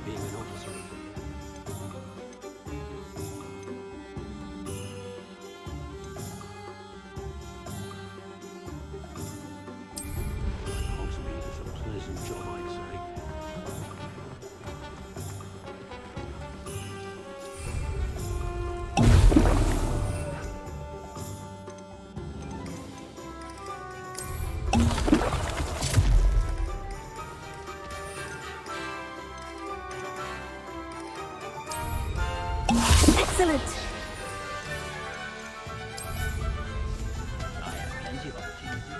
Being an officer. Hogsmeade is a pleasant job, I'd say. Excellent! I have plenty of opportunity.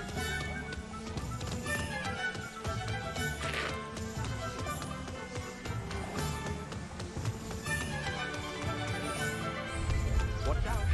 Watch out!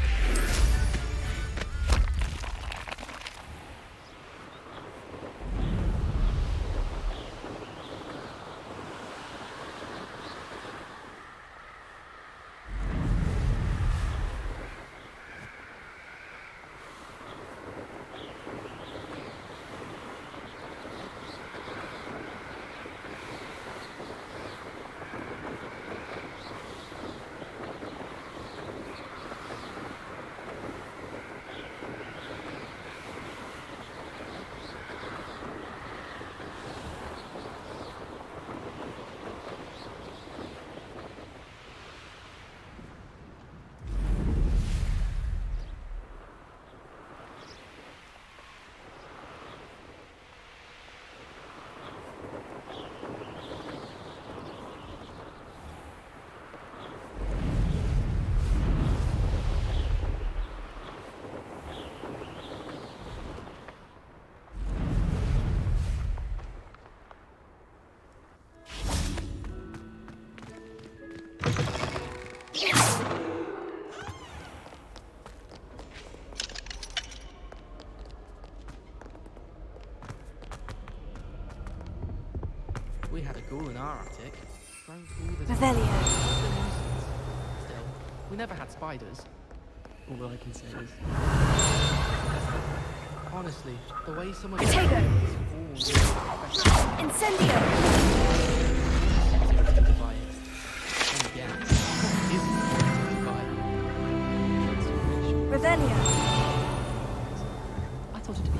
We had a ghoul in our attic. Revelio. Still, we never had spiders. All I can say is... Honestly, the way someone... Potato! Incendio! Incendio! And again, isn't Revelio. I thought it'd be...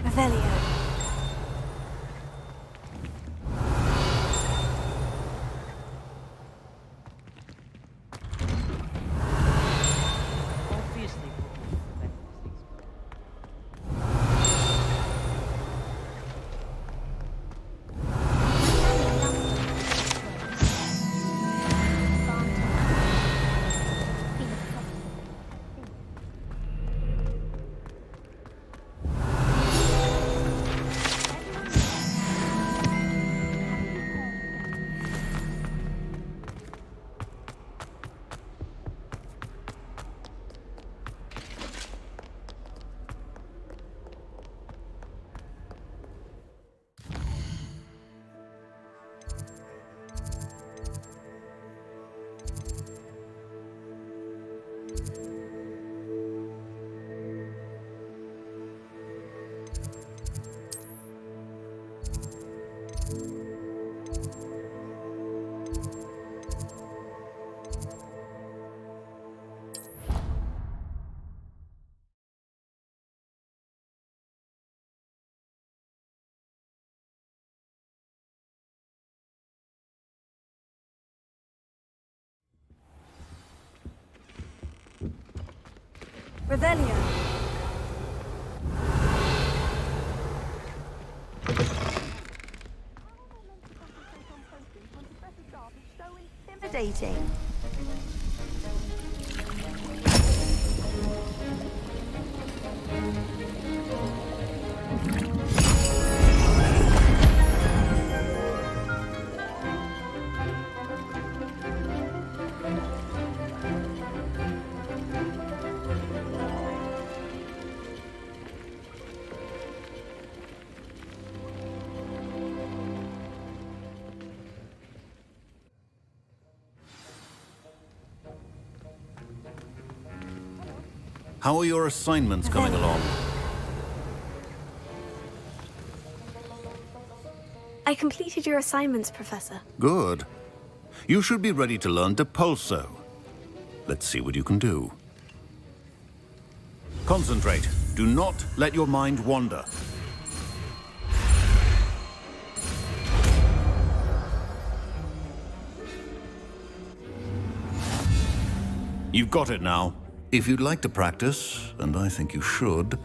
Revelio. Obviously, Revelio. Intimidating. How are your assignments coming along? I completed your assignments, Professor. Good. You should be ready to learn Depulso. Let's see what you can do. Concentrate. Do not let your mind wander. You've got it now. If you'd like to practice, and I think you should,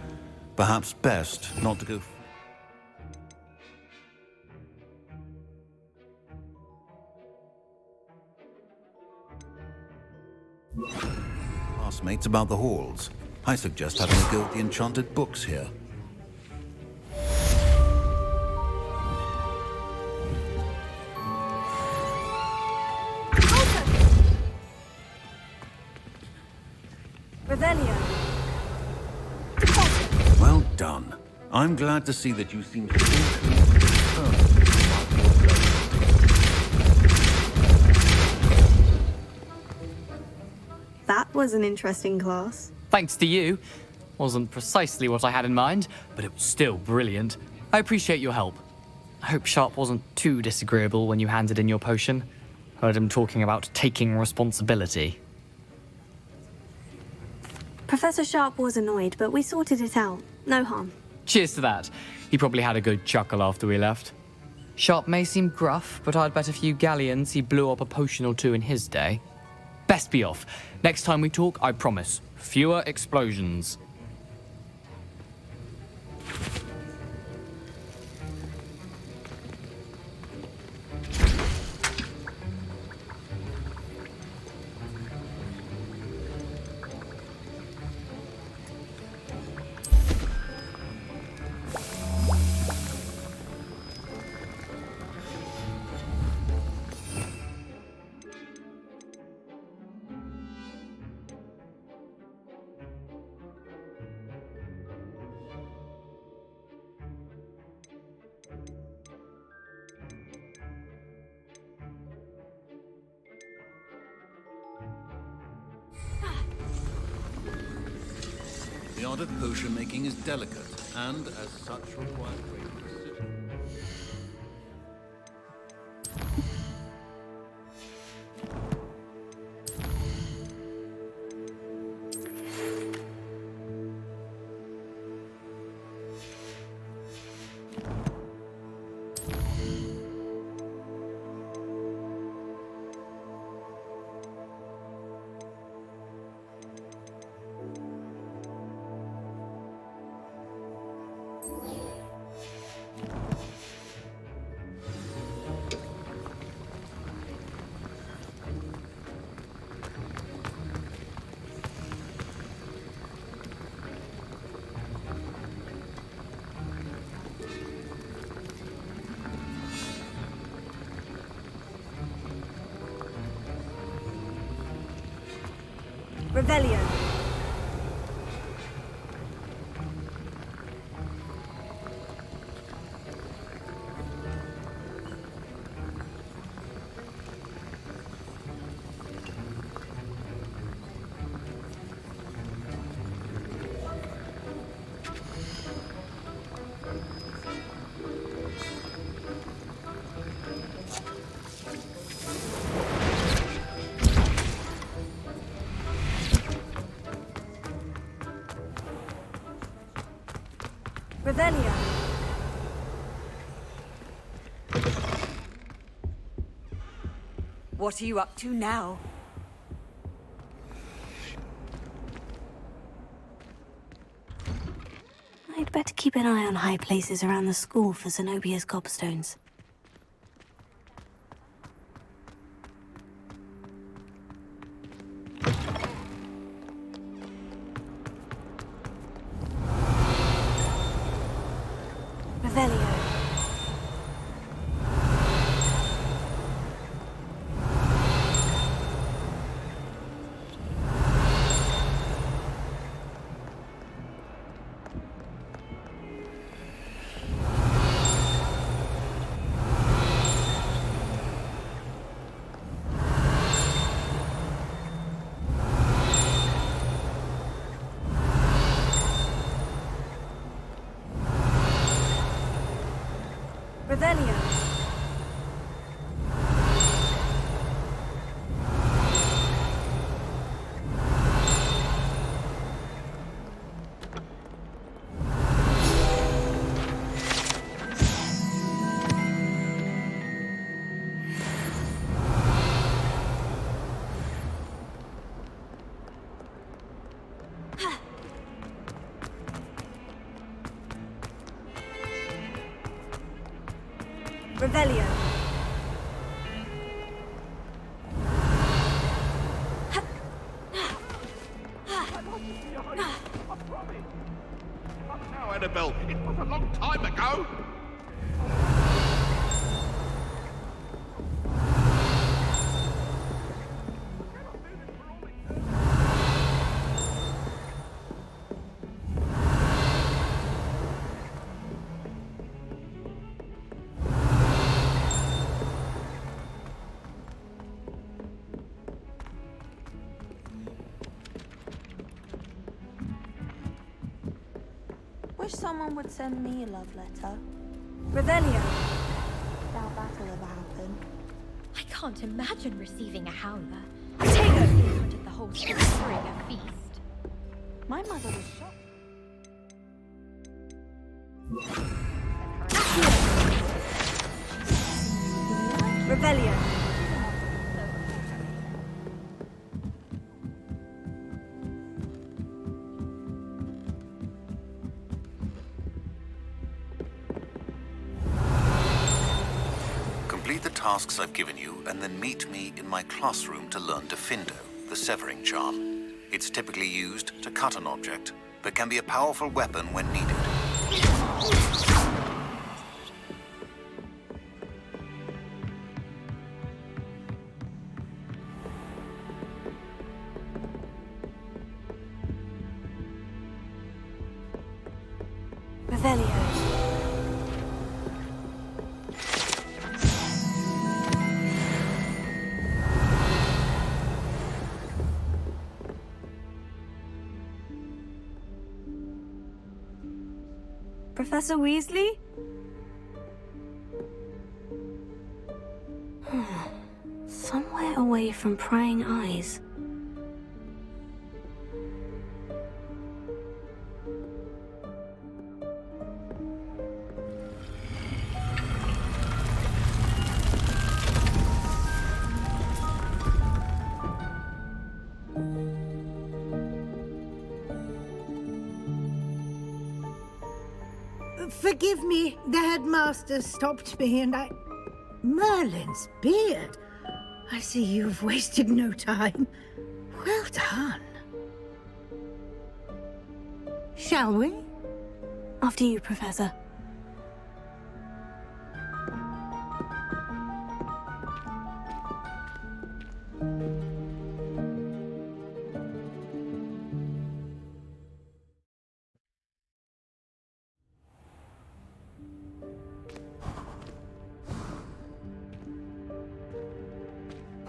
perhaps best not to go... Classmates about the halls. I suggest having a go at the enchanted books here. Revelio. Well done. I'm glad to see that you seem to... That was an interesting class. Thanks to you. Wasn't precisely what I had in mind, but it was still brilliant. I appreciate your help. I hope Sharp wasn't too disagreeable when you handed in your potion. Heard him talking about taking responsibility. Professor Sharp was annoyed, but we sorted it out. No harm. Cheers to that. He probably had a good chuckle after we left. Sharp may seem gruff, but I'd bet a few galleons he blew up a potion or two in his day. Best be off. Next time we talk, I promise, fewer explosions. The art of potion making is delicate, and as such requires great precision. Revelio. Revelio. What are you up to now? I'd better keep an eye on high places around the school for Zenobia's gobstones. Revelio. Revelio. Revelio. Now, Annabelle, it was a long time ago. Wish someone would send me a love letter. Revelio. Doubt that'll ever happen. I can't imagine receiving a howler. Potato! In front of the whole school during a feast. My mother was shocked. Revelio. Complete the tasks I've given you, and then meet me in my classroom to learn Defindo, the severing charm. It's typically used to cut an object, but can be a powerful weapon when needed. Revelio. Professor Weasley? Somewhere away from prying eyes. Forgive me, the headmaster stopped me and I... Merlin's beard. I see you've wasted no time. Well done. Shall we? After you, Professor.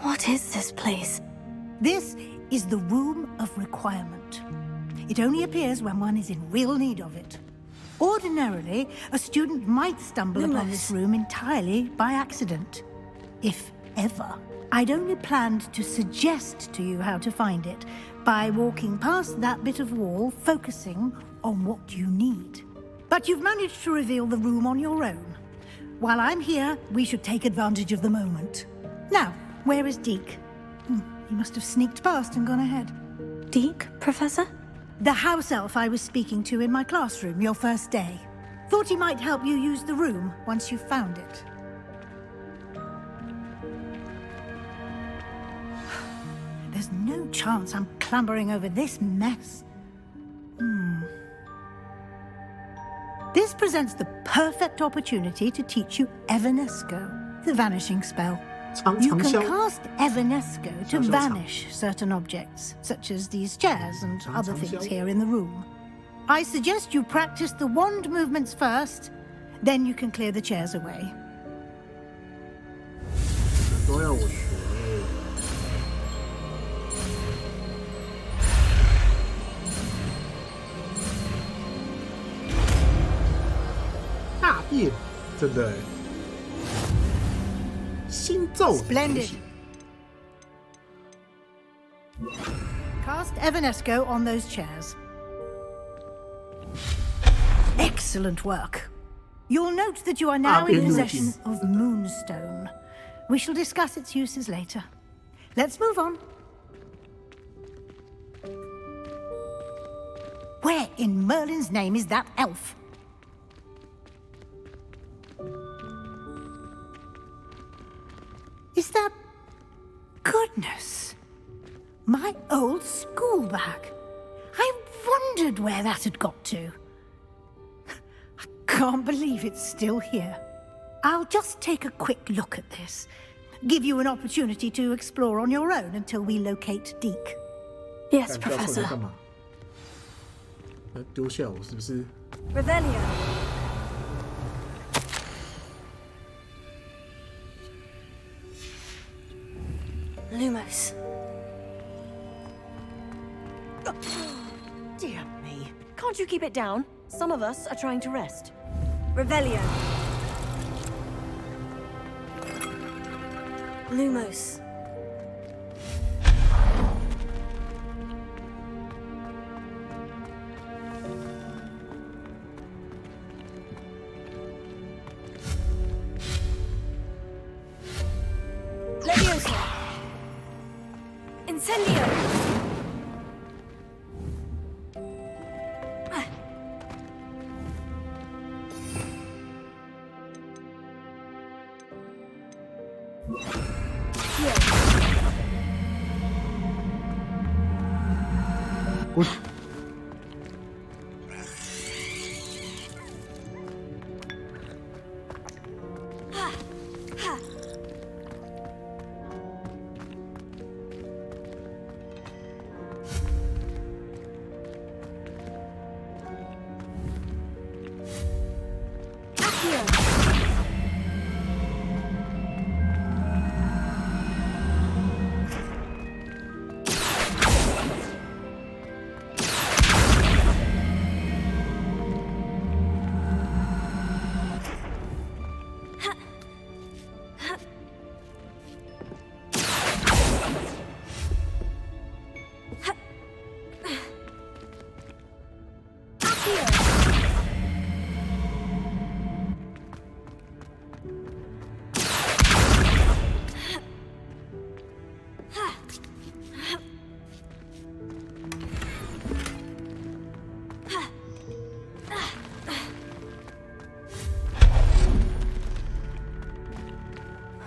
What is this place? This is the Room of Requirement. It only appears when one is in real need of it. Ordinarily, a student might stumble upon this room entirely by accident. If ever. I'd only planned to suggest to you how to find it by walking past that bit of wall, focusing on what you need. But you've managed to reveal the room on your own. While I'm here, we should take advantage of the moment. Now, where is Deke? He must have sneaked past and gone ahead. Deke, Professor? The house elf I was speaking to in my classroom your first day. Thought he might help you use the room once you found it. There's no chance I'm clambering over this mess. This presents the perfect opportunity to teach you Evanesco, the vanishing spell. You can cast Evanesco to vanish certain objects, such as these chairs and other things here in the room. I suggest you practice the wand movements first, then you can clear the chairs away. 都要我学。大便，真的。咒。 Splendid. Cast Evanesco on those chairs. Excellent work. You'll note that you are now in possession of Moonstone. We shall discuss its uses later. Let's move on. Where in Merlin's name is that elf? Is that... Goodness. My old school bag. I wondered where that had got to. I can't believe it's still here. I'll just take a quick look at this. Give you an opportunity to explore on your own until we locate Deke. Yes, 干教授你 Professor. 干嘛？丢下我是不是？ Revelio. Lumos. Dear me. Can't you keep it down? Some of us are trying to rest. Revelio. Lumos. Leviosa. Incendio. Gut.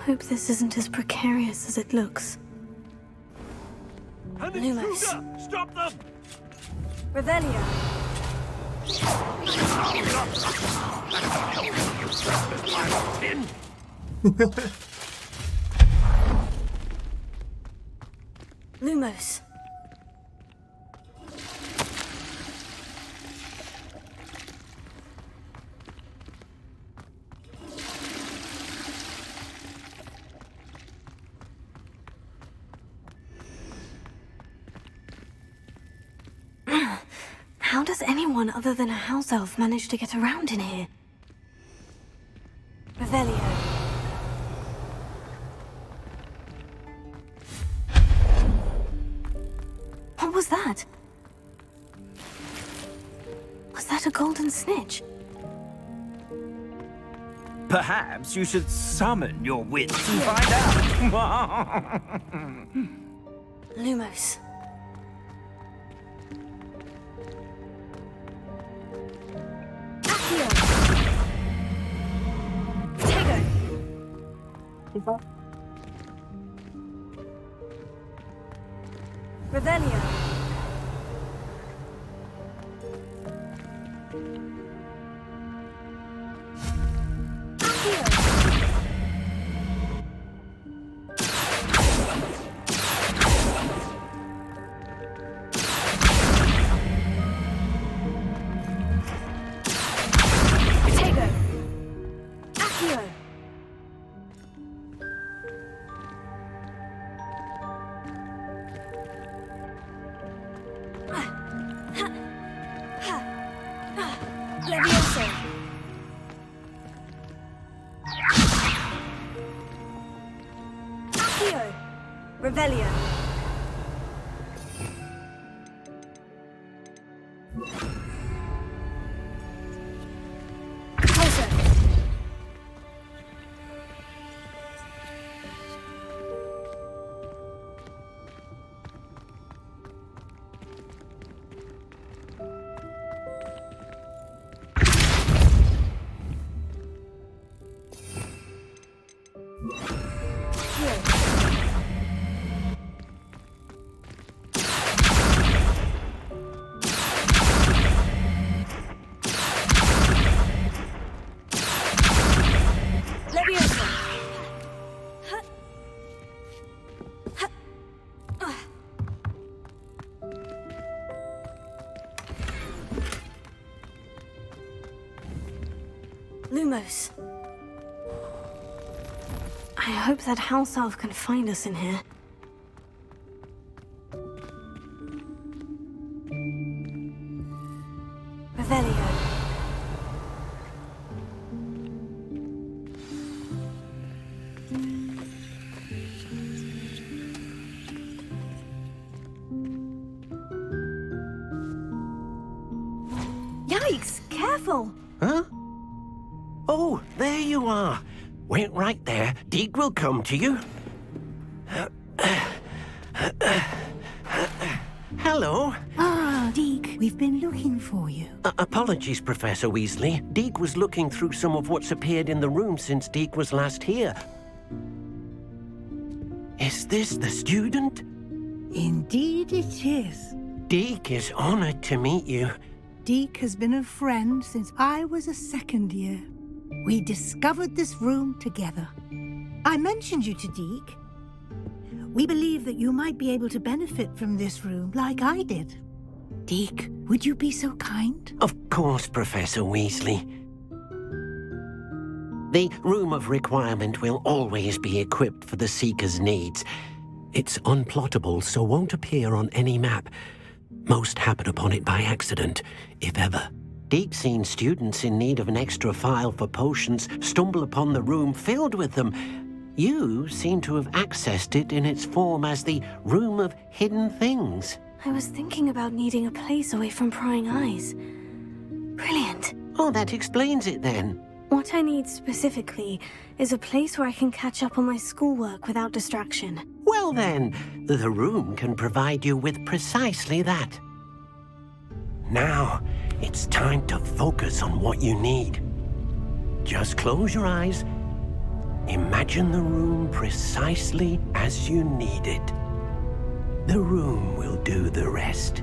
Hope this isn't as precarious as it looks. An Lumos. intruder! Stop them! Revelio. Lumos. How does anyone other than a house elf manage to get around in here? Revelio. What was that? Was that a golden snitch? Perhaps you should summon your wits and find out. Lumos. Revelio. Revelio. Closer. Lumos. I hope that house elf can find us in here. Revelio. Yikes! Careful! Huh? Oh, there you are. Wait right there. Deke will come to you. Hello. Ah, Deke, we've been looking for you. Apologies, Professor Weasley. Deke was looking through some of what's appeared in the room since Deke was last here. Is this the student? Indeed it is. Deke is honored to meet you. Deke has been a friend since I was a second year. We discovered this room together. I mentioned you to Deke. We believe that you might be able to benefit from this room like I did. Deke, would you be so kind? Of course, Professor Weasley. The Room of Requirement will always be equipped for the Seeker's needs. It's unplottable, so won't appear on any map. Most happen upon it by accident, if ever. Deke's seen students in need of an extra file for potions stumble upon the room filled with them. You seem to have accessed it in its form as the Room of Hidden Things. I was thinking about needing a place away from prying eyes. Brilliant. Oh, that explains it then. What I need specifically is a place where I can catch up on my schoolwork without distraction. Well then, the room can provide you with precisely that. Now, it's time to focus on what you need. Just close your eyes. Imagine the room precisely as you need it. The room will do the rest.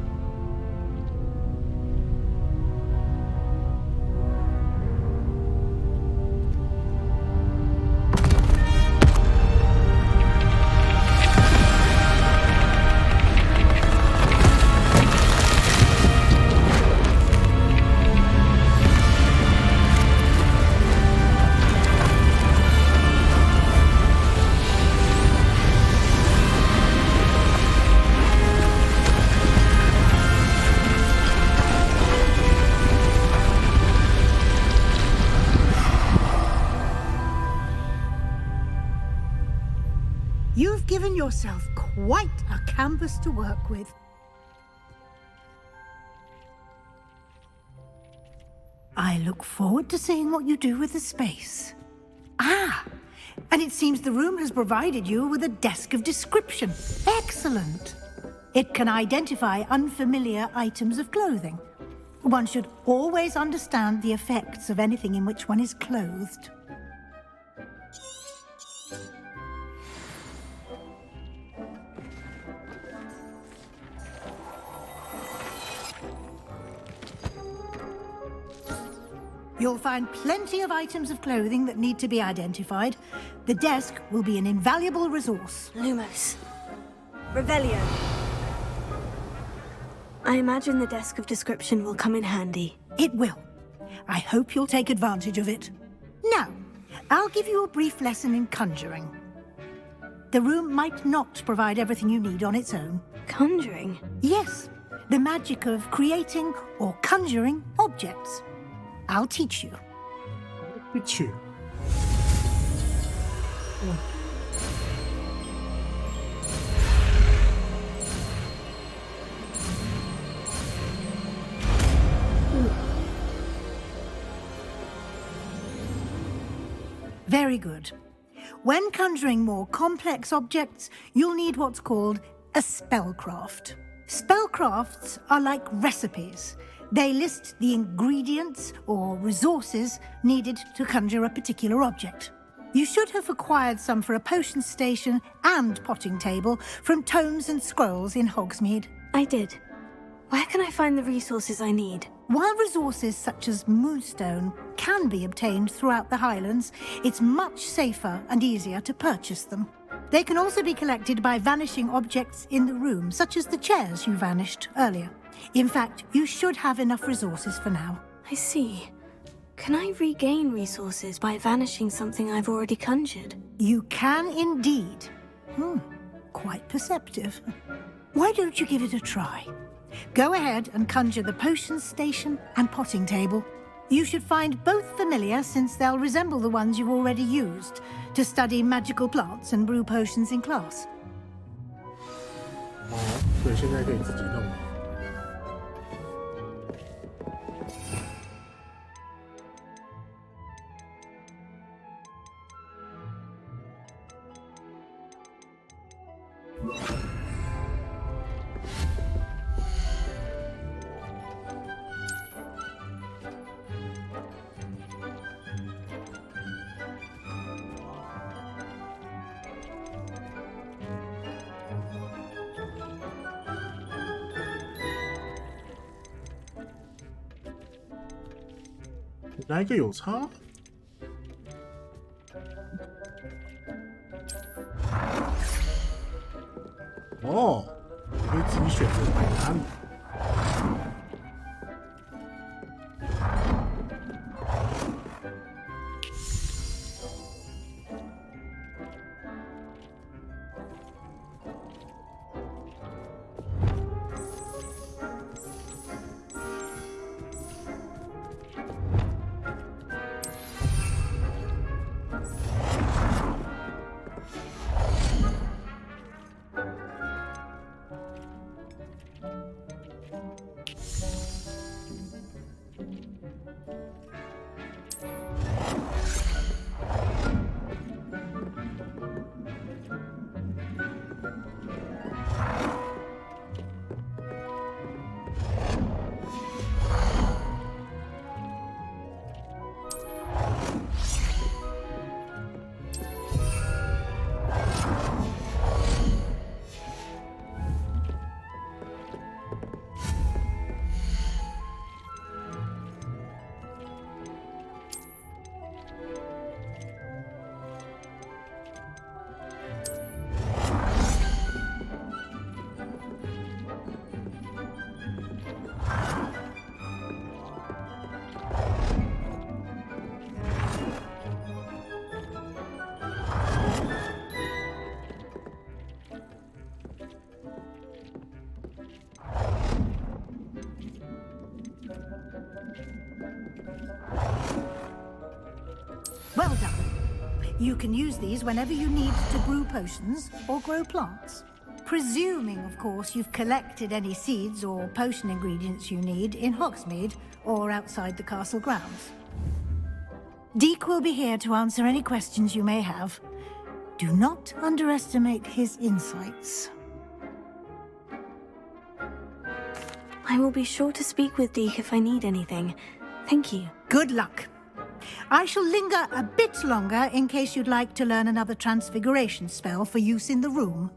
You've given yourself quite a canvas to work with. I look forward to seeing what you do with the space. Ah, and it seems the room has provided you with a desk of description. Excellent. It can identify unfamiliar items of clothing. One should always understand the effects of anything in which one is clothed. You'll find plenty of items of clothing that need to be identified. The desk will be an invaluable resource. Lumos. Revelio. I imagine the desk of description will come in handy. It will. I hope you'll take advantage of it. Now, I'll give you a brief lesson in conjuring. The room might not provide everything you need on its own. Conjuring? Yes, the magic of creating or conjuring objects. I'll teach you. Teach you. Very good. When conjuring more complex objects, you'll need what's called a spellcraft. Spellcrafts are like recipes. They list the ingredients or resources needed to conjure a particular object. You should have acquired some for a potion station and potting table from tomes and scrolls in Hogsmeade. I did. Where can I find the resources I need? While resources such as moonstone can be obtained throughout the Highlands, it's much safer and easier to purchase them. They can also be collected by vanishing objects in the room, such as the chairs you vanished earlier. In fact, you should have enough resources for now. I see. Can I regain resources by vanishing something I've already conjured? You can indeed. Quite perceptive. Why don't you give it a try? Go ahead and conjure the potion station and potting table. You should find both familiar, since they'll resemble the ones you've already used to study magical plants and brew potions in class. 所以现在可以自己弄了。哪一个有差？哦，可以自己选择摆哪里。Well done. You can use these whenever you need to brew potions or grow plants. Presuming, of course, you've collected any seeds or potion ingredients you need in Hogsmeade or outside the castle grounds. Deke will be here to answer any questions you may have. Do not underestimate his insights. I will be sure to speak with Deke if I need anything. Thank you. Good luck. I shall linger a bit longer in case you'd like to learn another transfiguration spell for use in the room.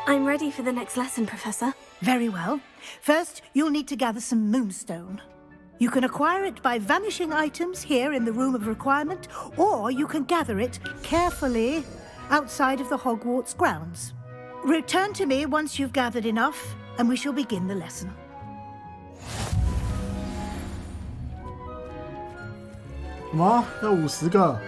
I'm ready for the next lesson, Professor. Very well. First, you'll need to gather some moonstone. You can acquire it by vanishing items here in the Room of Requirement, or you can gather it carefully outside of the Hogwarts grounds. Return to me once you've gathered enough, and we shall begin the lesson. Wow, 要50个。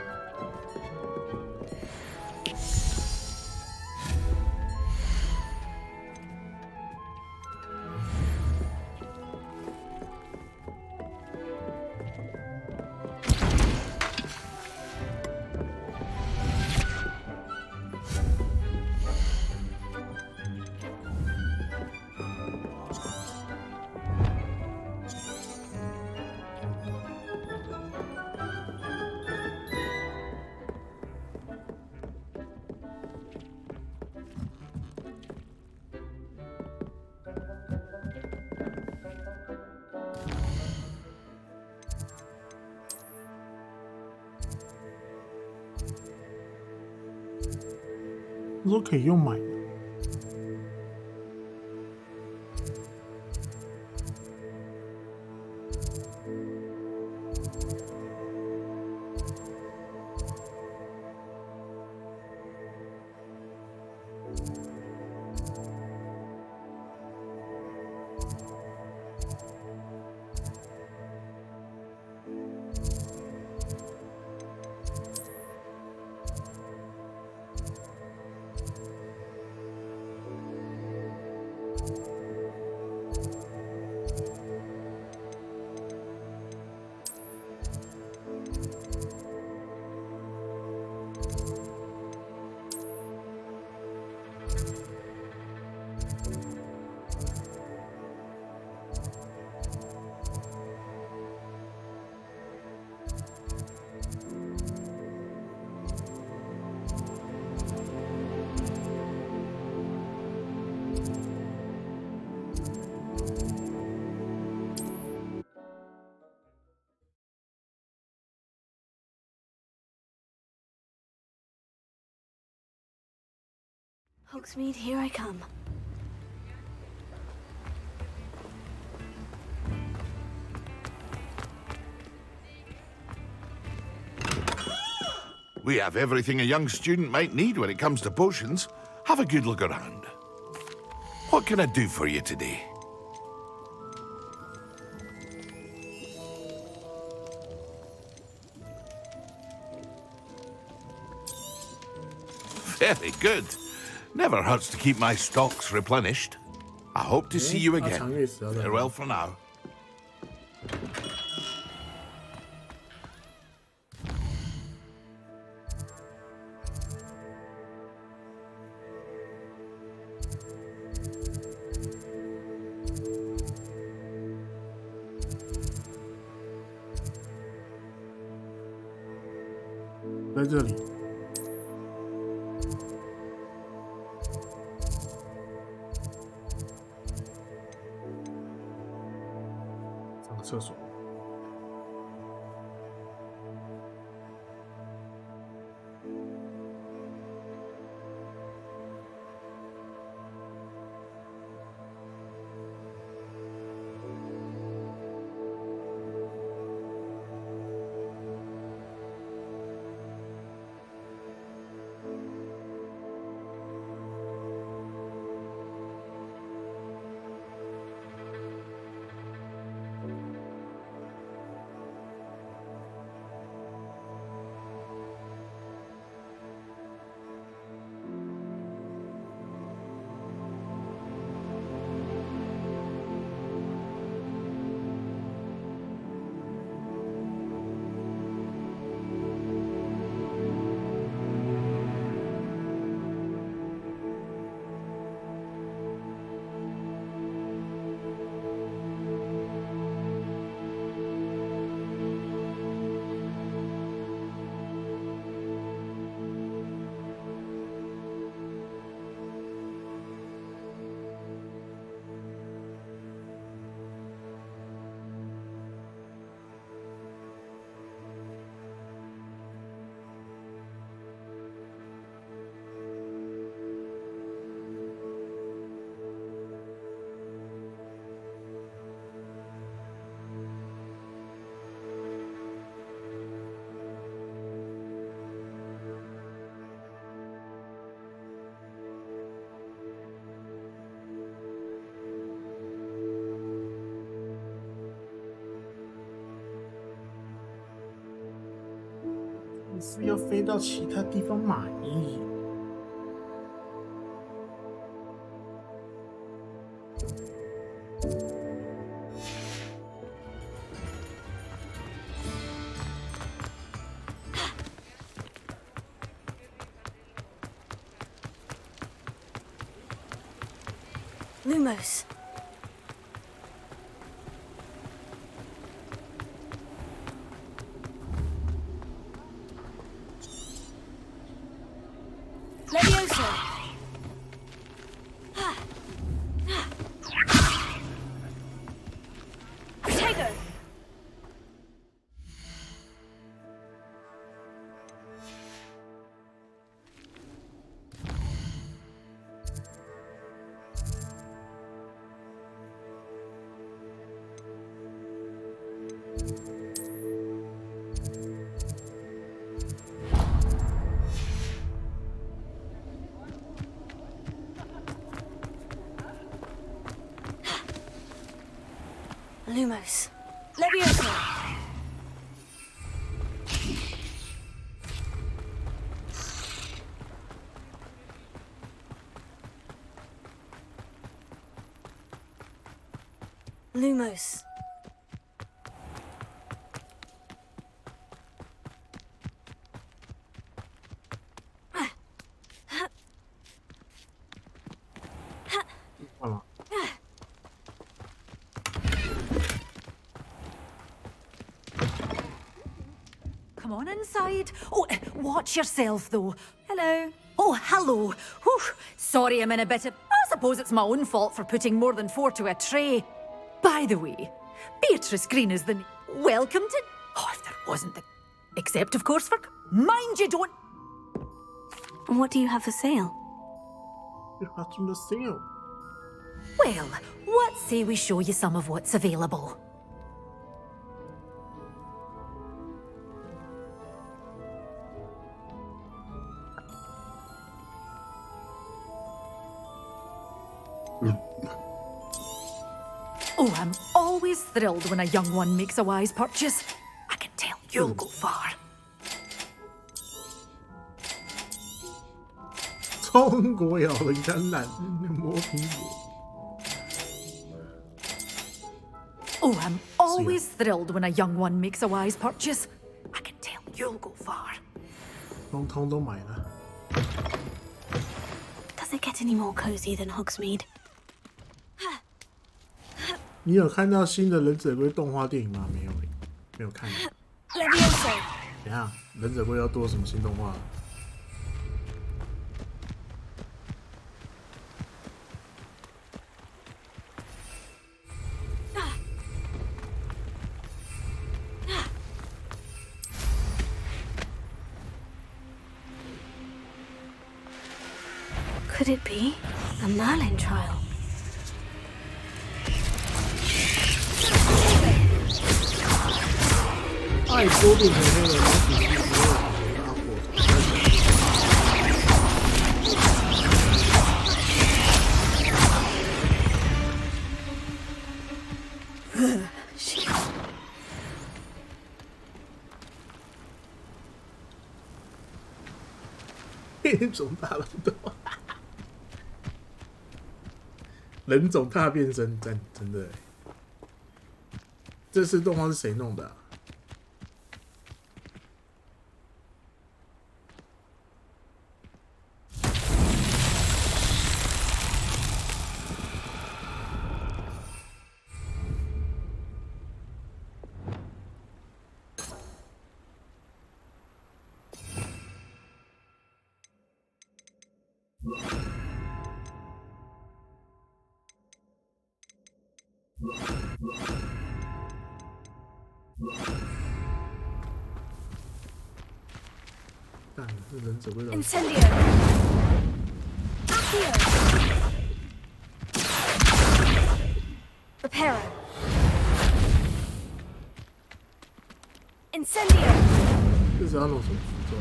你说可以用买的。Hogsmeade, here I come. We have everything a young student might need when it comes to potions. Have a good look around. What can I do for you today? Very good. Never hurts to keep my stocks replenished. I hope to see you again. Farewell for now. "在这里。上个厕所。是要飞到其他地方买。Lumos. Levioso. Tego. Lumos. Leviosa! Lumos. Come on inside. Oh, watch yourself, though. Hello. Oh, hello. Whew. Sorry I'm in a bit of... I suppose it's my own fault for putting more than 4 to a tray. By the way, Beatrice Green is the... Welcome to... Oh, if there wasn't the... Except, of course, for... Mind you don't... What do you have for sale? Well, what say we show you some of what's available? Oh, I'm always thrilled when a young one makes a wise purchase. I can tell you'll go far. 中国咬人橄榄，磨苹果。 Oh, I'm always thrilled when a young one makes a wise purchase. I can tell you'll go far. 通通都买了。 Does it get any more cozy than Hogsmeade? 你有看到新的忍者龟动画电影吗？没有，没有看。Leviosa! 等一下，忍者龟要多什么新动画？ Could it be a Merlin trial? 艾波变成黑人，然后只是所有阿火。变种大乱斗，人种大变身，真的。这次动画是谁弄的啊？ 干，这忍者龟的。Incendio! Accio! Reparo! Incendio! 这是要弄什么符咒？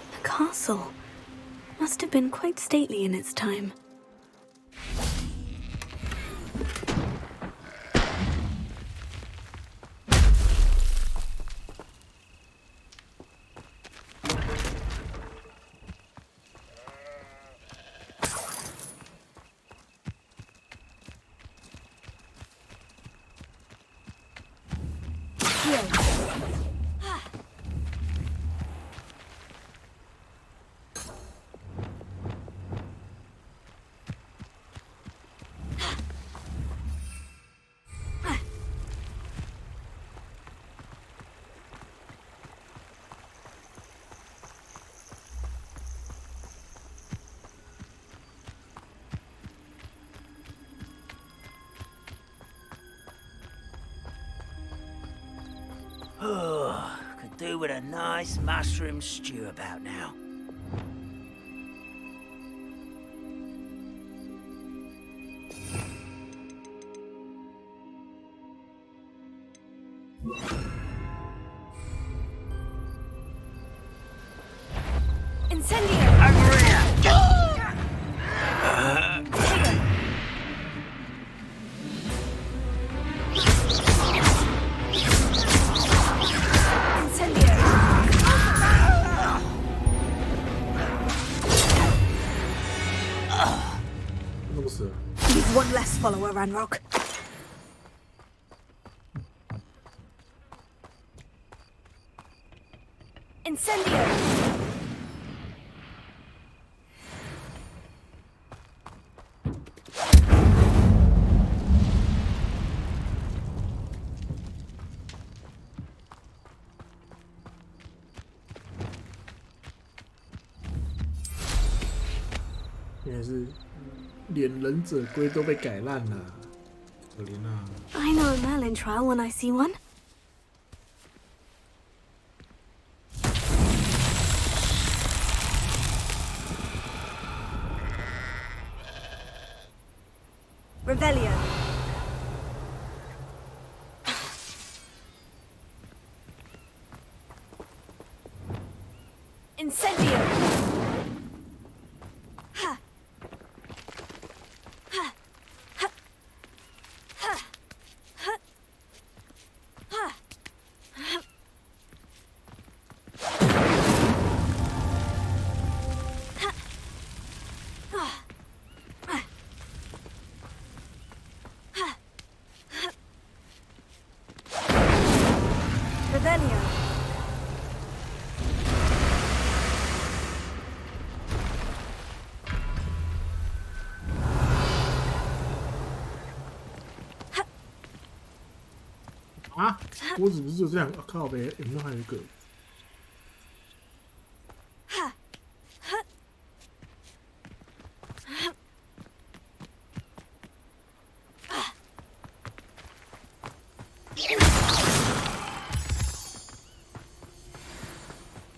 The castle must have been quite stately in its time. Oh, could do with a nice mushroom stew about now. He's one less follower, Ranrock. Incendio! I know a Merlin trial when I see one. Revelio. Incendio. Ha. Ha. Ha. Ha. Ha. Ha. Ha. Revelio.啊！锅子不是就这样？啊、靠呗，有没有还有一个？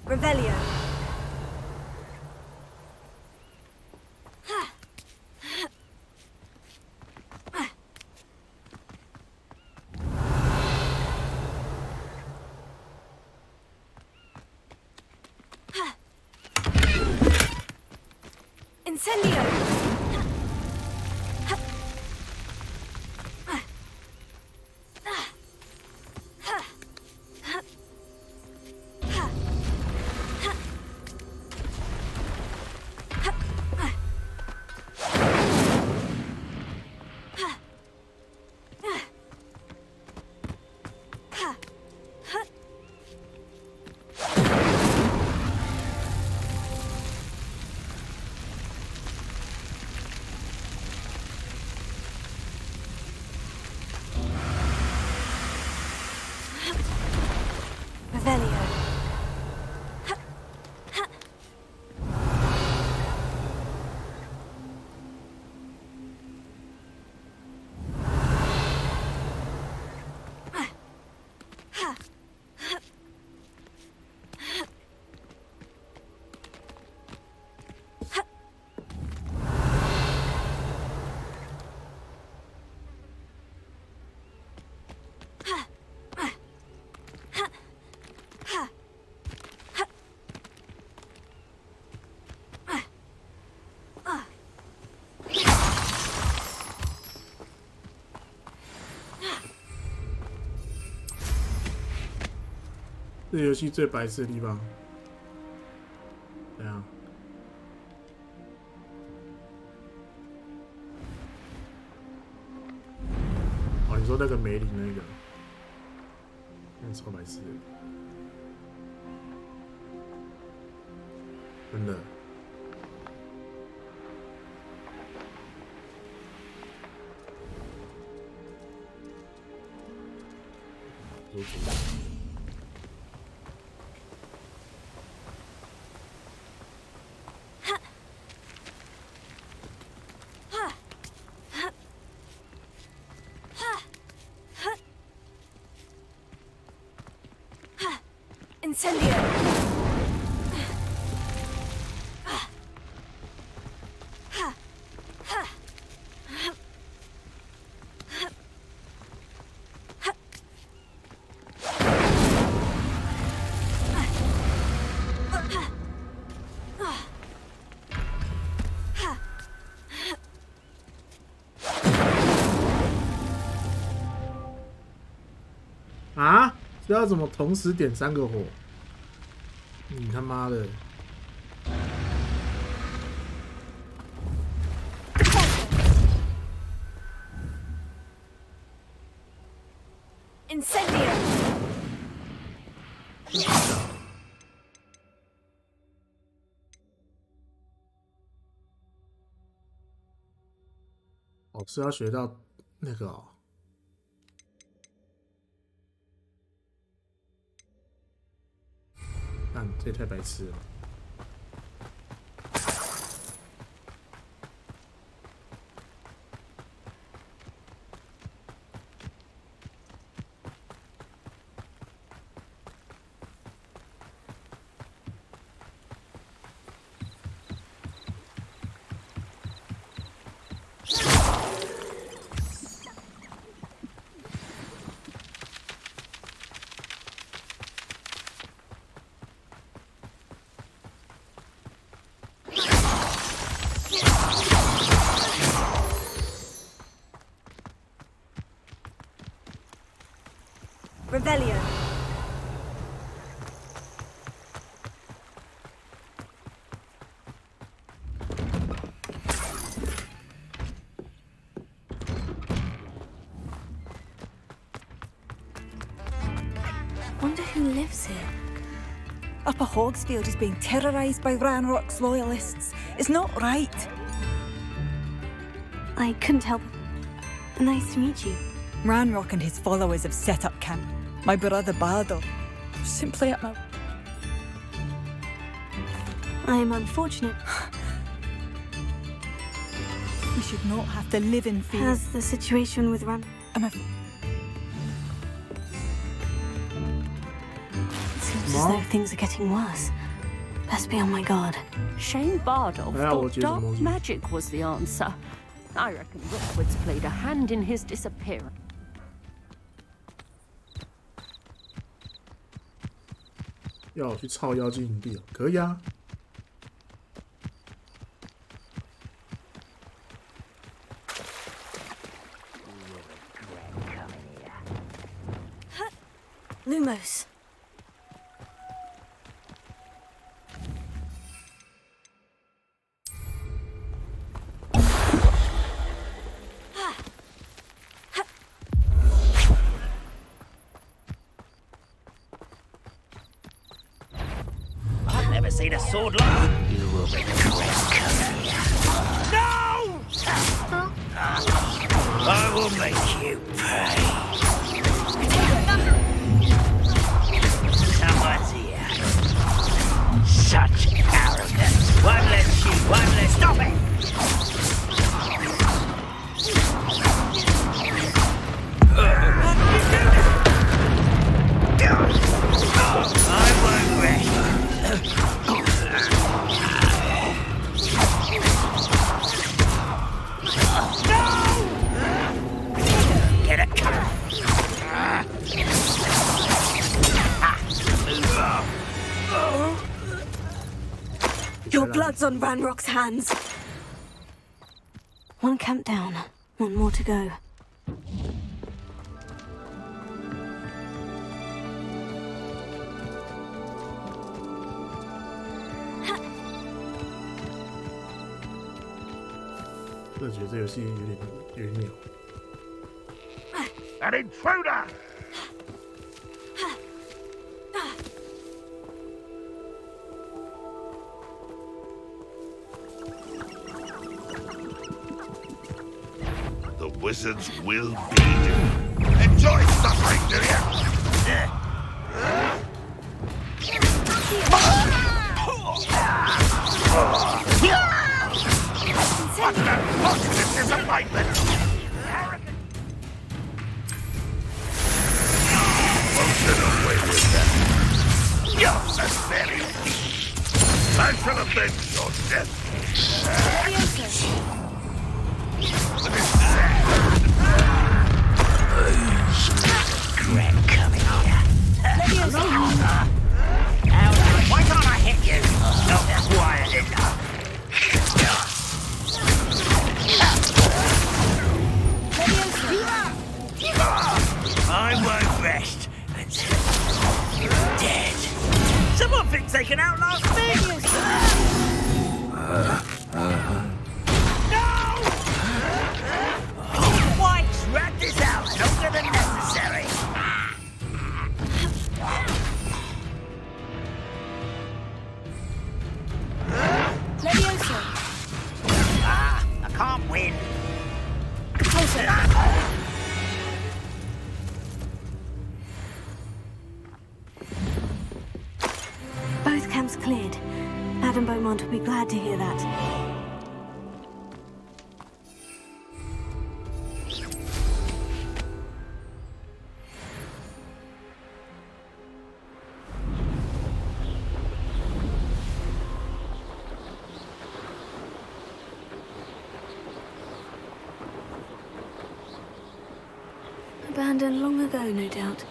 Revelio. Incendio. Revelio.这游戏最白痴的地方，怎样？哦，你说那个梅林那个？那超白痴的，真的。有主角。Incendio!啊？这要怎么同时点3个火？你他妈的！Incendio! 哦，是要学到那个哦。但这也太白痴了。Revelio. Wonder who lives here. Upper Hogsfield is being terrorised by Ranrock's loyalists. It's not right. I couldn't help it. Nice to meet you. Ranrock and his followers have set up camp. My brother Bardo, simply at my... I am unfortunate. We should not have to live in fear. How's the situation with Ran? It seems as though things are getting worse. Best be on my guard. Shane Bardolph thought dark magic was the answer. I reckon Rookwood's played a hand in his disappearance. 要我去抄妖精营地哦，可以啊。Lumos. I've never seen a sword like you will regret coming here. No! I will make you pay. Someone's here. Such arrogance. One less shoot, one less. Stop it! I won't rest. Get a cut. Your blood's on Ranrock's hands. One camp down, one more to go. An intruder! Wizards will be. Enjoy suffering, do you? What an unfortunate disappointment! Motion away with that. You're so very. I shall avenge your death. Greg coming here. Why can't I hit you? Not quiet enough. I won't rest until you're dead. Someone thinks they can outlast me! No! Why drag this out longer than necessary? I can't win. Both camps cleared. Madame Beaumont will be glad to hear that. Abandoned long ago, no doubt.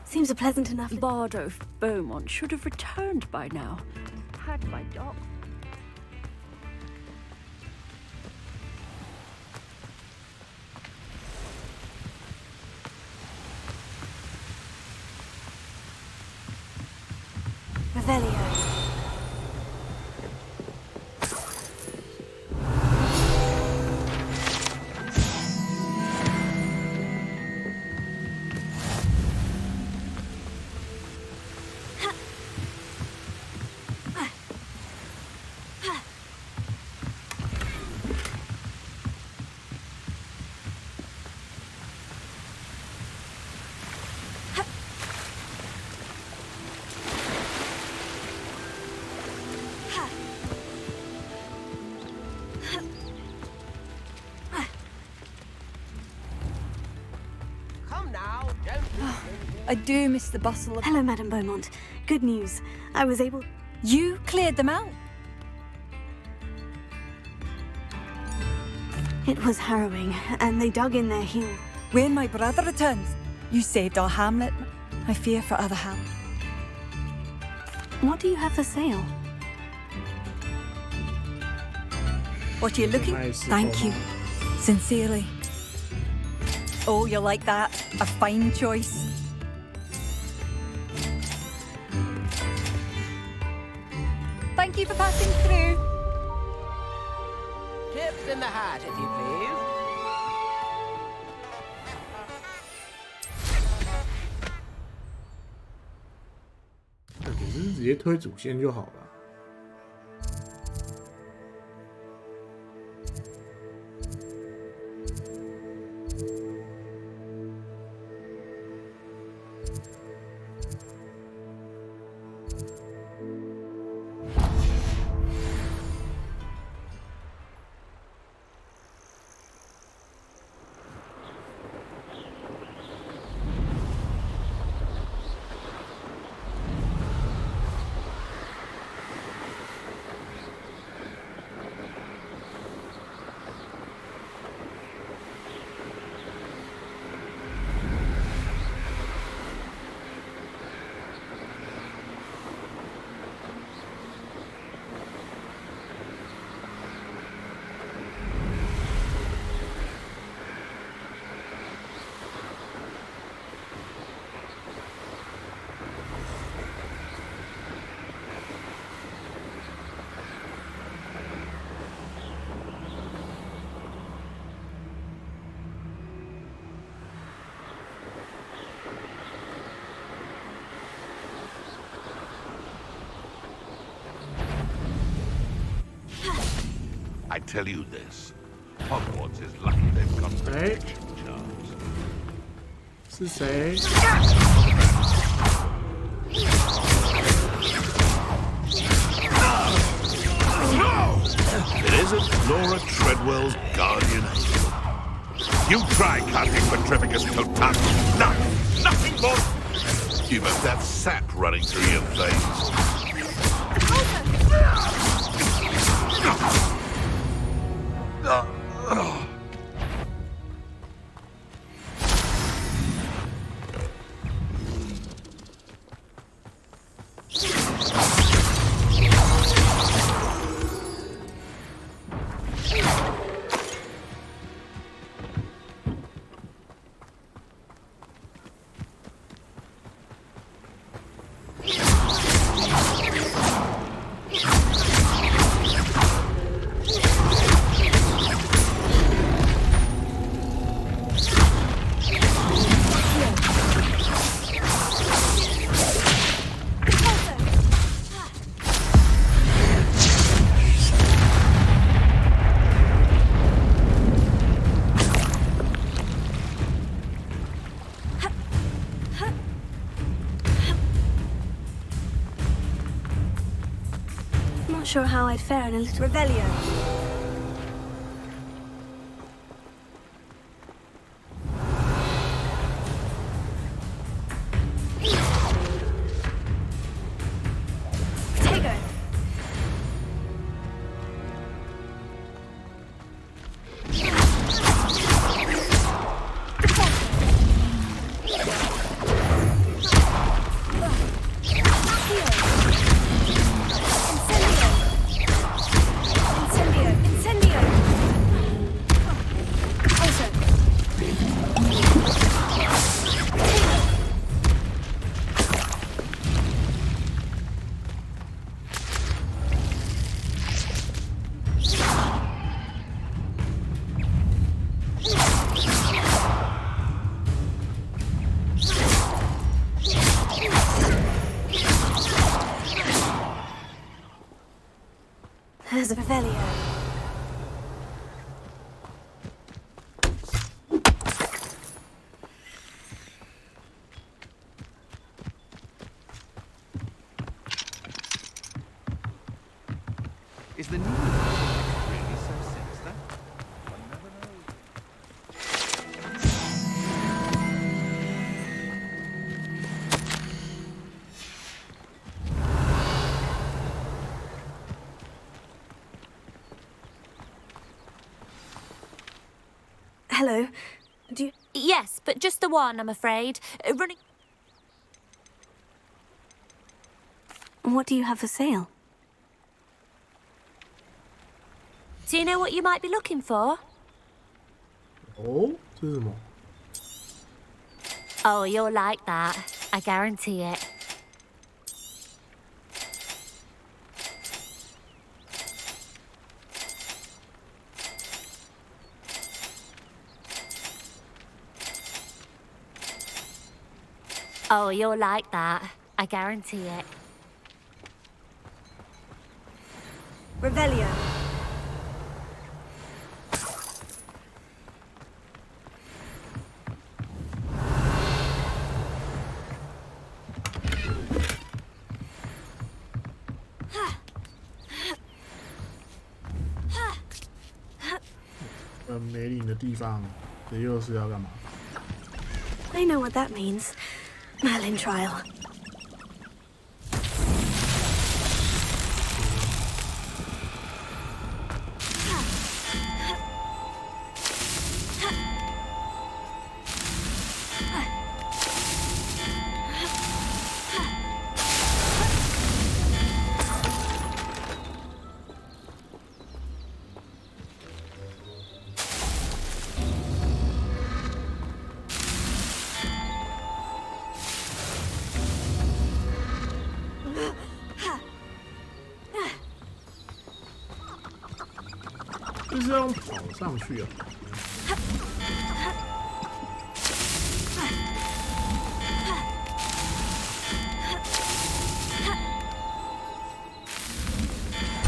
Seems a pleasant enough. Bardo Beaumont should have returned by now. Had my dog. Revelio. I do miss the bustle of... Hello, Madame Beaumont. Good news. I was able... You cleared them out? It was harrowing, and they dug in their heels. When my brother returns, you saved our hamlet. I fear for other hamlets. What do you have for sale? What are you looking? Thank you. Sincerely. Oh, you like that? A fine choice. Thank you for passing through. Tips in the hat, if you please.你是直接推主线就好了。I tell you this, Hogwarts is lucky they've got protection charms. 是谁？ It isn't Laura Treadwell's guardian angel. You try casting Petrificus Totatus. Nothing more. You must have sap running through your veins. Not sure how I'd fare in a little Revelio. There's a Revelio. Is the new really so sinister? One never knows. Hello. Do you... Yes, but just the one, I'm afraid. Running... What do you have for sale? Do you know what you might be looking for? 哦，这是什么？ Oh, you'll like that. I guarantee it. Oh, you'll like that. I guarantee it. Revelio. I know what that means. Merlin trial.就是要跑上去啊！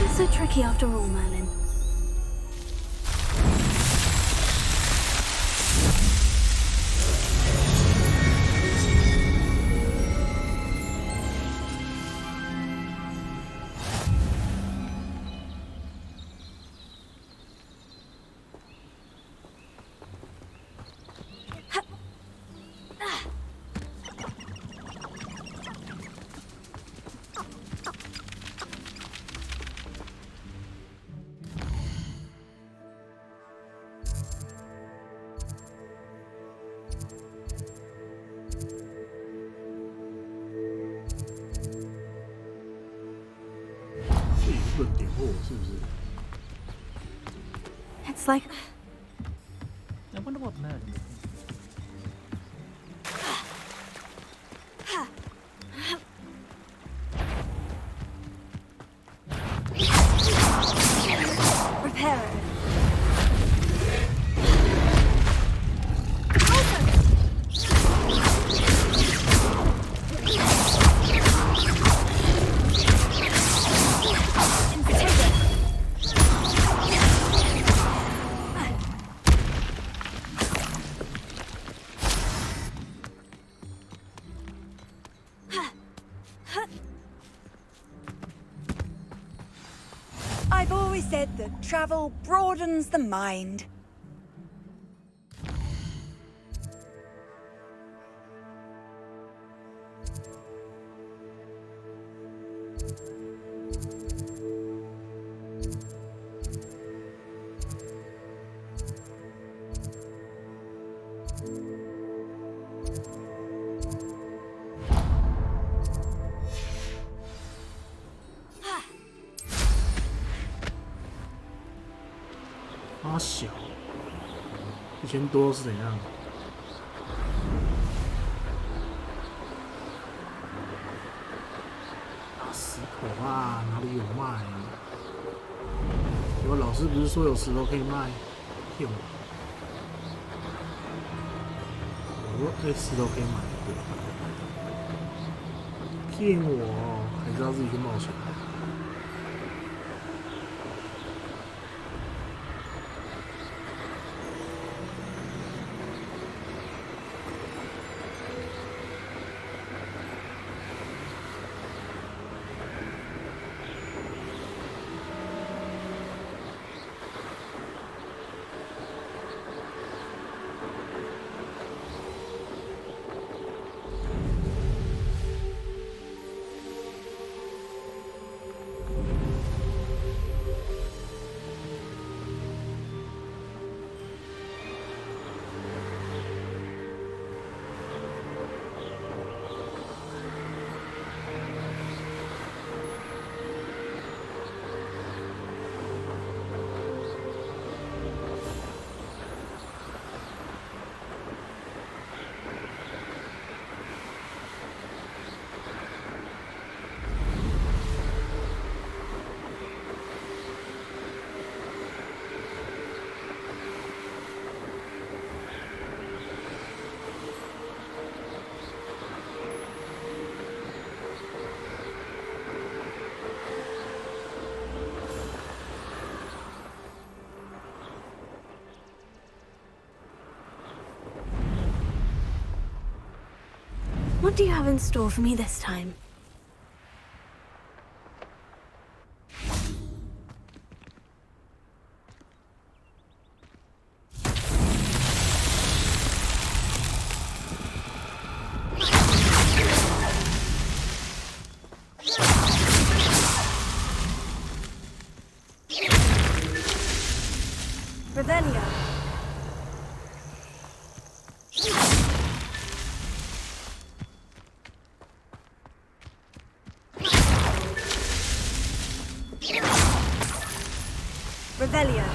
It's so tricky after all, Merlin. 不能点货，是不是？ It's like I wonder what murder. repairer. I've always said that travel broadens the mind. ”他小，1000多是怎样？打10口啊，哪里有卖？有老师不是说有石头可以卖？骗我！我说石头可以买，对，骗我，还是要自己去冒险。 What do you have in store for me this time? Revelio. Revelio.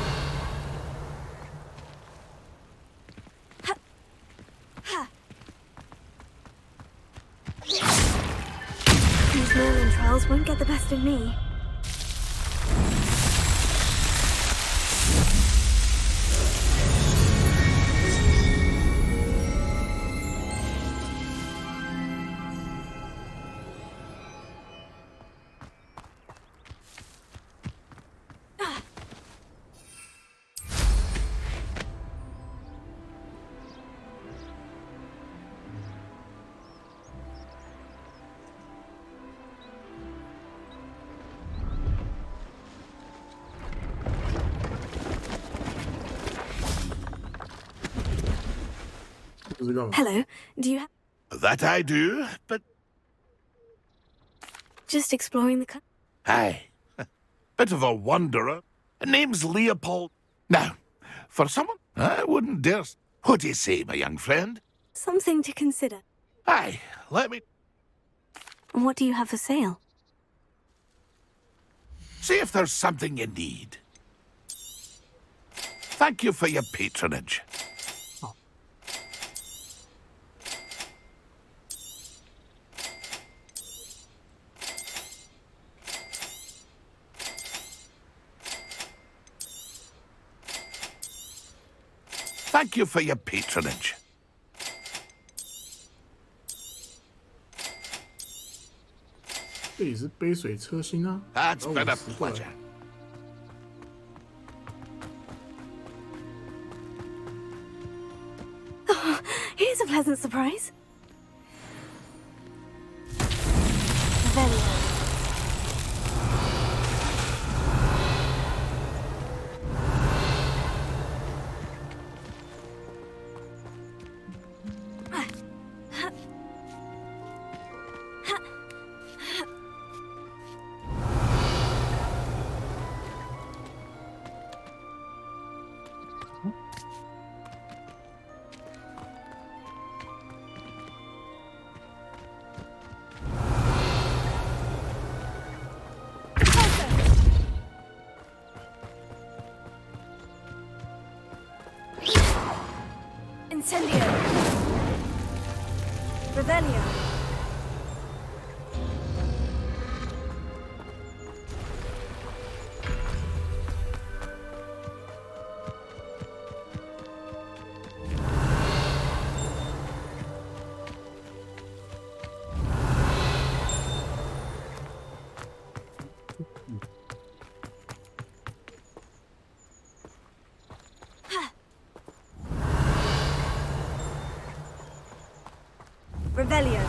These Merlin trials won't get the best of me. Hello, do you have... That I do, but... Just exploring the... Aye. Bit of a wanderer. Name's Leopold. Now, for someone, I wouldn't dare... What do you say, my young friend? Something to consider. Aye, let me... And what do you have for sale? See if there's something you need. Thank you for your patronage. Thank you for your patronage. 这也是杯水车薪啊。 That's been a pleasure. Oh, here's a pleasant surprise. Revelio. Incendio. Revelio. Revelio.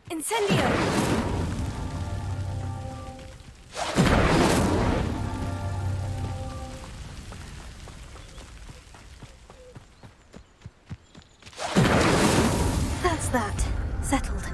Incendio! That's that. Settled.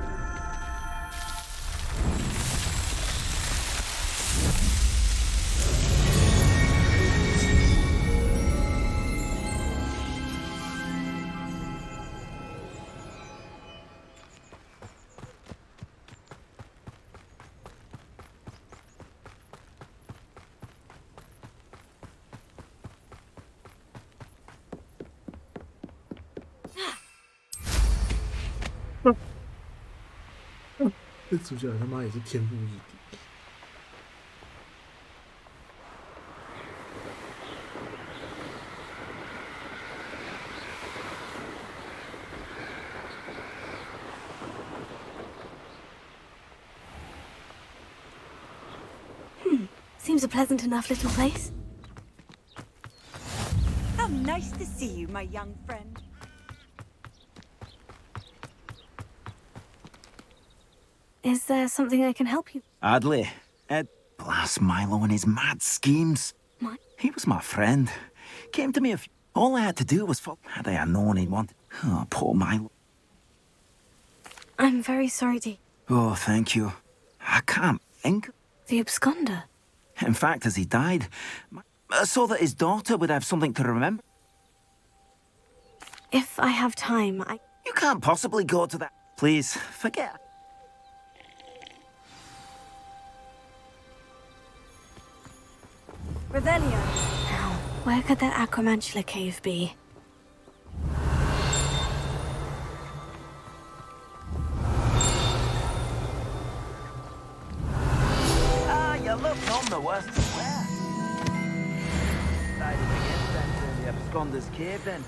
Hmm. 这主角他妈也是天赋异禀。Seems a pleasant enough little place. How nice to see you, my young friend. Is there something I can help you? Adley. Blast Milo and his mad schemes. He was my friend. Came to me if all I had to do was follow. Had I known he'd want. Oh, poor Milo. I'm very sorry to... Oh, thank you. I can't think. The absconder? In fact, as he died, I saw that his daughter would have something to remember. If I have time, I... You can't possibly go to that. Please, forget. Revelio. Now, where could that Acromantula cave be? Ah, you look on the worst. Where? Decided against entering the absconder's cave then.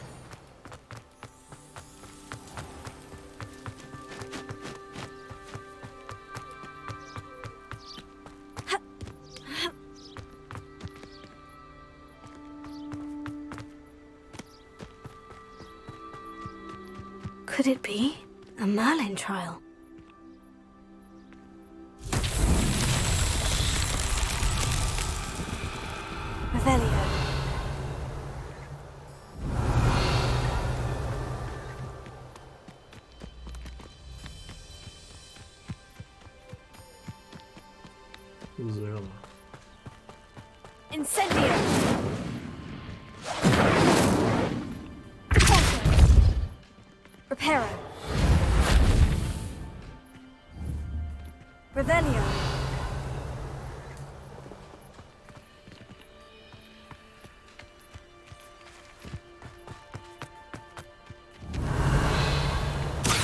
Could it be a Merlin trial? 肚子热吗？ Incendio! Reparo! Revelio!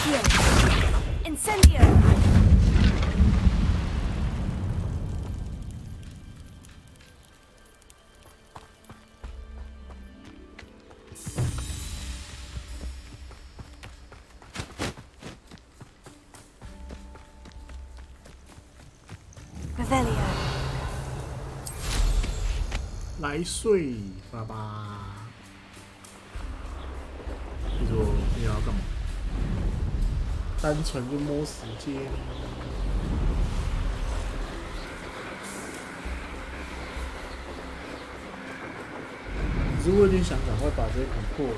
Here! Incendio! Revelio. 来睡，爸爸。你说你要干嘛？单纯就摸时间。只是我有点想赶快把这一款破了。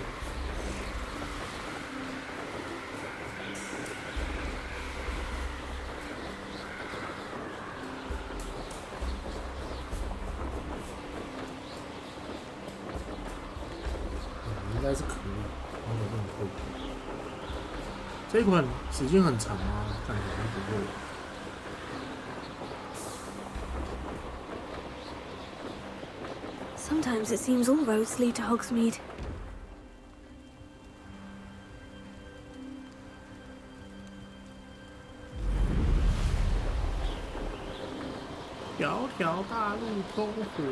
应该是可以，然后这种会。这一款时间很长啊，看起来不会。Sometimes it seems all roads lead to Hogsmeade. 条条大路通红。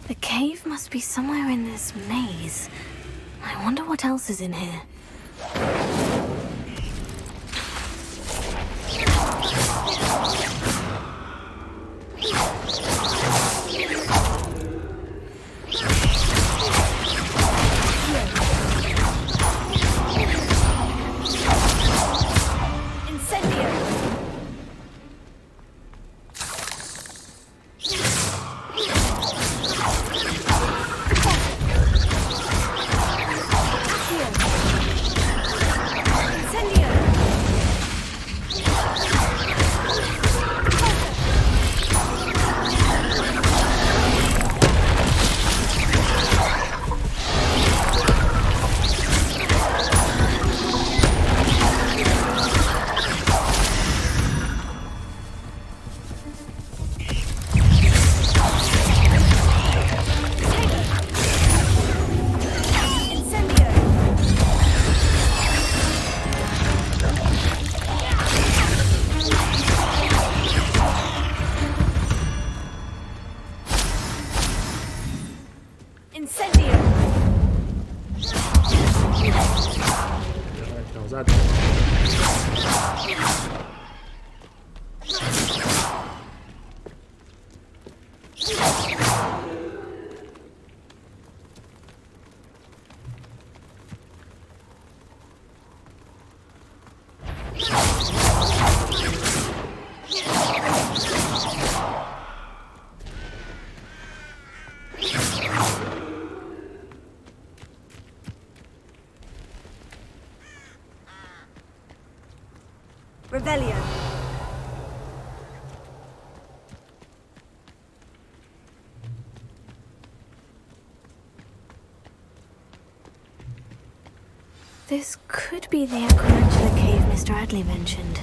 The cave must be somewhere in this maze. I wonder what else is in here. Incendio! 来挑战。Revelio. This could be the Acromantula cave Mr. Adley mentioned.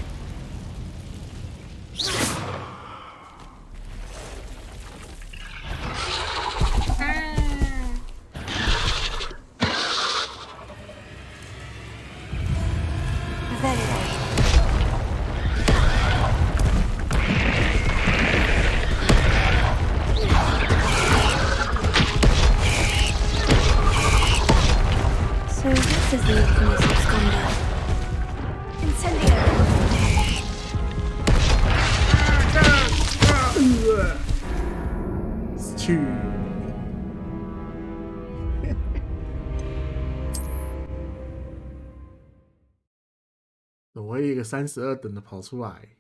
So this is the infamous absconder. Incendio!死去。怎么会一个32等的跑出来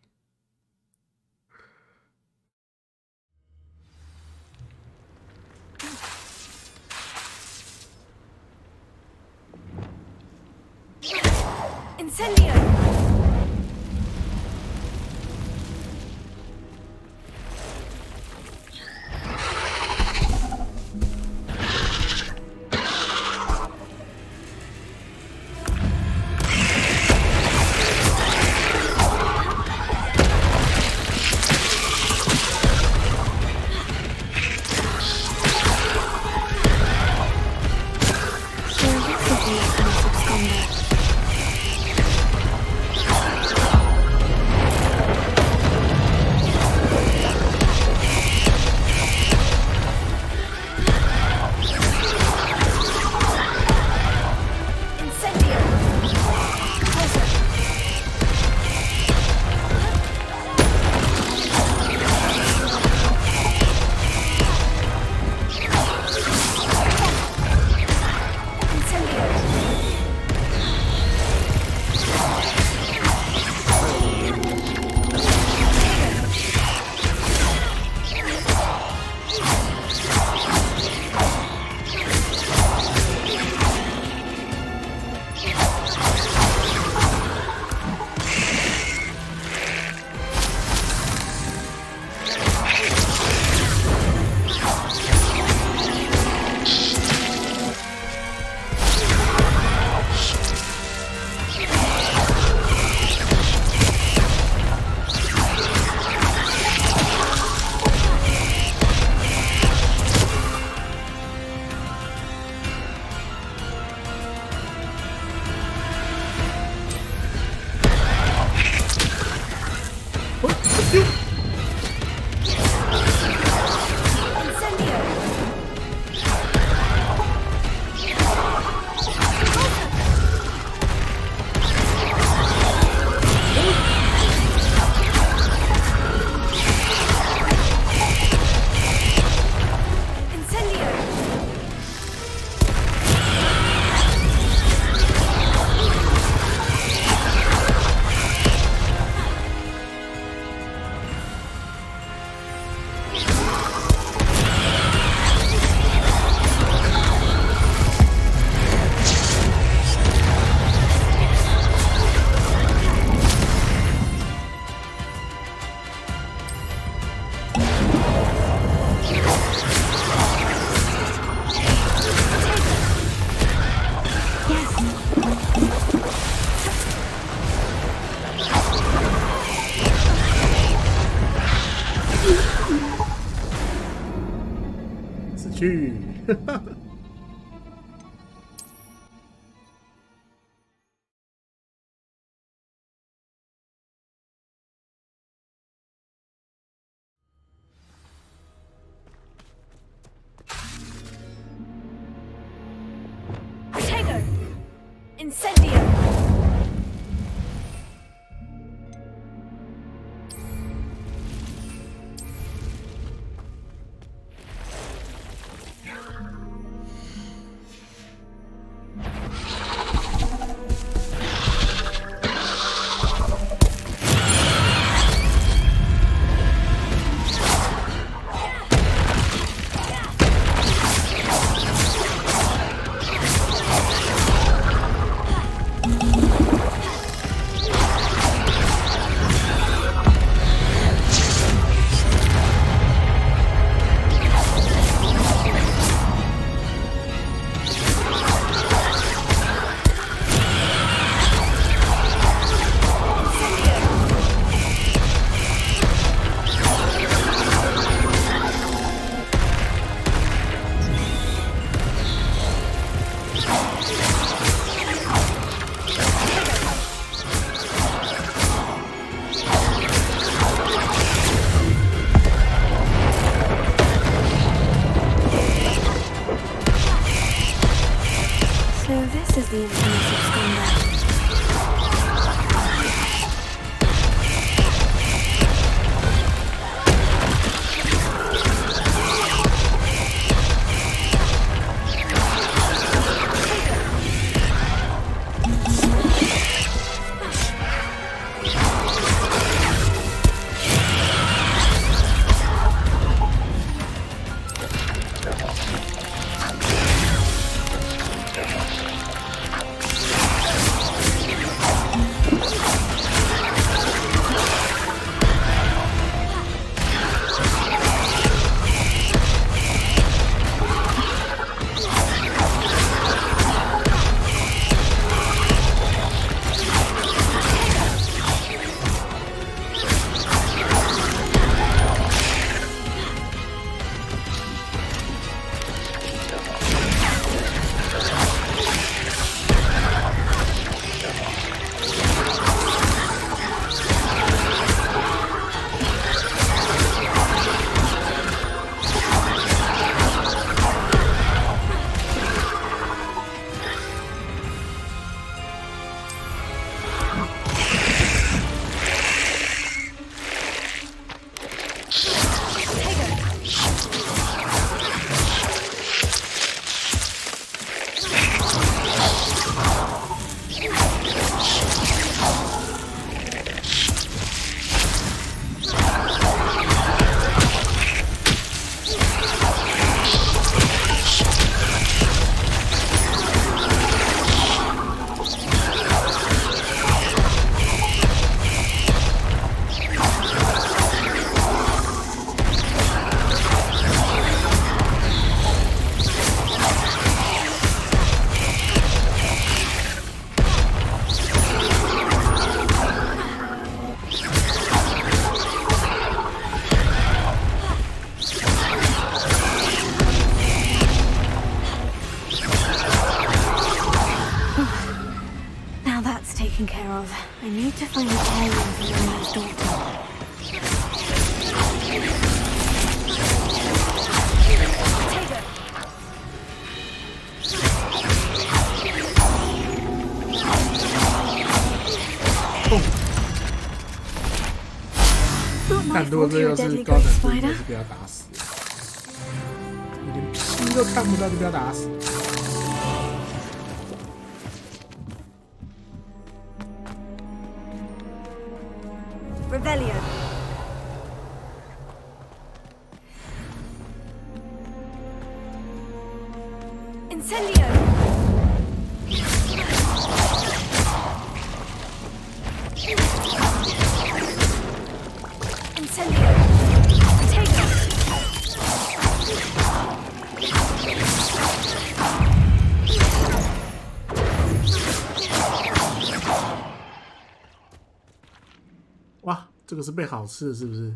？Incendio! So this is the infamous absconder. Incendio! Incendio! This is the infamous absconder. Taken care of. I need to find a heirloom for Romeo's daughter. Not my fault you're a deadly great spider. 不要打死，你连屁都看不到就不要打死。Revelio. Incendio. Incendio. Take it. 哇，这个是被好吃的，是不是？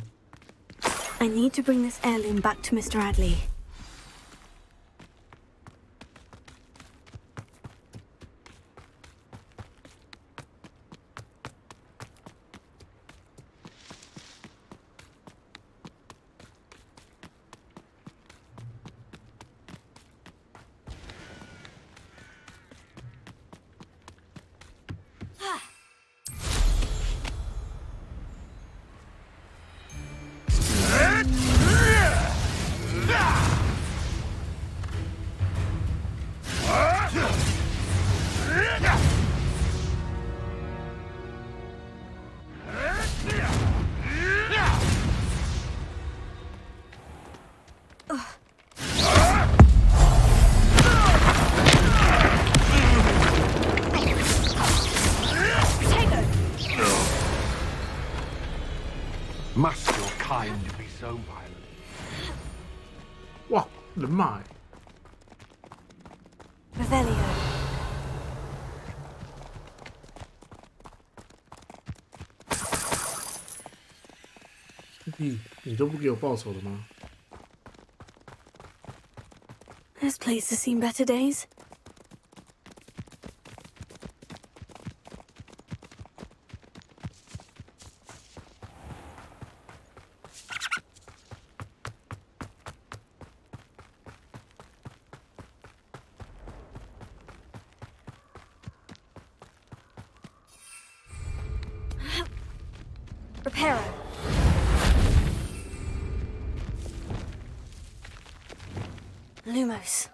I need to bring this heirloom back to Mr. Adley. time to be so violent. 哇，人马欸 Revelio. 你都不给我报仇的吗？ This place has seen better days. Reparo. Lumos.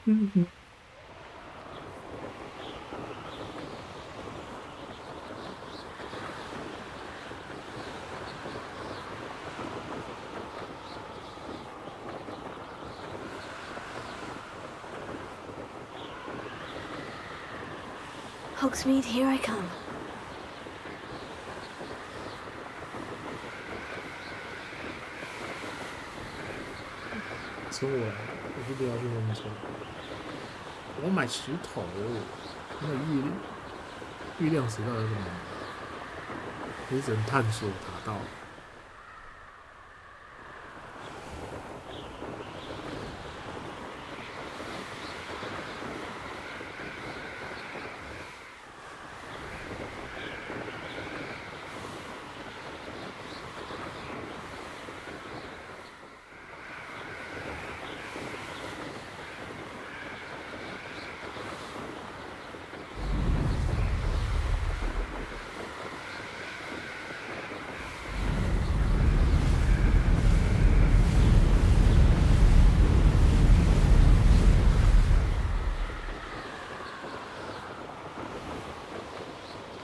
Mm-hmm. ，Hogsmeade, here I come. 从我来，我不要去温州。我要买石头，那玉亮石到底是什么？你只能探索达到。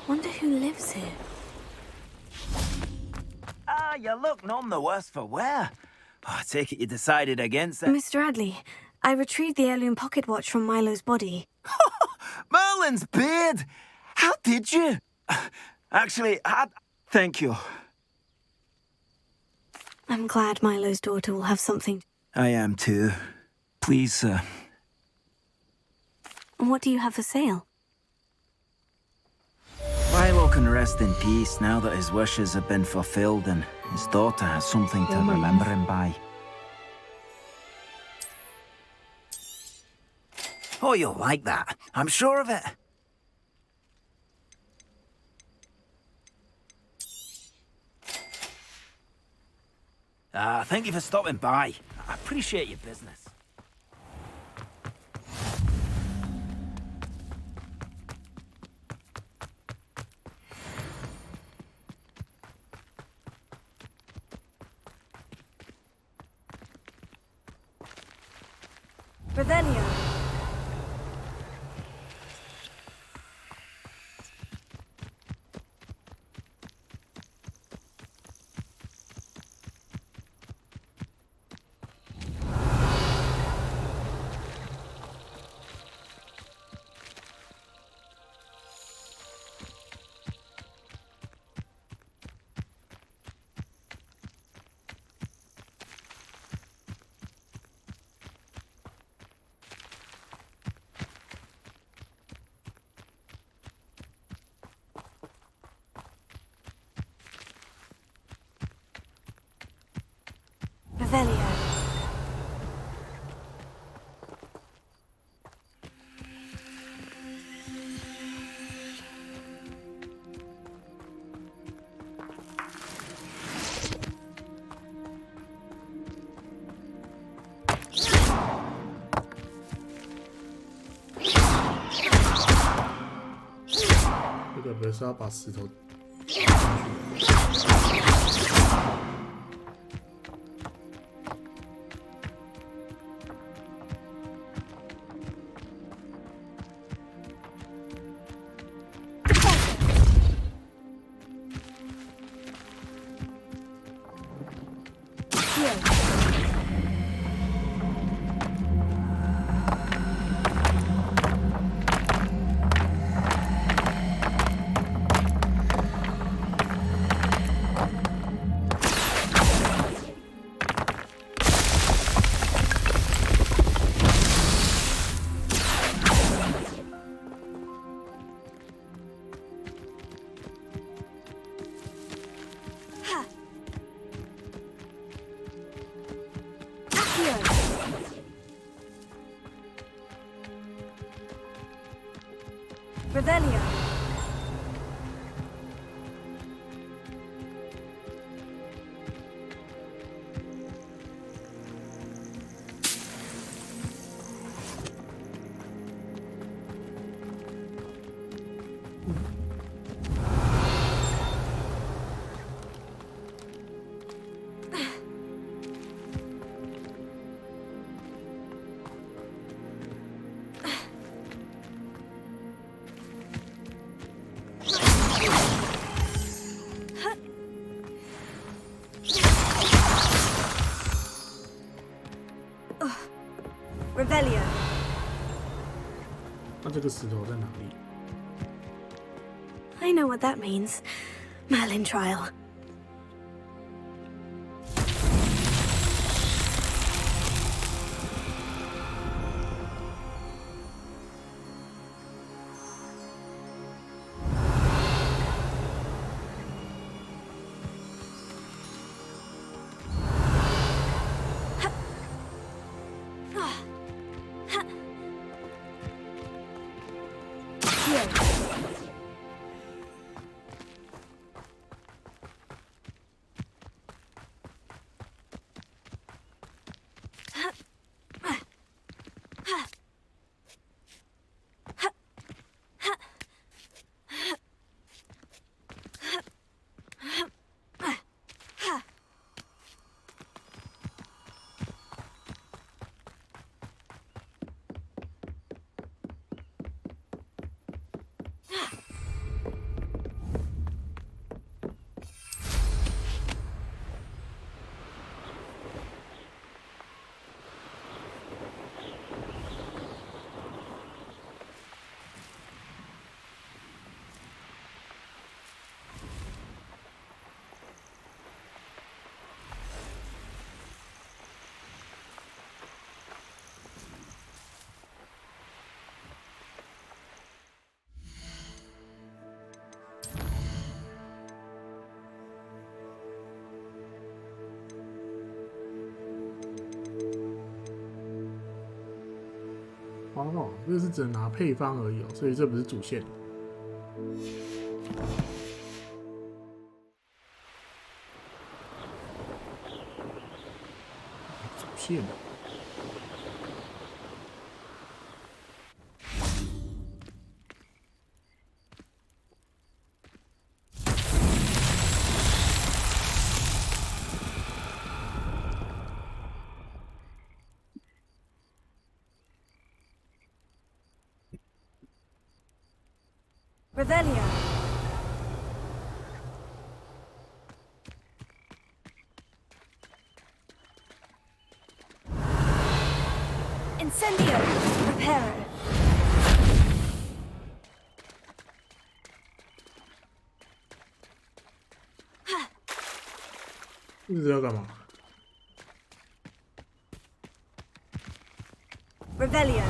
Wonder who lives here. Ah, you look none the worse for wear. Oh, I take it you decided against it. Mr. Radley, I retrieved the heirloom pocket watch from Milo's body. Merlin's beard! How did you? Actually, thank you. I'm glad Milo's daughter will have something. I am too. Please, sir. And what do you have for sale? Milo can rest in peace now that his wishes have been fulfilled and his daughter has something to remember him by. Oh, you'll like that. I'm sure of it. Thank you for stopping by. I appreciate your business. Revelio. Revelio.这个不是要把石头。 Revelio. Revelio. 那这个石头在哪里？ I know what that means. Merlin trial.哦，这是只能拿配方而已哦，所以这不是主线。主线。 Revelio. Incendio. Reparo. 这是要干嘛 Revelio.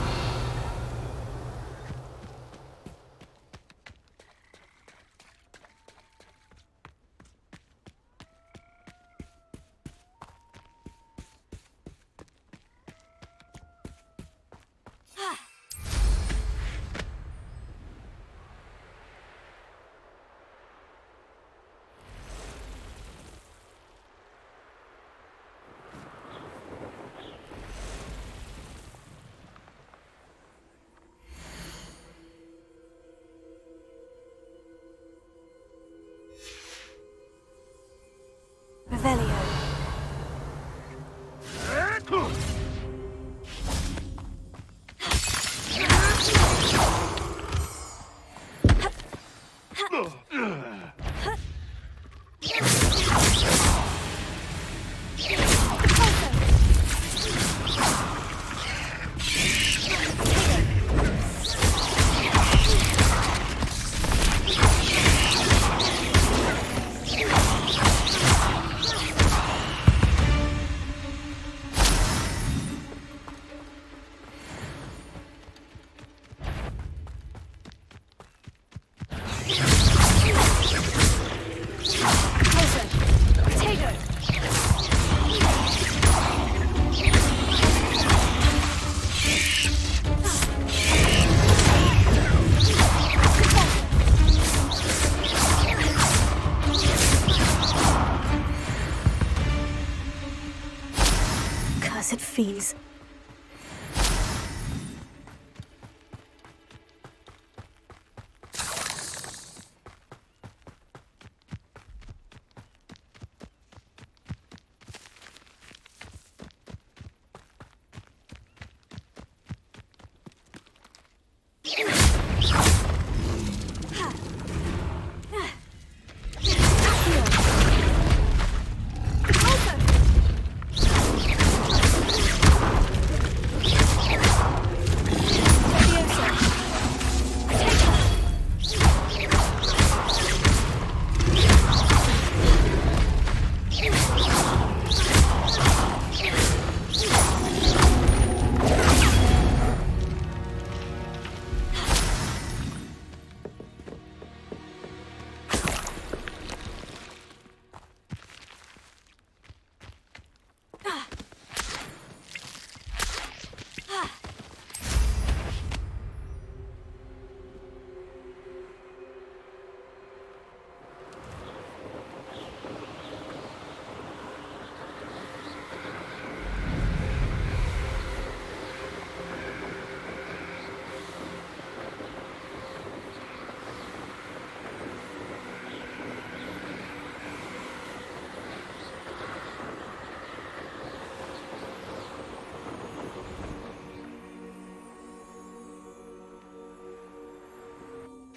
Cursed fiends.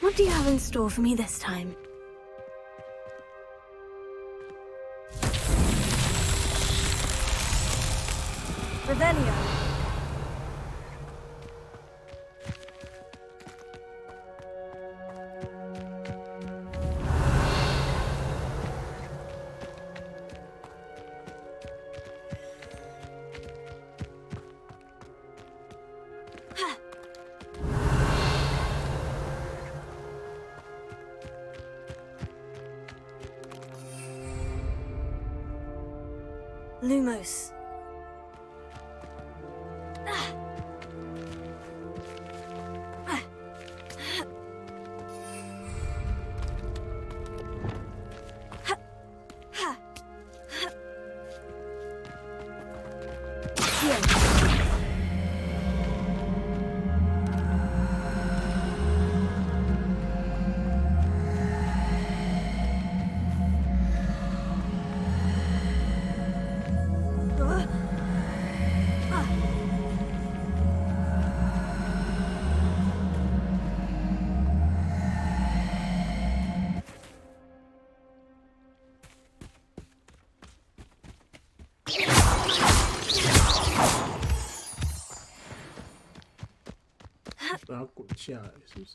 What do you have in store for me this time? Revelio. Lumos.把它滚下来，是不是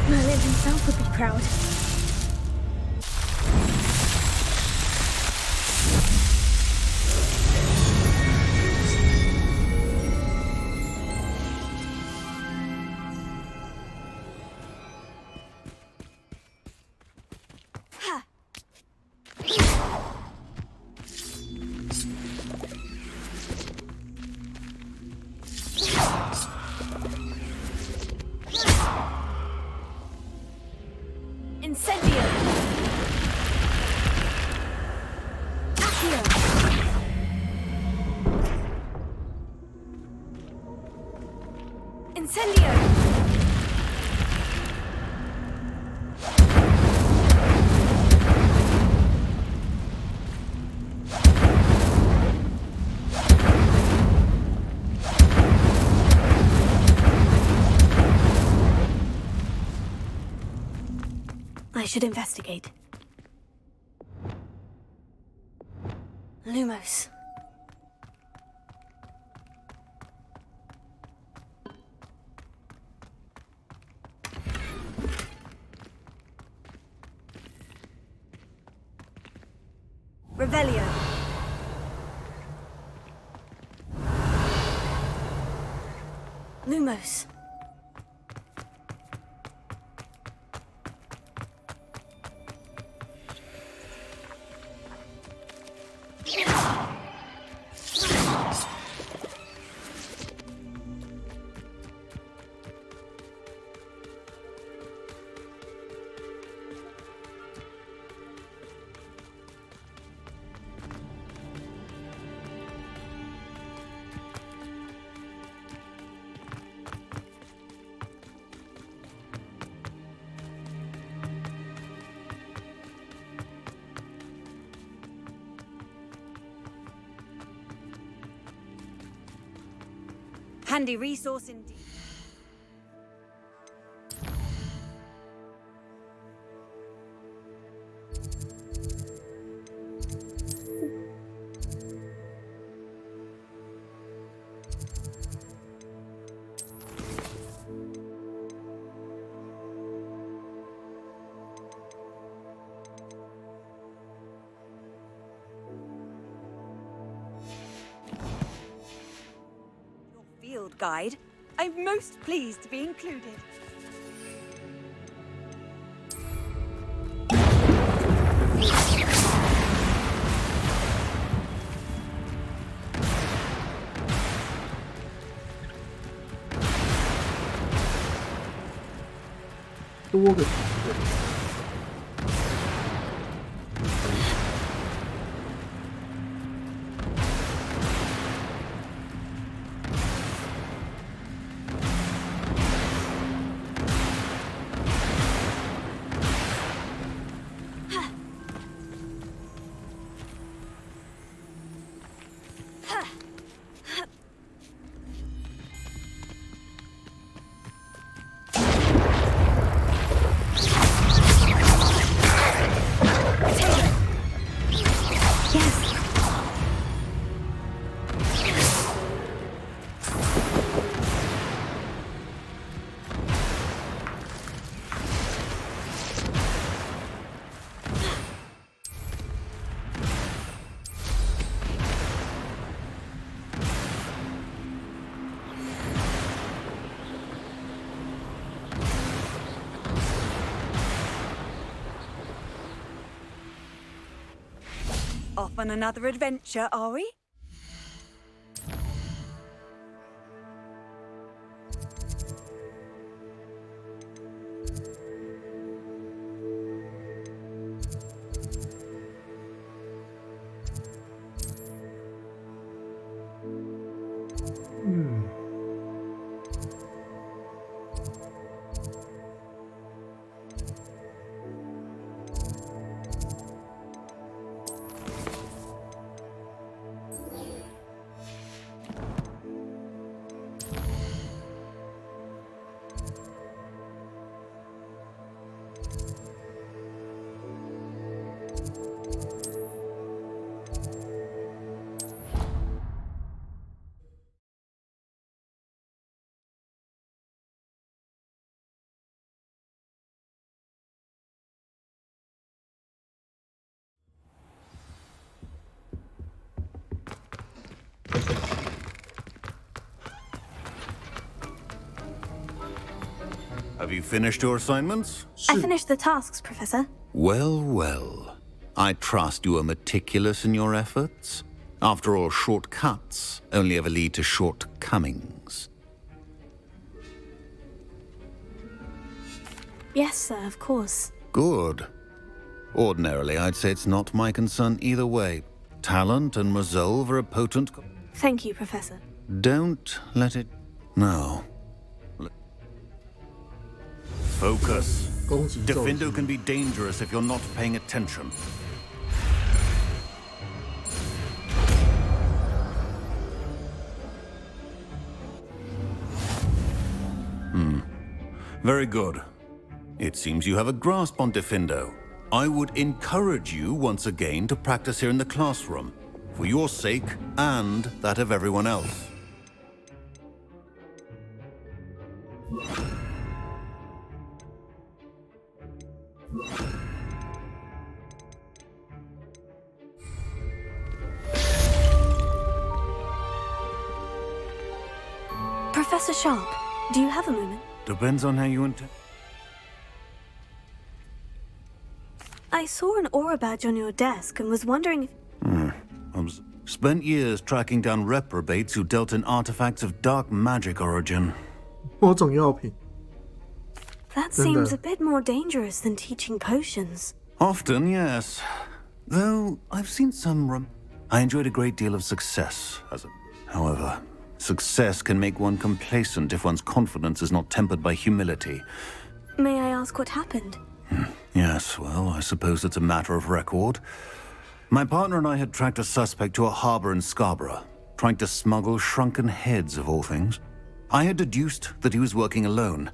？Merlin himself would be proud. Incendio! Accio! Incendio! I should investigate. Lumos. Revelio. Lumos. Handy resource indeed. Field guide. I'm most pleased to be included.多个团队。Off on another adventure, are we? Have you finished your assignments? I finished the tasks, Professor. Well, well. I trust you are meticulous in your efforts. After all, shortcuts only ever lead to shortcomings. Yes, sir, of course. Good. Ordinarily, I'd say it's not my concern either way. Talent and resolve are a potent... Thank you, Professor. Don't let it... No. Focus. Defendo can be dangerous if you're not paying attention. Very good. It seems you have a grasp on Defendo. I would encourage you once again to practice here in the classroom, for your sake and that of everyone else. Professor Sharp, do you have a moment? Depends on how you intend. I saw an aura badge on your desk and was wondering if... I've spent years tracking down reprobates who dealt in artifacts of dark magic origin. 某种药品. That seems a bit more dangerous than teaching potions. Often, yes. Though I've seen some I enjoyed a great deal of success. However, success can make one complacent if one's confidence is not tempered by humility. May I ask what happened? Yes, well, I suppose it's a matter of record. My partner and I had tracked a suspect to a harbor in Scarborough, trying to smuggle shrunken heads of all things. I had deduced that he was working alone.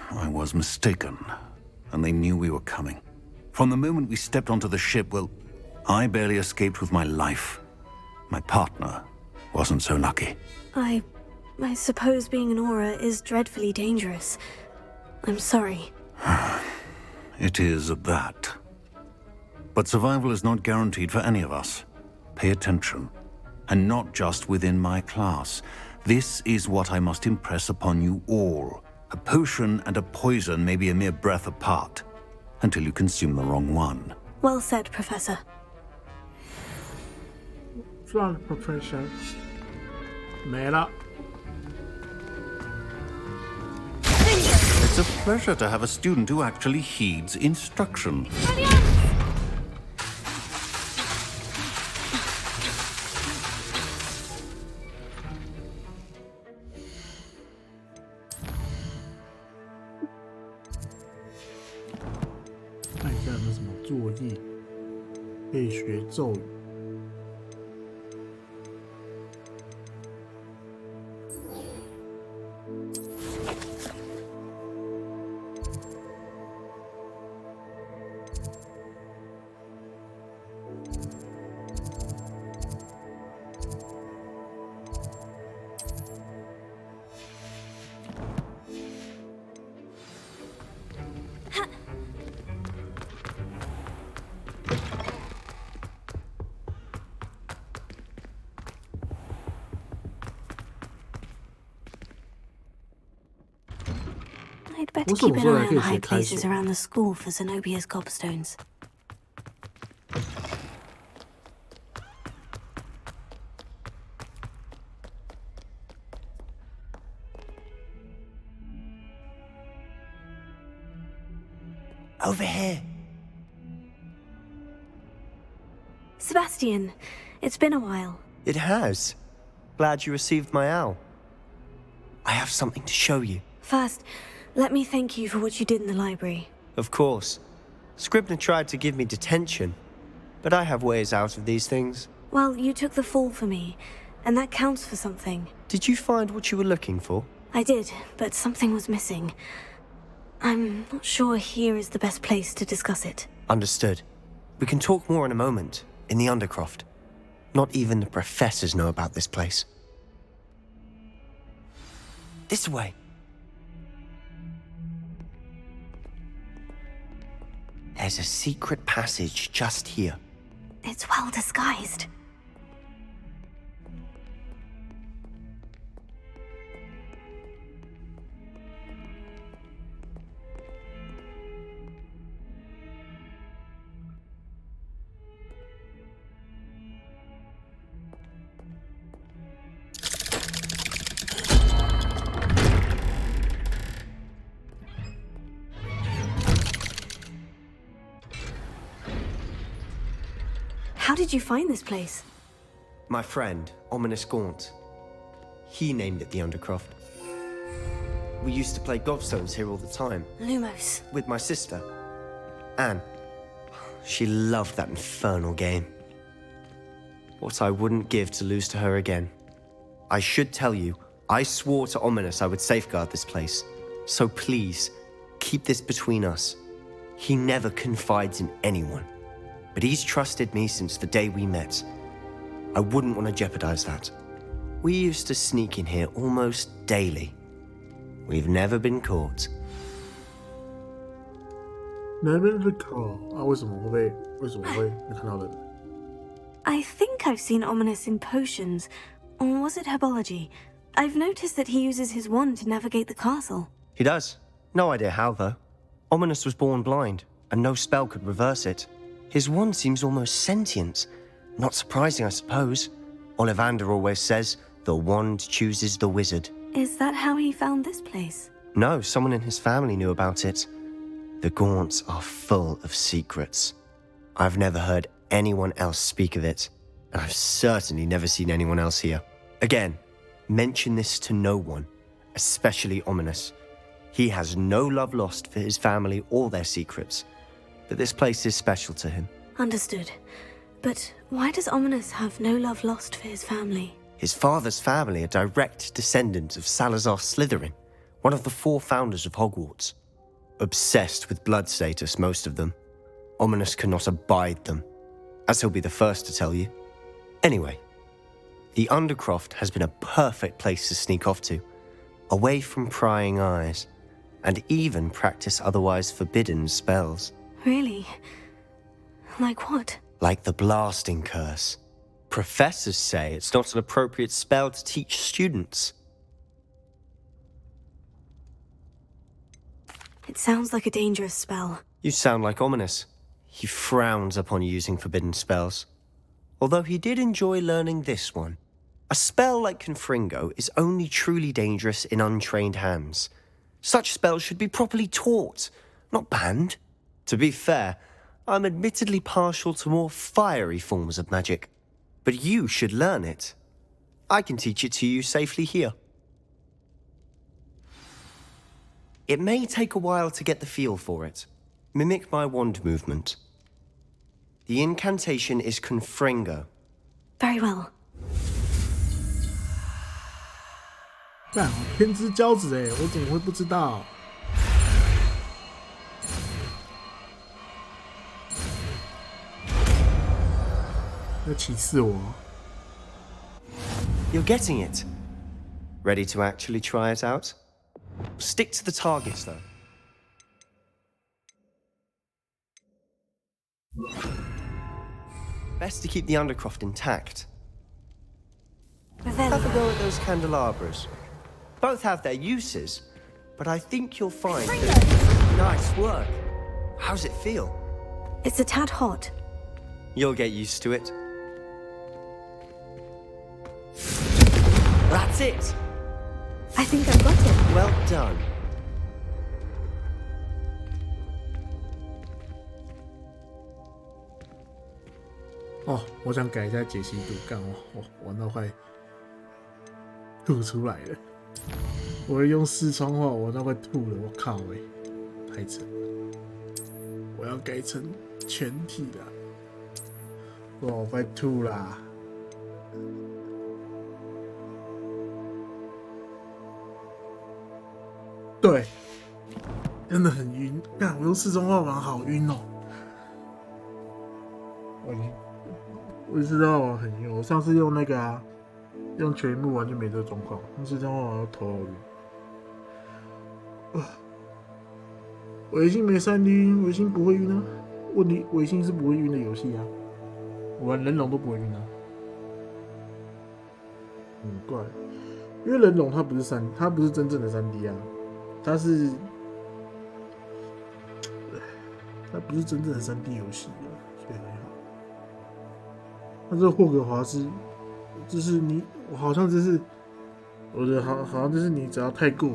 I was mistaken, and they knew we were coming. From the moment we stepped onto the ship, well, I barely escaped with my life. My partner wasn't so lucky. I suppose being an aura is dreadfully dangerous. I'm sorry. It is that. But survival is not guaranteed for any of us. Pay attention. And not just within my class. This is what I must impress upon you all. A potion and a poison may be a mere breath apart, until you consume the wrong one. Well said, Professor. Front Professor. 没了. It's a pleasure to have a student who actually heeds instruction. I'd better keep an eye on high places around the school for Zenobia's gobstones. Over here. Sebastian, it's been a while. It has. Glad you received my owl. I have something to show you. First, let me thank you for what you did in the library. Of course. Scribner tried to give me detention, but I have ways out of these things. Well, you took the fall for me, and that counts for something. Did you find what you were looking for? I did, but something was missing. I'm not sure here is the best place to discuss it. Understood. We can talk more in a moment, in the Undercroft. Not even the professors know about this place. This way. There's a secret passage just here. It's well disguised. How did you find this place? My friend, Ominous Gaunt. He named it the Undercroft. We used to play gobstones here all the time. Lumos. With my sister, Anne. She loved that infernal game. What I wouldn't give to lose to her again. I should tell you, I swore to Ominous I would safeguard this place. So please, keep this between us. He never confides in anyone. But he's trusted me since the day we met. I wouldn't want to jeopardize that. We used to sneak in here almost daily. We've never been caught. Never been caught. 啊，为什么会没看到人？ I think I've seen Ominous in potions. Or was it herbology? I've noticed that he uses his wand to navigate the castle. He does. No idea how, though. Ominous was born blind, and no spell could reverse it. His wand seems almost sentient. Not surprising, I suppose. Ollivander always says, the wand chooses the wizard. Is that how he found this place? No, someone in his family knew about it. The Gaunts are full of secrets. I've never heard anyone else speak of it, and I've certainly never seen anyone else here. Again, mention this to no one, especially Ominous. He has no love lost for his family or their secrets, but this place is special to him. Understood. But why does Ominous have no love lost for his family? His father's family are direct descendants of Salazar Slytherin, one of the 4 founders of Hogwarts. Obsessed with blood status, most of them. Ominous cannot abide them, as he'll be the first to tell you. Anyway, the Undercroft has been a perfect place to sneak off to, away from prying eyes, and even practice otherwise forbidden spells. Really? Like what? Like the blasting curse. Professors say it's not an appropriate spell to teach students. It sounds like a dangerous spell. You sound like Ominous. He frowns upon using forbidden spells. Although he did enjoy learning this one. A spell like Confringo is only truly dangerous in untrained hands. Such spells should be properly taught, not banned. To be fair, I'm admittedly partial to more fiery forms of magic. But you should learn it. I can teach it to you safely here. It may take a while to get the feel for it. Mimic my wand movement. The incantation is Confringo. Very well. 干，天之骄子哎，我怎么会不知道？要歧视我？ You're getting it. Ready to actually try it out? Stick to the targets, though. Best to keep the Undercroft intact. Have a go at those candelabras. Both have their uses, but I think you'll find that... Nice work. How's it feel? It's a tad hot. You'll get used to it. That's it. I think I've got it. Well done. 哦，我想改一下解析度，干我玩到快吐出来了。我会用视窗化，我都快吐了，我靠喂，太扯了！我要改成全体的，哇，我快吐啦！对，真的很晕，干我用视窗化玩好晕哦！我知道我很晕，我上次用那个啊，用全幕完全没这个状况，用视窗化玩到头好晕。微星没3D 晕，微星不会晕啊。问题微星是不会晕的游戏啊，我玩人龙都不会晕啊。很怪，因为人龙它不是真正的3D 啊，它不是真正的3D 游戏啊，所以还好。它这个霍格华兹，就是我好像就是我的好像就是你只要太过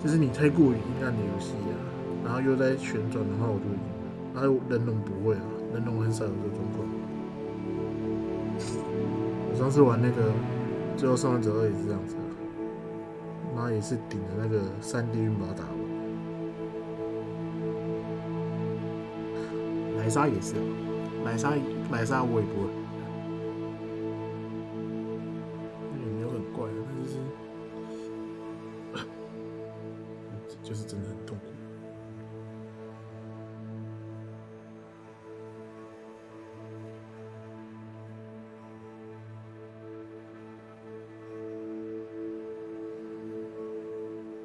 就是你太过于阴暗的游戏啊，然后又在旋转的话，我就会晕了。然后人龙不会啊，人龙很少有这个状况。我上次玩那个《最后生还者2》也是这样子，然后也是顶着那个3D 运把它打完。莱莎也是，莱莎我也不会，也没有很怪，但就是真的很痛苦。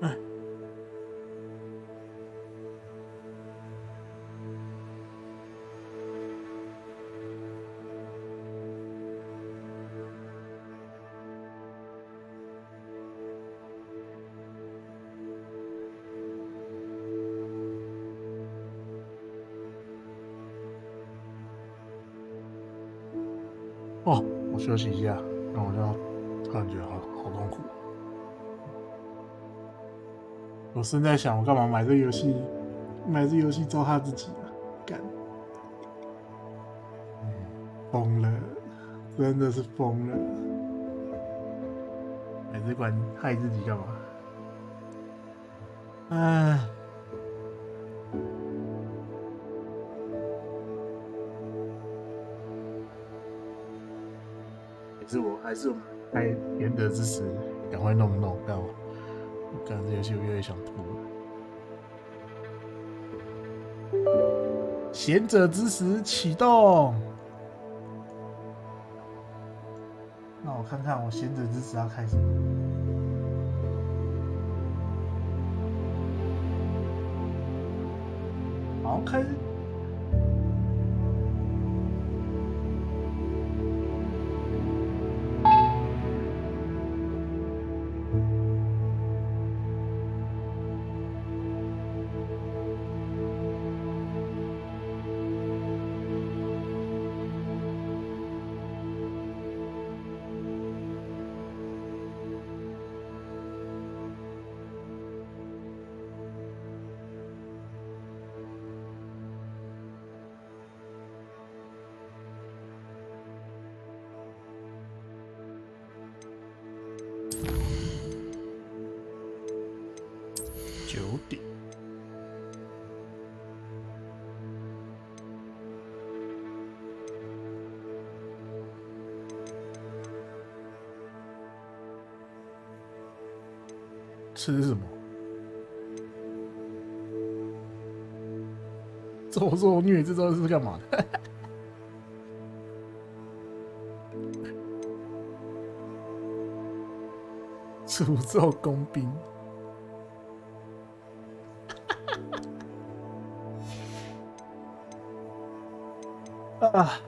哎。哦，我休息一下，那我就突然觉得好痛苦。我正在想，我干嘛买这游戏？买这游戏糟蹋自己啊！干，疯了，真的是疯了！买这款害自己干嘛？唉。还是我该贤者之石，赶快弄一弄，干我干这游戏我越来越想吐了。贤者之石启动，那我看看我贤者之石要开什么。好，开始。9点。吃什么？咒虐这招是干嘛的？诅咒工兵。啊！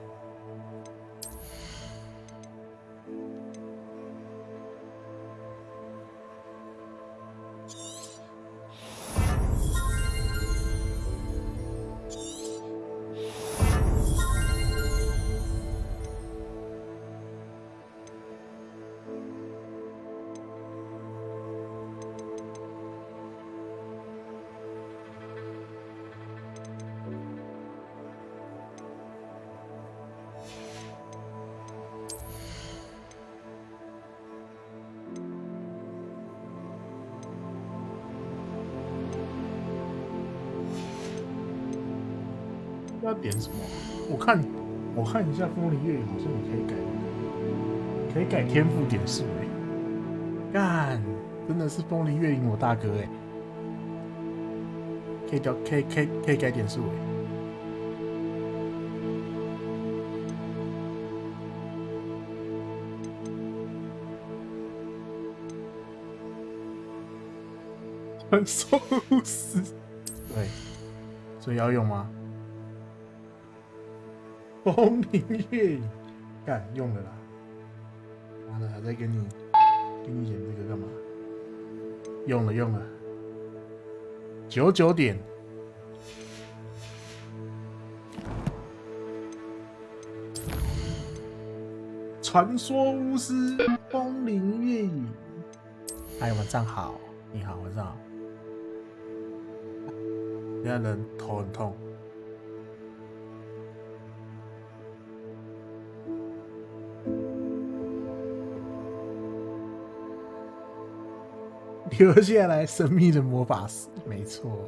要点什么？我看一下风铃乐影，好像也可以改，可以改天赋点数哎！干，真的是风铃乐影我大哥哎！可以改点数哎！传送巫师，对，所以要用吗？风铃乐影，干用了啦！妈的，还在给你演这个干嘛？用了，99点。传说巫师风铃乐影，哎，晚上好，你好，晚上好。现在人头很痛。留下来神秘的魔法石，没错。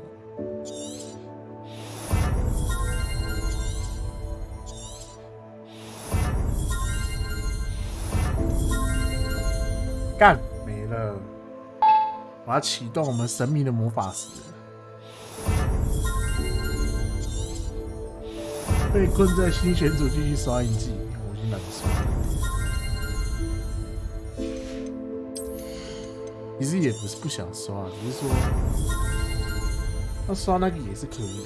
干没了，我要启动我们神秘的魔法石。被困在新选组继续刷印记，我已经懒得刷了。其实也不是不想刷，只是说要刷那个也是可以。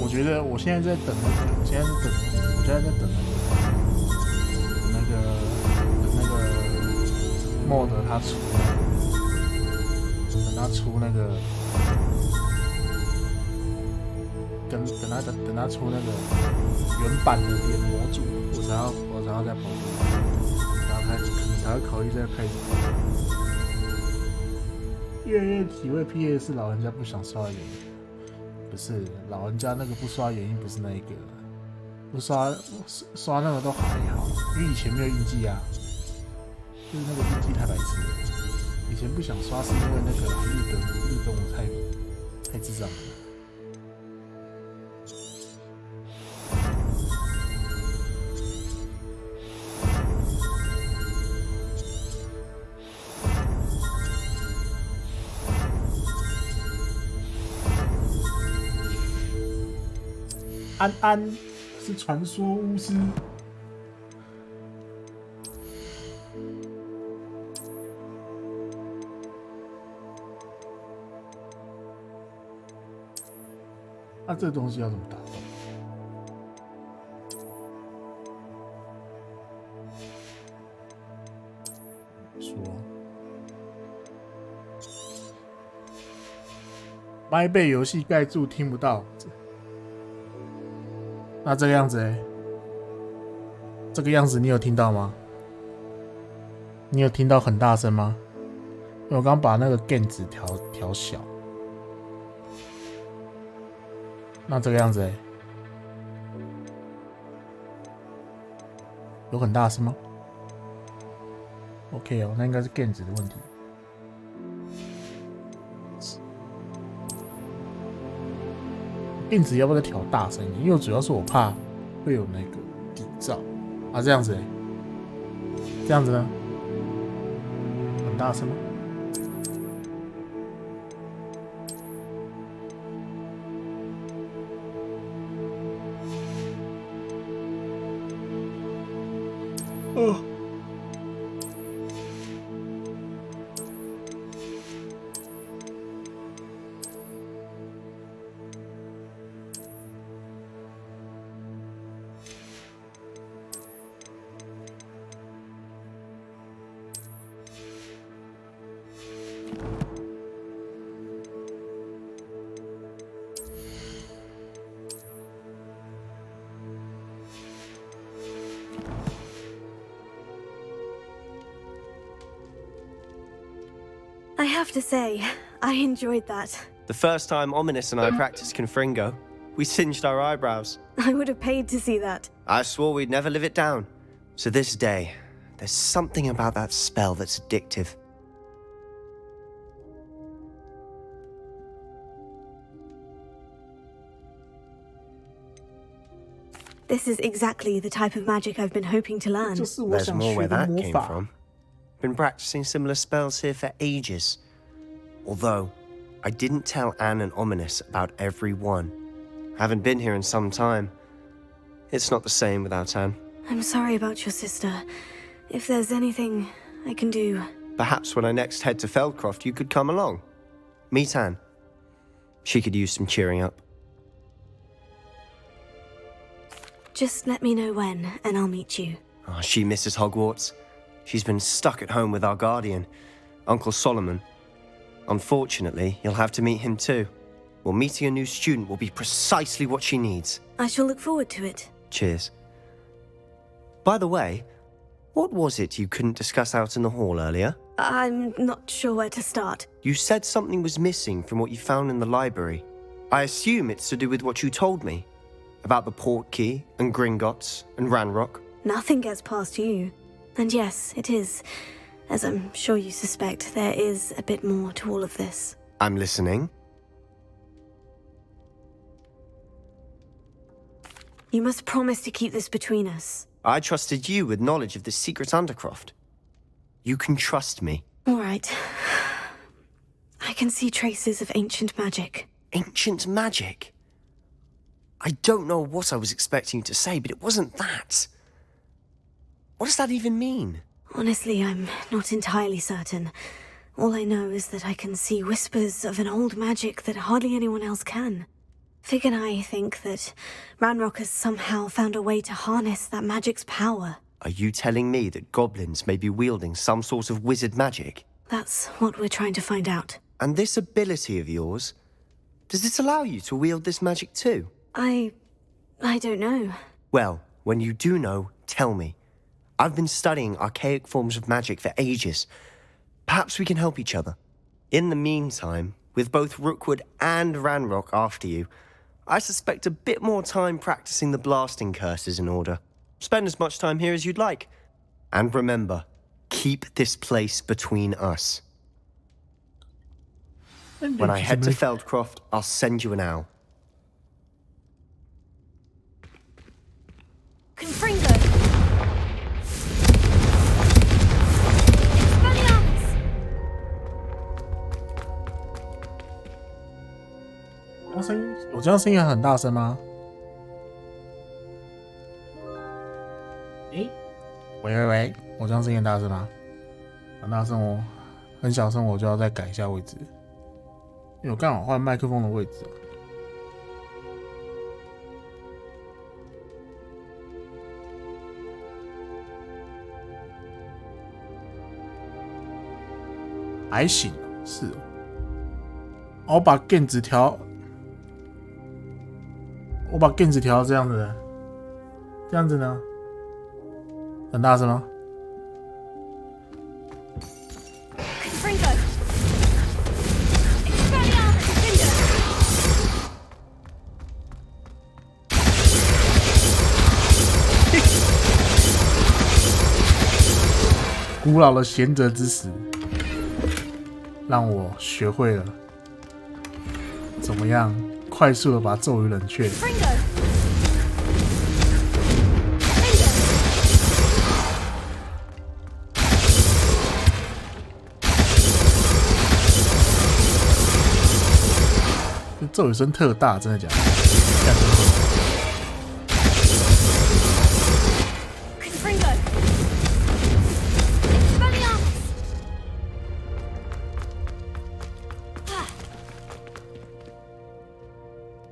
我觉得我现在在等那个，我现在在等那个 mod 他出，等他出那个，等他出那个原版的点模组，我才要再跑，然后可能才会考虑再开始。越来越体会 PS 老人家不想刷的原因。不是老人家那个不刷原因不是那一个，不刷那个都还好，因为以前没有印记啊，就是那个印记太白痴了。以前不想刷是因为那个日本我太智障了。安安是传说巫师，那这东西要怎么打动？说麦被游戏盖住，听不到。那这个样子这个样子你有听到吗？你有听到很大声吗？因为我刚把那个 gain 值调小。那这个样子有很大声吗 ？OK 哦，那应该是 gain 值的问题。gain 值要不要再调大声一点？因为主要是我怕会有那个底噪啊。这样子这样子呢？很大声吗？I have to say, I enjoyed that. The first time Ominous and I practiced Confringo, we singed our eyebrows. I would have paid to see that. I swore we'd never live it down. To this day, there's something about that spell that's addictive. This is exactly the type of magic I've been hoping to learn. There's more where that came from. Been practicing similar spells here for ages. Although, I didn't tell Anne and Ominous about every one. Haven't been here in some time. It's not the same without Anne. I'm sorry about your sister. If there's anything I can do... Perhaps when I next head to Feldcroft, you could come along. Meet Anne. She could use some cheering up. Just let me know when, and I'll meet you. Oh, she misses Hogwarts. She's been stuck at home with our guardian, Uncle Solomon. Unfortunately, you'll have to meet him too. Well, meeting a new student will be precisely what she needs. I shall look forward to it. Cheers. By the way, what was it you couldn't discuss out in the hall earlier? I'm not sure where to start. You said something was missing from what you found in the library. I assume it's to do with what you told me. About the port key, and Gringotts, and Ranrock. Nothing gets past you. And yes, it is. As I'm sure you suspect, there is a bit more to all of this. I'm listening. You must promise to keep this between us. I trusted you with knowledge of this secret undercroft. You can trust me. All right. I can see traces of ancient magic. Ancient magic? I don't know what I was expecting you to say, but it wasn't that. What does that even mean? Honestly, I'm not entirely certain. All I know is that I can see whispers of an old magic that hardly anyone else can. Fig and I think that Ranrock has somehow found a way to harness that magic's power. Are you telling me that goblins may be wielding some sort of wizard magic? That's what we're trying to find out. And this ability of yours, does it allow you to wield this magic too? I don't know. Well, when you do know, tell me. I've been studying archaic forms of magic for ages. Perhaps we can help each other. In the meantime, with both Rookwood and Ranrock after you, I suspect a bit more time practicing the blasting curse is in order. Spend as much time here as you'd like. And remember, keep this place between us. When I head to Feldcroft, I'll send you an owl. Confringo! Expelliarmus! 我这样声音很大声吗？喂，我这样声音很大声吗？很大声哦，很小声我就要再改一下位置，因为我刚好换麦克风的位置。还行，是哦。我把 gain 值调，到这样子，这样子呢，很大声吗？古老的贤者之石，让我学会了怎么样快速的把咒语冷却。这咒语声特大，真的假的？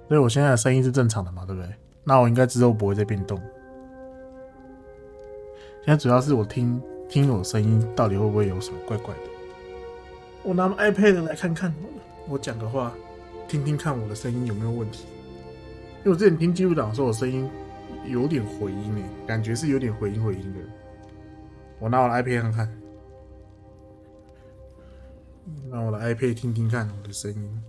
所以我现在的声音是正常的嘛，对不对？那我应该之后不会再变动。现在主要是我听我声音到底会不会有什么怪怪的。我拿 iPad 来看看，我讲个话，听听看我的声音有没有问题。因为我之前听记录档说我声音有点回音诶，感觉是有点回音的。我拿我的 iPad 看看，让我的 iPad 听听看我的声音。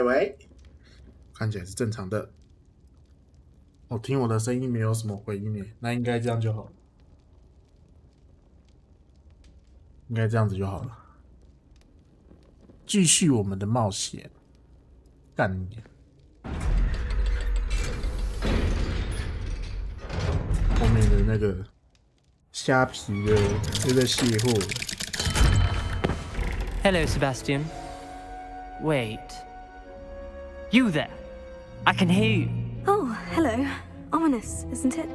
喂，看起来是正常的。我听我的声音没有什么回音耶，那应该这样就好了。应该这样子就好了。继续我们的冒险，干你！后面的那个虾皮的又在卸货。Hello, Sebastian. Wait. You there? I can hear you. Oh, hello. Ominous, isn't it?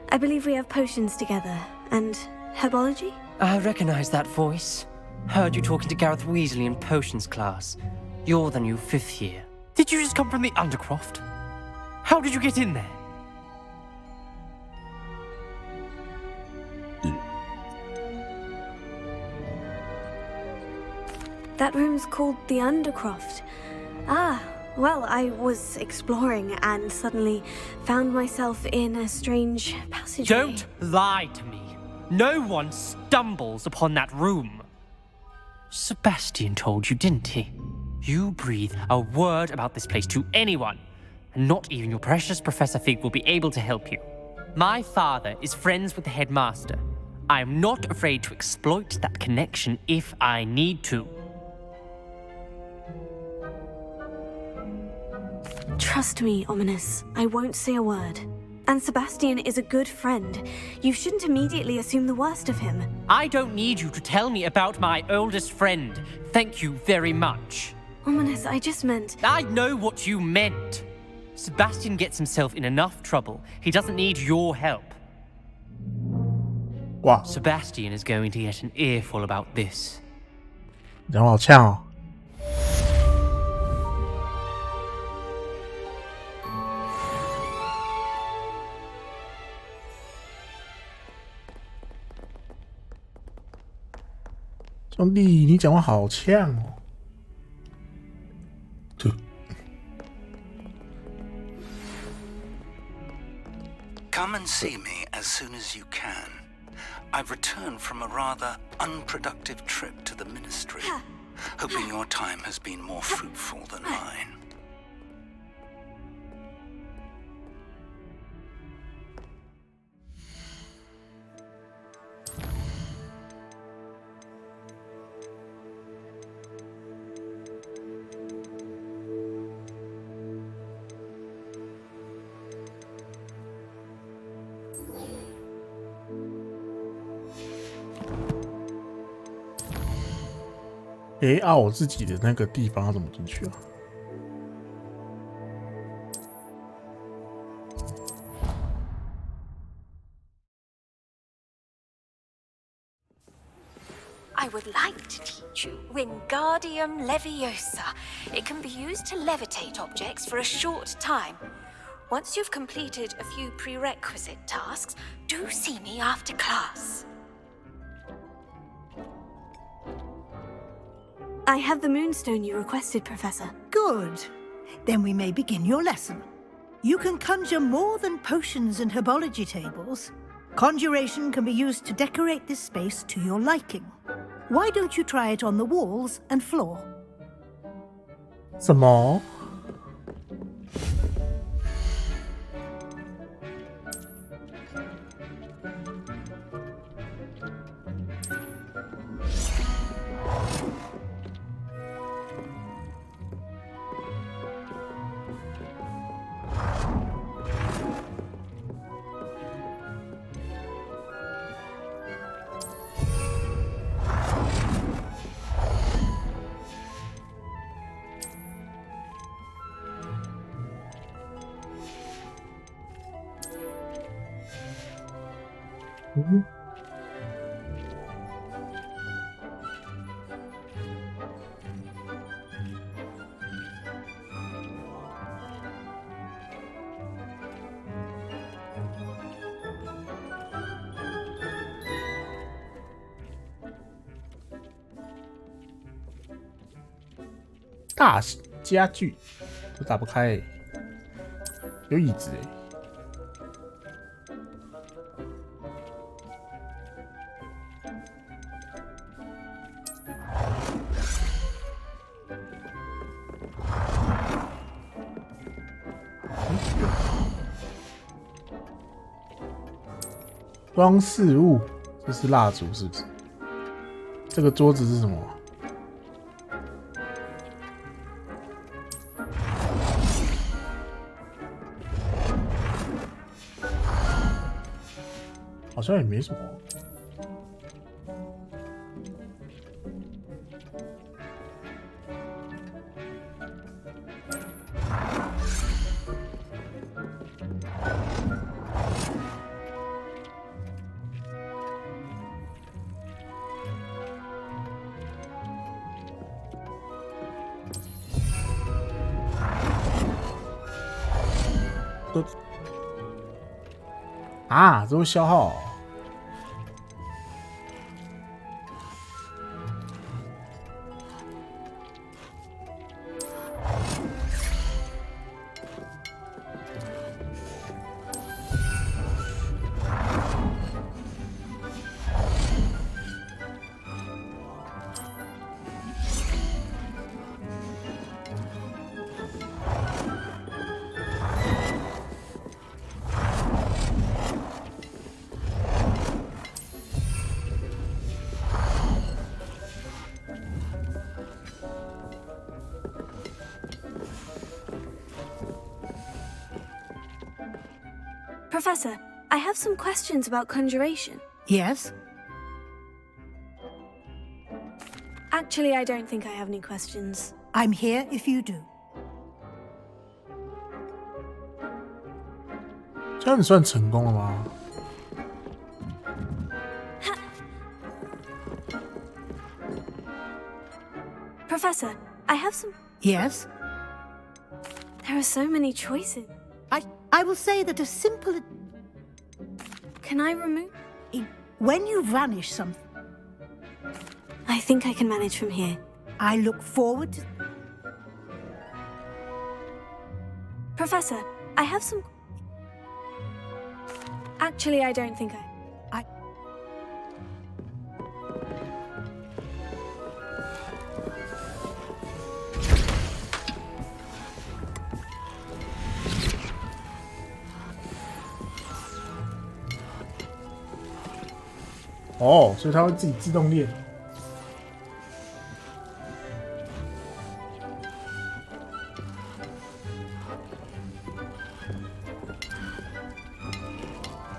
I believe we have potions together. And herbology? I recognize that voice. Heard you talking to Gareth Weasley in potions class. You're the new 5th year. Did you just come from the Undercroft? How did you get in there? That room's called the Undercroft. Ah, well, I was exploring and suddenly found myself in a strange passageway. Don't lie to me. No one stumbles upon that room. Sebastian told you, didn't he? You breathe a word about this place to anyone, and not even your precious Professor Fig will be able to help you. My father is friends with the headmaster. I am not afraid to exploit that connection if I need to. Trust me, Ominous. I won't say a word. And Sebastian is a good friend. You shouldn't immediately assume the worst of him. I don't need you to tell me about my oldest friend. Thank you very much. Ominous, I just meant... I know what you meant. Sebastian gets himself in enough trouble. He doesn't need your help. Wow. Sebastian is going to get an earful about this. 讲好呛哦。兄弟，你讲话好呛哦。Come and see me as soon as you can. I've returned from a rather unproductive trip to the Ministry, hoping your time has been more fruitful than mine.按我自己的那个地方要怎么进去啊？ I would like to teach you Wingardium Leviosa. It can be used to levitate objects for a short time. Once you've completed a few prerequisite tasks, do see me after class. I have the moonstone you requested, Professor. Good. Then we may begin your lesson. You can conjure more than potions and herbology tables. Conjuration can be used to decorate this space to your liking. Why don't you try it on the walls and floor? 什么？ 大家具都打不开欸，有椅子欸。 装饰物，这是蜡烛是不是？这个桌子是什么？好像也没什么。都啊，这会消耗、哦。Professor, I have some questions about conjuration. Yes? Actually, I don't think I have any questions. I'm here if you do. 这样你算成功了吗？ Professor, I have some... Yes? There are so many choices. I will say that a simple... Can I remove... When you vanish something... I think I can manage from here. I look forward to... Professor, I have some... Actually, I don't think I...哦，所以它会自己自动练。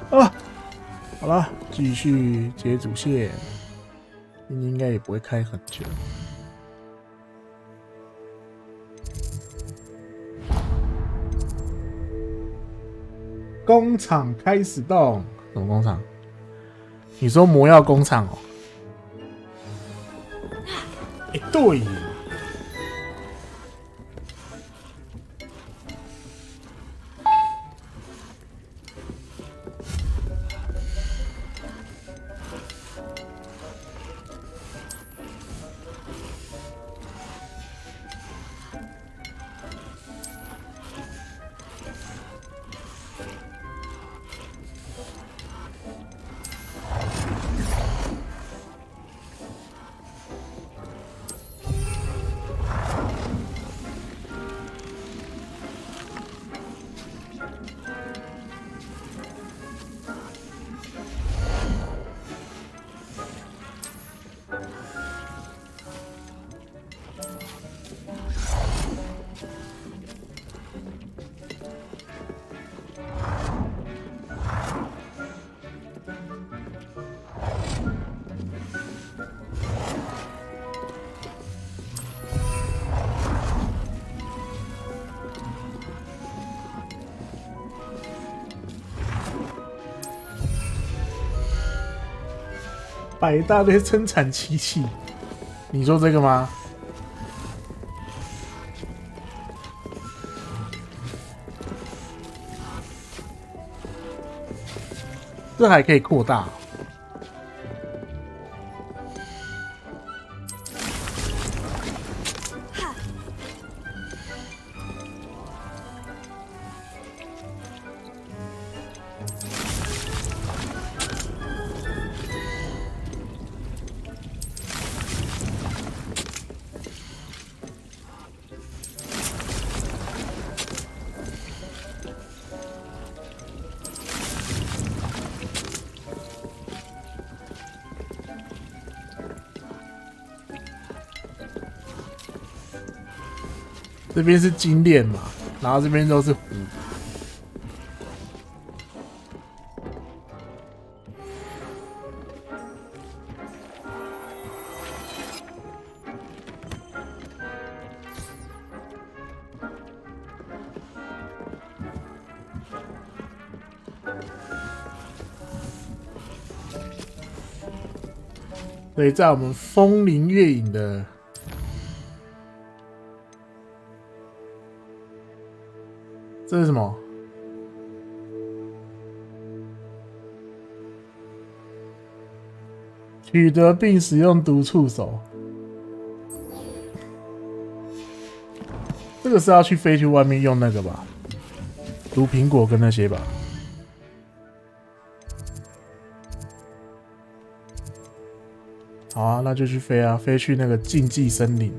啊，好了，继续接主线，应该也不会开很久。工厂开始动，什么工厂？你说魔药工厂哦？哎，对耶。摆一大堆生产机器，你说这个吗？这还可以扩大。这边是金链嘛，然后这边都是湖。所以在我们风铃月影的这是什么？取得并使用毒触手。这个是要飞去外面用那个吧？毒苹果跟那些吧。好啊，那就去飞啊，飞去那个禁忌森林。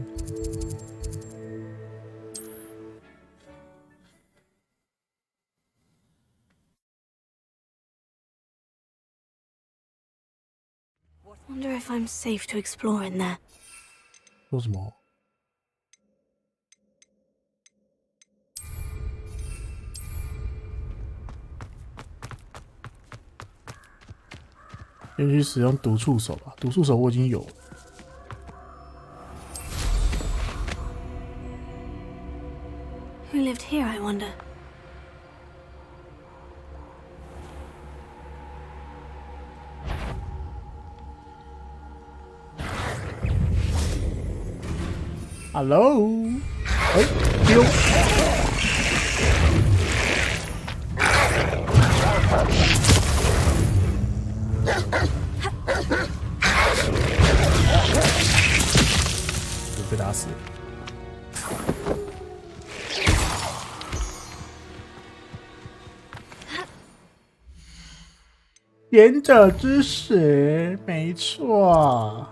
Wonder if I'm safe to explore in there. 说什么？先去使用毒触手吧，毒触手我已经有了。Who lived here, I wonder? Hello， 哎，丢！被打死了。贤者之石，没错。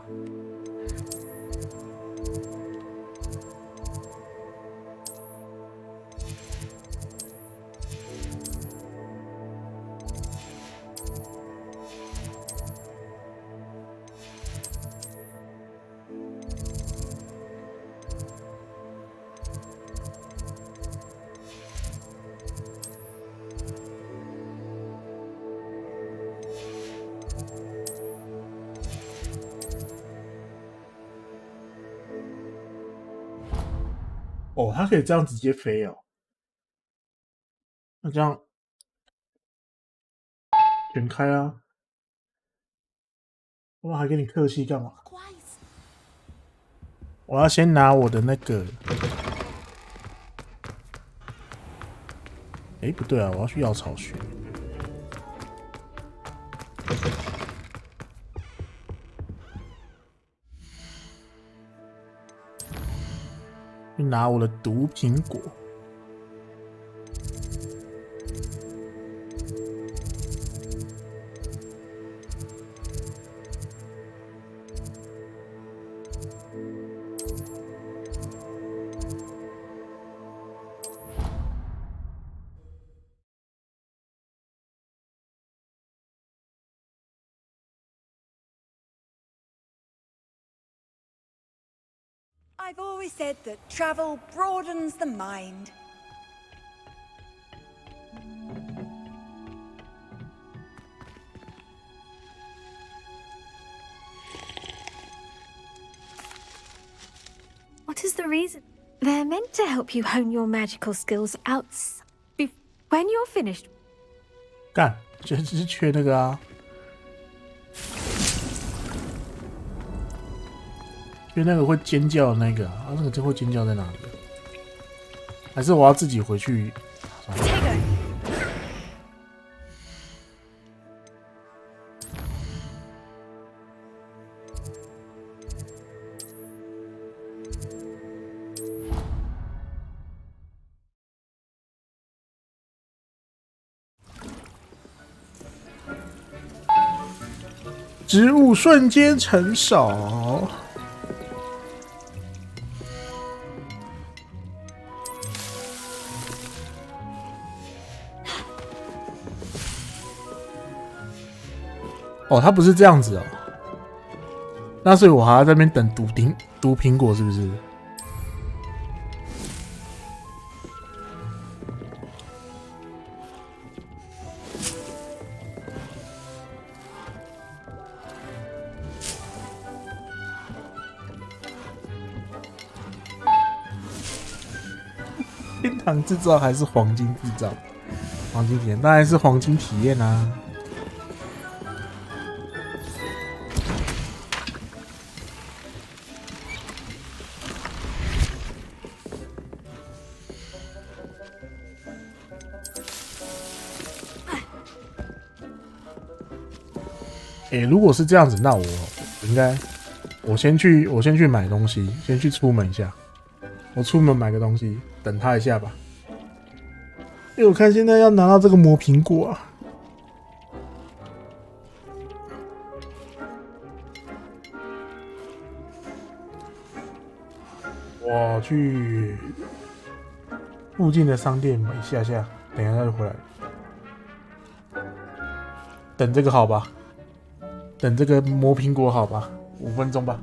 哦，它可以这样直接飞哦。那这样全开啊！我还跟你客气干嘛？我要先拿我的那个……哎，不对啊，我要去药草学。去拿我的毒苹果。I've always said that travel broadens the mind. What is the reason? They're meant to help you hone your magical skills outside. When you're finished. 干，这只是缺那个啊。因为那个会尖叫的那个啊，那个就会尖叫在哪里？还是我要自己回去？植物瞬间成熟。哦，它不是这样子哦。那所以我还要在那边等毒苹果，是不是？天堂制造还是黄金制造？黄金体验当然是黄金体验啊！如果是这样子，那应该我先去买东西，先去出门一下。我出门买个东西，等他一下吧。因为我看现在要拿到这个磨苹果啊。我去附近的商店买一下下，等一下就回来了。等这个好吧，等这个磨苹果好吧，5分钟吧。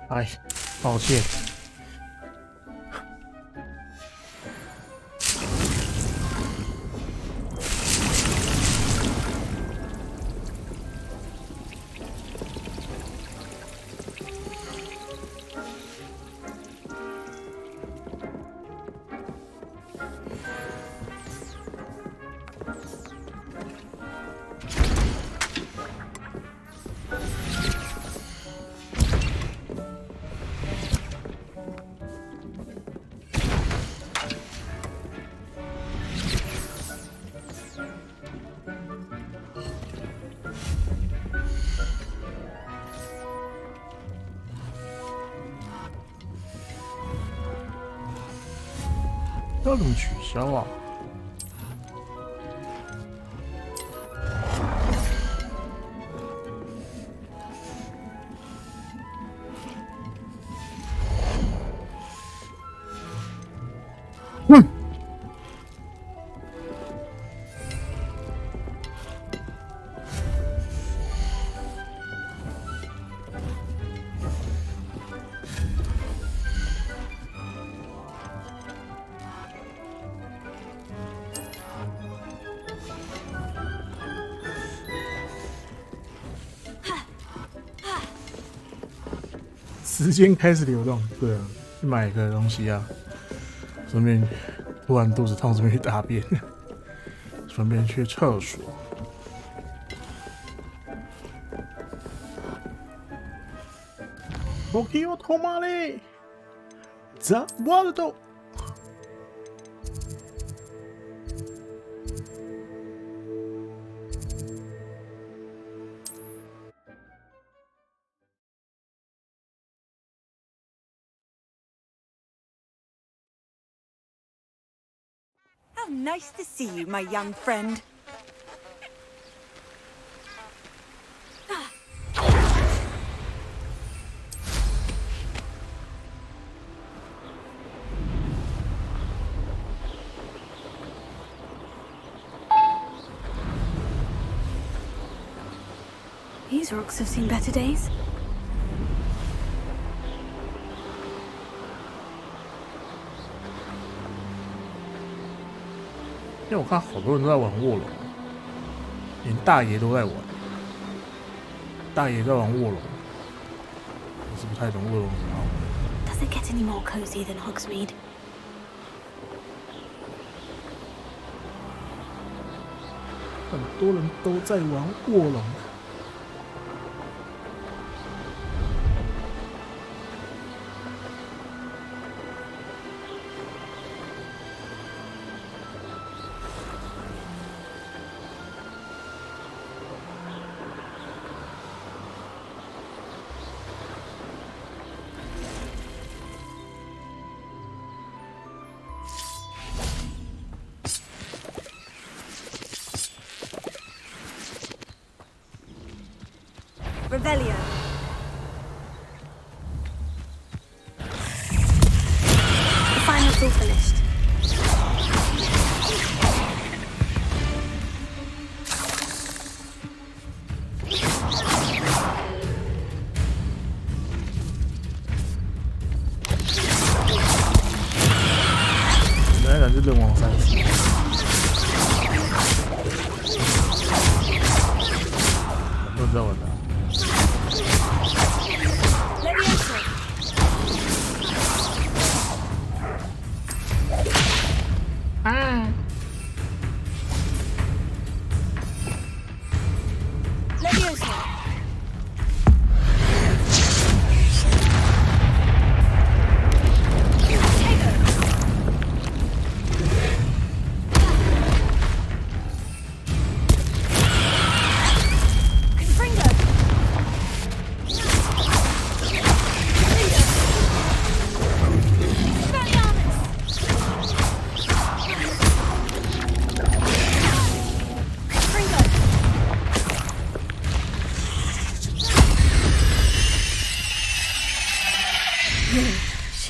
哎，抱歉。要怎么取消啊？时间开始流动，对啊，去买个东西啊，顺便突然肚子痛，顺便去大便，顺便去厕所。時を止まれ The World How nice to see you, my young friend. These rocks have seen better days. 因为我看好多人都在玩卧龙，连大爷都在玩。大爷在玩卧龙，我是不太懂卧龙怎么玩。Does it get any more cozy than Hogsmeade? 很多人都在玩卧龙。Revelio. The final's all finished.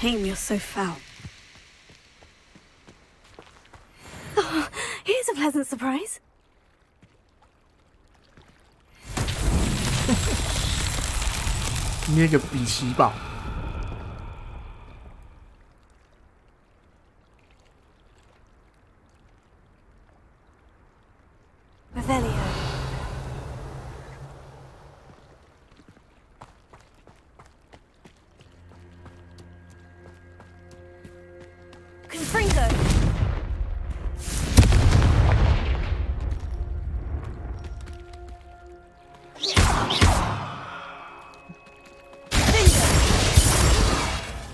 Shame you're so foul. Oh, here's a pleasant surprise. 捏个比奇堡。Revelio. Confringo.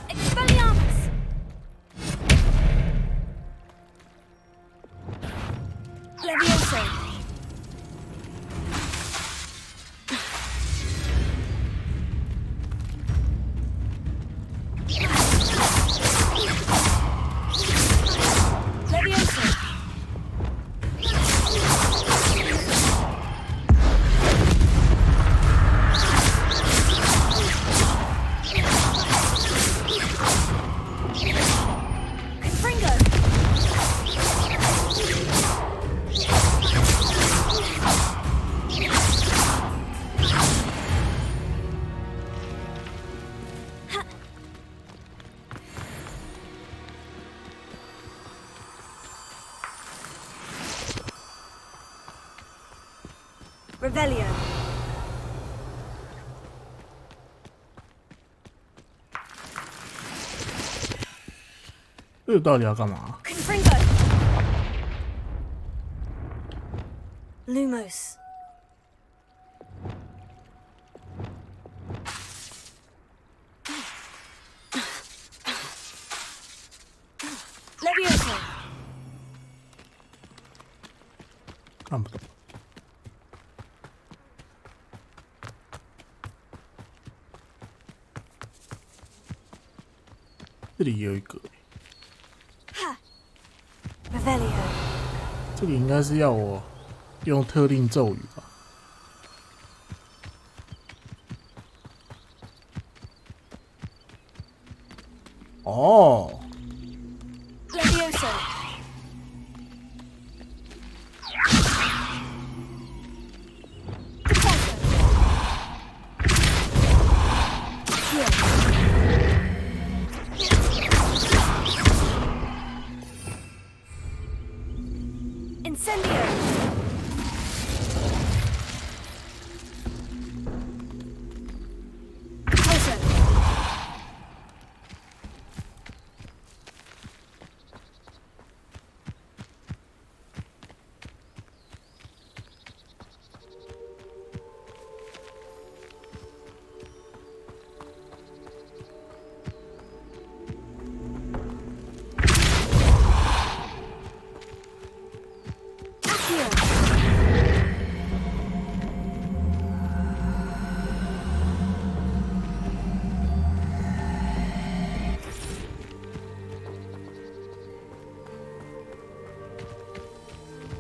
Expelliarmus. Levioso. Revelio. 这到底要干嘛？ Confringo. Lumos. 看不懂。这里也有一个， Revelio. 这里应该是要我用特定咒语吧？哦。 Levioso. Incendio. Poison.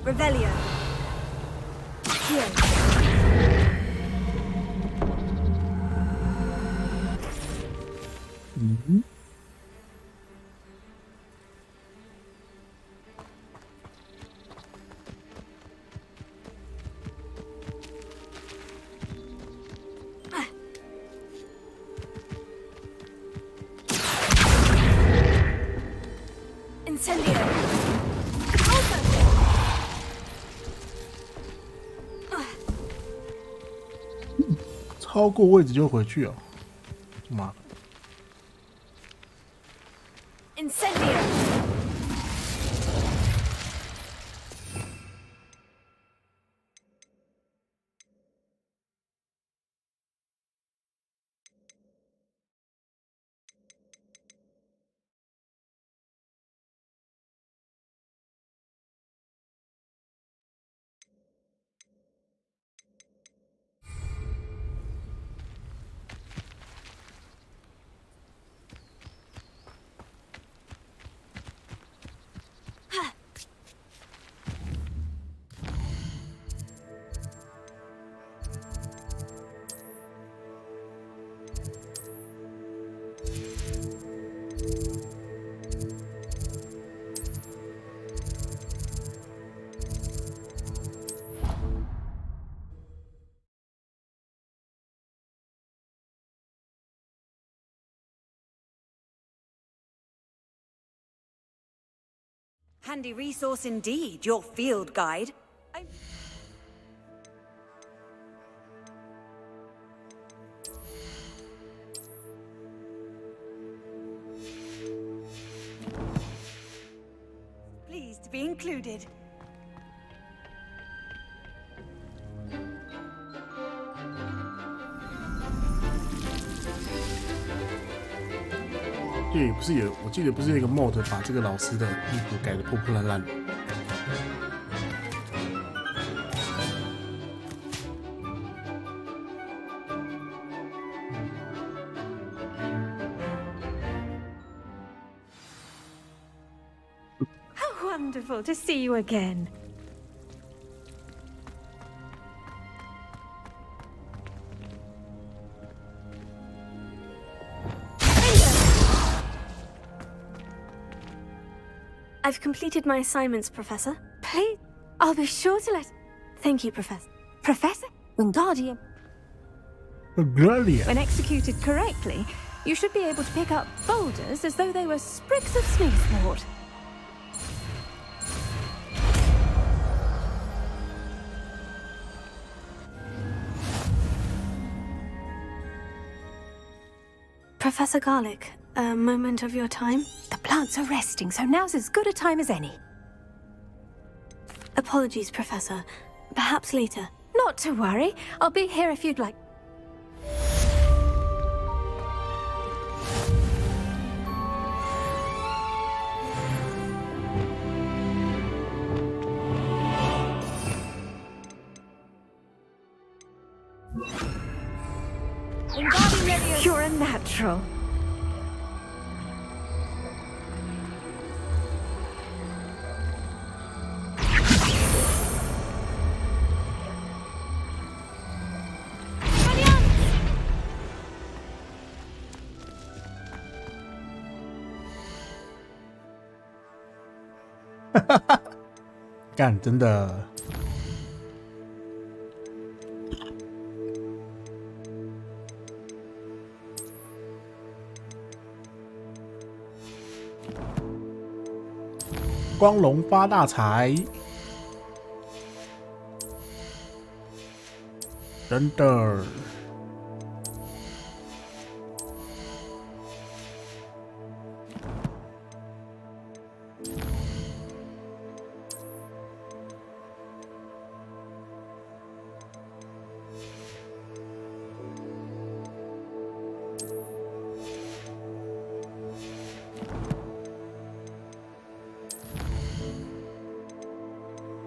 Revelio. Heal. Incendio. 超过位置就回去哦，妈的！ Incendio. Handy resource indeed, your field guide. Pleased to be included. 这里不是有，我记得不是有一个 mod 把这个老师的衣服改得破破烂烂的。How wonderful to see you again. I've completed my assignments, Professor. Please, I'll be sure to let... Thank you, Professor. Professor? Wingardium. Wingardium. When executed correctly, you should be able to pick up boulders as though they were sprigs of sneezewort. Professor Garlic, a moment of your time? The plants are resting, so now's as good a time as any. Apologies, Professor. Perhaps later. Not to worry. I'll be here if you'd like. You're a natural. Ha ha ha! 干，真的。光荣发大财，真的。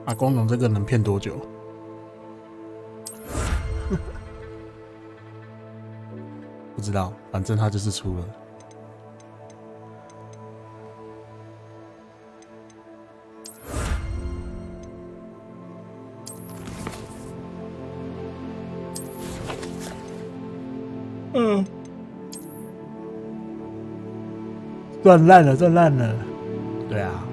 啊，光荣这个能骗多久？不知道，反正他就是出了。赚烂了，赚烂了。对啊。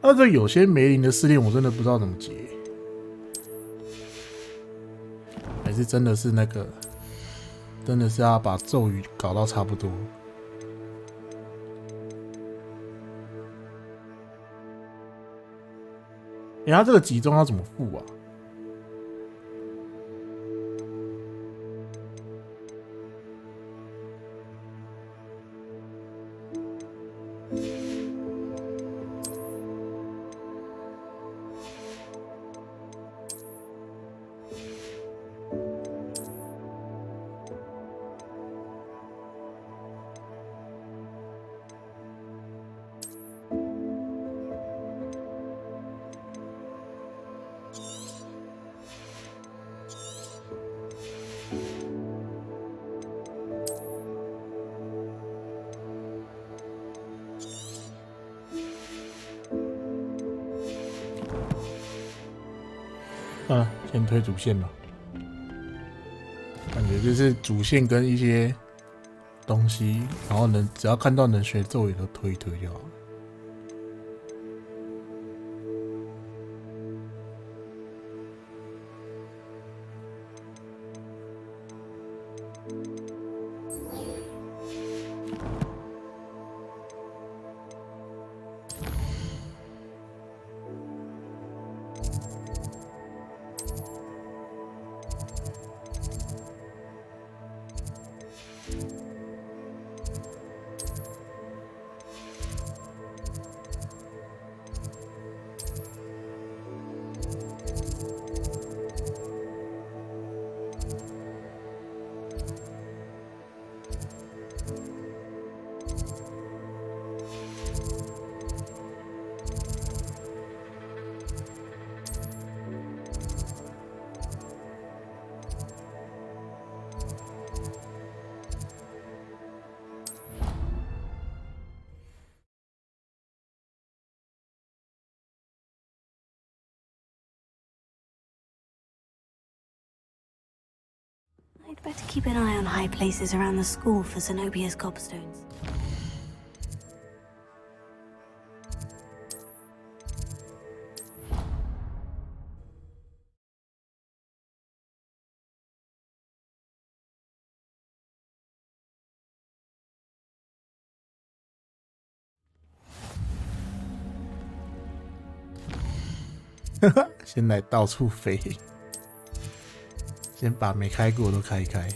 那这有些梅林的试炼，我真的不知道怎么解，还是真的是那个，真的是要把咒语搞到差不多。他这个集中要怎么付啊？先推主线吧，感觉就是主线跟一些东西，然后只要看到能学咒语都推一推就好了。I'd better keep an eye on high places around the school for Zenobia's gobstones. Haha， 先来到处飞，先把没开过都开一开。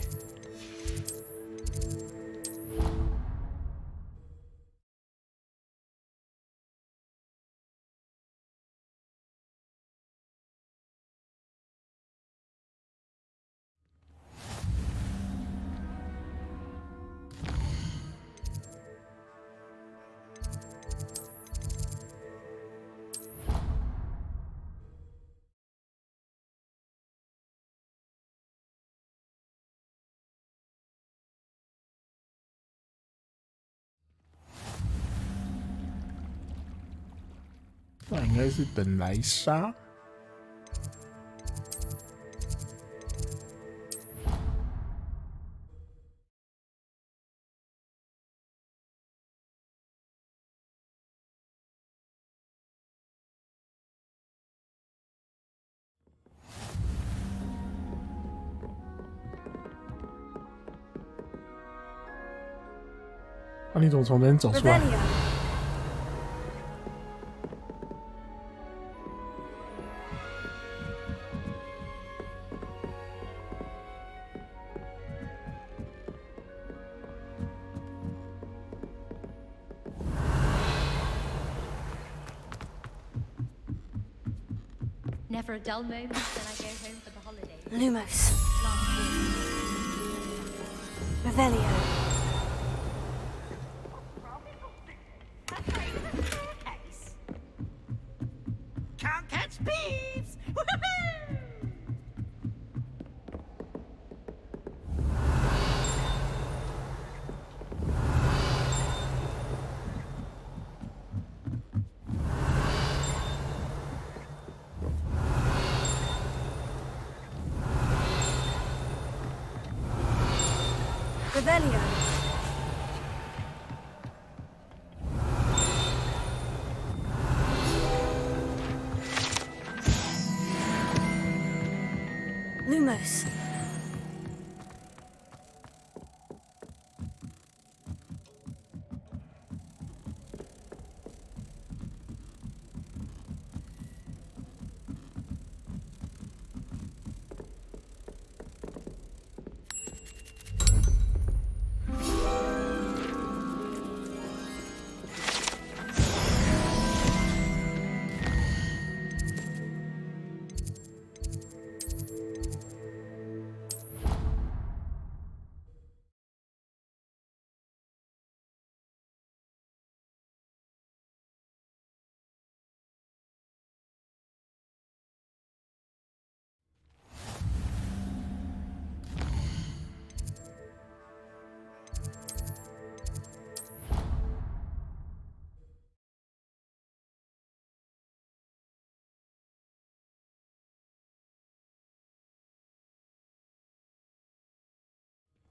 那应该是本来杀。那你怎么从这边走出来？ Never a dull moment when I go home for the holidays. Lumos. Revelio. Can't catch thieves! Woohoo! Revelio. Lumos.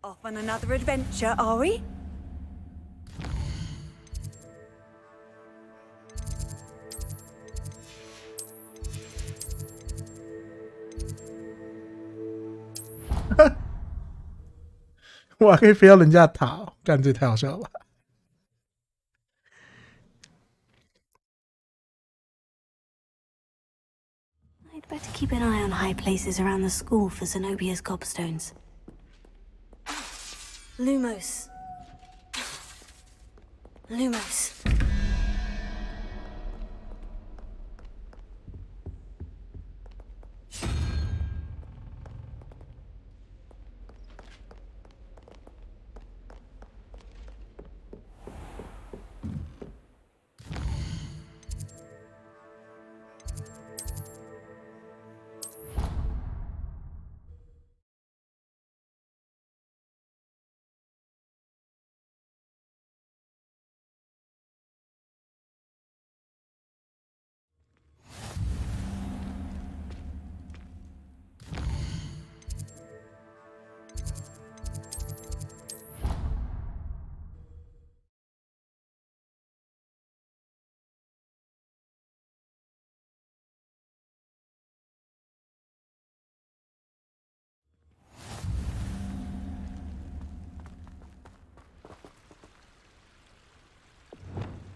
Off on another adventure, are we? I'd 我还可以飞到人家的塔、哦，干这太好笑了吧！ I'd better keep an eye on high places around the school for Zenobia's gobstones. Lumos. Lumos.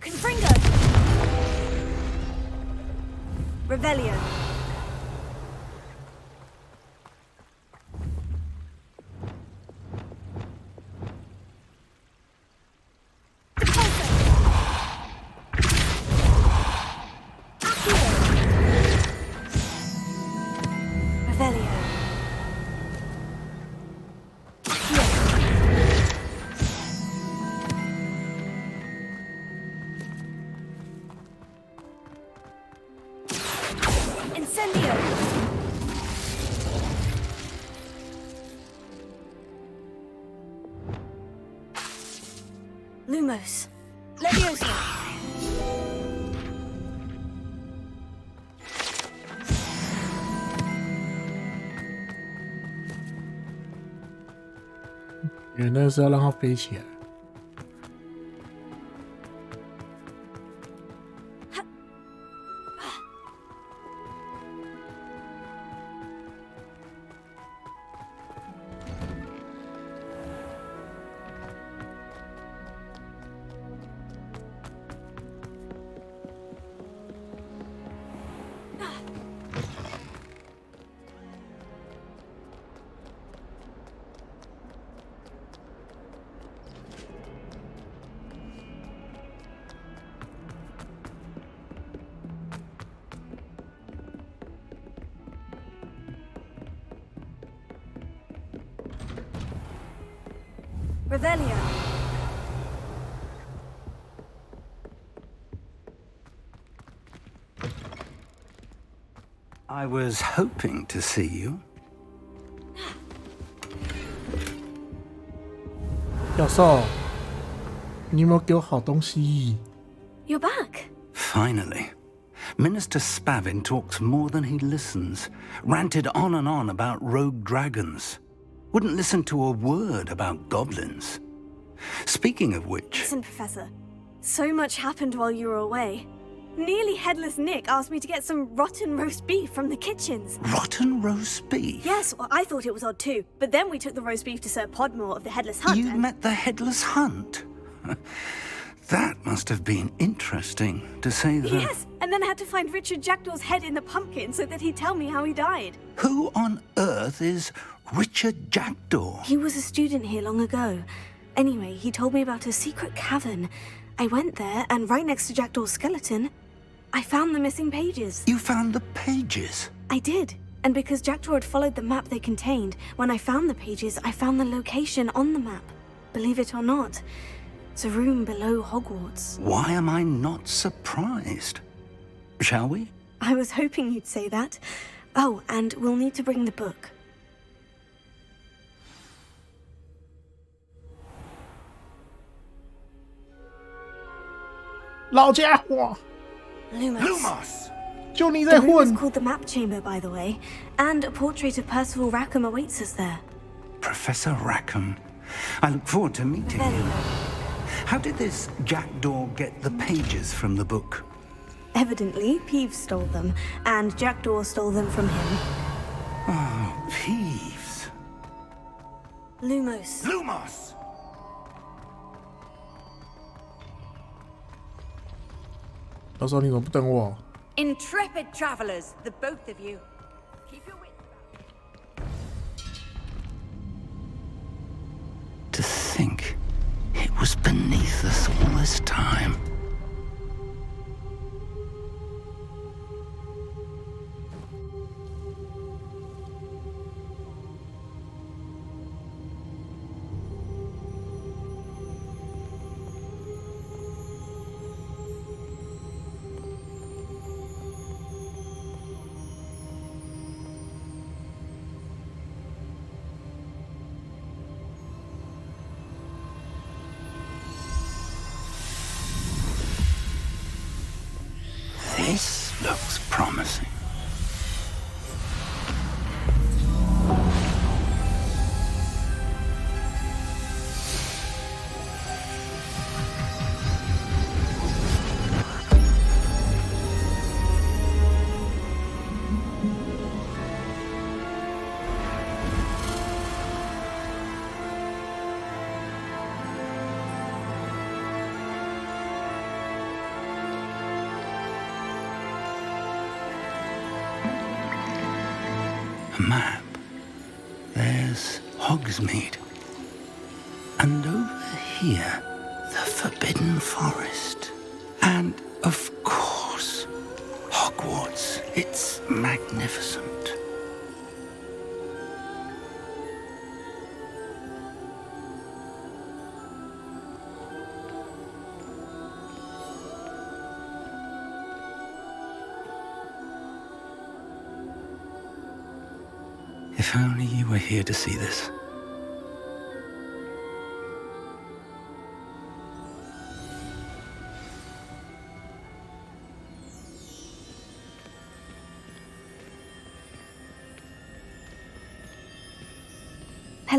Confringo! Revelio. Revelio. Incendio! Lumos. Leviosa! 原来是要让它飞起来。Revelio. I was hoping to see you. 教授，你有没有给我好东西？ You're back. Finally. Minister Spavin talks more than he listens. Ranted on and on about rogue dragons. Wouldn't listen to a word about goblins. Speaking of which... Listen, Professor. So much happened while you were away. Nearly Headless Nick asked me to get some rotten roast beef from the kitchens. Rotten roast beef? Yes, well, I thought it was odd too. But then we took the roast beef to Sir Podmore of the Headless Hunt. You met the Headless Hunt? That must have been interesting, to say the... Yes, and then I had to find Richard Jackdaw's head in the pumpkin so that he'd tell me how he died. Who on earth is Richard Jackdaw? He was a student here long ago. Anyway, he told me about a secret cavern. I went there, and right next to Jackdaw's skeleton, I found the missing pages. You found the pages? I did. And because Jackdaw had followed the map they contained, when I found the pages, I found the location on the map. Believe it or not, it's a room below Hogwarts. Why am I not surprised? Shall we? I was hoping you'd say that. Oh, and we'll need to bring the book. 老家伙 Lumos. 就你 The 在 room 混 is called the Map Chamber, by the way, and a portrait of Percival Rackham awaits us there. Professor Rackham. I look forward to meeting you. How did this Jackdaw get the pages from the book? Evidently, Peeves stole them, and Jackdaw stole them from him. Oh, Peeves. Lumos. Lumos! Intrepid travelers, the both of you. Keep your wits about. To think it was beneath us all this time. This looks promising. A map. There's Hogsmeade. And over here, the Forbidden Forest. And, of course, Hogwarts. It's magnificent. If only you were here to see this.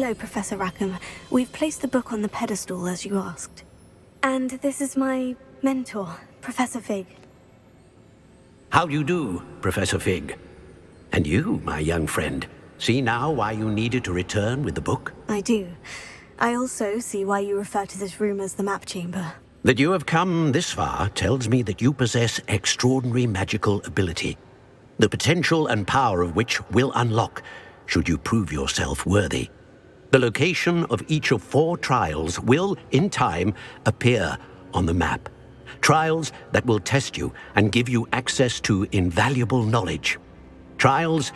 Hello, Professor Rackham. We've placed the book on the pedestal as you asked. And this is my mentor, Professor Fig. How do you do, Professor Fig? And you, my young friend, see now why you needed to return with the book? I do. I also see why you refer to this room as the map chamber. That you have come this far tells me that you possess extraordinary magical ability, the potential and power of which will unlock should you prove yourself worthy. The location of each of 4 trials will, in time, appear on the map. Trials that will test you and give you access to invaluable knowledge. Trials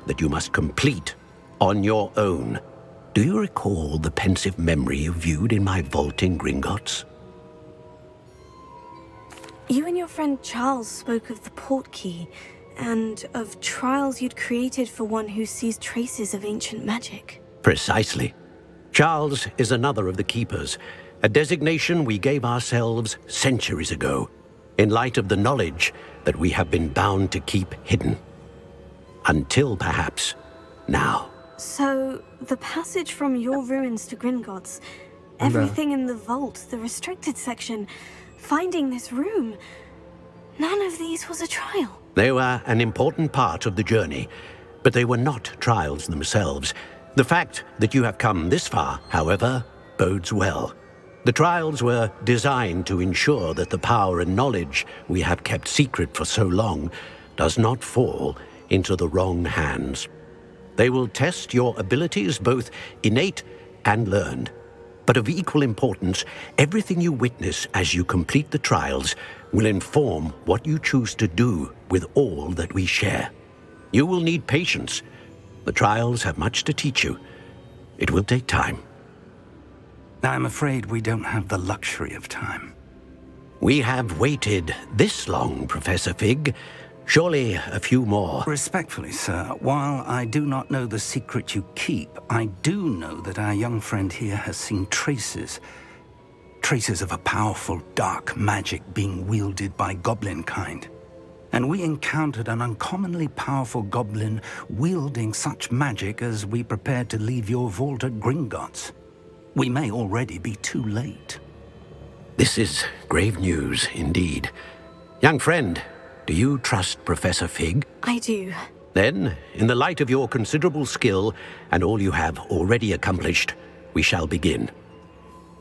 that you must complete on your own. Do you recall the pensive memory you viewed in my vault in Gringotts? You and your friend Charles spoke of the portkey, and of trials you'd created for one who sees traces of ancient magic. Precisely. Charles is another of the Keepers, a designation we gave ourselves centuries ago, in light of the knowledge that we have been bound to keep hidden. Until, perhaps, now. So, the passage from your ruins to Gringotts, everything in the vault, the restricted section, finding this room, none of these was a trial. They were an important part of the journey, but they were not trials themselves. The fact that you have come this far, however, bodes well. The trials were designed to ensure that the power and knowledge we have kept secret for so long does not fall into the wrong hands. They will test your abilities, both innate and learned. But of equal importance, everything you witness as you complete the trials will inform what you choose to do with all that we share. You will need patience. The trials have much to teach you. It will take time. I'm afraid we don't have the luxury of time. We have waited this long, Professor Fig. Surely a few more. Respectfully, sir, while I do not know the secret you keep, I do know that our young friend here has seen traces of a powerful dark magic being wielded by goblin kind. And we encountered an uncommonly powerful goblin wielding such magic as we prepared to leave your vault at Gringotts. We may already be too late. This is grave news indeed. Young friend, do you trust Professor Fig? I do. Then, in the light of your considerable skill and all you have already accomplished, we shall begin.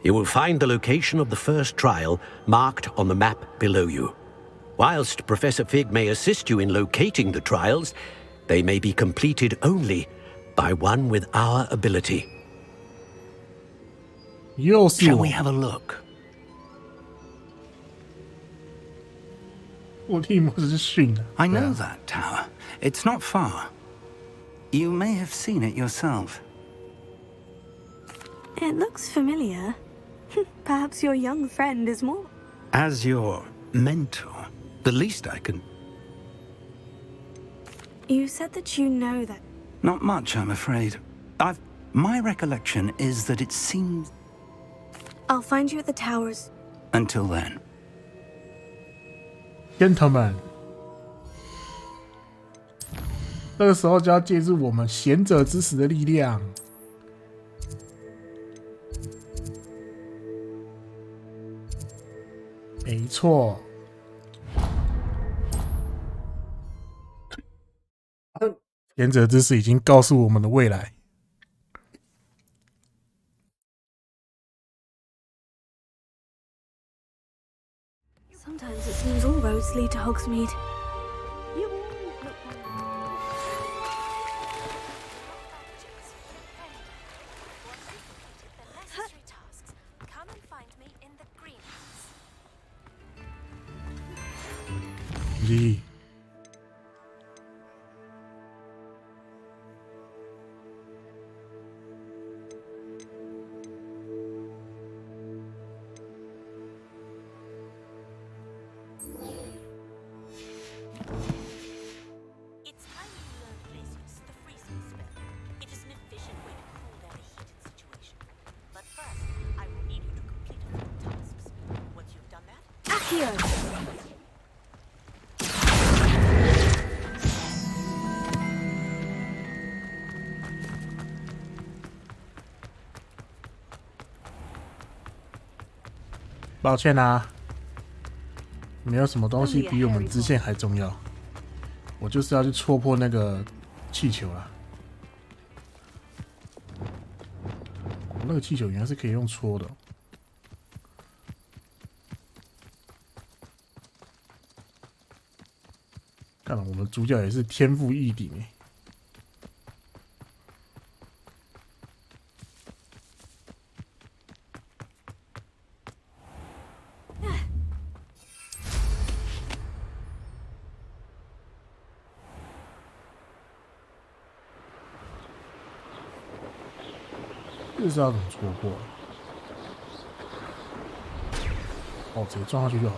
You will find the location of the first trial marked on the map below you. Whilst Professor Fig may assist you in locating the trials, they may be completed only by one with our ability. Shall we have a look? 我替莫斯逊了。 I know that tower. It's not far. You may have seen it yourself. It looks familiar. Perhaps your young friend is more. As your mentor, the least I can... You said that you know that... Not much, I'm afraid. My recollection is that it seems... I'll find you at the towers. Until then. Gentlemen， 这个时候就要借助我们贤者之石的力量。没错，贤者之石已经告诉我们的未来。Sometimes it seems all roads lead to Hogsmeade. Gee. 抱歉啊，没有什么东西比我们支线还重要。我就是要去戳破那个气球啦。那个气球原来是可以用戳的。看了，我们主角也是天赋异禀哎。这是要怎么戳破？哦，直接撞下去就好。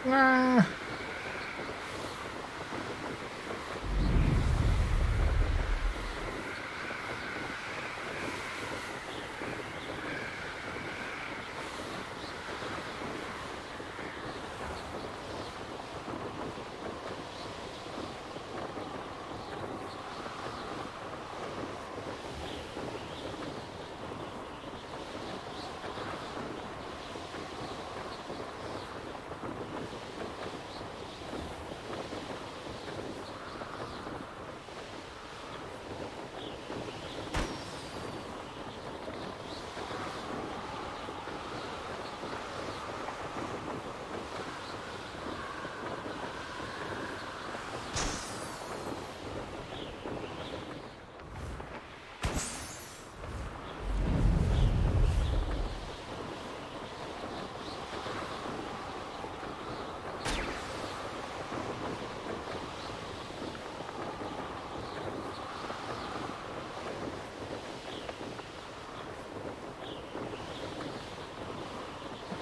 啊！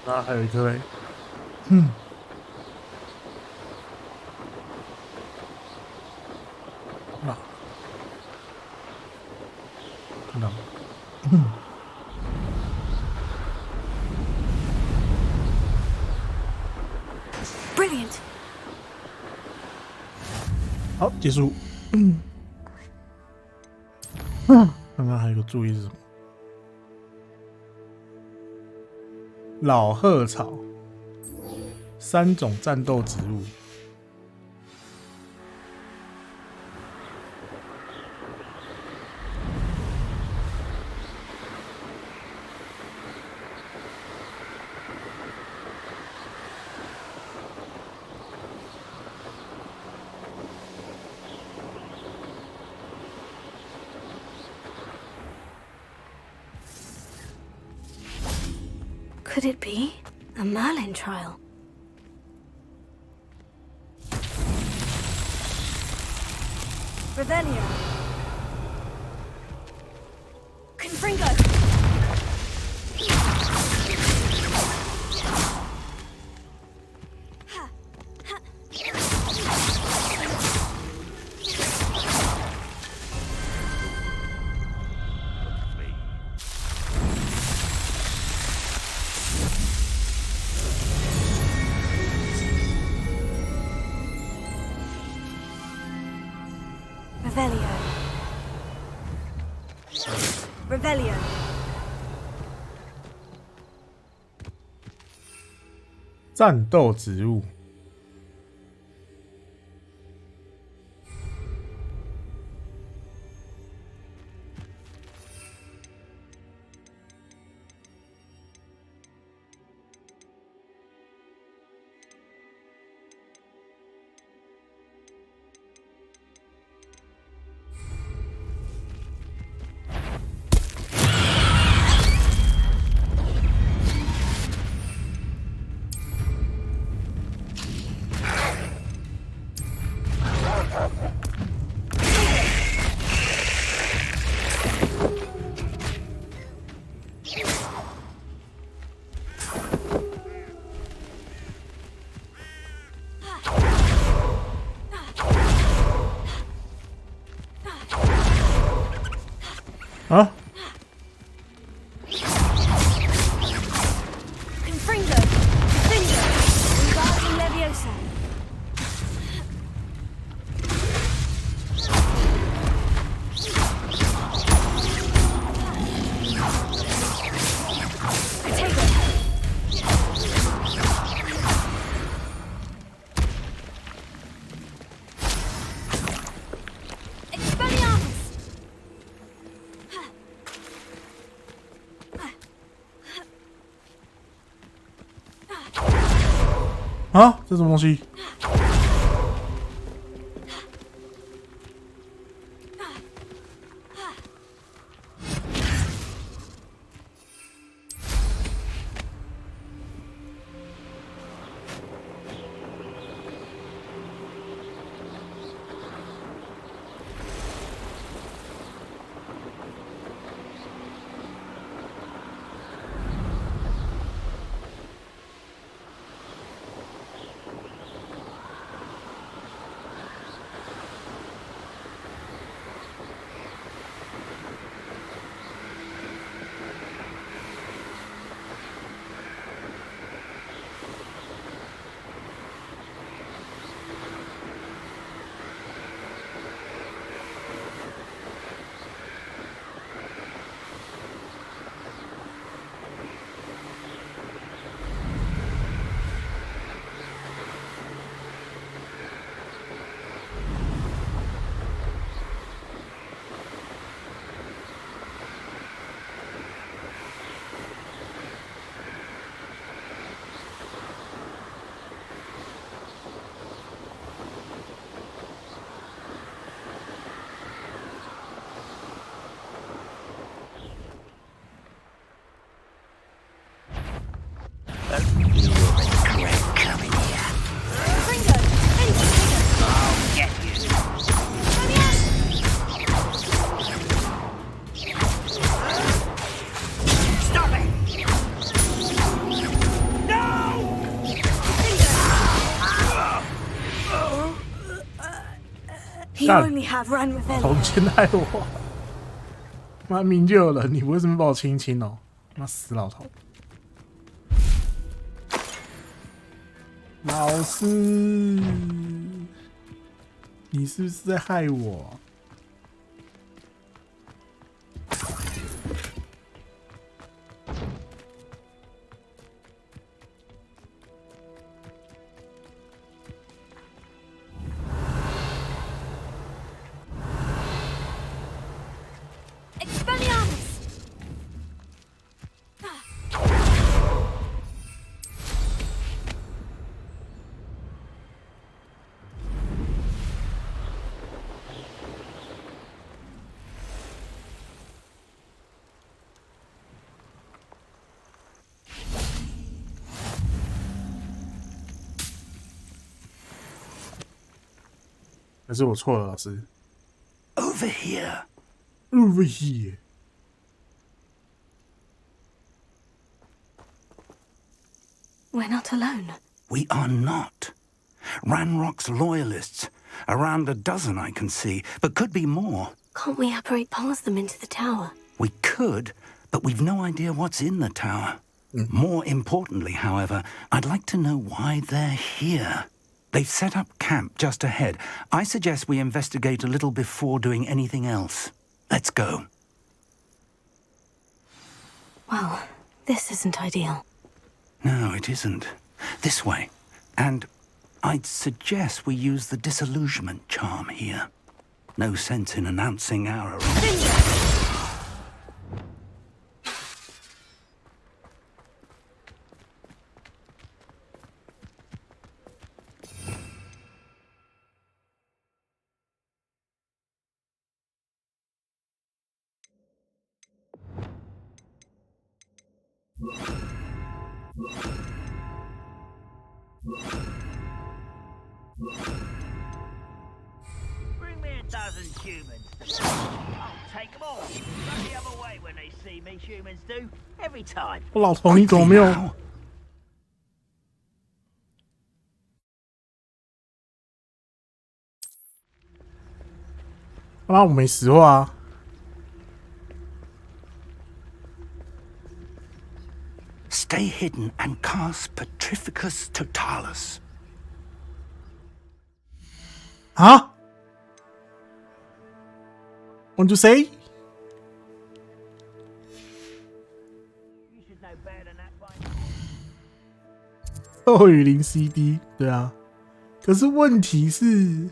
那还有一颗嘞，啊，看到了，Brilliant。好，结束。刚刚还有一个注意是什么？老鹤草，3种战斗植物。Could it be a Merlin trial? Revelio. Confringo. Revelio. Revelio. 战斗植物。啊！ Confringo! Confringo! Regarding Leviosa. Expelliarmus! 啊，这什么东西？You only have run with them. 从前害我，妈明就有人，你为什么把我亲亲哦？妈死老头！老师，你是不是在害我？ 还是我错了，老师。Over here. Over here. We're not alone. We are not. Ranrock's loyalists. Around a dozen I can see, but could be more. Can't we apparate past them into the tower? We could, but we've no idea what's in the tower. More importantly, however, I'd like to know why they're here. They've set up camp just ahead. I suggest we investigate a little before doing anything else. Let's go. Well, this isn't ideal. No, it isn't. This way. And I'd suggest we use the disillusionment charm here. No sense in announcing our arrival. Bring me a dozen humans. I'll take them all. Run the other way when they see me, humans do. Every time. 老头，你怎么没有？妈，我没实话啊！ Stay hidden and cast Petrificus Totalis. 啊 ？Want to say？ 后雨林 CD， 对啊。可是问题是，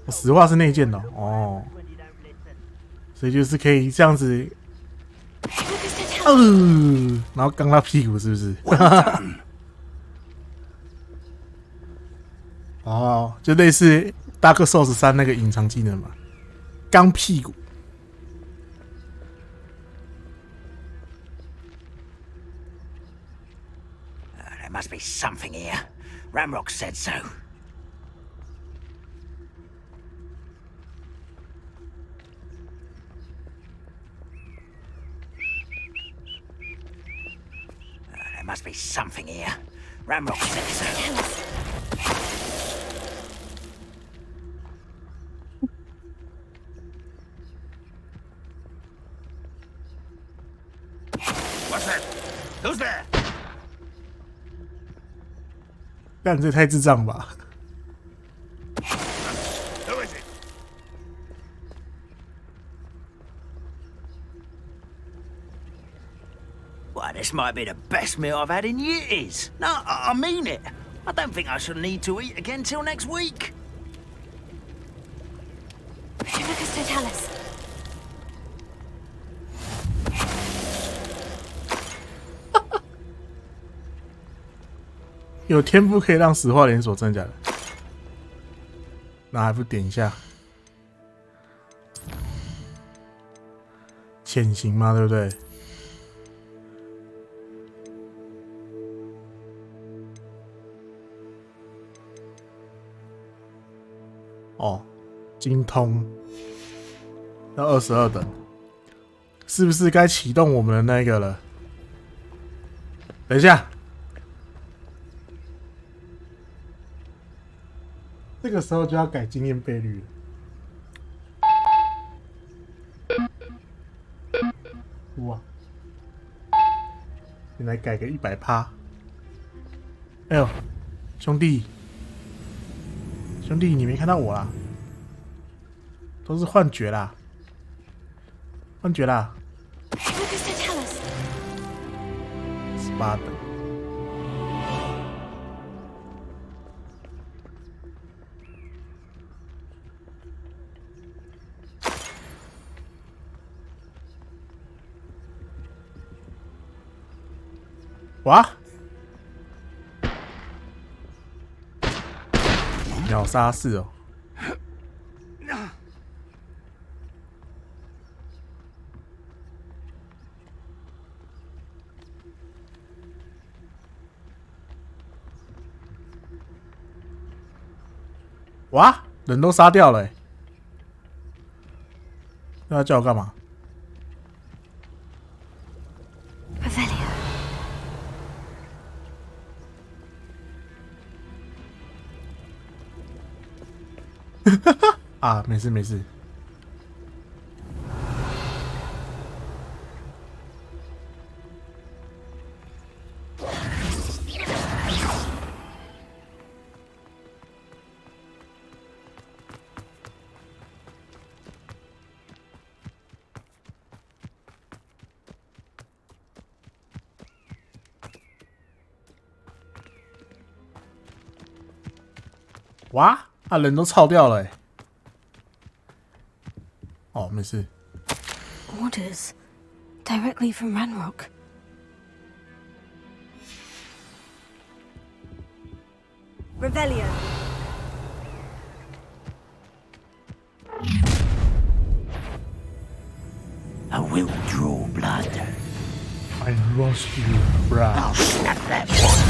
实话是内建的哦，所以就是可以这样子，然后刚他屁股是不是？哦，就类似 Dark Souls 3那个隐藏技能嘛，刚屁股。There must be something here. Ramrock said so. There must be something here. Ramrock said so. What's that? Who's there? 干，这太智障吧！ Who is it? Why, this might be the best meal I've had in years. No, I mean it. I don't think I shall need to eat again till next week. Petrificus Totalis. 有天赋可以让石化连锁，真的假的？那还不点一下？潜行嘛，对不对？哦，精通要22等，是不是该启动我们的那个了？等一下。这个时候就要改经验倍率了。哇！先来改个100%。哎呦，兄弟，兄弟，你没看到我啦？都是幻觉啦，幻觉啦。18等。哇！秒杀式哦！哇！人都杀掉了欸，那要叫我干嘛？啊，没事没事。哇，啊，人都操掉了欸。哦，没事。Orders directly from Ranrock. Revelio. I will draw blood. I lost you, bruh. I'll snap that one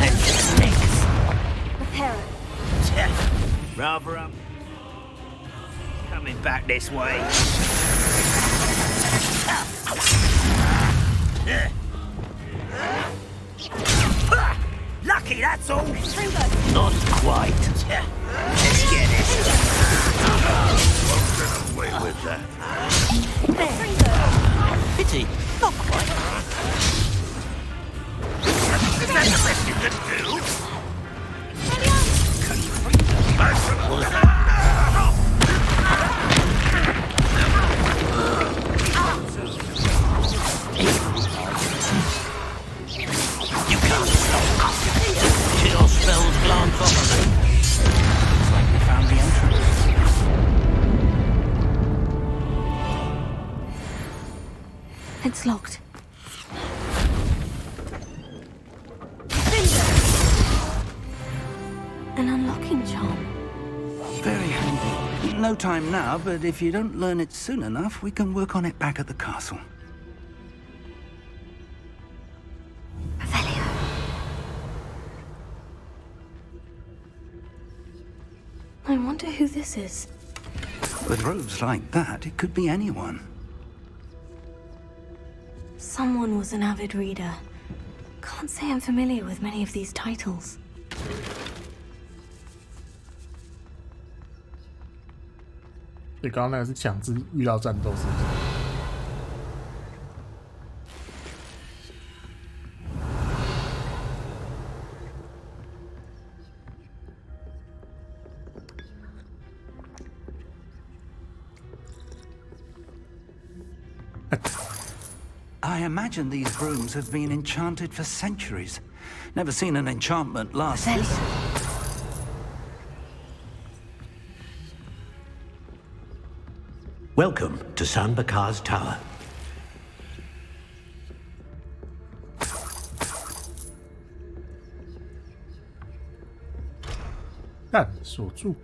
and sticks. Prepare it. Rather up. Coming back this way. Lucky, that's all. Not quite. Let's get it. Won't get away with that. Pity. Not quite. It's locked. An unlocking charm. Very handy. No time now, but if you don't learn it soon enough, we can work on it back at the castle. I wonder who this is. With robes like that, it could be anyone. Someone was an avid reader. Can't say I'm familiar with many of these titles. 对，刚刚那个是强制遇到战斗，是不是？ I imagine these rooms have been enchanted for centuries. Never seen an enchantment last this. Welcome to Sanbakar's Tower. 干锁住。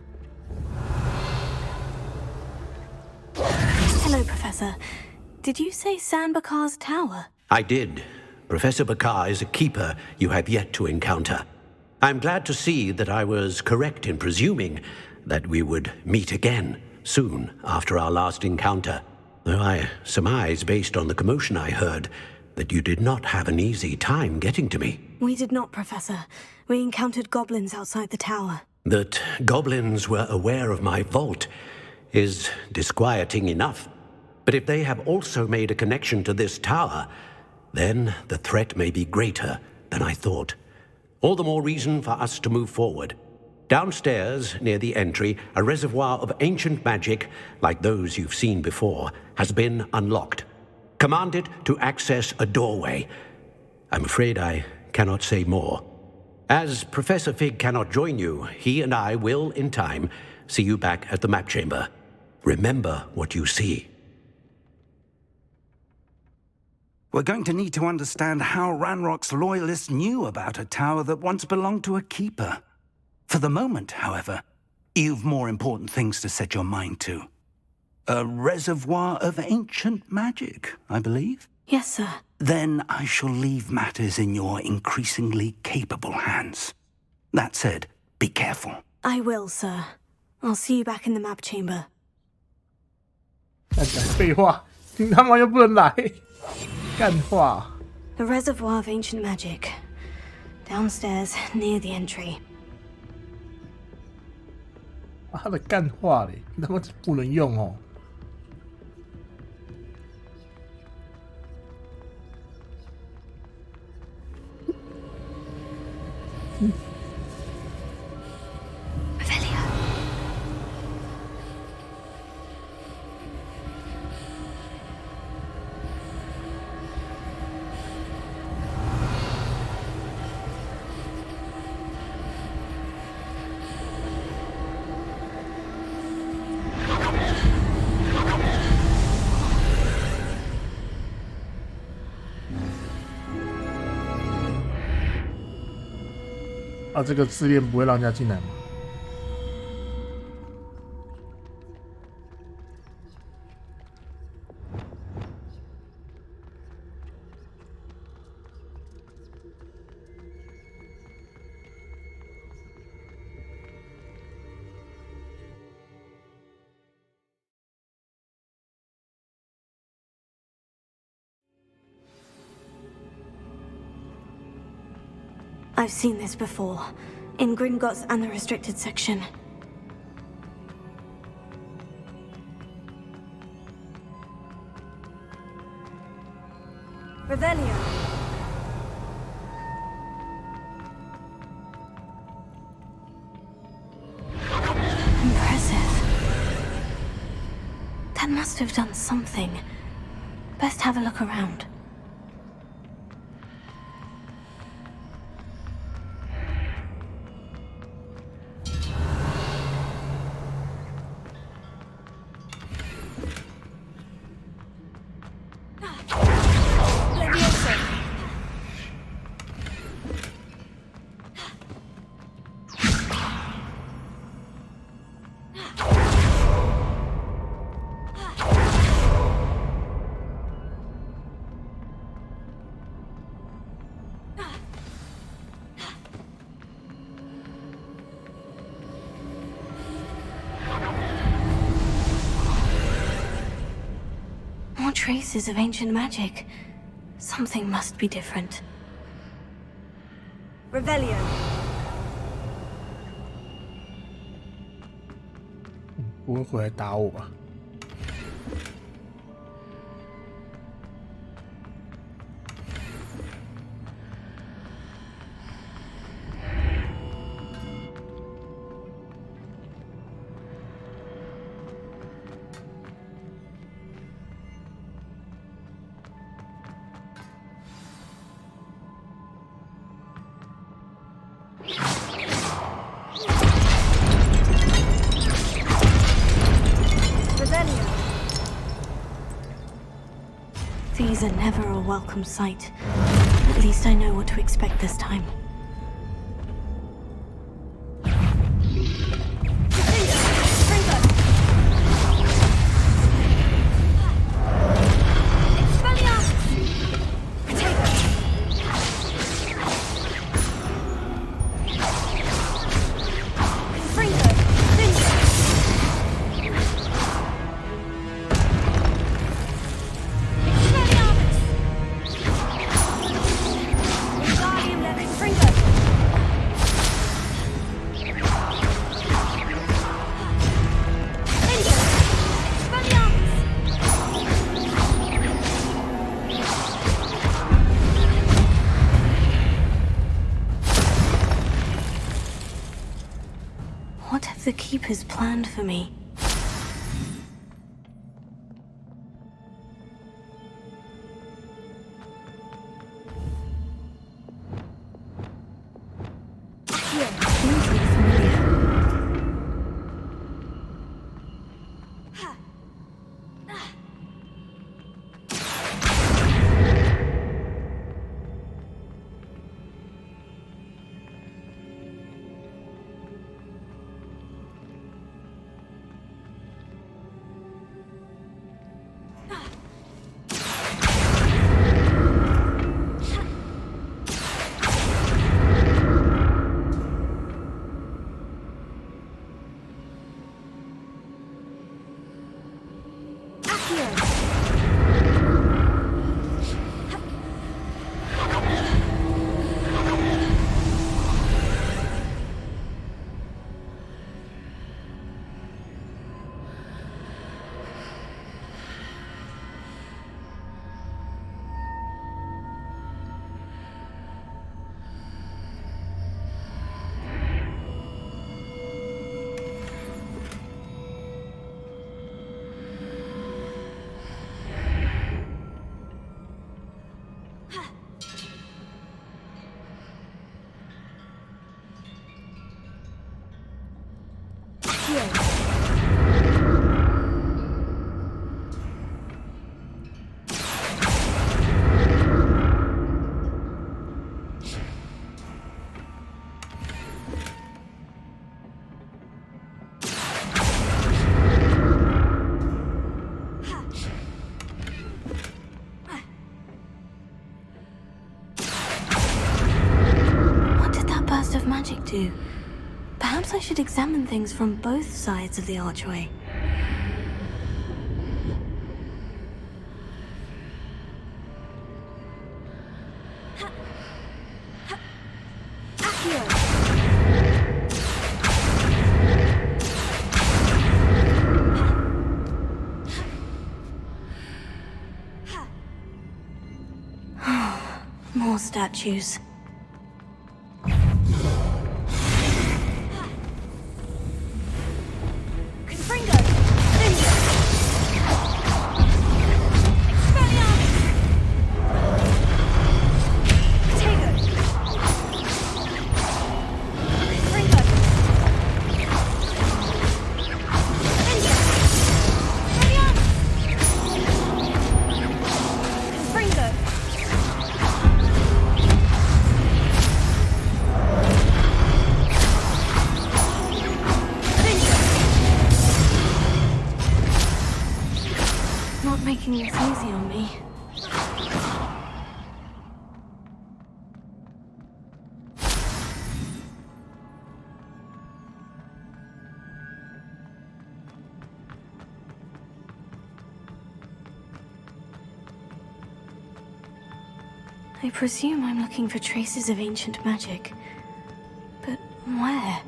Hello, Professor. Did you say Sanbakar's Tower? I did. Professor Bakar is a keeper you have yet to encounter. I'm glad to see that I was correct in presuming that we would meet again soon after our last encounter, though I surmise, based on the commotion I heard, that you did not have an easy time getting to me. We did not, Professor. We encountered goblins outside the tower. That goblins were aware of my vault is disquieting enough. But if they have also made a connection to this tower, then the threat may be greater than I thought. All the more reason for us to move forward. Downstairs, near the entry, a reservoir of ancient magic, like those you've seen before, has been unlocked. Command it to access a doorway. I'm afraid I cannot say more. As Professor Fig cannot join you, he and I will, in time, see you back at the map chamber. Remember what you see. We're going to need to understand how Ranrock's loyalists knew about a tower that once belonged to a keeper. For the moment, however, you've more important things to set your mind to. A reservoir of ancient magic, I believe? Yes, sir. Then I shall leave matters in your increasingly capable hands. That said, be careful. I will, sir. I'll see you back in the map chamber. 在讲废话，听他妈又不能来，干话。 A reservoir of ancient magic. Downstairs, near the entry. 他的干话嘞，他妈不能用哦。 啊，这个试炼不会让人家进来吗？ I've seen this before, in Gringotts and the restricted section. Revelio. Impressive. That must have done something. Best have a look around. traces of ancient magic. Something must be different. Revelio. 不会回来打我吧？These are never a welcome sight. At least I know what to expect this time. What have the Keepers planned for me? Of magic do? Perhaps I should examine things from both sides of the archway. More statues. Making this easy on me. I presume I'm looking for traces of ancient magic. But where?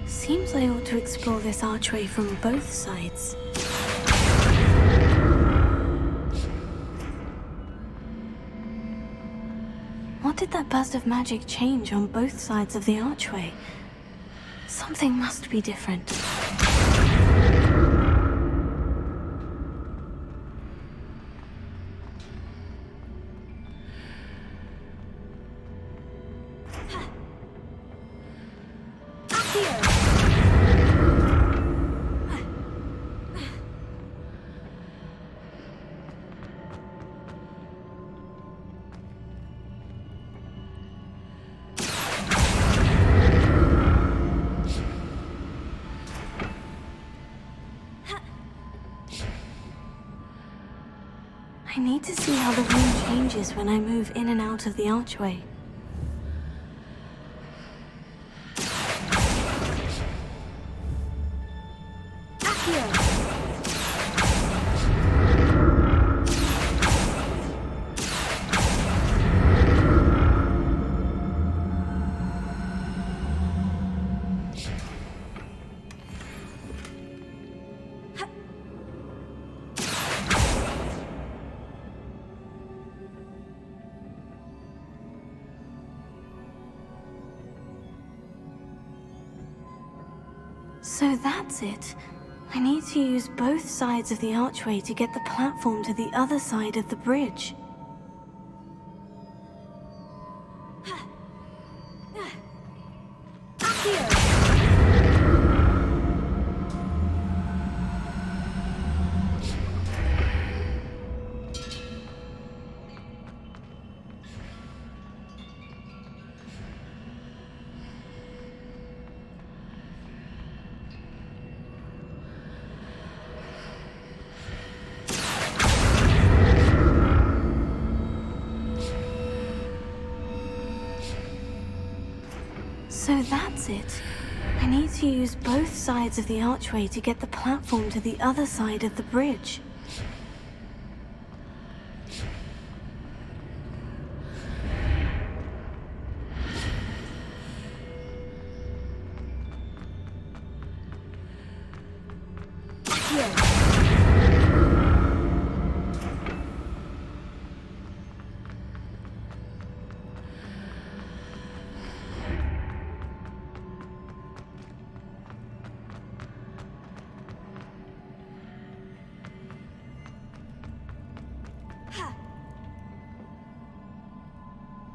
Seems I ought to explore this archway from both sides. What did that burst of magic change on both sides of the archway? Something must be different. I need to see how the room changes when I move in and out of the archway. So that's it. I need to use both sides of the archway to get the platform to the other side of the bridge. So that's it. I need to use both sides of the archway to get the platform to the other side of the bridge.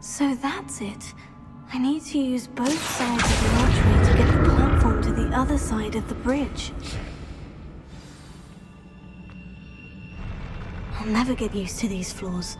So that's it. I need to use both sides of the archway to get the platform to the other side of the bridge. I'll never get used to these floors.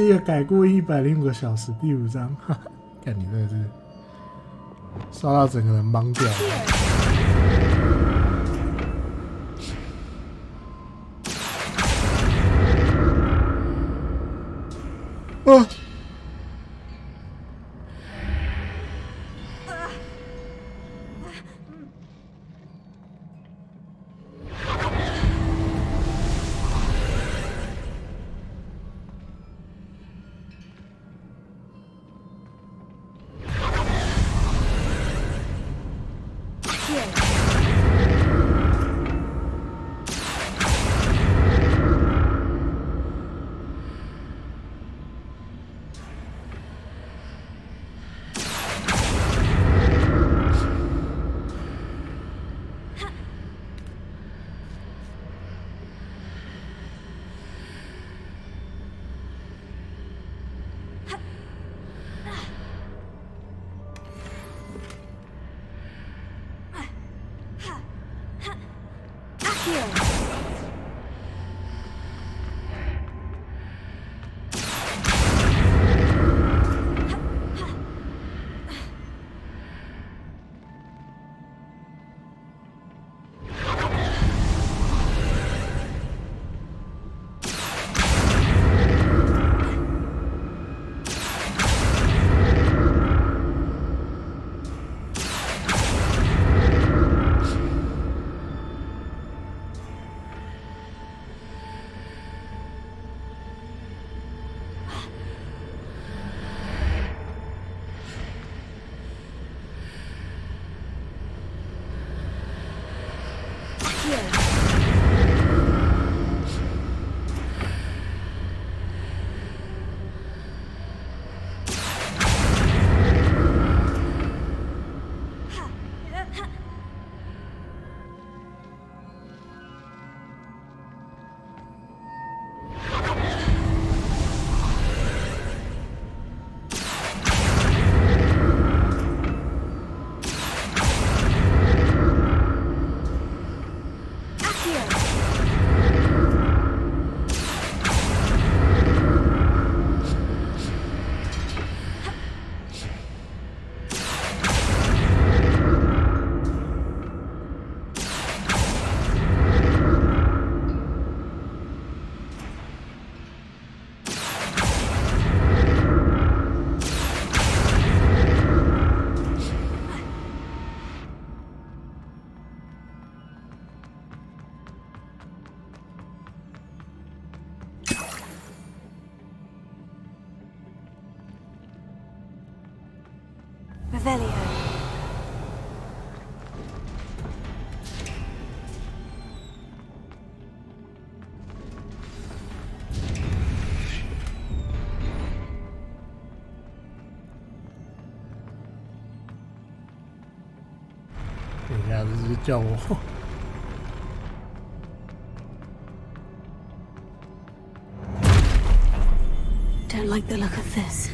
一个改过105个小时，第5章，哈哈，看你真的是刷到整个人懵掉了。啊！Revelio. Don't like the look of this.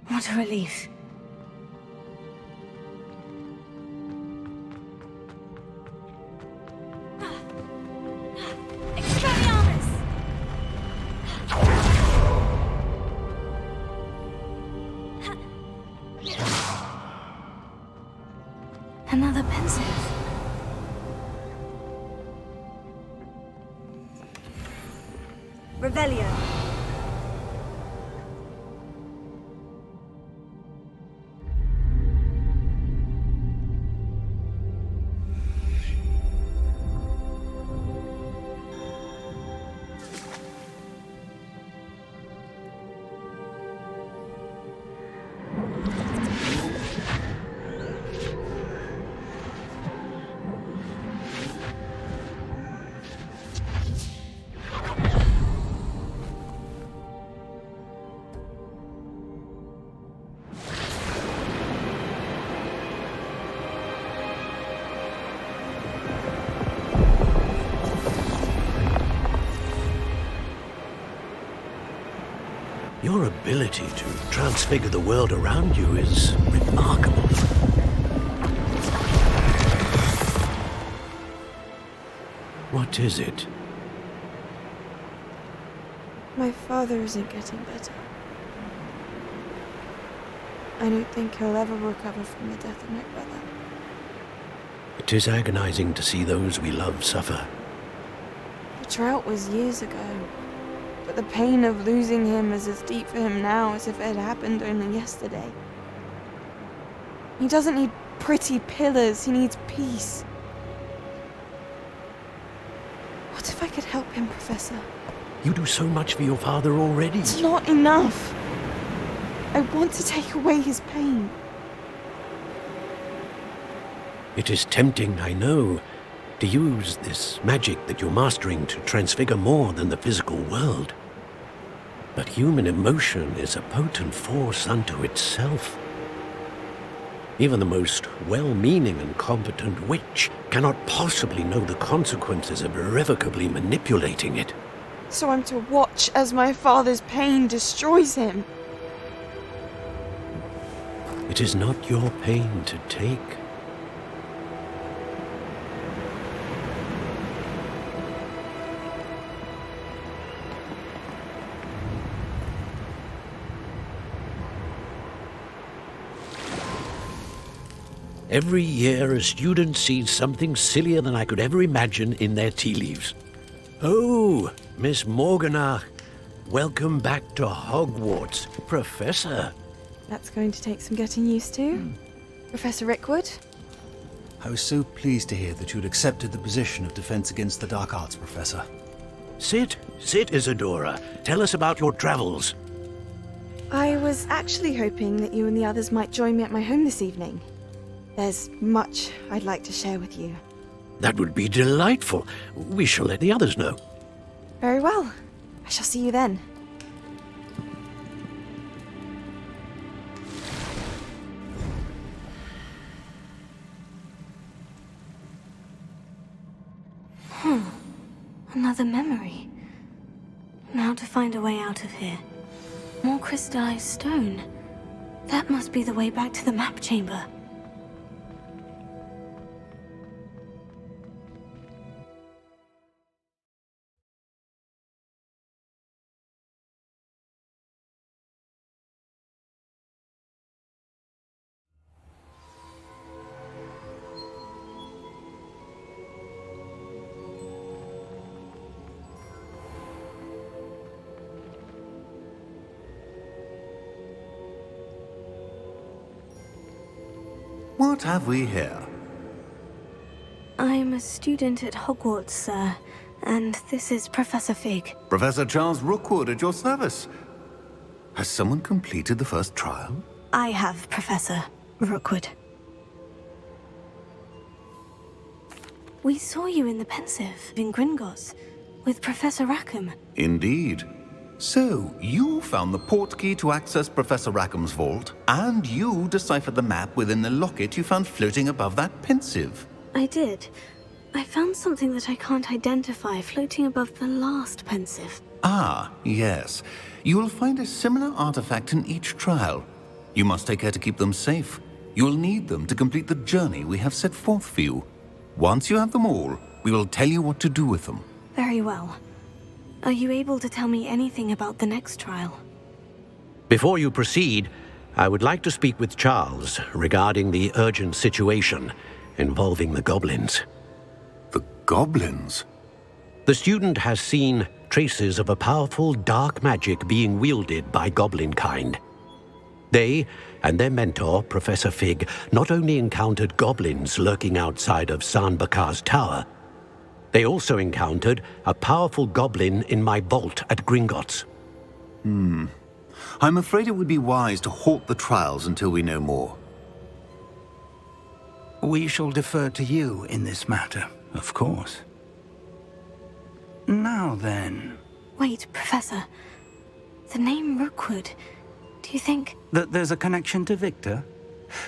What a relief. Another pensive. Revelio. Your ability to transfigure the world around you is remarkable. What is it? My father isn't getting better. I don't think he'll ever recover from the death of my brother. It is agonizing to see those we love suffer. The drought was years ago, but the pain of losing him is as deep for him now as if it had happened only yesterday. He doesn't need pretty pillars, he needs peace. What if I could help him, Professor? You do so much for your father already. It's not enough. I want to take away his pain. It is tempting, I know, to use this magic that you're mastering to transfigure more than the physical world. But human emotion is a potent force unto itself. Even the most well-meaning and competent witch cannot possibly know the consequences of irrevocably manipulating it. So I'm to watch as my father's pain destroys him. It is not your pain to take. Every year, a student sees something sillier than I could ever imagine in their tea leaves. Oh, Miss Morganach, welcome back to Hogwarts, Professor. That's going to take some getting used to. Professor Rickwood? I was so pleased to hear that you'd accepted the position of Defense Against the Dark Arts, Professor. Sit, Isadora. Tell us about your travels. I was actually hoping that you and the others might join me at my home this evening. There's much I'd like to share with you. That would be delightful. We shall let the others know. Very well. I shall see you then. Another memory. Now to find a way out of here. More crystallized stone. That must be the way back to the map chamber. What have we here? I'm a student at Hogwarts, sir, and this is Professor Fig. Professor Charles Rookwood at your service. Has someone completed the first trial? I have, Professor Rookwood. We saw you in the Pensive in Gringotts with Professor Rackham. Indeed. So, you found the portkey to access Professor Rackham's vault, and you deciphered the map within the locket you found floating above that Pensive. I did. I found something that I can't identify floating above the last Pensive. Ah, yes. You will find a similar artifact in each trial. You must take care to keep them safe. You will need them to complete the journey we have set forth for you. Once you have them all, we will tell you what to do with them. Very well. Are you able to tell me anything about the next trial? Before you proceed, I would like to speak with Charles regarding the urgent situation involving the goblins. The goblins? The student has seen traces of a powerful dark magic being wielded by goblin kind. They and their mentor, Professor Fig, not only encountered goblins lurking outside of San Bakar's tower, they also encountered a powerful goblin in my vault at Gringotts. I'm afraid it would be wise to halt the trials until we know more. We shall defer to you in this matter, of course. Now then... Wait, Professor. The name Rookwood. Do you think... That there's a connection to Victor?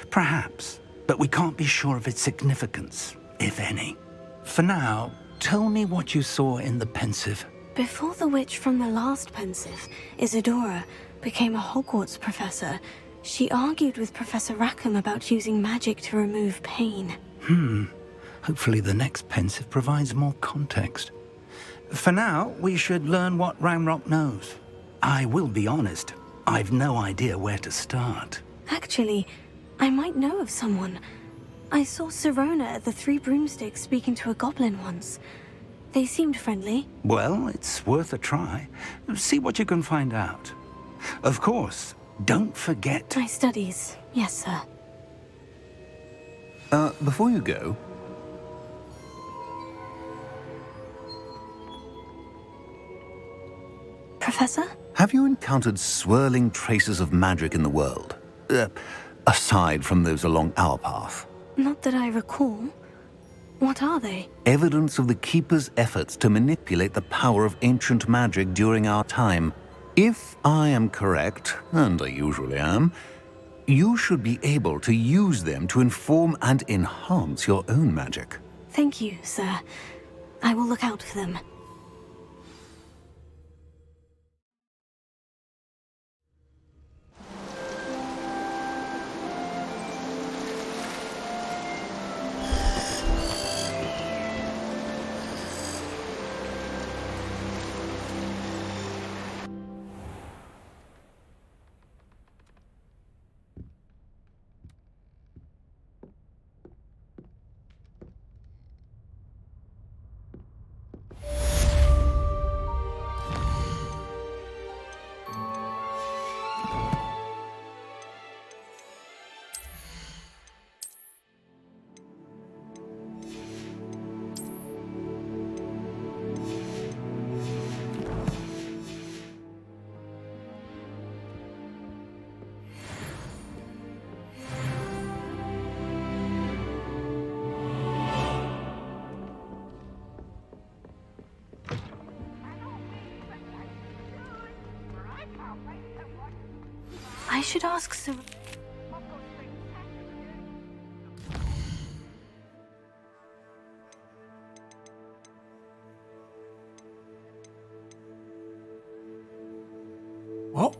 Perhaps, but we can't be sure of its significance, if any. For now, tell me what you saw in the Pensive. Before the witch from the last Pensive, Isadora, became a Hogwarts professor, she argued with Professor Rackham about using magic to remove pain. Hopefully the next Pensive provides more context. For now, we should learn what Ranrock knows. I will be honest, I've no idea where to start. Actually, I might know of someone. I saw Sirona at the Three Broomsticks speaking to a goblin once. They seemed friendly. Well, it's worth a try. See what you can find out. Of course, don't forget... My studies, yes, sir. Before you go... Professor? Have you encountered swirling traces of magic in the world? Aside from those along our path? Not that I recall. What are they? Evidence of the Keeper's efforts to manipulate the power of ancient magic during our time. If I am correct, and I usually am, you should be able to use them to inform and enhance your own magic. Thank you, sir. I will look out for them. I should ask Sir... What?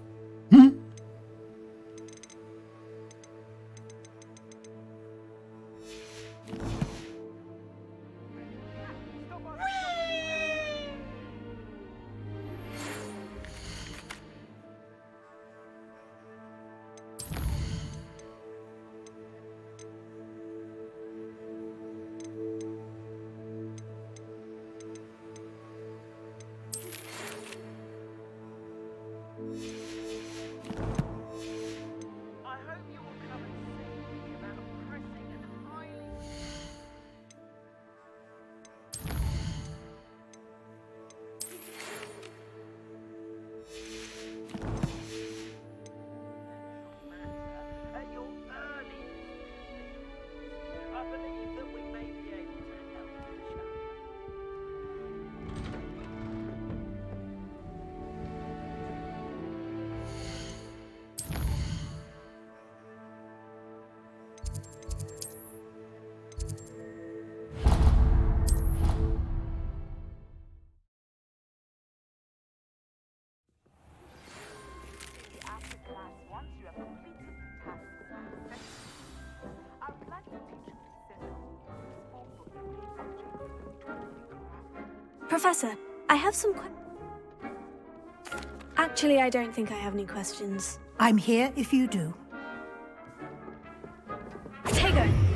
Professor, I have some Actually, I don't think I have any questions. I'm here if you do. Protego!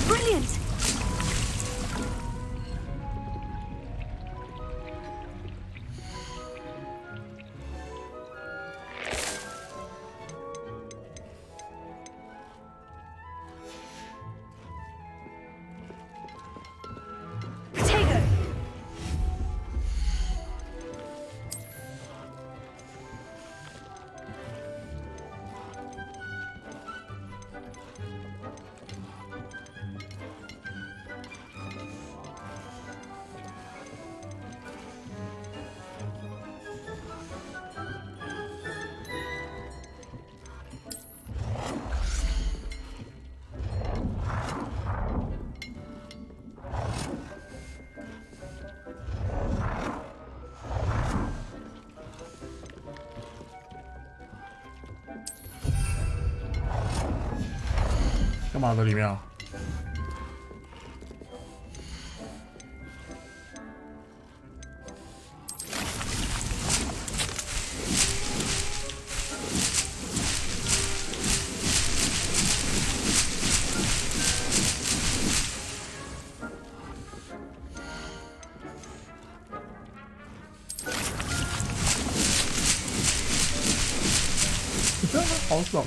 Brilliant!干嘛的里面啊？好爽！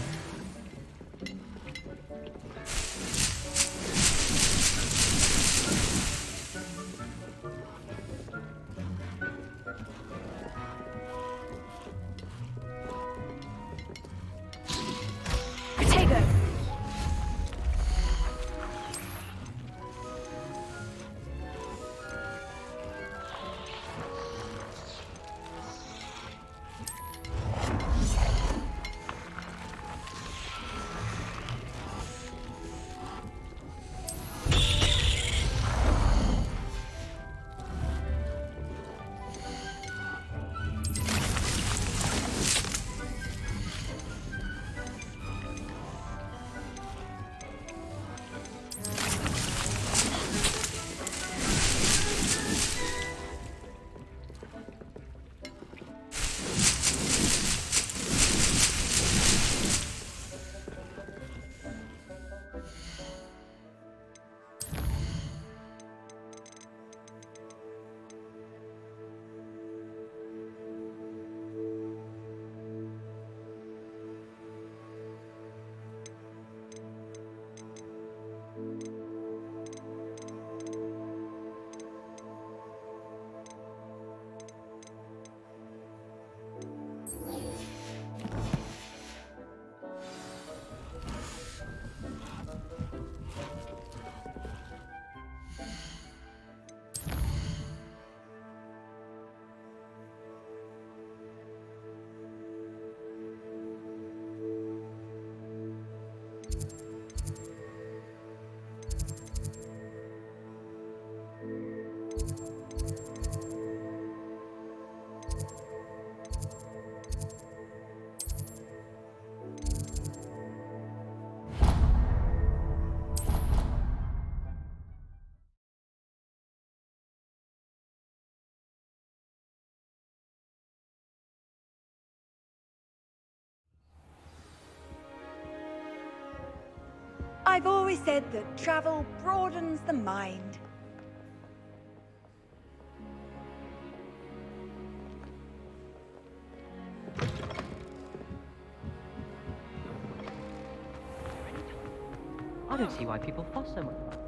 I've always said that travel broadens the mind. I don't see why people fuss so much about it.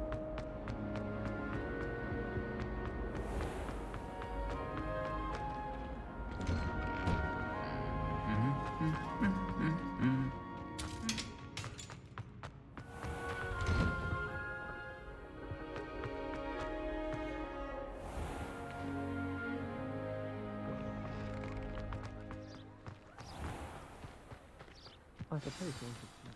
I suppose one could see.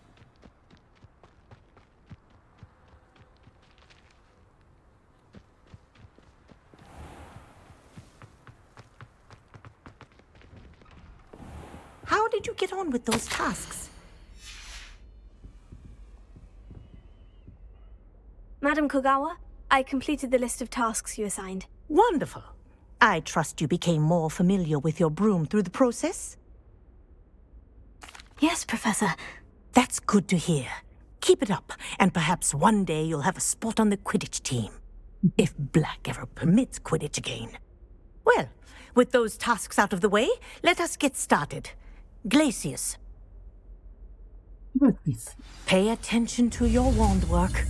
How did you get on with those tasks? Madam Kogawa, I completed the list of tasks you assigned. Wonderful. I trust you became more familiar with your broom through the process? Yes, Professor. That's good to hear. Keep it up, and perhaps one day you'll have a spot on the Quidditch team. If Black ever permits Quidditch again. Well, with those tasks out of the way, let us get started. Glacius. Pay attention to your wand work.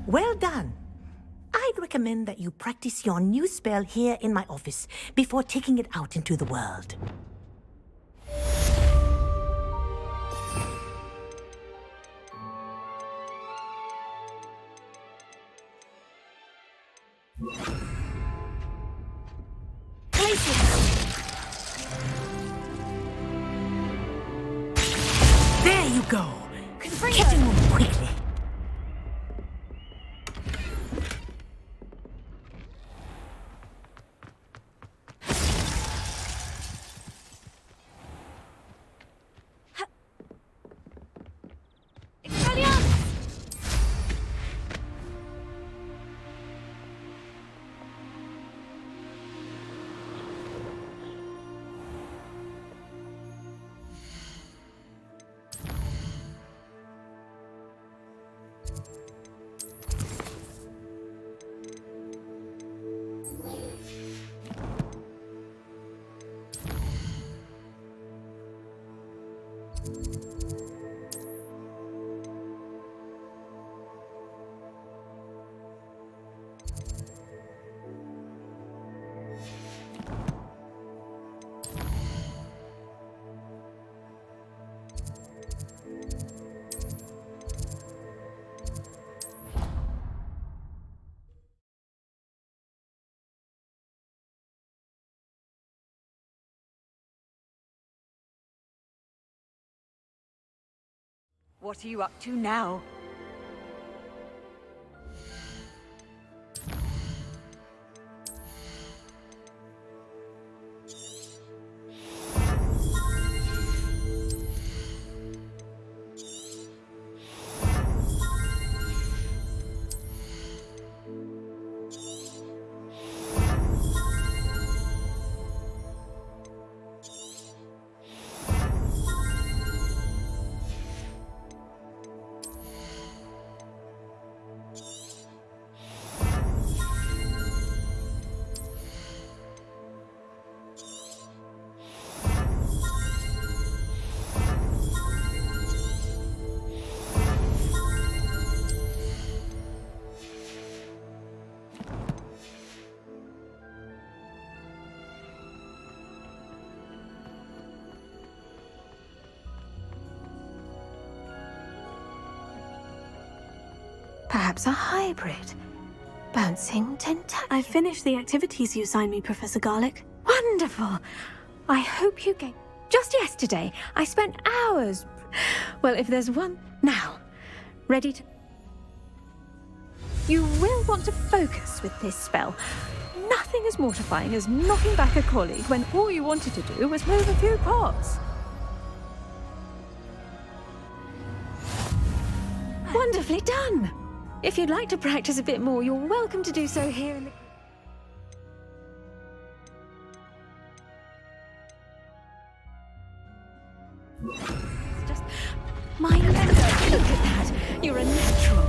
Well done. I'd recommend that you practice your new spell here in my office before taking it out into the world. There you go. Get to move quickly. What are you up to now? Perhaps a hybrid. Bouncing tentacle. I finished the activities you assigned me, Professor Garlick. Wonderful. I hope you get... Just yesterday, I spent hours... Well, if there's one... Now, ready to... You will want to focus with this spell. Nothing as mortifying as knocking back a colleague when all you wanted to do was move a few pots. Wonderfully done! If you'd like to practice a bit more, you're welcome to do so here in the... It's just... My leather! Look at that! You're a natural!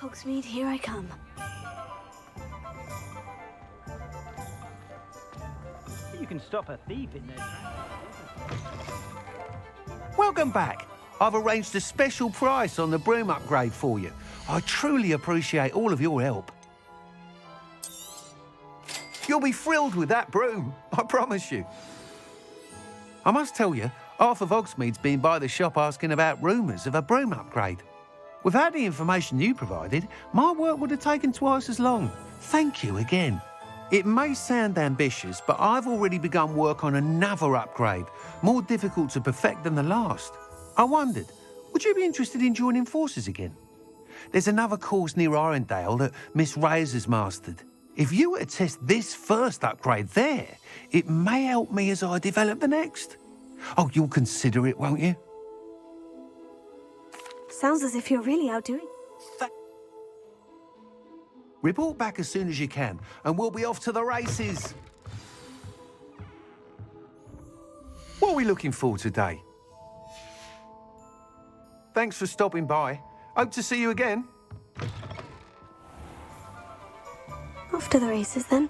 Hogsmeade, here I come. You can stop a thief in their tracks. Welcome back. I've arranged a special price on the broom upgrade for you. I truly appreciate all of your help. You'll be thrilled with that broom, I promise you. I must tell you, half of Hogsmeade's been by the shop asking about rumours of a broom upgrade. Without the information you provided, my work would have taken twice as long. Thank you again. It may sound ambitious, but I've already begun work on another upgrade, more difficult to perfect than the last. I wondered, would you be interested in joining forces again? There's another course near Arendelle that Miss Reyes has mastered. If you were to test this first upgrade there, it may help me as I develop the next. Oh, you'll consider it, won't you? Sounds as if you're really out doing... Report back as soon as you can, and we'll be off to the races. What are we looking for today? Thanks for stopping by. Hope to see you again. Off to the races, then.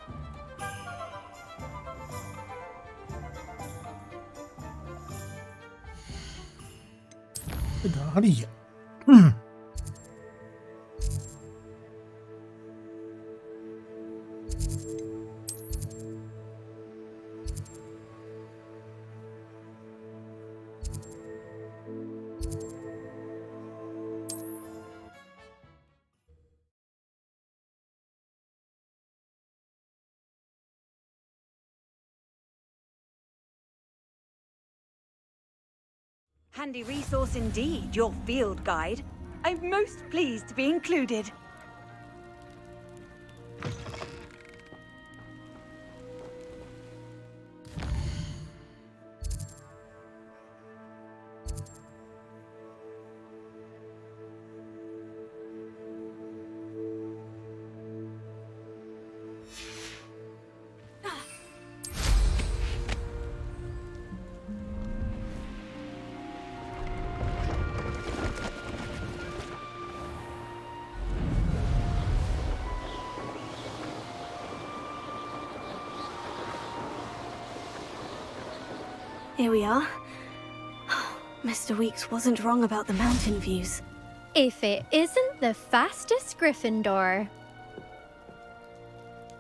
Handy resource indeed, your field guide. I'm most pleased to be included. Here we are. Mr. Weeks wasn't wrong about the mountain views. If it isn't the fastest Gryffindor.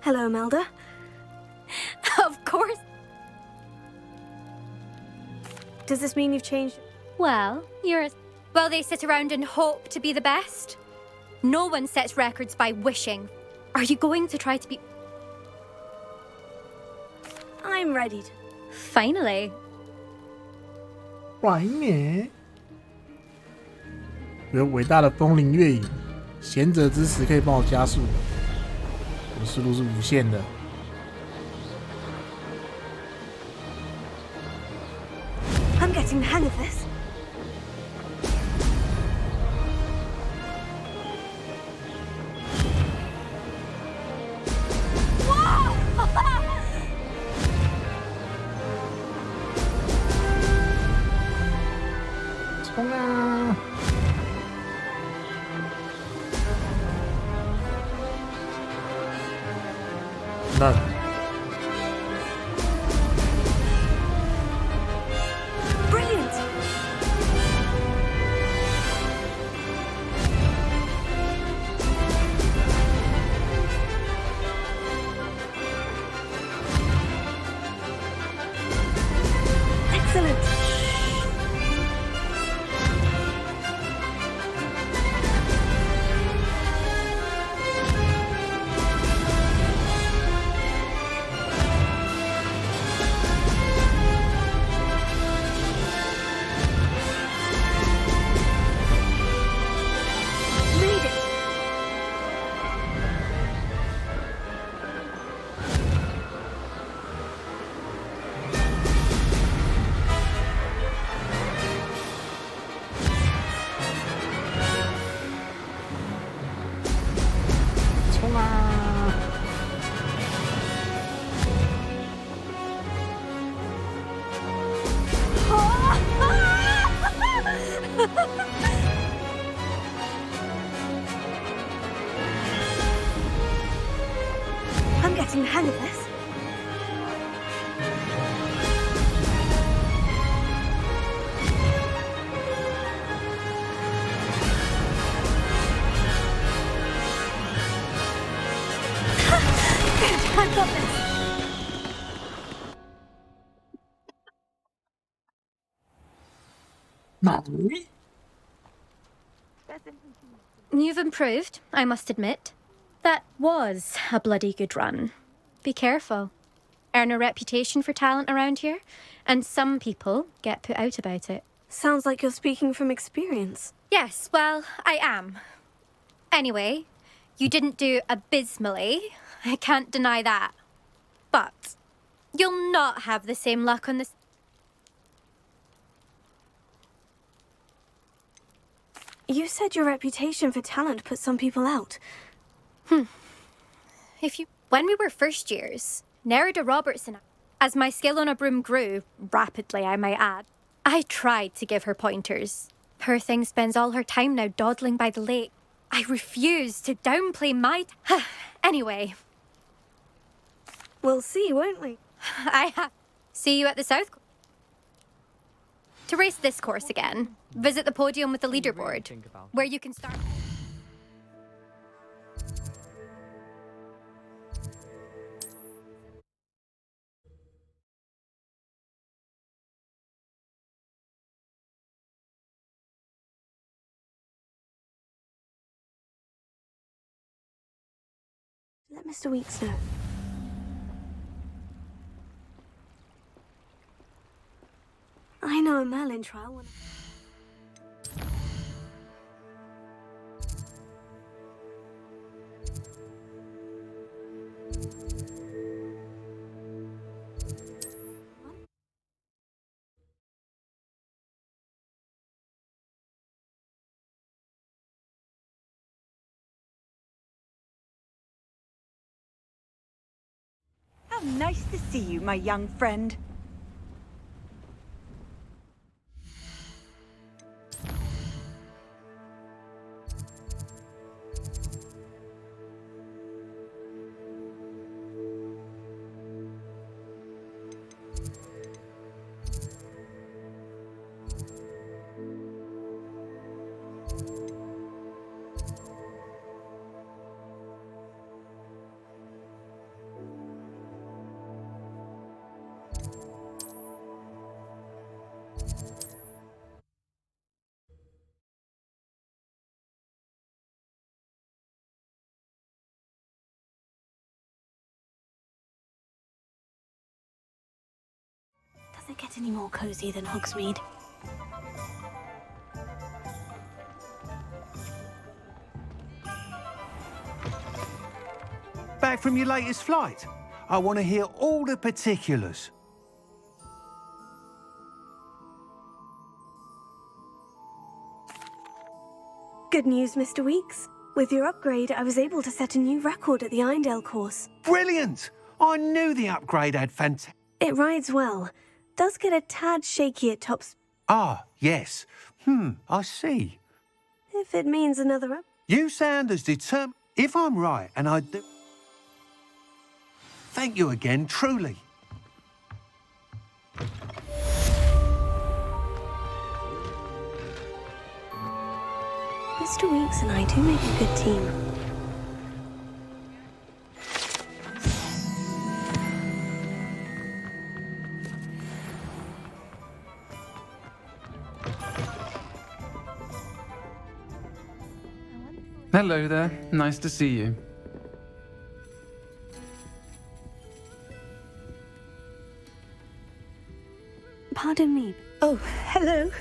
Hello, Melda. Of course. Does this mean you've changed? Well, well, they sit around and hope to be the best. No one sets records by wishing. Are you going to try to be... I'm ready to... Finally. 完美。有伟大的风铃月影，贤者之石可以帮我加速，我的速度是无限的。I'm getting the hang of this. 冲啊！None. Brilliant! Excellent! Read it! I'm getting the hang of this. Good, I've got this. You've improved, I must admit. That was a bloody good run. Be careful. Earn a reputation for talent around here, and some people get put out about it. Sounds like you're speaking from experience. Yes, well, I am. Anyway, you didn't do abysmally. I can't deny that. But you'll not have the same luck on this. You said your reputation for talent put some people out. When we were first years, Nerida Robertson, as my skill on a broom grew, rapidly I might add, I tried to give her pointers. Poor thing spends all her time now dawdling by the lake. I refuse to downplay my... Anyway. We'll see, won't we? See you at the South. To race this course again, visit the podium with the leaderboard, where you can start... Let Mr. Weeks know. I know a Merlin trial when... How nice to see you, my young friend. Does it get any more cozy than Hogsmeade? Back from your latest flight? I want to hear all the particulars. Good news, Mr. Weeks. With your upgrade, I was able to set a new record at the Irondale course. Brilliant! I knew the upgrade had fantastic... It rides well. Does get a tad shaky at tops, Ah, yes. I see. If it means another up. You sound as determined. If I'm right, and I do. Thank you again, truly. Mr. Weeks and I do make a good team. Hello there. Nice to see you. Pardon me. Oh, hello.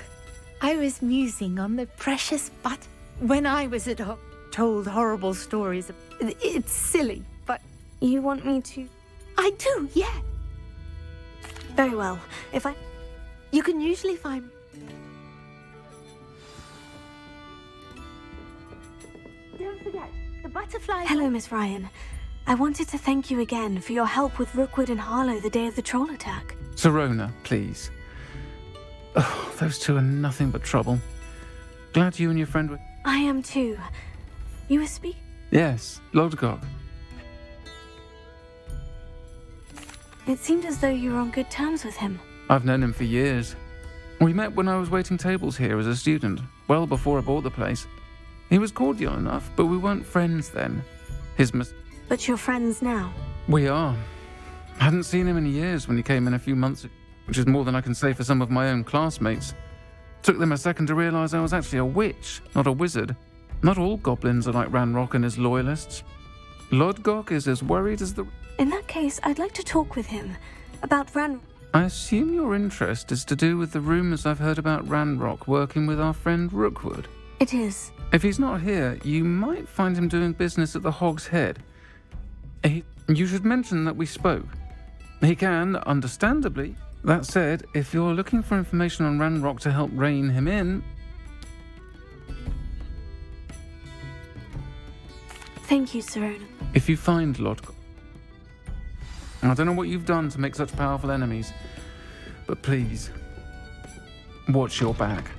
I was musing on the precious butt when I was at home. Told horrible stories. It's silly, but... You want me to... I do, yeah. Very well. If I... You can usually find... Don't forget, the butterfly... Hello, Miss Ryan. I wanted to thank you again for your help with Rookwood and Harlow the day of the troll attack. Sirona, please. Oh, those two are nothing but trouble. Glad you and your friend were... I am too. You were speaking? Yes, Lodgok. It seemed as though you were on good terms with him. I've known him for years. We met when I was waiting tables here as a student, well before I bought the place. He was cordial enough, but we weren't friends then. But you're friends now? We are. Hadn't seen him in years when he came in a few months ago, which is more than I can say for some of my own classmates. Took them a second to realise I was actually a witch, not a wizard. Not all goblins are like Ranrock and his loyalists. Lodgok is as worried as the... In that case, I'd like to talk with him about I assume your interest is to do with the rumours I've heard about Ranrock working with our friend Rookwood. It is. If he's not here, you might find him doing business at the Hog's Head. You should mention that we spoke. He can, understandably. That said, if you're looking for information on Ranrock to help rein him in... Thank you, Sirona. If you find Lodgok... I don't know what you've done to make such powerful enemies, but please, watch your back.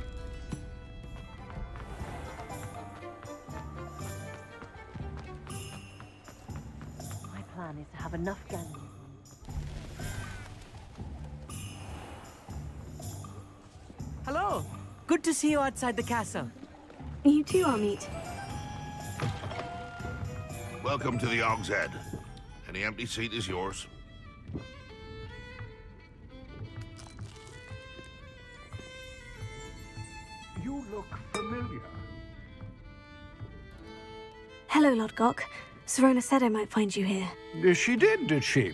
My plan is to have enough guns. Hello. Good to see you outside the castle. You too, Amit. Welcome to the Hog's Head. Any empty seat is yours. You look familiar. Hello, Lodgok. Sirona said I might find you here. She did she?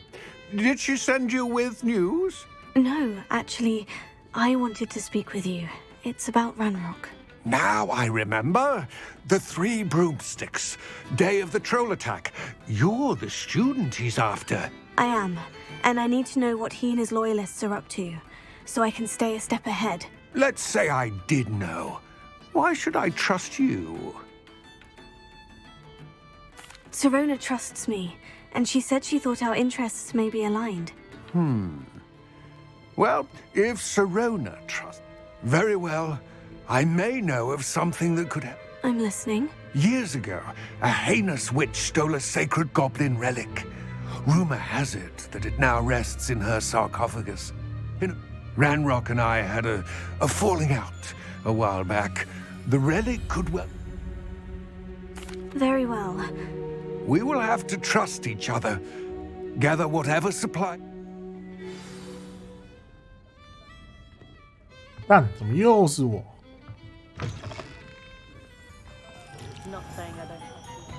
Did she send you with news? No, actually, I wanted to speak with you. It's about Ranrock. Now I remember. The 3 broomsticks. Day of the troll attack. You're the student he's after. I am, and I need to know what he and his loyalists are up to, so I can stay a step ahead. Let's say I did know. Why should I trust you? Sirona trusts me, and she said she thought our interests may be aligned. Well, if Sirona trusts... Very well. I may know of something that could help. I'm listening. Years ago, a heinous witch stole a sacred goblin relic. Rumor has it that it now rests in her sarcophagus. Ranrock and I had a falling out a while back. The relic could well... Very well. We will have to trust each other. Gather whatever supply... 但怎么又是我？ Not saying I don't trust you.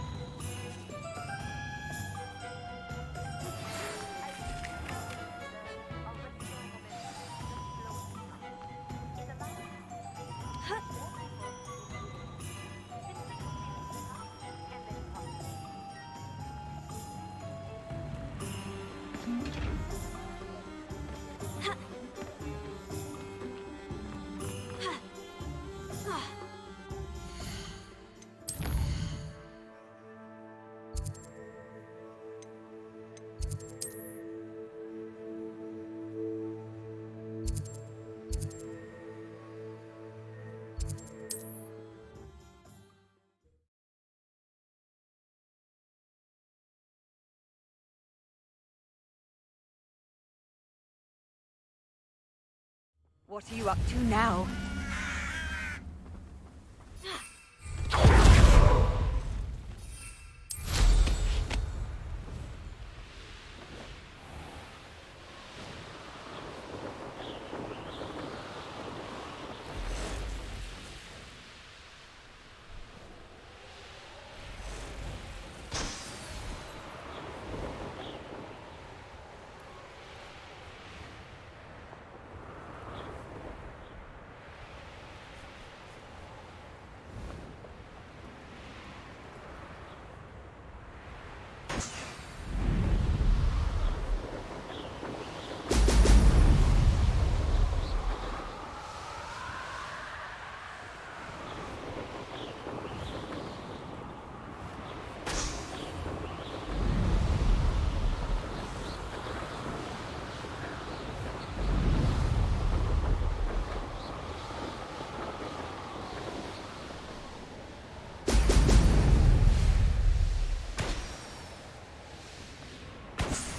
What are you up to now?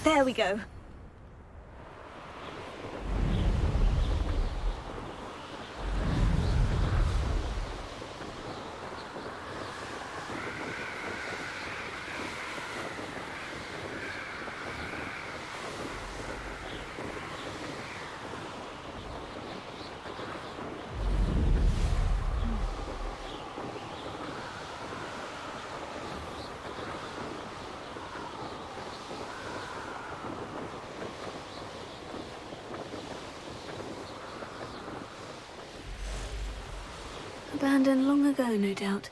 There we go. Abandoned long ago, no doubt.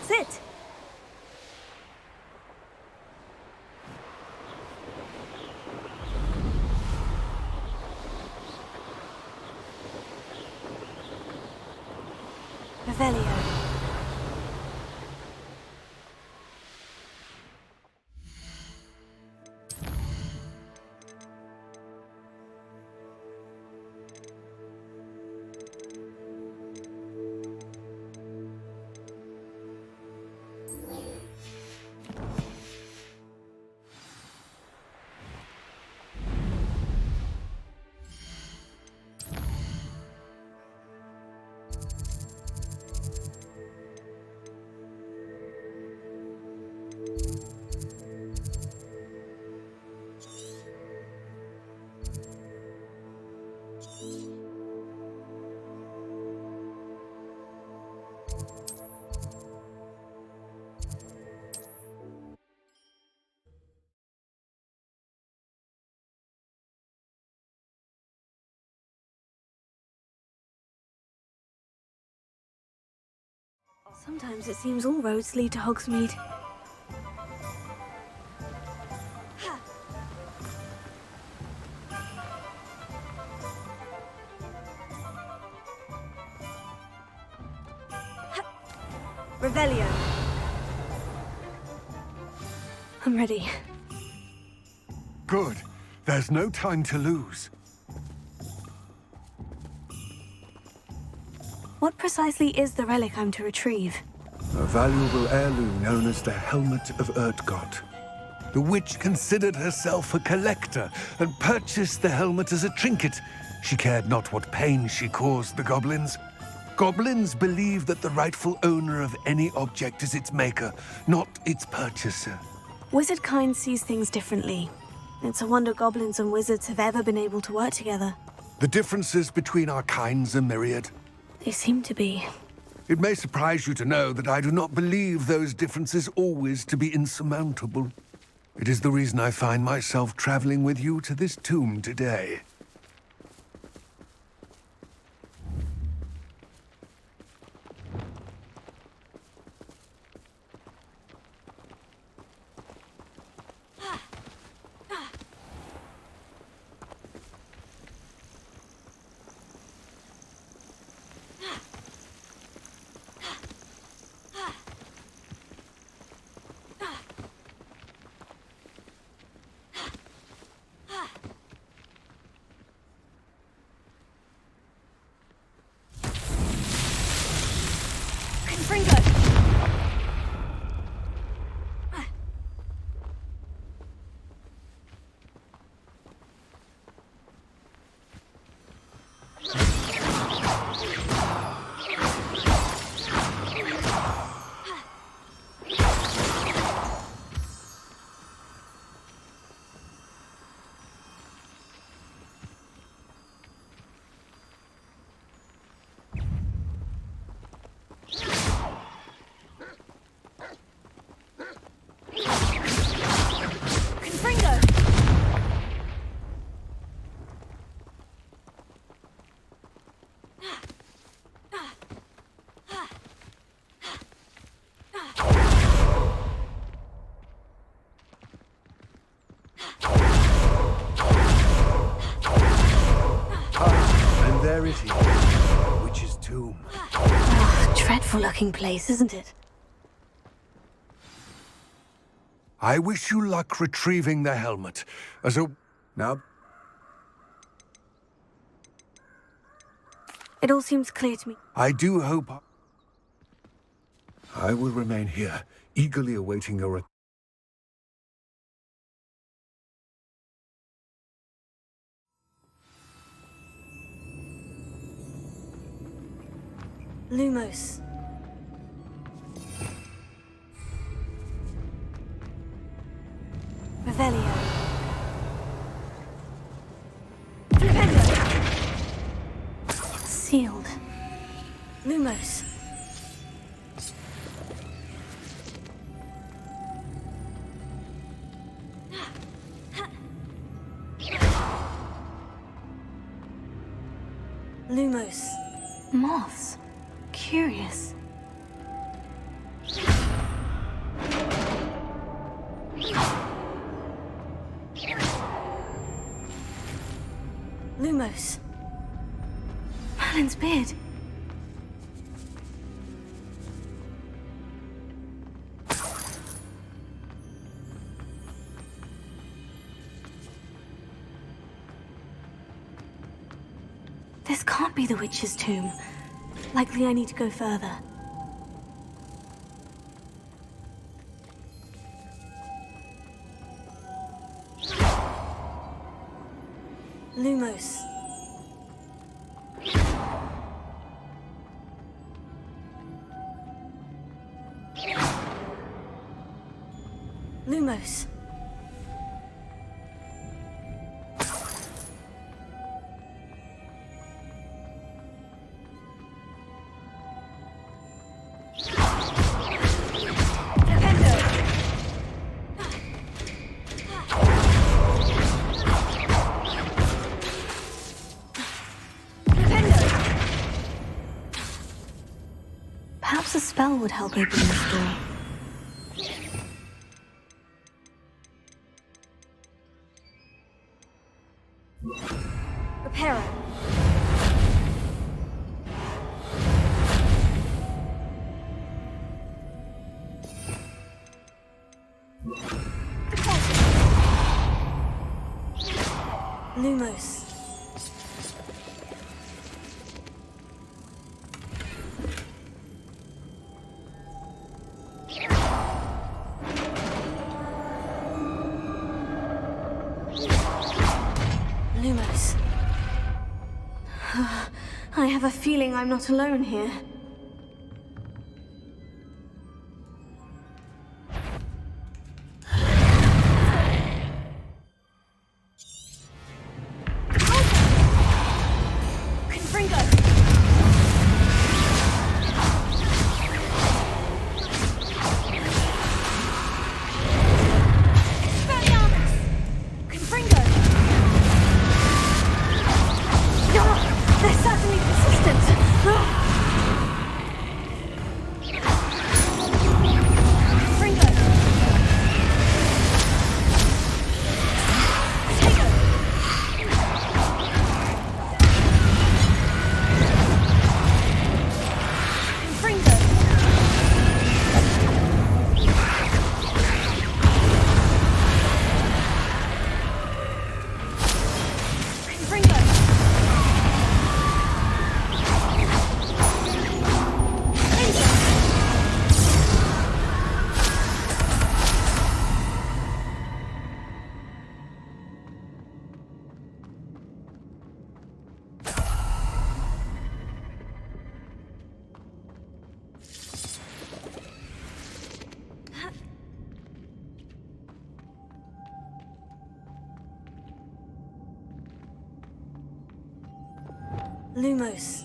That's it! Revelio. Sometimes it seems all roads lead to Hogsmeade. Revelio. I'm ready. Good. There's no time to lose. What precisely is the relic I'm to retrieve? A valuable heirloom known as the Helmet of Urtgott. The witch considered herself a collector and purchased the helmet as a trinket. She cared not what pain she caused the goblins. Goblins believe that the rightful owner of any object is its maker, not its purchaser. Wizard kind sees things differently. It's a wonder goblins and wizards have ever been able to work together. The differences between our kinds are myriad. They seem to be. It may surprise you to know that I do not believe those differences always to be insurmountable. It is the reason I find myself traveling with you to this tomb today. Beauty. The witch's tomb. Oh, dreadful looking place, isn't it? I wish you luck retrieving the helmet. As a... Now... It all seems clear to me. I do hope... I will remain here, eagerly awaiting your... Lumos. Revelio. It's sealed. Lumos. Lumos. Moths. Curious. Lumos. Merlin's beard. This can't be the witch's tomb. Likely I need to go further. Lumos. Lumos. Perhaps a spell would help open this door. Reparo. Lumos. Lumos. I have a feeling I'm not alone here. Lumos.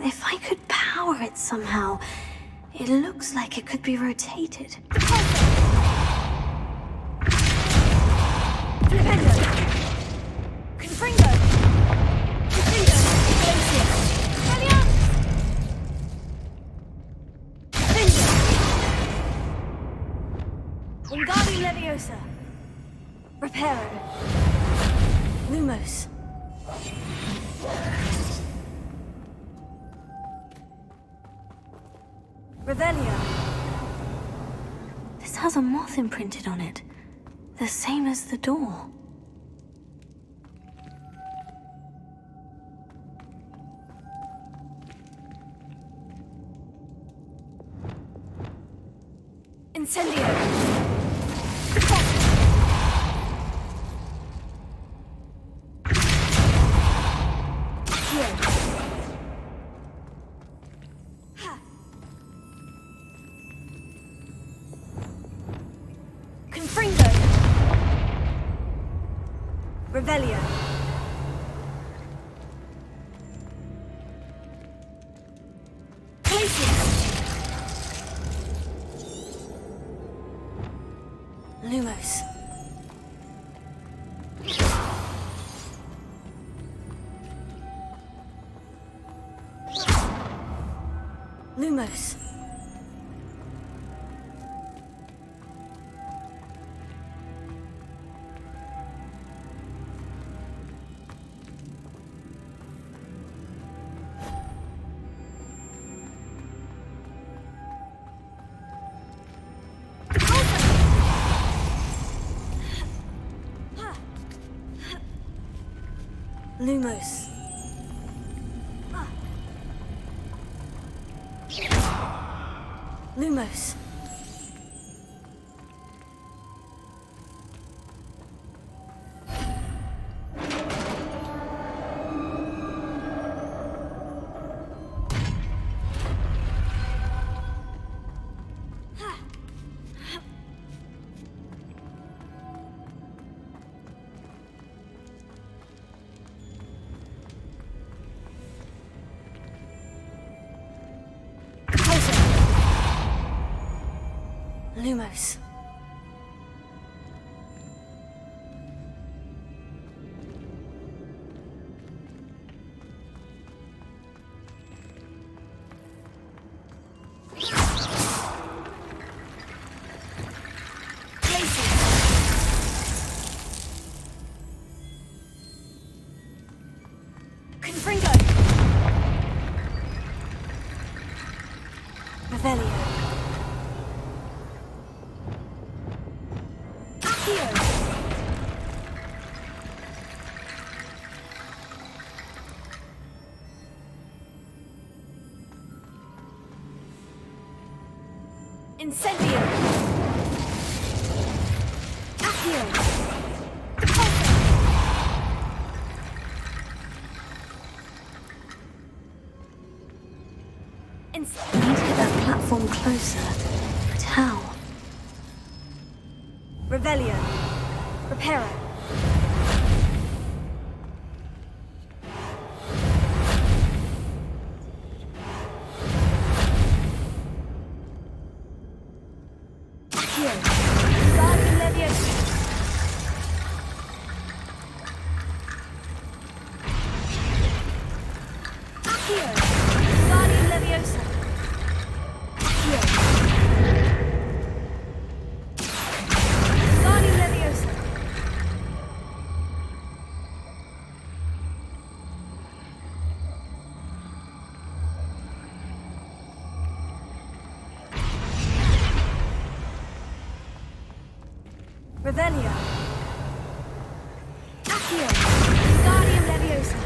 If I could power it somehow, it looks like it could be rotated. Leviosa. Reparo. Lumos. Revelio. This has a moth imprinted on it. The same as the door. Incendio. Here. Confringo. Revelio. Lumos. Lumos. Lumos. Lumos. Lumos. Confringo. Revelio. Incendio! Accio! I need to get that platform closer. But how? Revelio. Reparo. Revelio. Accio. Guardian Leviosa.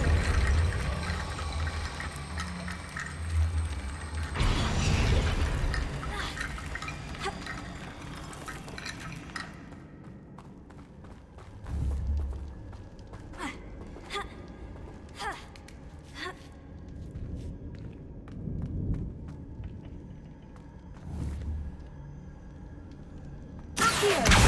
Accio.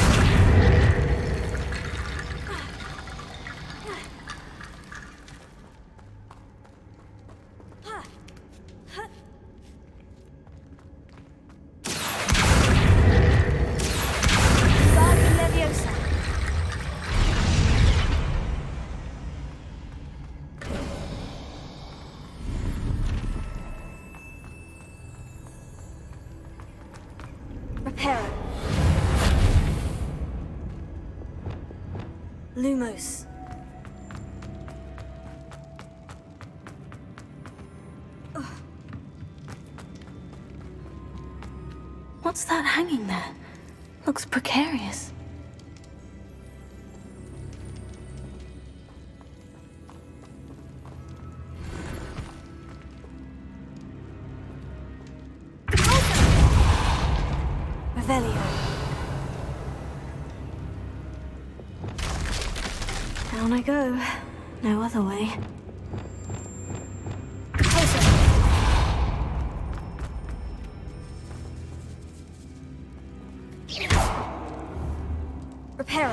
Lumos. What's that hanging there? Looks precarious. Revelio. Down I go. No other way. Reparo.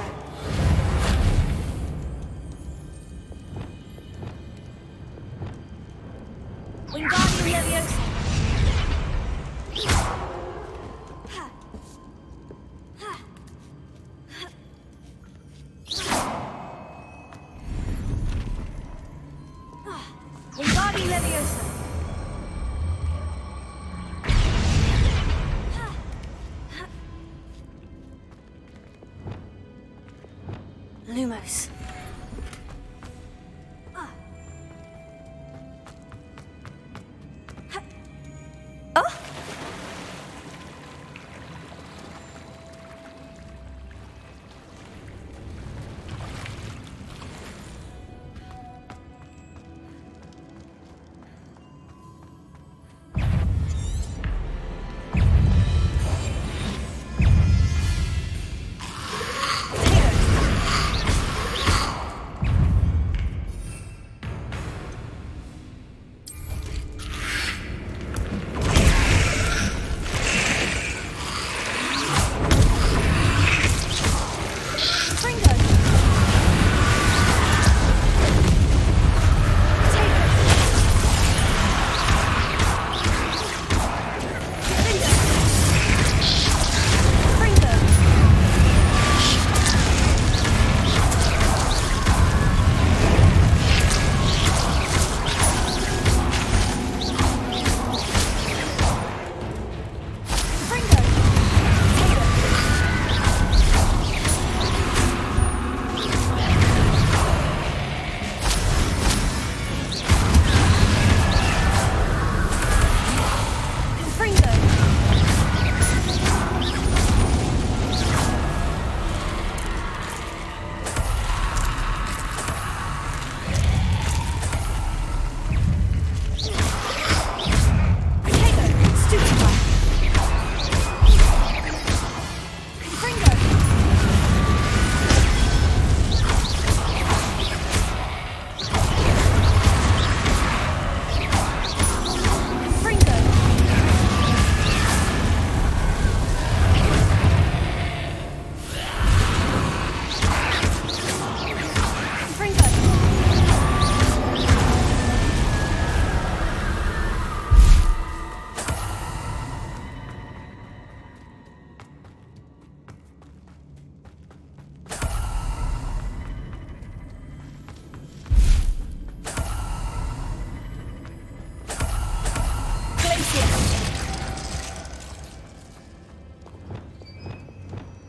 Wingardium Leviosa. Wingardium Leviosa. Lumos.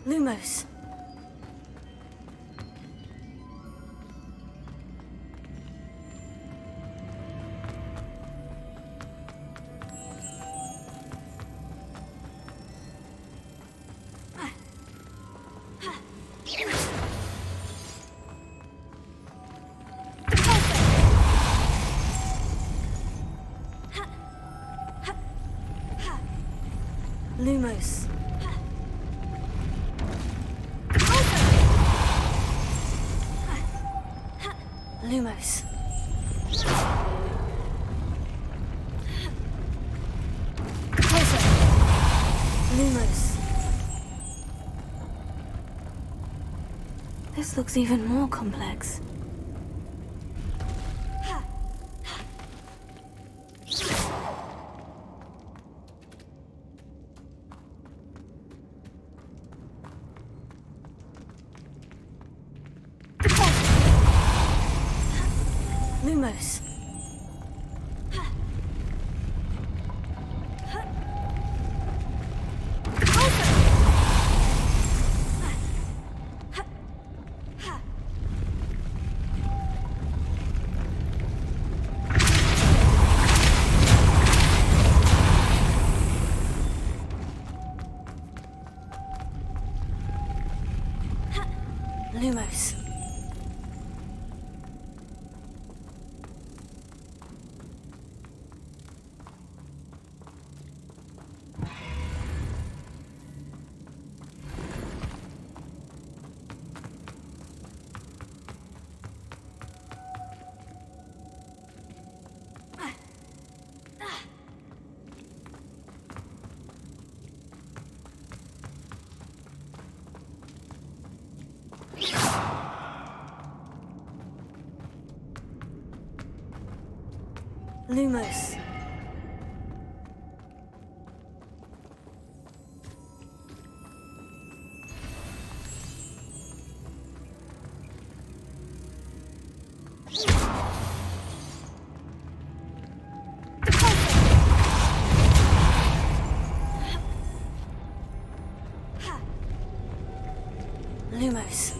Lumos. Lumos. Lumos. Lumos. This looks even more complex. Lumos. Lumos. Lumos. Lumos.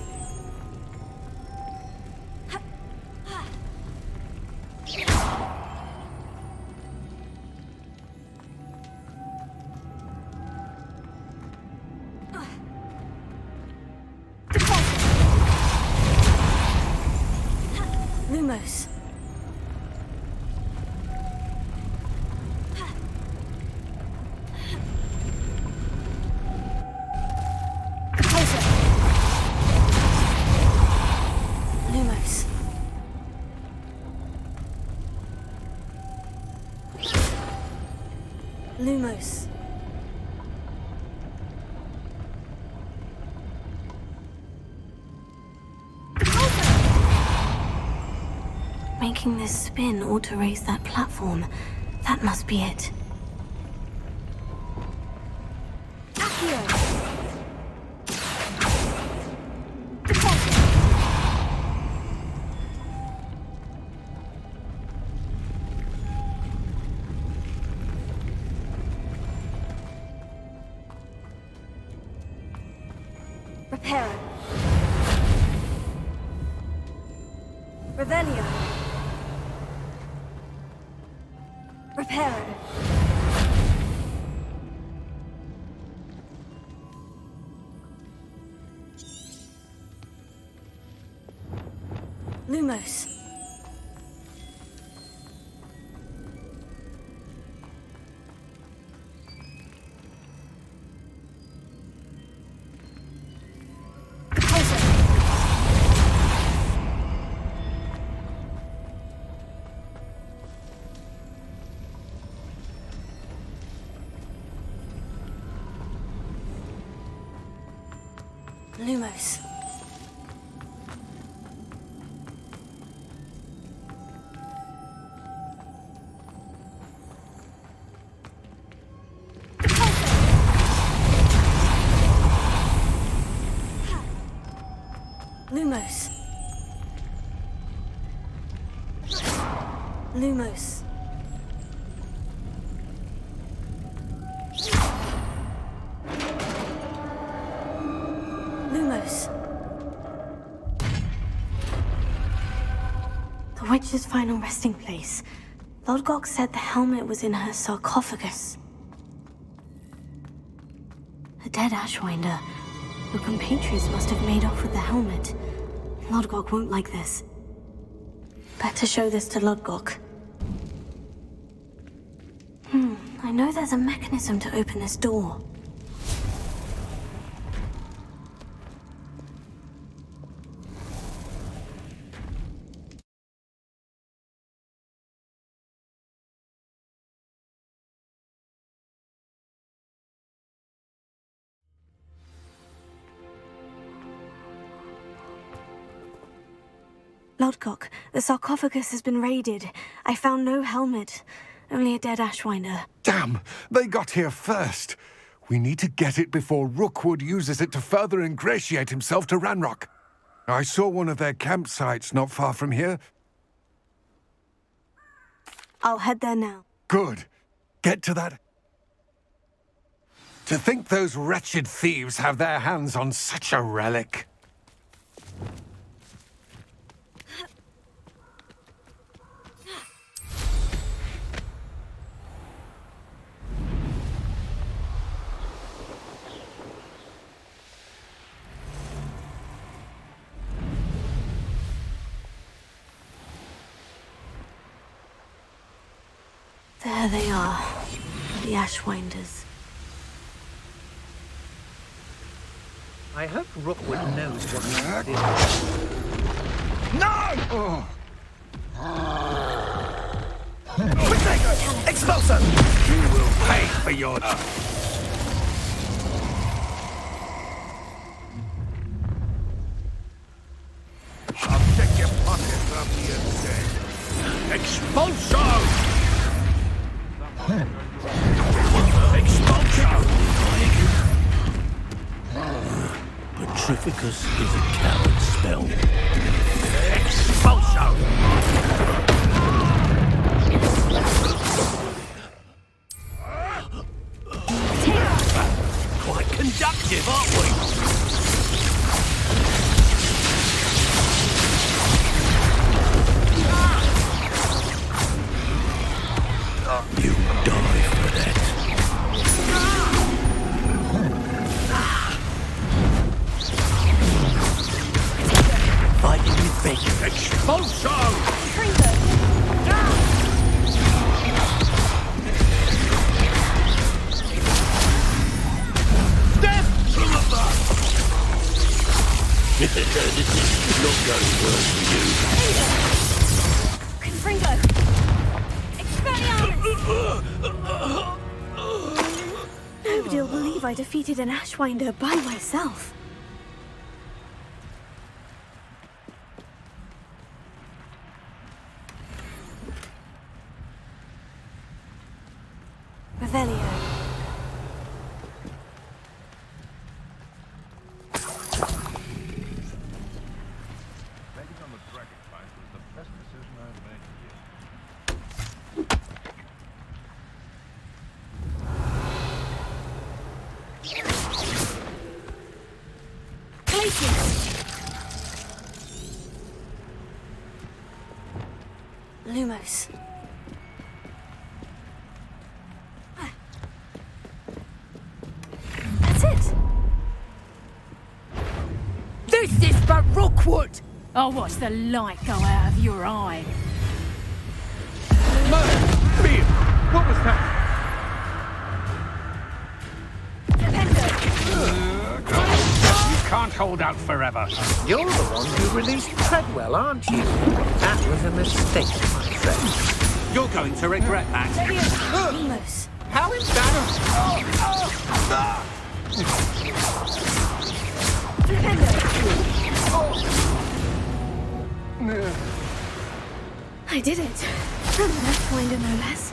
Lumos. Lumos. Lumos. Making this spin ought to raise that platform. That must be it. Reparo. Revelio. Reparo. Lumos. Lumos. Lumos. Lumos. Lumos. The witch's final resting place. Lodgok said the helmet was in her sarcophagus. A dead Ashwinder. Your compatriots must have made off with the helmet. Lodgok won't like this. Better show this to Lodgok. I know there's a mechanism to open this door. Lodgok, the sarcophagus has been raided. I found no helmet, only a dead Ashwinder. Damn! They got here first. We need to get it before Rookwood uses it to further ingratiate himself to Ranrock. I saw one of their campsites not far from here. I'll head there now. Good. Get to that. To think those wretched thieves have their hands on such a relic. There they are, the Ashwinders. I hope Rookwood knows what he's doing. No! Expulso! You will pay for your... I'll check your pockets after you're dead. Expulso! Expulso! Petrificus is a coward spell. Expulso! Quite conductive, aren't we? You die for that. Fighting with Becky. Expulso! Death from above! This is not going well for you. Confringo! Nobody'll believe I defeated an Ashwinder by myself. Revelio. Betting on the dragon fight was the best decision I've made Lumos. That's it. This is but Rookwood! I'll watch the light go out of your eye. Mia, what was that? You can't hold out forever. You're the one who released Treadwell, aren't you? That was a mistake, my friend. You're going to regret that. Lumos. How embarrassing! I did it. From an Ashwinder, no less.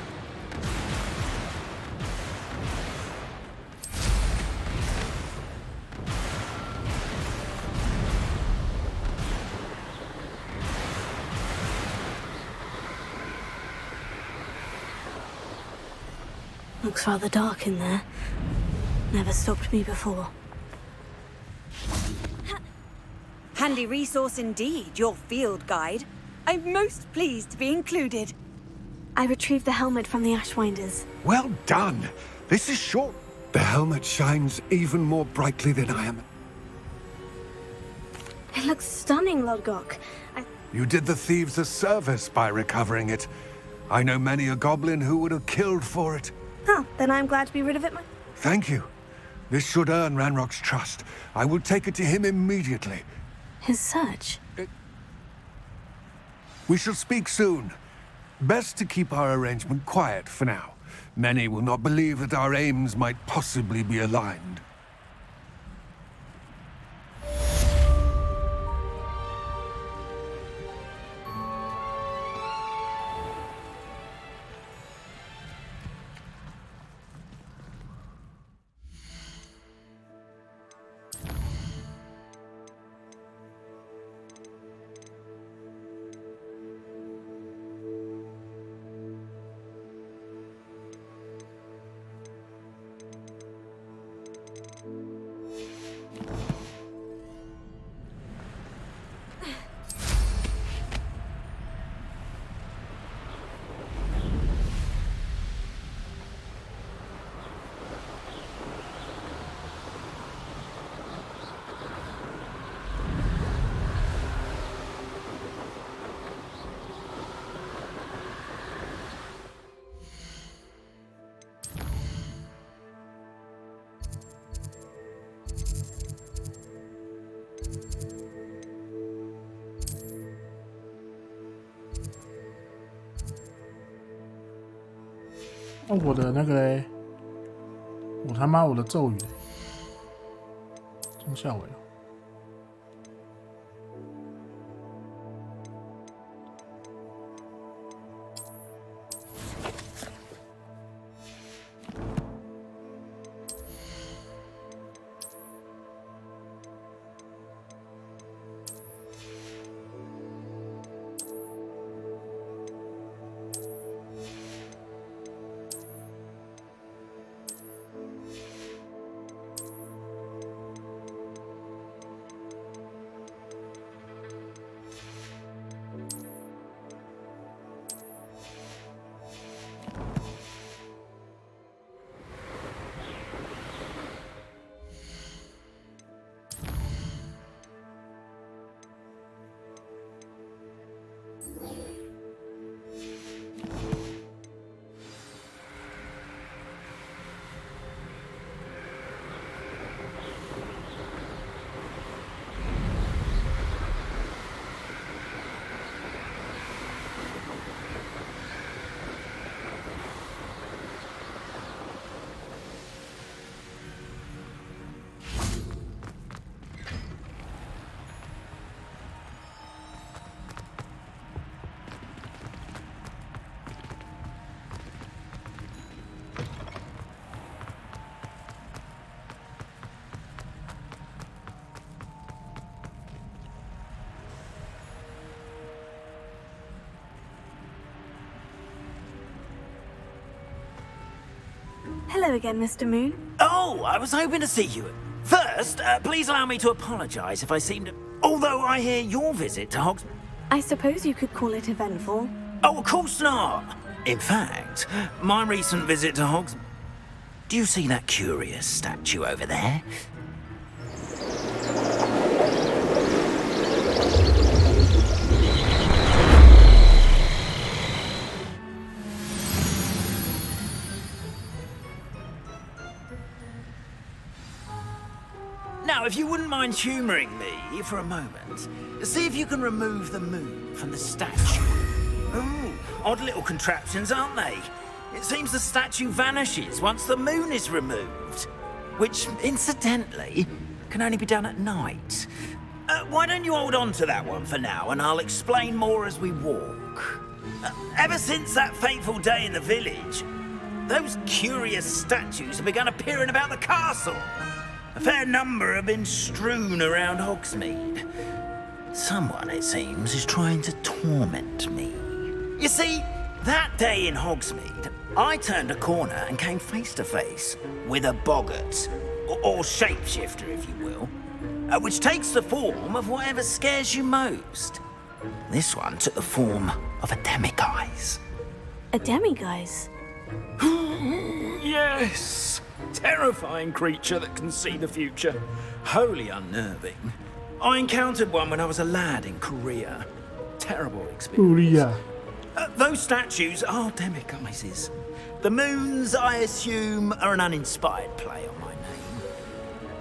Looks rather dark in there. Never stopped me before. Handy resource indeed, your field guide. I'm most pleased to be included. I retrieved the helmet from the Ashwinders. Well done. This is short. The helmet shines even more brightly than I am. It looks stunning, Lodgok. You did the thieves a service by recovering it. I know many a goblin who would have killed for it. Oh, then I'm glad to be rid of it. Thank you. This should earn Ranrock's trust. I will take it to him immediately. His search? We shall speak soon. Best to keep our arrangement quiet for now. Many will not believe that our aims might possibly be aligned. 哦，我的那个嘞，我他妈我的咒语，中下尾了。Hello again, Mr. Moon. Oh, I was hoping to see you. First, please allow me to apologise if I seemed to... Although I hear your visit to Hogs... I suppose you could call it eventful. Oh, of course not. In fact, my recent visit to Hogs... Do you see that curious statue over there? Now, if you wouldn't mind humouring me for a moment, see if you can remove the moon from the statue. Ooh, odd little contraptions, aren't they? It seems the statue vanishes once the moon is removed, which, incidentally, can only be done at night. Why don't you hold on to that one for now, and I'll explain more as we walk. Ever since that fateful day in the village, those curious statues have begun appearing about the castle. A fair number have been strewn around Hogsmeade. Someone, it seems, is trying to torment me. You see, that day in Hogsmeade, I turned a corner and came face to face with a boggart, or shapeshifter, if you will, which takes the form of whatever scares you most. This one took the form of a demiguise. A demiguise? Yes! Terrifying creature that can see the future. Wholly unnerving. I encountered one when I was a lad in Korea. Terrible experience. Korea. Those statues are demiguises. The moons, I assume, are an uninspired play on my name.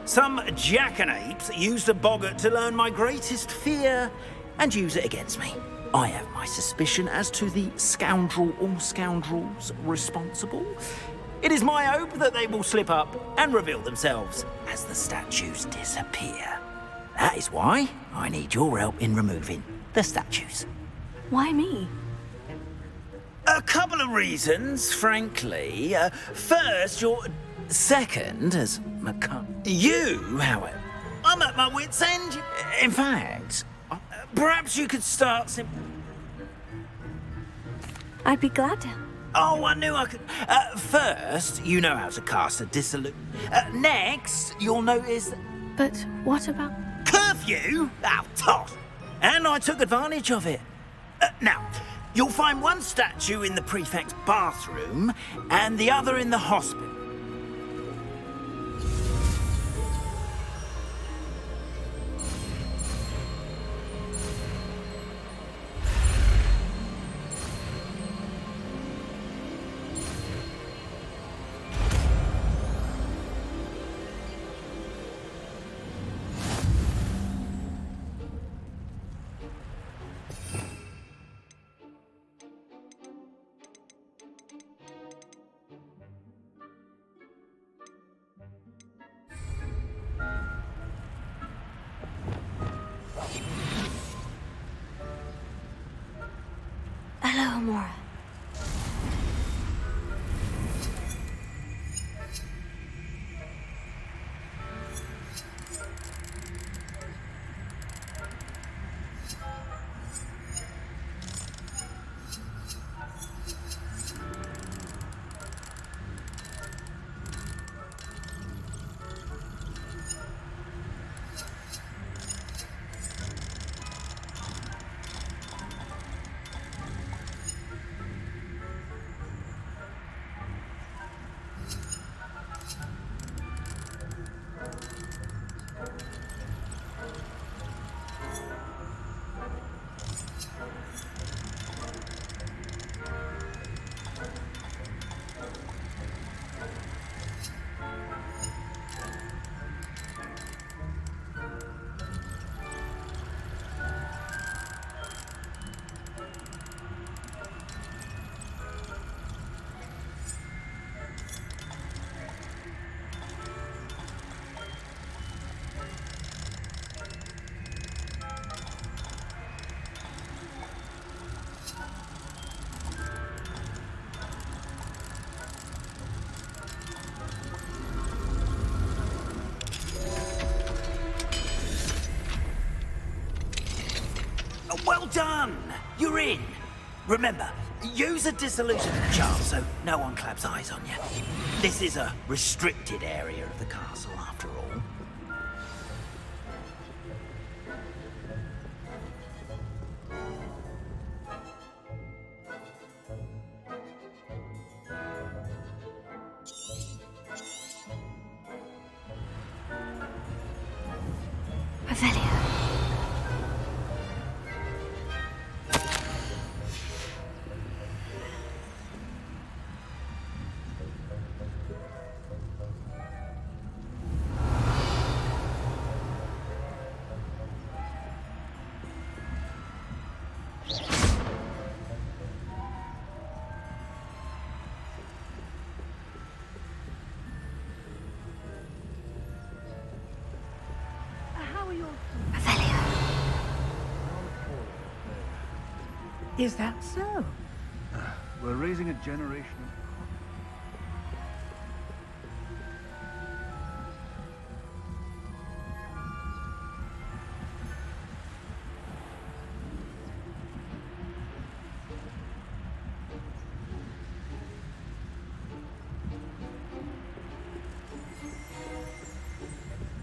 Some jackanapes used a boggart to learn my greatest fear and use it against me. I have my suspicion as to the scoundrel or scoundrels responsible. It is my hope that they will slip up and reveal themselves as the statues disappear. That is why I need your help in removing the statues. Why me? A couple of reasons, frankly. First, you're second as You, however, I'm at my wit's end. In fact, perhaps you could start I'd be glad to. Oh, I knew I could. First, you know how to cast a dissolute. Next, you'll notice... But what about... Curfew? Oh, toss. And I took advantage of it. Now, you'll find one statue in the prefect's bathroom and the other in the hospital. done! You're in! Remember, use a disillusionment charm so no one claps eyes on you. This is a restricted area of the castle, after all. Revelio. Is that so? We're raising a generation of...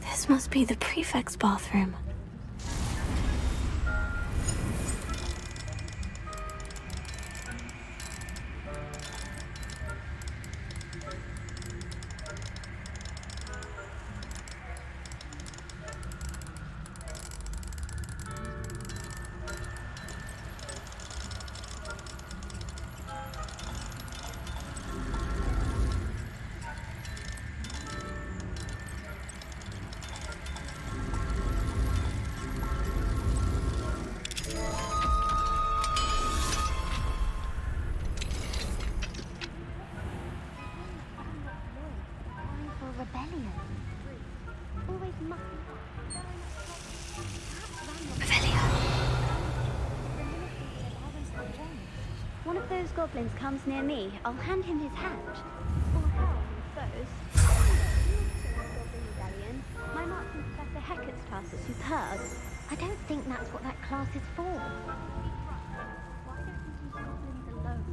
This must be the prefect's bathroom. One of those goblins comes near me, I'll hand him his hat. Or how, I suppose. Goblin Rebellion. My marksman Professor Hecat's class is superb. I don't think that's what that class is for. Why don't you leave goblins alone?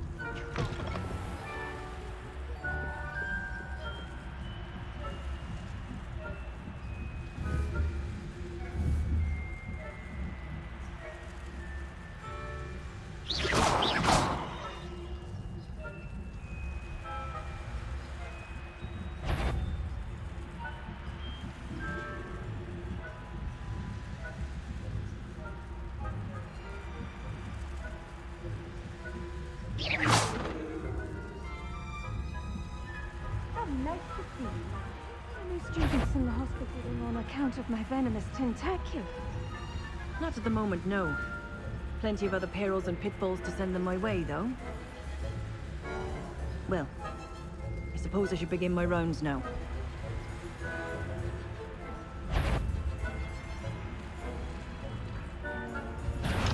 How nice to see you. Any students in the hospital on account of my venomous tentacle? Not at the moment, no. Plenty of other perils and pitfalls to send them my way, though. Well, I suppose I should begin my rounds now.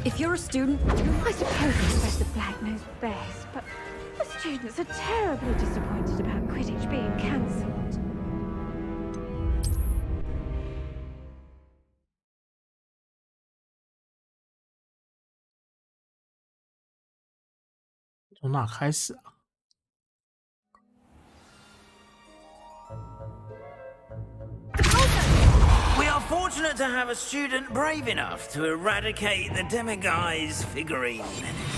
If you're a student, I suppose Professor Black knows best, but the students are terribly disappointed about Quidditch being cancelled. "从哪开始啊？" We are fortunate to have a student brave enough to eradicate the Demiguise figurine menace.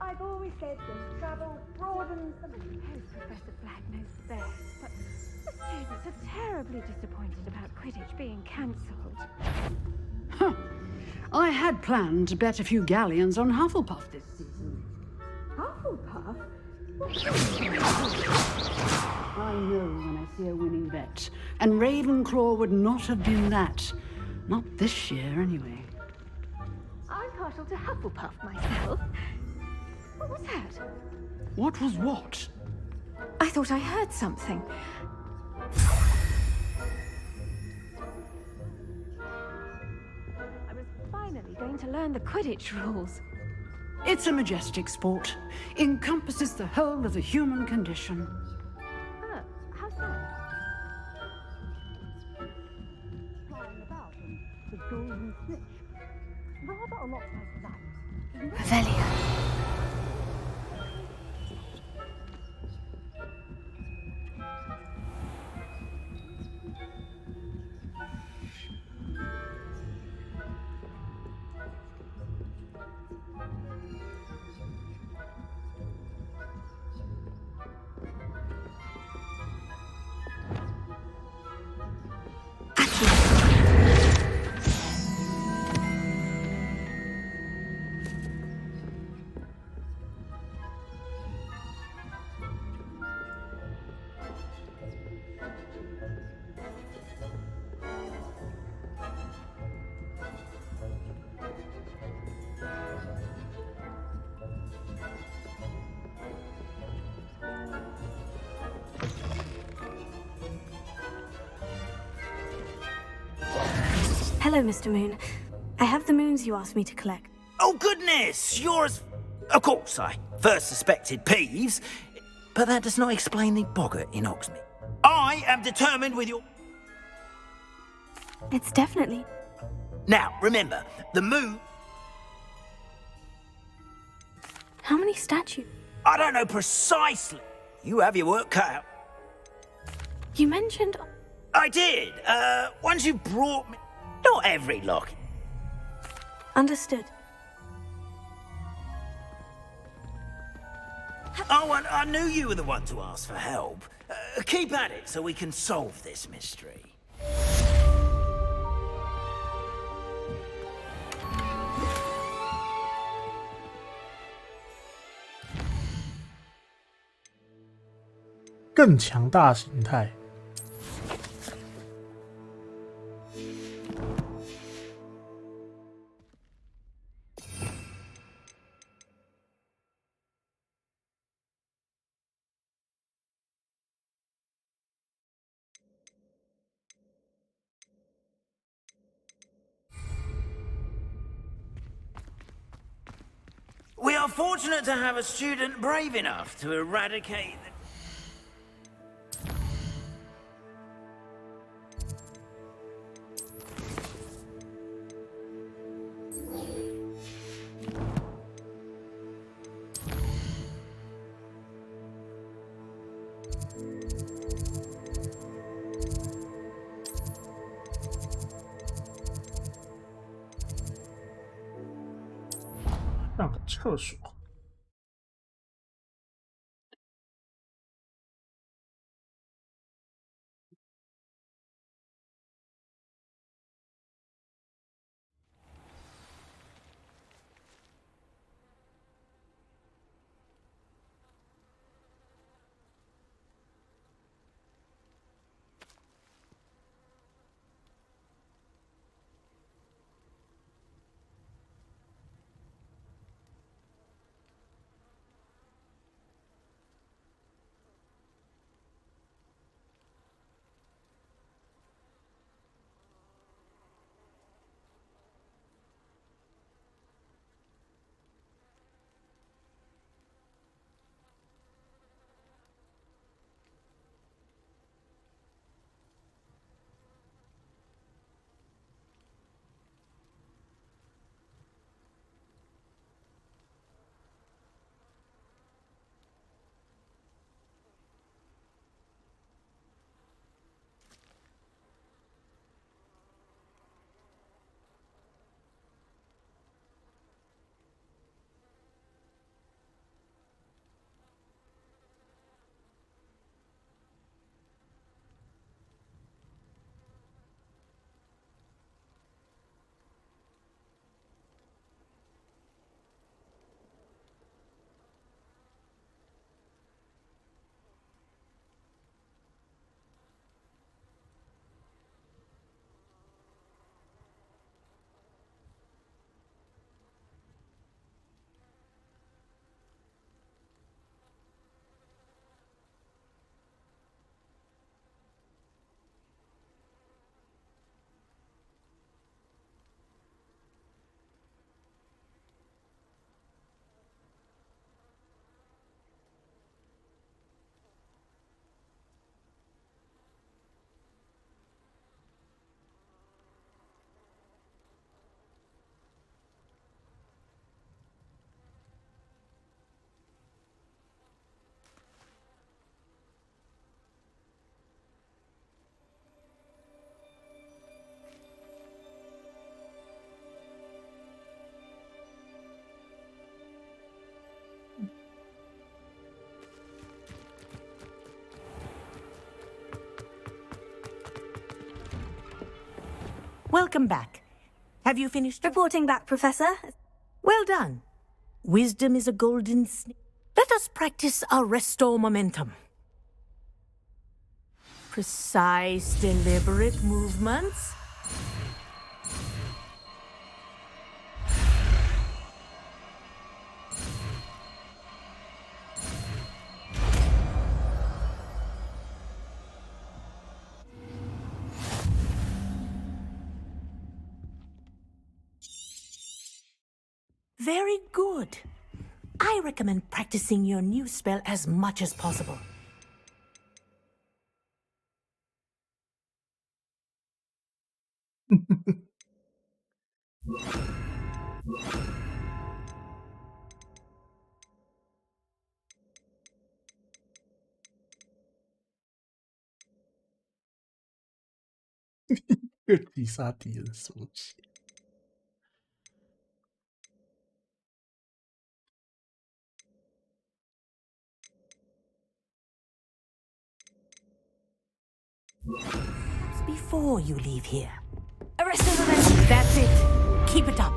I've always said that travel broadens the... I suppose Professor Black knows best, but the students are terribly disappointed about Quidditch being cancelled. Huh. I had planned to bet a few galleons on Hufflepuff this season. Hufflepuff? I know when I see a winning bet, and Ravenclaw would not have been that. Not this year, anyway. I'm partial to Hufflepuff myself. What was that? What was what? I thought I heard something. I was finally going to learn the Quidditch rules. It's a majestic sport. Encompasses the whole of the human condition. Oh, how's that? Flying about and the golden snitch. Rather a lot like that. Revelio. Hello, Mr. Moon. I have the moons you asked me to collect. Oh, goodness! You're as... Of course, I first suspected Peeves, but that does not explain the boggart in Hogsmeade. I am determined with your... It's definitely... Now, remember, the moon... How many statues? I don't know precisely. You have your work cut out. You mentioned... I did. Once you brought me... Not every lock. Understood. Oh, I knew you were the one to ask for help. Keep at it so we can solve this mystery.更强大形态。We are fortunate to have a student brave enough to eradicate the...上个厕所。Welcome back. Have you finished? Reporting back, Professor. Well done. Wisdom is a golden snake. Let us practice our restore momentum. Precise, deliberate movements. Very good. I recommend practicing your new spell as much as possible.底沙敌人什么东西？Before you leave here. Arrested momentum. That's it. Keep it up.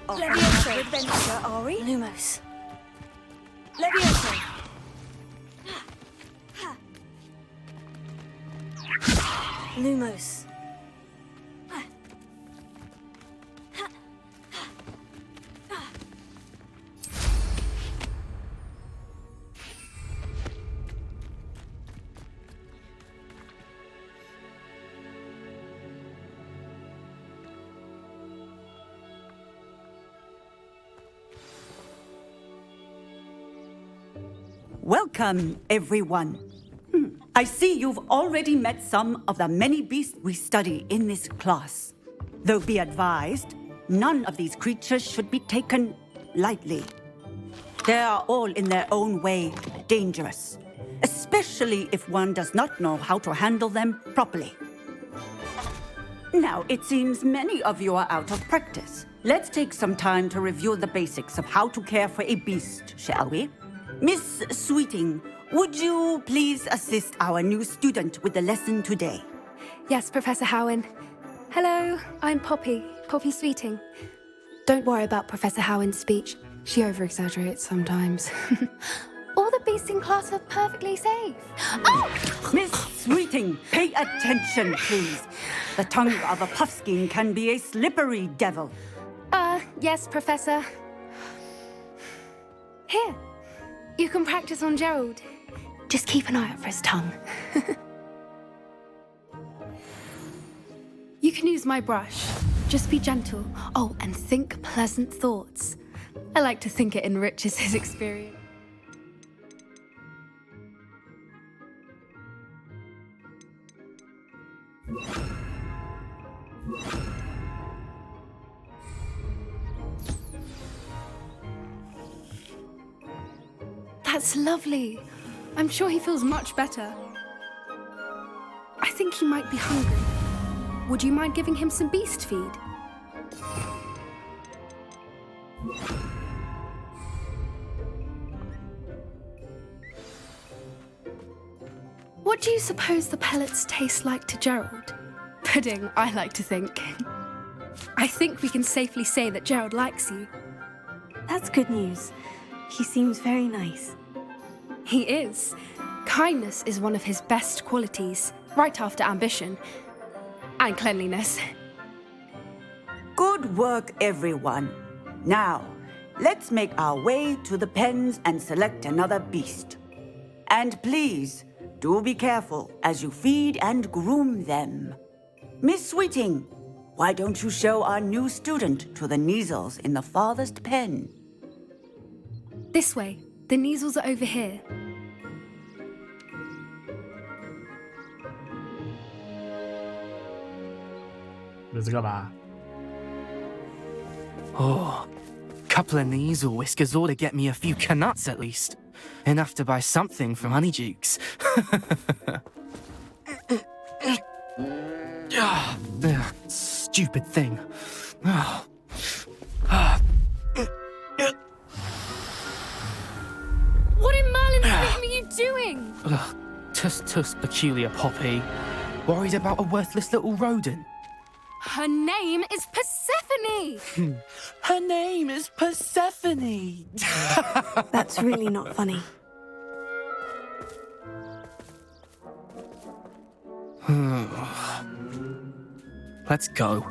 Levioso. Adventure, are we? Lumos. Levioso. Lumos. Welcome, everyone. I see you've already met some of the many beasts we study in this class. Though be advised, none of these creatures should be taken lightly. They are all in their own way dangerous, especially if one does not know how to handle them properly. Now, it seems many of you are out of practice. Let's take some time to review the basics of how to care for a beast, shall we? Miss Sweeting, would you please assist our new student with the lesson today? Yes, Professor Howen. Hello, I'm Poppy Sweeting. Don't worry about Professor Howen's speech. She over-exaggerates sometimes. All the beasts in class are perfectly safe. Oh! Miss Sweeting, pay attention, please. The tongue of a puffskein can be a slippery devil. Yes, Professor. Here. You can practice on Gerald. Just keep an eye out for his tongue. You can use my brush. Just be gentle. Oh, and think pleasant thoughts. I like to think it enriches his experience. That's lovely. I'm sure he feels much better. I think he might be hungry. Would you mind giving him some beast feed? What do you suppose the pellets taste like to Gerald? Pudding, I like to think. I think we can safely say that Gerald likes you. That's good news. He seems very nice. He is. Kindness is one of his best qualities, right after ambition. And cleanliness. Good work, everyone. Now, let's make our way to the pens and select another beast. And please, do be careful as you feed and groom them. Miss Sweeting, why don't you show our new student to the Kneazles in the farthest pen? This way. The Kneazles are over here. Oh, couple of Kneazle whiskers ought to get me a few canuts at least. Enough to buy something from Honeydukes. Stupid thing. What in Merlin's name are you doing? Tuss, peculiar Poppy. Worried about a worthless little rodent? Her name is Persephone! Her name is Persephone! That's really not funny. Let's go.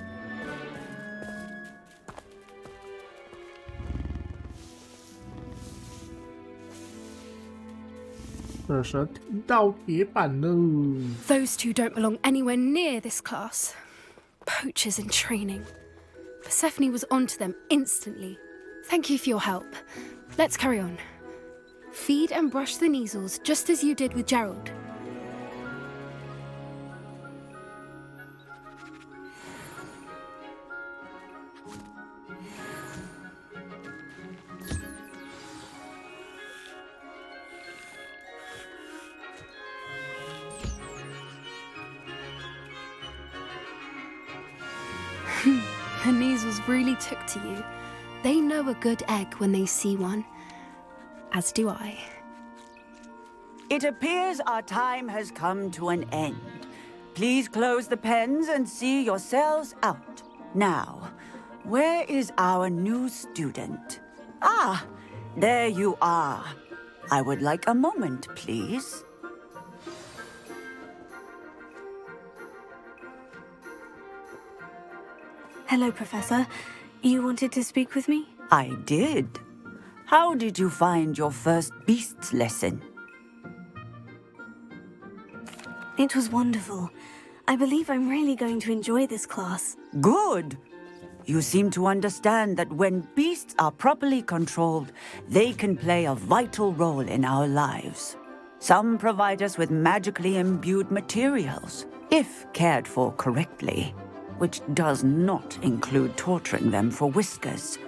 这时候听到铁板喽。 Those two don't belong anywhere near this class. Poachers in training. Persephone was onto them instantly. Thank you for your help. Let's carry on. Feed and brush the Kneazles just as you did with Gerald. The Kneazles really took to you. They know a good egg when they see one. As do I. It appears our time has come to an end. Please close the pens and see yourselves out. Now, where is our new student? Ah, there you are. I would like a moment, please. Hello, Professor. You wanted to speak with me? I did. How did you find your first beasts lesson? It was wonderful. I believe I'm really going to enjoy this class. Good. You seem to understand that when beasts are properly controlled, they can play a vital role in our lives. Some provide us with magically imbued materials, if cared for correctly, which does not include torturing them for whiskers.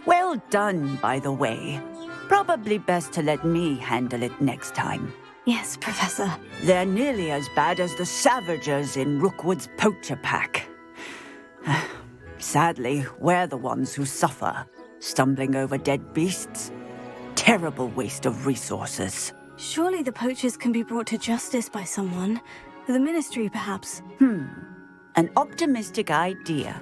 Well done, by the way. Probably best to let me handle it next time. Yes, Professor. They're nearly as bad as the Savagers in Rookwood's poacher pack. Sadly, we're the ones who suffer, stumbling over dead beasts. Terrible waste of resources. Surely the poachers can be brought to justice by someone. The Ministry, perhaps. An optimistic idea.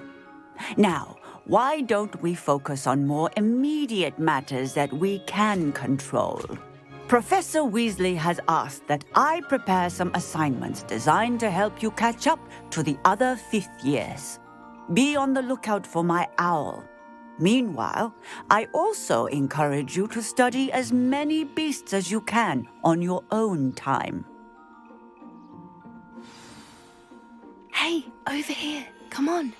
Now, why don't we focus on more immediate matters that we can control? Professor Weasley has asked that I prepare some assignments designed to help you catch up to the other fifth years. Be on the lookout for my owl. Meanwhile, I also encourage you to study as many beasts as you can on your own time. Hey, over here. Come on.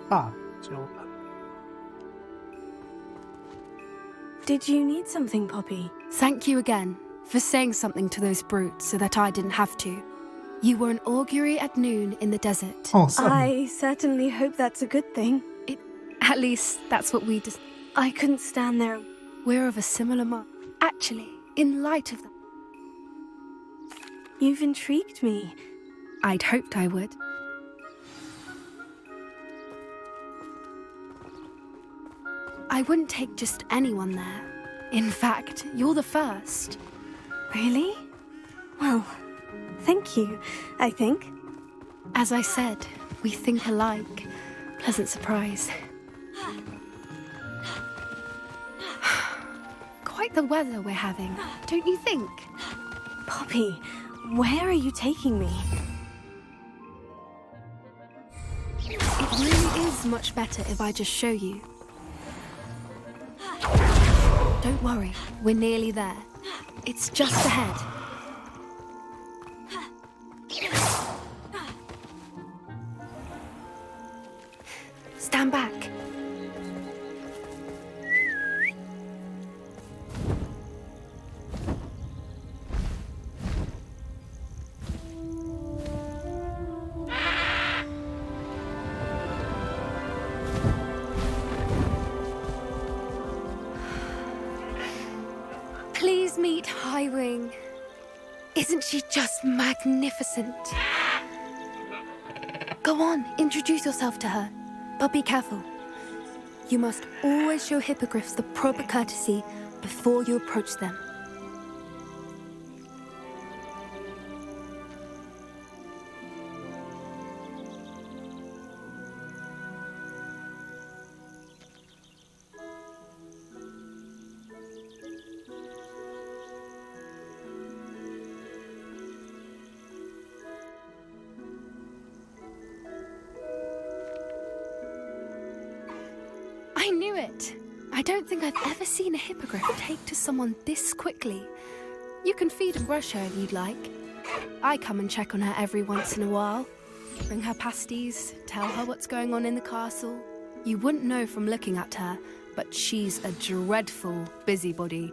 大交盘。 Did you need something, Poppy? Thank you again for saying something to those brutes so that I didn't have to. You were an augury at noon in the desert. Oh, sorry. I certainly hope that's a good thing. At least that's what we I couldn't stand there. We're of a similar mind. Actually, in light of that, you've intrigued me. I'd hoped I would. I wouldn't take just anyone there. In fact, you're the first. Really? Well, thank you, I think. As I said, we think alike. Pleasant surprise. Quite the weather we're having, don't you think? Poppy, where are you taking me? It really is much better if I just show you. Don't worry, we're nearly there. It's just ahead. Stand back. Please meet Highwing. Isn't she just magnificent? Go on, introduce yourself to her. But be careful. You must always show hippogriffs the proper courtesy before you approach them. I knew it! I don't think I've ever seen a hippogriff take to someone this quickly. You can feed and brush her if you'd like. I come and check on her every once in a while. Bring her pasties, tell her what's going on in the castle. You wouldn't know from looking at her, but she's a dreadful busybody.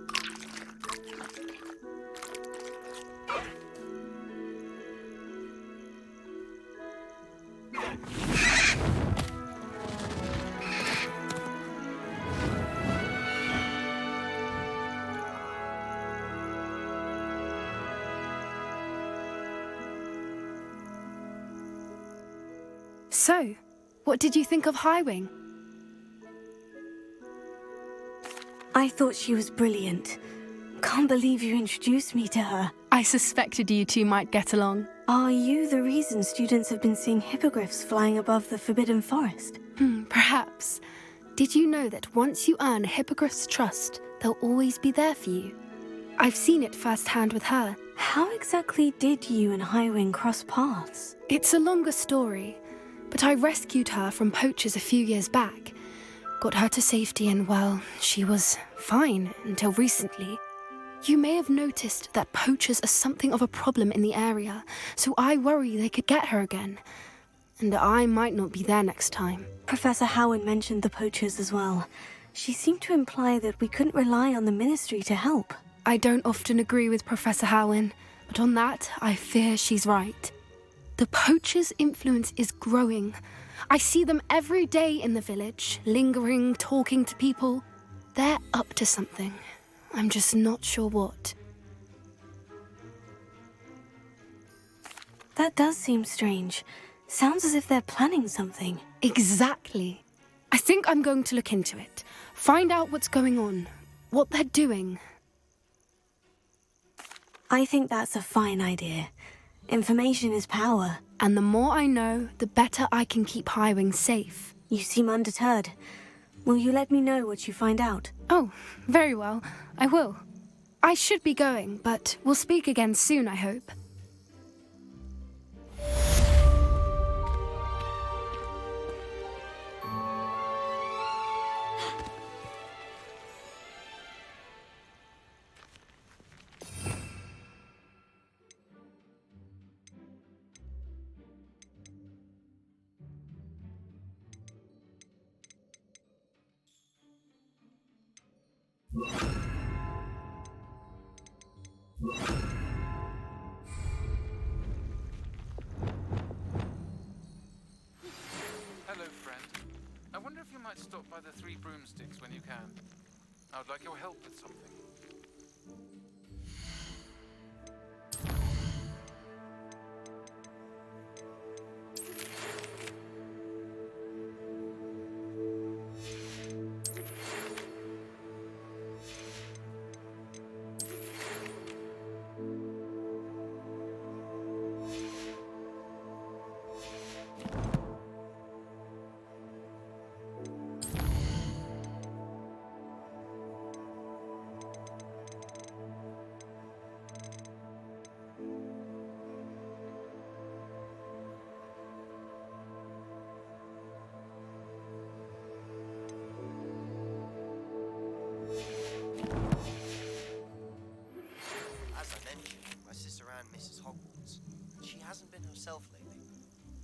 So, what did you think of Highwing? I thought she was brilliant. Can't believe you introduced me to her. I suspected you two might get along. Are you the reason students have been seeing hippogriffs flying above the Forbidden Forest? Perhaps. Did you know that once you earn a hippogriff's trust, they'll always be there for you? I've seen it firsthand with her. How exactly did you and Highwing cross paths? It's a longer story, but I rescued her from poachers a few years back. Got her to safety and, well, she was fine until recently. You may have noticed that poachers are something of a problem in the area, so I worry they could get her again. And I might not be there next time. Professor Howard mentioned the poachers as well. She seemed to imply that we couldn't rely on the Ministry to help. I don't often agree with Professor Howin, but on that, I fear she's right. The poachers' influence is growing. I see them every day in the village, lingering, talking to people. They're up to something. I'm just not sure what. That does seem strange. Sounds as if they're planning something. Exactly. I think I'm going to look into it. Find out what's going on, what they're doing. I think that's a fine idea. Information is power. And the more I know, the better I can keep Highwing safe. You seem undeterred. Will you let me know what you find out? Oh, very well. I will. I should be going, but we'll speak again soon, I hope. might stop by the Three Broomsticks when you can. I would like your help with something.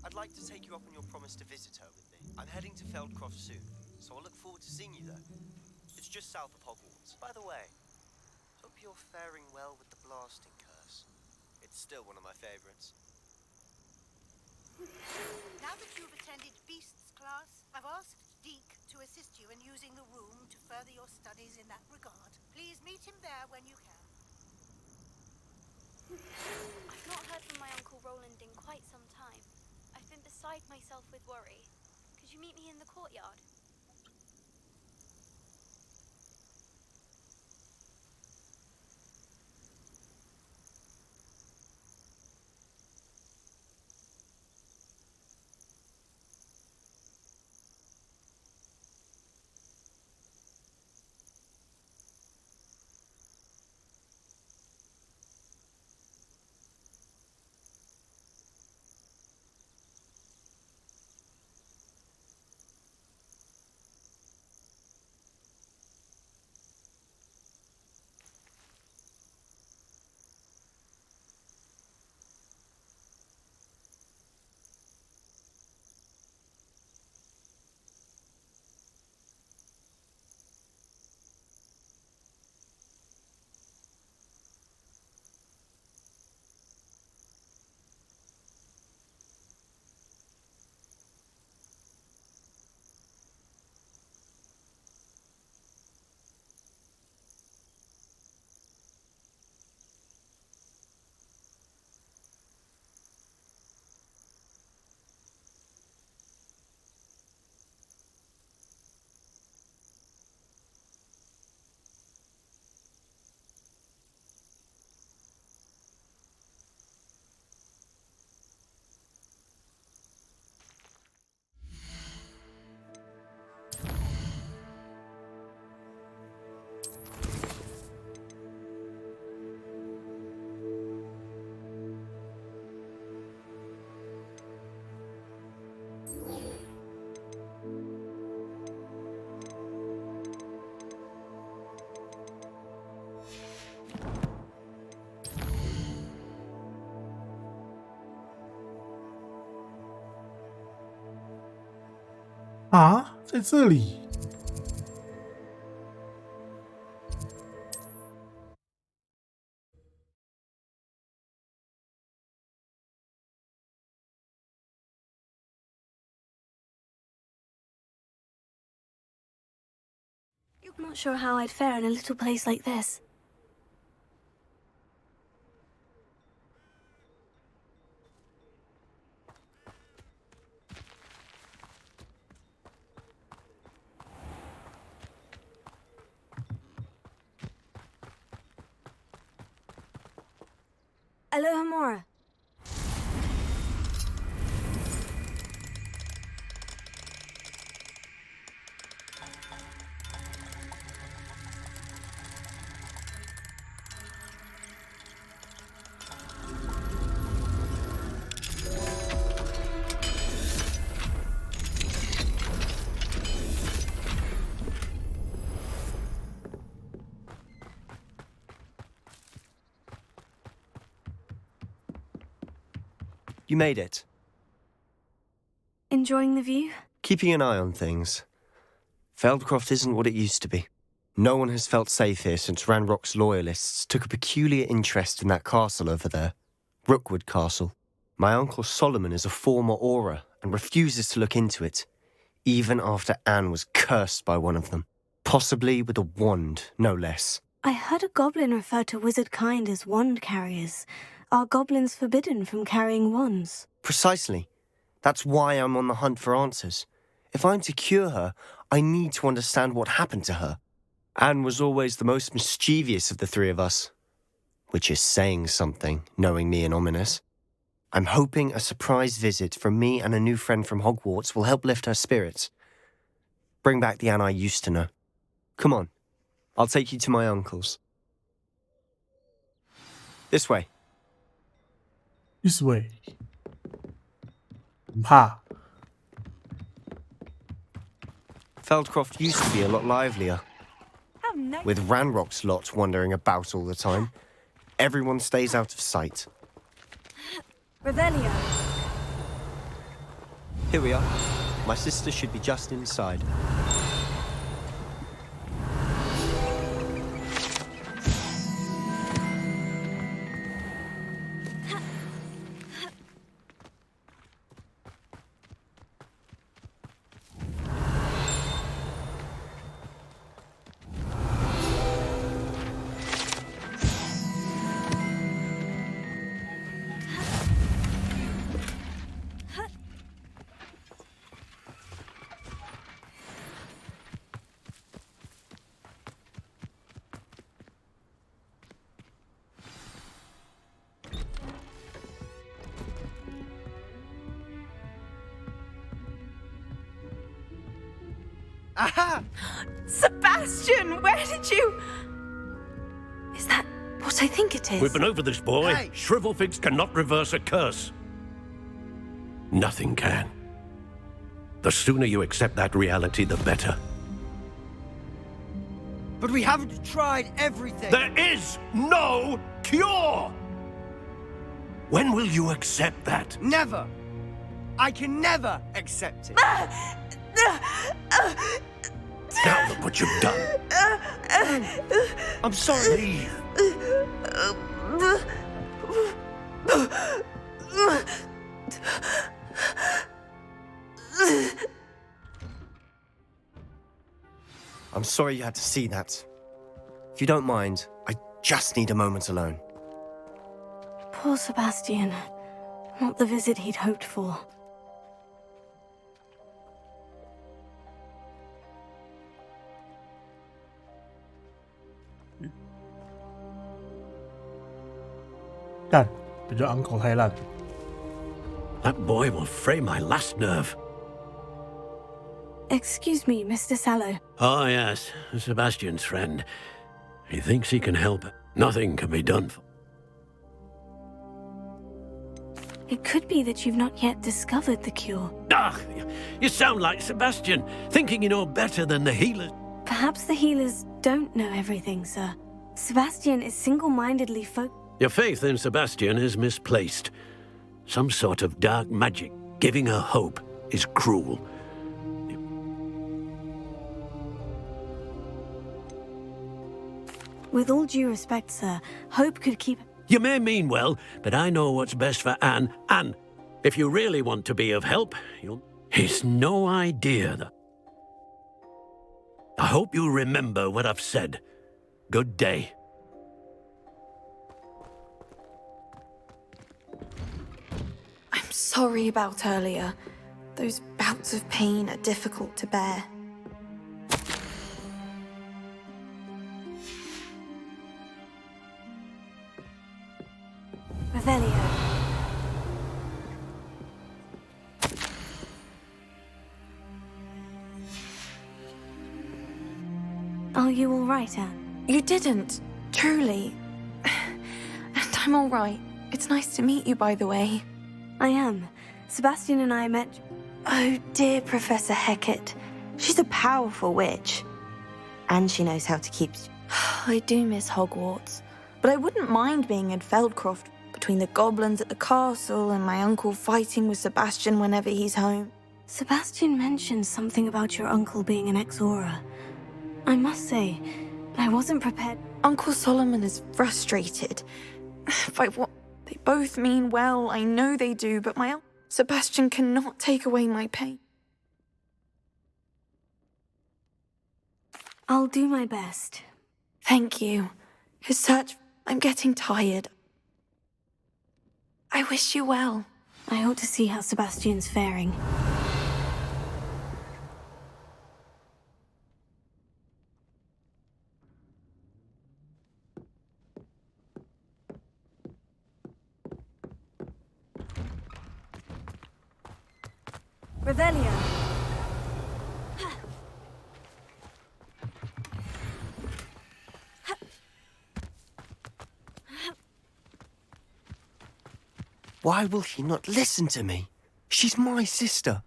I'd like to take you up on your promise to visit her with me. I'm heading to Feldcroft soon, so I'll look forward to seeing you there. It's just south of Hogwarts. By the way, hope you're faring well with the blasting curse. It's still one of my favorites. Now that you've attended Beasts class, I've asked Deke to assist you in using the room to further your studies in that regard. Please meet him there when you can. I've not heard from my Uncle Roland in quite some time. I've been beside myself with worry. Could you meet me in the courtyard?啊，在这里。I'm not sure how I'd fare in a little place like this. Aloha Mora. You made it. Enjoying the view? Keeping an eye on things. Feldcroft isn't what it used to be. No one has felt safe here since Ranrock's loyalists took a peculiar interest in that castle over there. Rookwood Castle. My uncle Solomon is a former Auror and refuses to look into it, even after Anne was cursed by one of them. Possibly with a wand, no less. I heard a goblin refer to wizard kind as wand carriers. Are goblins forbidden from carrying wands? Precisely. That's why I'm on the hunt for answers. If I'm to cure her, I need to understand what happened to her. Anne was always the most mischievous of the three of us. Which is saying something, knowing me and Ominous. I'm hoping a surprise visit from me and a new friend from Hogwarts will help lift her spirits. Bring back the Anne I used to know. Come on, I'll take you to my uncle's. This way. This way. 很怕。 Feldcroft used to be a lot livelier. With Ranrock's lot wandering about all the time. Everyone stays out of sight. Revelio. Here we are. My sister should be just inside. Aha! Sebastian, where did you... Is that what I think it is? We've been over this, boy. Hey. Shrivelfigs cannot reverse a curse. Nothing can. The sooner you accept that reality, the better. But we haven't tried everything. There is no cure! When will you accept that? Never. I can never accept it. Now look what you've done. I'm sorry. I'm sorry you had to see that. If you don't mind, I just need a moment alone. Poor Sebastian. Not the visit he'd hoped for. That boy will fray my last nerve. Excuse me, Mr. Sallow. Oh, yes, Sebastian's friend. He thinks he can help. Nothing can be done for... It could be that you've not yet discovered the cure. Ah, you sound like Sebastian, thinking you know better than the healers. Perhaps the healers don't know everything, sir. Sebastian is single-mindedly focused. Your faith in Sebastian is misplaced. Some sort of dark magic giving her hope is cruel. With all due respect, sir, hope could keep... You may mean well, but I know what's best for Anne. Anne, if you really want to be of help, you'll... It's no idea that... I hope you remember what I've said. Good day. I'm sorry about earlier. Those bouts of pain are difficult to bear. Revelio. Are you all right, Anne? You didn't, truly. And I'm all right. It's nice to meet you, by the way. I am. Sebastian and I met... Oh, dear Professor Hecat. She's a powerful witch. And she knows how to keep... I do miss Hogwarts. But I wouldn't mind being in Feldcroft, between the goblins at the castle and my uncle fighting with Sebastian whenever he's home. Sebastian mentioned something about your uncle being an ex-Auror. I must say, I wasn't prepared. Uncle Solomon is frustrated by what they both mean well. I know they do, but my Sebastian cannot take away my pain. I'll do my best. Thank you. His search... I'm getting tired. I wish you well. I ought to see how Sebastian's faring. Revelio. Why will he not listen to me? She's my sister.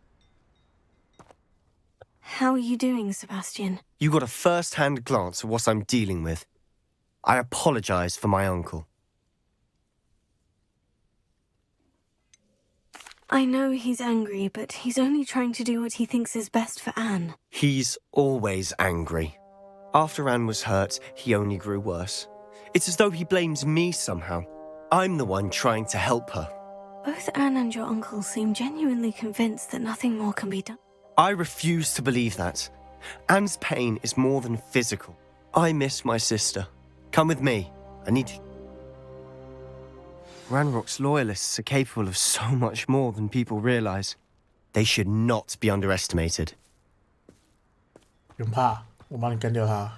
How are you doing, Sebastian? You got a first-hand glance at what I'm dealing with. I apologize for my uncle. I know he's angry, but he's only trying to do what he thinks is best for Anne. He's always angry. After Anne was hurt, he only grew worse. It's as though he blames me somehow. I'm the one trying to help her. Both Anne and your uncle seem genuinely convinced that nothing more can be done. I refuse to believe that. Anne's pain is more than physical. I miss my sister. Come with me. I need to... Ranrock's loyalists are capable of so much more than people realize. They should not be underestimated. 不用怕，我帮你干掉他。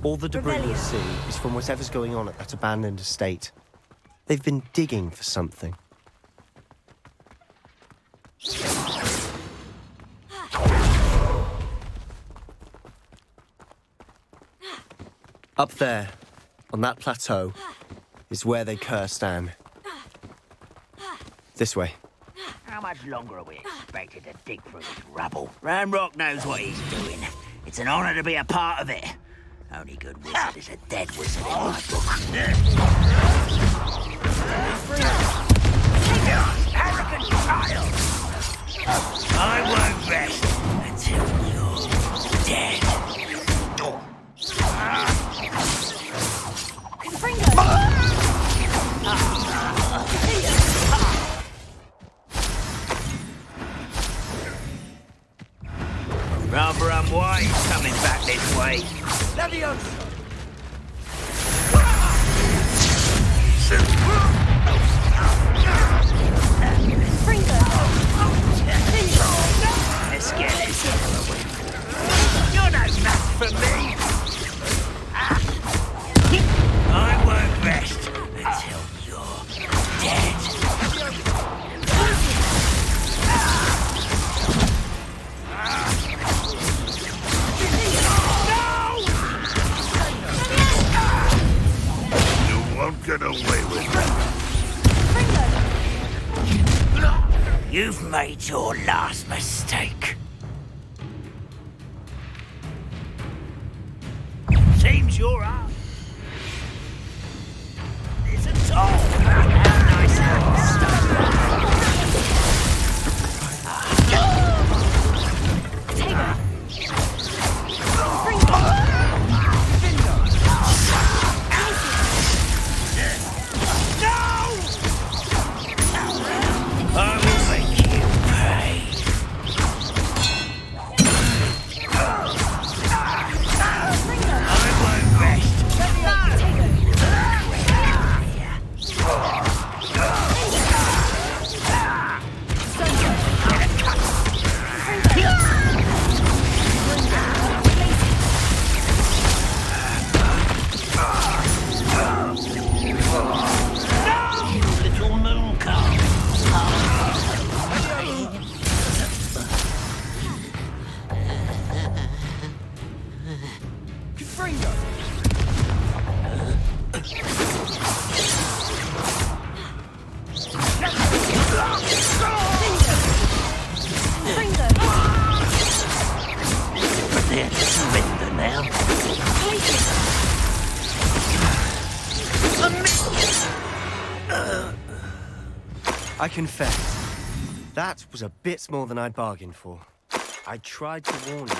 All the debris you see is from whatever's going on at that abandoned estate. They've been digging for something. Up there, on that plateau, is where they cursed Anne. This way. How much longer are we expected to dig through this rubble? Ranrock knows what he's doing. It's an honor to be a part of it. Only good wizard is a dead wizard in my book. Arrogant child! I won't rest until you're dead. Rather unwise coming back this way. Leviosa! Let's get this over with. You're no match for me. I won't rest until you're dead. Won't get away with it. You've made your last mistake. Seems you're up. It's a tall. Nice I confess, that was a bit more than I'd bargained for. I tried to warn you.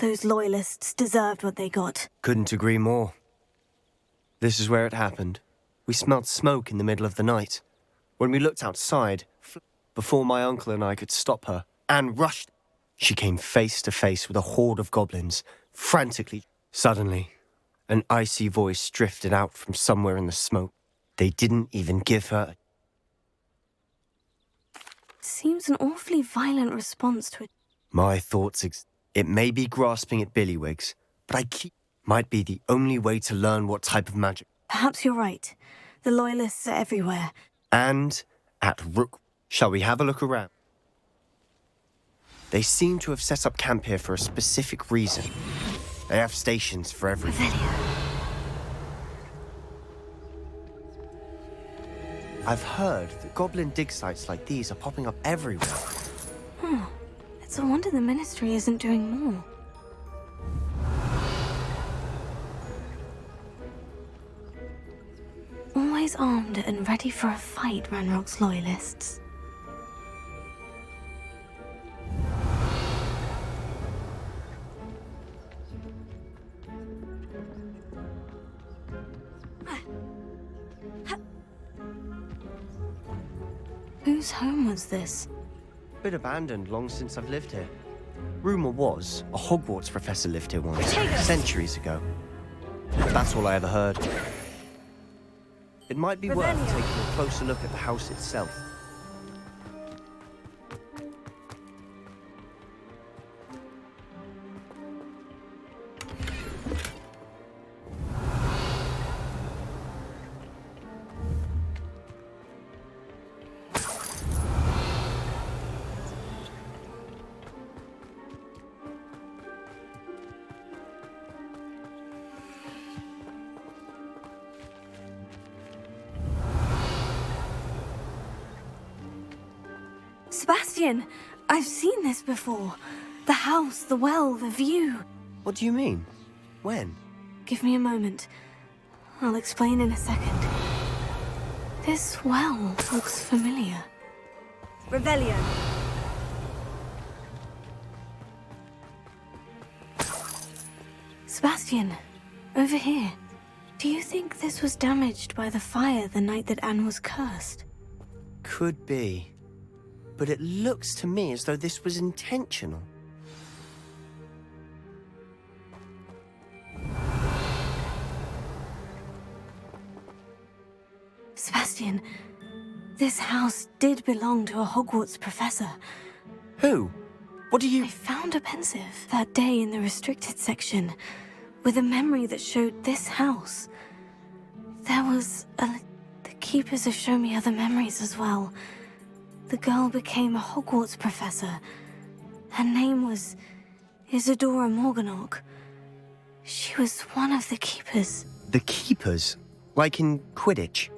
Those loyalists deserved what they got. Couldn't agree more. This is where it happened. We smelled smoke in the middle of the night. When we looked outside, before my uncle and I could stop her, Anne rushed. She came face to face with a horde of goblins, frantically. Suddenly, an icy voice drifted out from somewhere in the smoke. They didn't even give her... Seems an awfully violent response to it. My thoughts... It may be grasping at billywhigs, but might be the only way to learn what type of magic. Perhaps you're right. The loyalists are everywhere. And at Rook... Shall we have a look around? They seem to have set up camp here for a specific reason. They have stations for everything. I've heard that goblin dig sites like these are popping up everywhere. It's a wonder the Ministry isn't doing more. Always armed and ready for a fight, Ranrock's loyalists. Whose home was this? Been abandoned long since I've lived here. Rumor was a Hogwarts professor lived here once, centuries ago. That's all I ever heard. It might be worth taking a closer look at the house itself. Sebastian, I've seen this before. The house, the well, the view. What do you mean? When? Give me a moment. I'll explain in a second. This well looks familiar. Revelio. Sebastian, over here. Do you think this was damaged by the fire the night that Anne was cursed? Could be. But it looks to me as though this was intentional. Sebastian, this house did belong to a Hogwarts professor. Who? What do you... I found a pensive that day in the restricted section, with a memory that showed this house. There was a... The keepers have shown me other memories as well. The girl became a Hogwarts professor. Her name was Isadora Morganach. She was one of the keepers. The keepers? Like in Quidditch?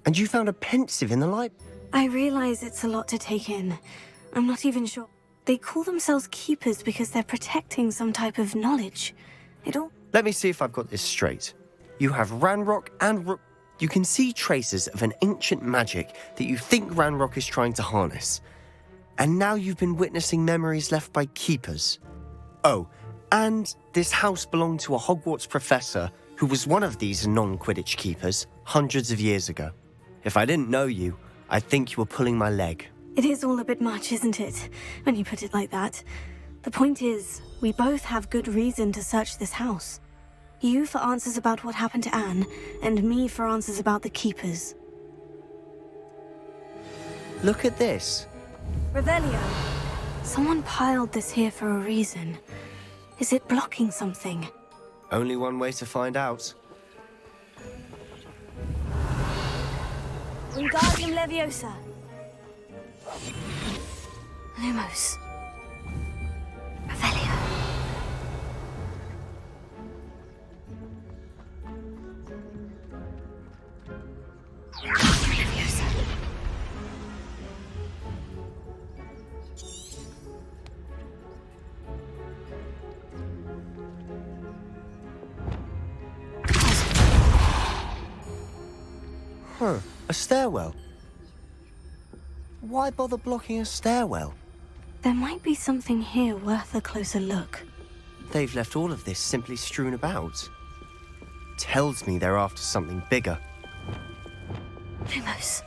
And you found a pensive in the library? I realize it's a lot to take in. I'm not even sure. They call themselves keepers because they're protecting some type of knowledge. It all... Let me see if I've got this straight. You have Ranrock and You can see traces of an ancient magic that you think Ranrock is trying to harness. And now you've been witnessing memories left by keepers. Oh, and this house belonged to a Hogwarts professor who was one of these non-Quidditch keepers hundreds of years ago. If I didn't know you, I'd think you were pulling my leg. It is all a bit much, isn't it, when you put it like that? The point is, we both have good reason to search this house. You for answers about what happened to Anne, and me for answers about the keepers. Look at this. Revelio. Someone piled this here for a reason. Is it blocking something? Only one way to find out. Wingardium Leviosa. Lumos. Revelio. Leviosa. Huh, a stairwell. Why bother blocking a stairwell? There might be something here worth a closer look. They've left all of this simply strewn about. Tells me they're after something bigger. Lumos.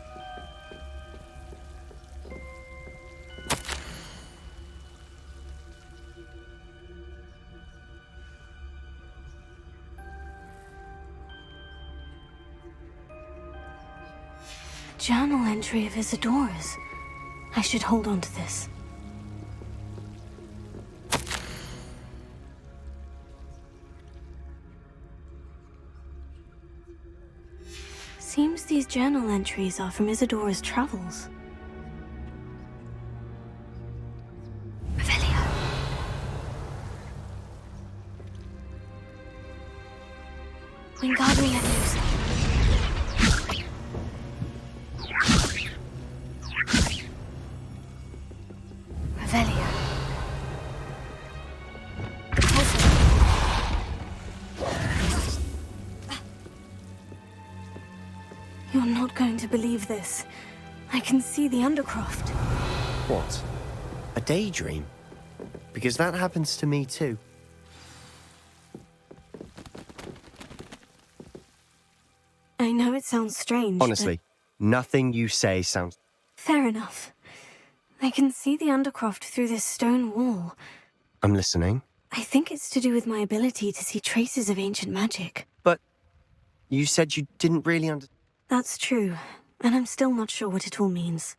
Journal entry of Isadora's. I should hold on to this. Seems these journal entries are from Isadora's travels. Revelio. Wingardium Leviosa. Revelio. You're not going to believe this. I can see the Undercroft. What? A daydream? Because that happens to me too. I know it sounds strange, Honestly, nothing you say sounds... Fair enough. I can see the Undercroft through this stone wall. I'm listening. I think it's to do with my ability to see traces of ancient magic. But you said you didn't really understand. That's true, and I'm still not sure what it all means.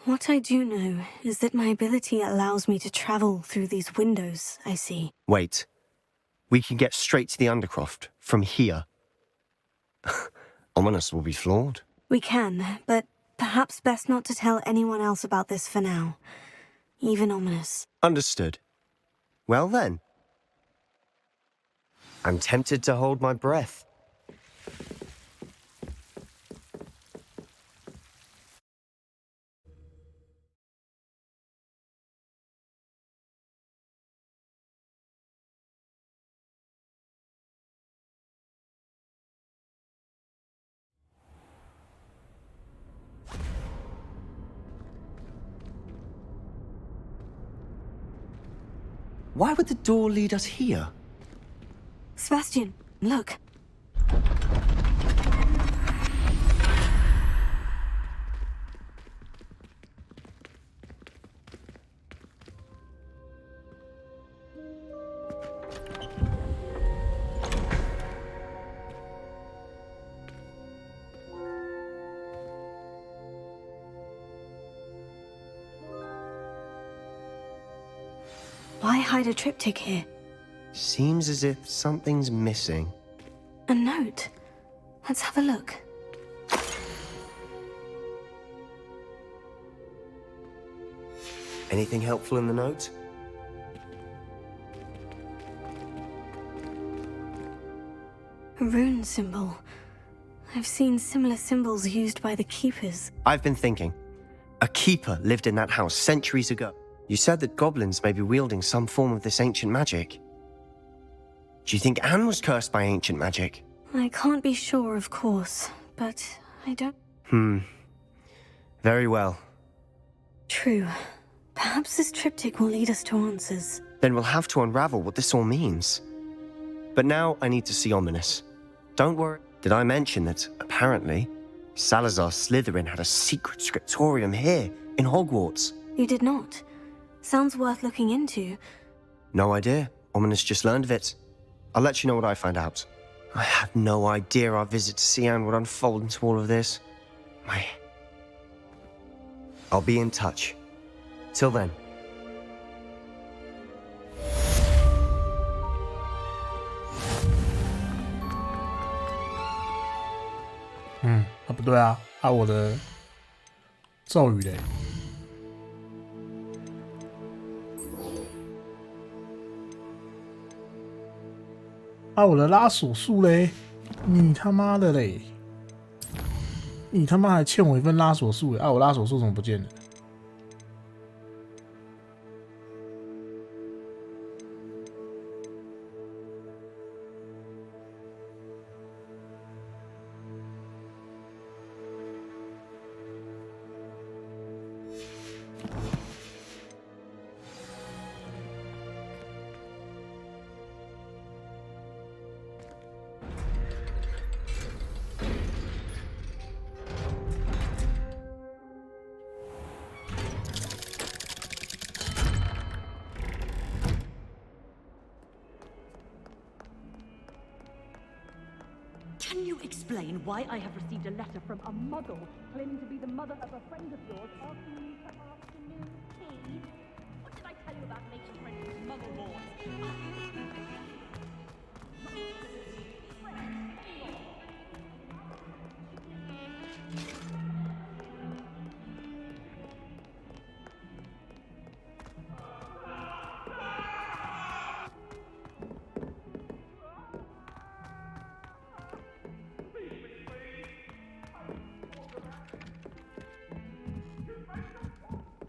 What I do know is that my ability allows me to travel through these windows I see. Wait. We can get straight to the Undercroft from here. Ominous will be flawed. We can, but perhaps best not to tell anyone else about this for now. Even Ominous. Understood. Well then. I'm tempted to hold my breath. Why would the door lead us here? Sebastian, look. Why hide a triptych here? Seems as if something's missing. A note. Let's have a look. Anything helpful in the note? A rune symbol. I've seen similar symbols used by the keepers. I've been thinking. A keeper lived in that house centuries ago. You said that goblins may be wielding some form of this ancient magic. Do you think Anne was cursed by ancient magic? I can't be sure, of course, but I don't... Very well. True. Perhaps this triptych will lead us to answers. Then we'll have to unravel what this all means. But now I need to see Ominous. Don't worry. Did I mention that, apparently, Salazar Slytherin had a secret scriptorium here, in Hogwarts? You did not. Sounds worth looking into. No idea. Ominous just learned of it. I'll let you know what I find out. I had no idea our visit to Cian would unfold into all of this. I'll be in touch. Till then.不对啊，我的咒语嘞。我的拉锁术嘞！你他妈的嘞！你他妈还欠我一份拉锁术嘞！我拉锁术怎么不见了？Can you explain why I have received a letter from a muggle claiming to be the mother of a friend of yours asking you for afternoon tea? What did I tell you about making friends with muggle boys?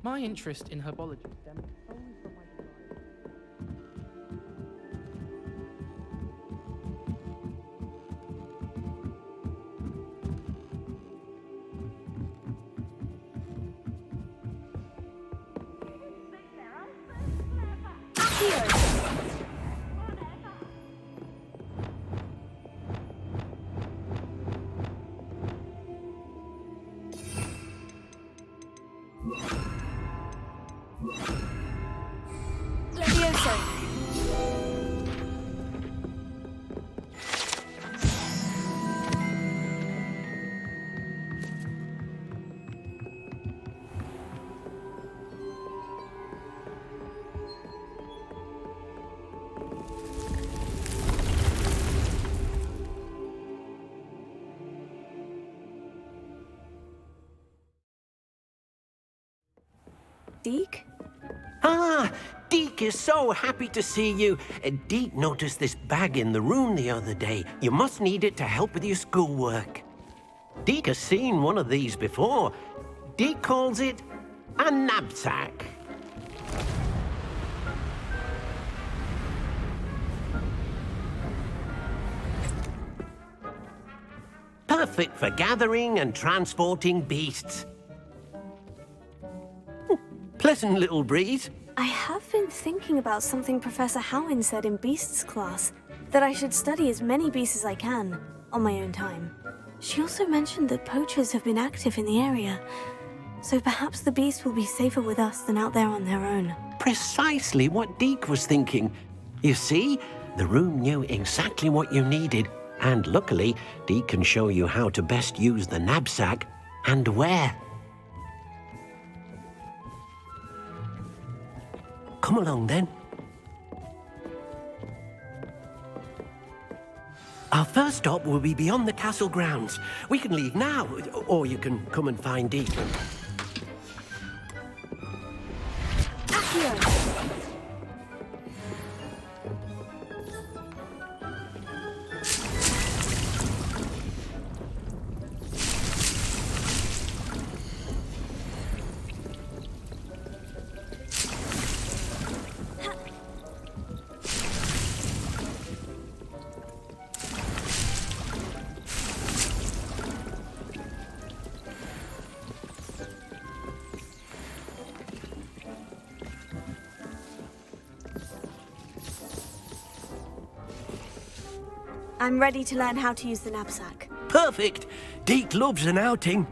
My interest in herbology stems solely from my Deke? Ah, Deke is so happy to see you. Deke noticed this bag in the room the other day. You must need it to help with your schoolwork. Deke has seen one of these before. Deke calls it a knapsack. Perfect for gathering and transporting beasts. Pleasant little breeze. I have been thinking about something Professor Howin said in Beasts class, that I should study as many beasts as I can, on my own time. She also mentioned that poachers have been active in the area, so perhaps the beasts will be safer with us than out there on their own. Precisely what Deke was thinking. You see, the room knew exactly what you needed, and luckily, Deke can show you how to best use the knapsack and where. Come along, then. Our first stop will be beyond the castle grounds. We can leave now, or you can come and find Deke. I'm ready to learn how to use the knapsack. Perfect. Deke loves an outing.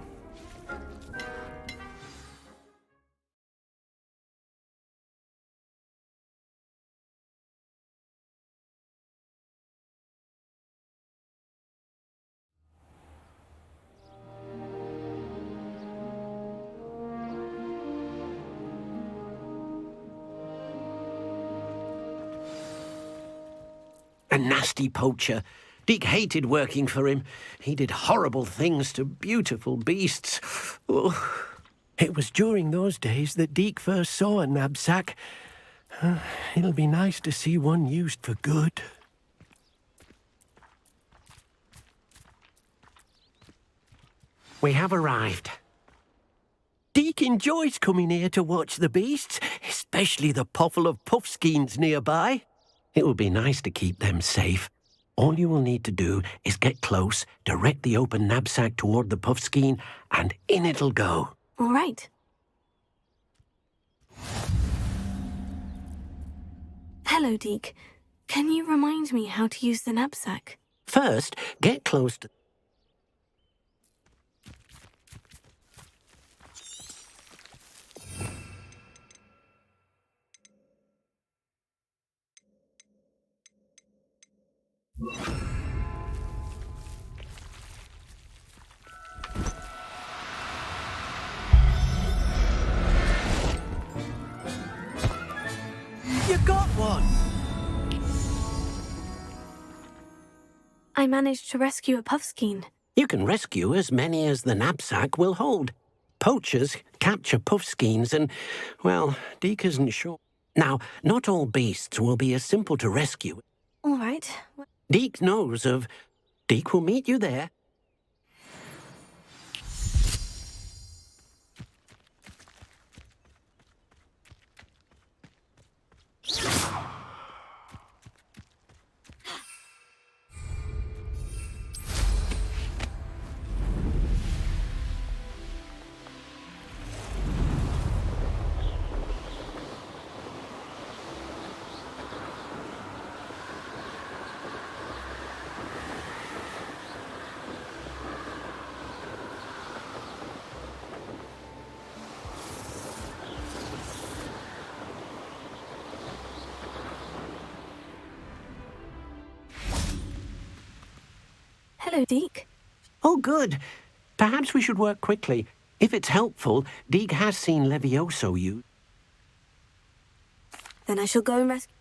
A nasty poacher. Deke hated working for him. He did horrible things to beautiful beasts. Oh. It was during those days that Deke first saw a knapsack. It'll be nice to see one used for good. We have arrived. Deke enjoys coming here to watch the beasts, especially the potful of puffskeins nearby. It will be nice to keep them safe. All you will need to do is get close, direct the open knapsack toward the puffskein, and in it'll go. All right. Hello, Deke. Can you remind me how to use the knapsack? First, get close to... You got one! I managed to rescue a puffskein. You can rescue as many as the knapsack will hold. Poachers capture puffskeins and, well, Deke isn't sure. Now, not all beasts will be as simple to rescue. All right. Deke knows of... Deke will meet you there. Hello, Deke. Oh, good. Perhaps we should work quickly. If it's helpful, Deke has seen Levioso use. Then I shall go and rescue...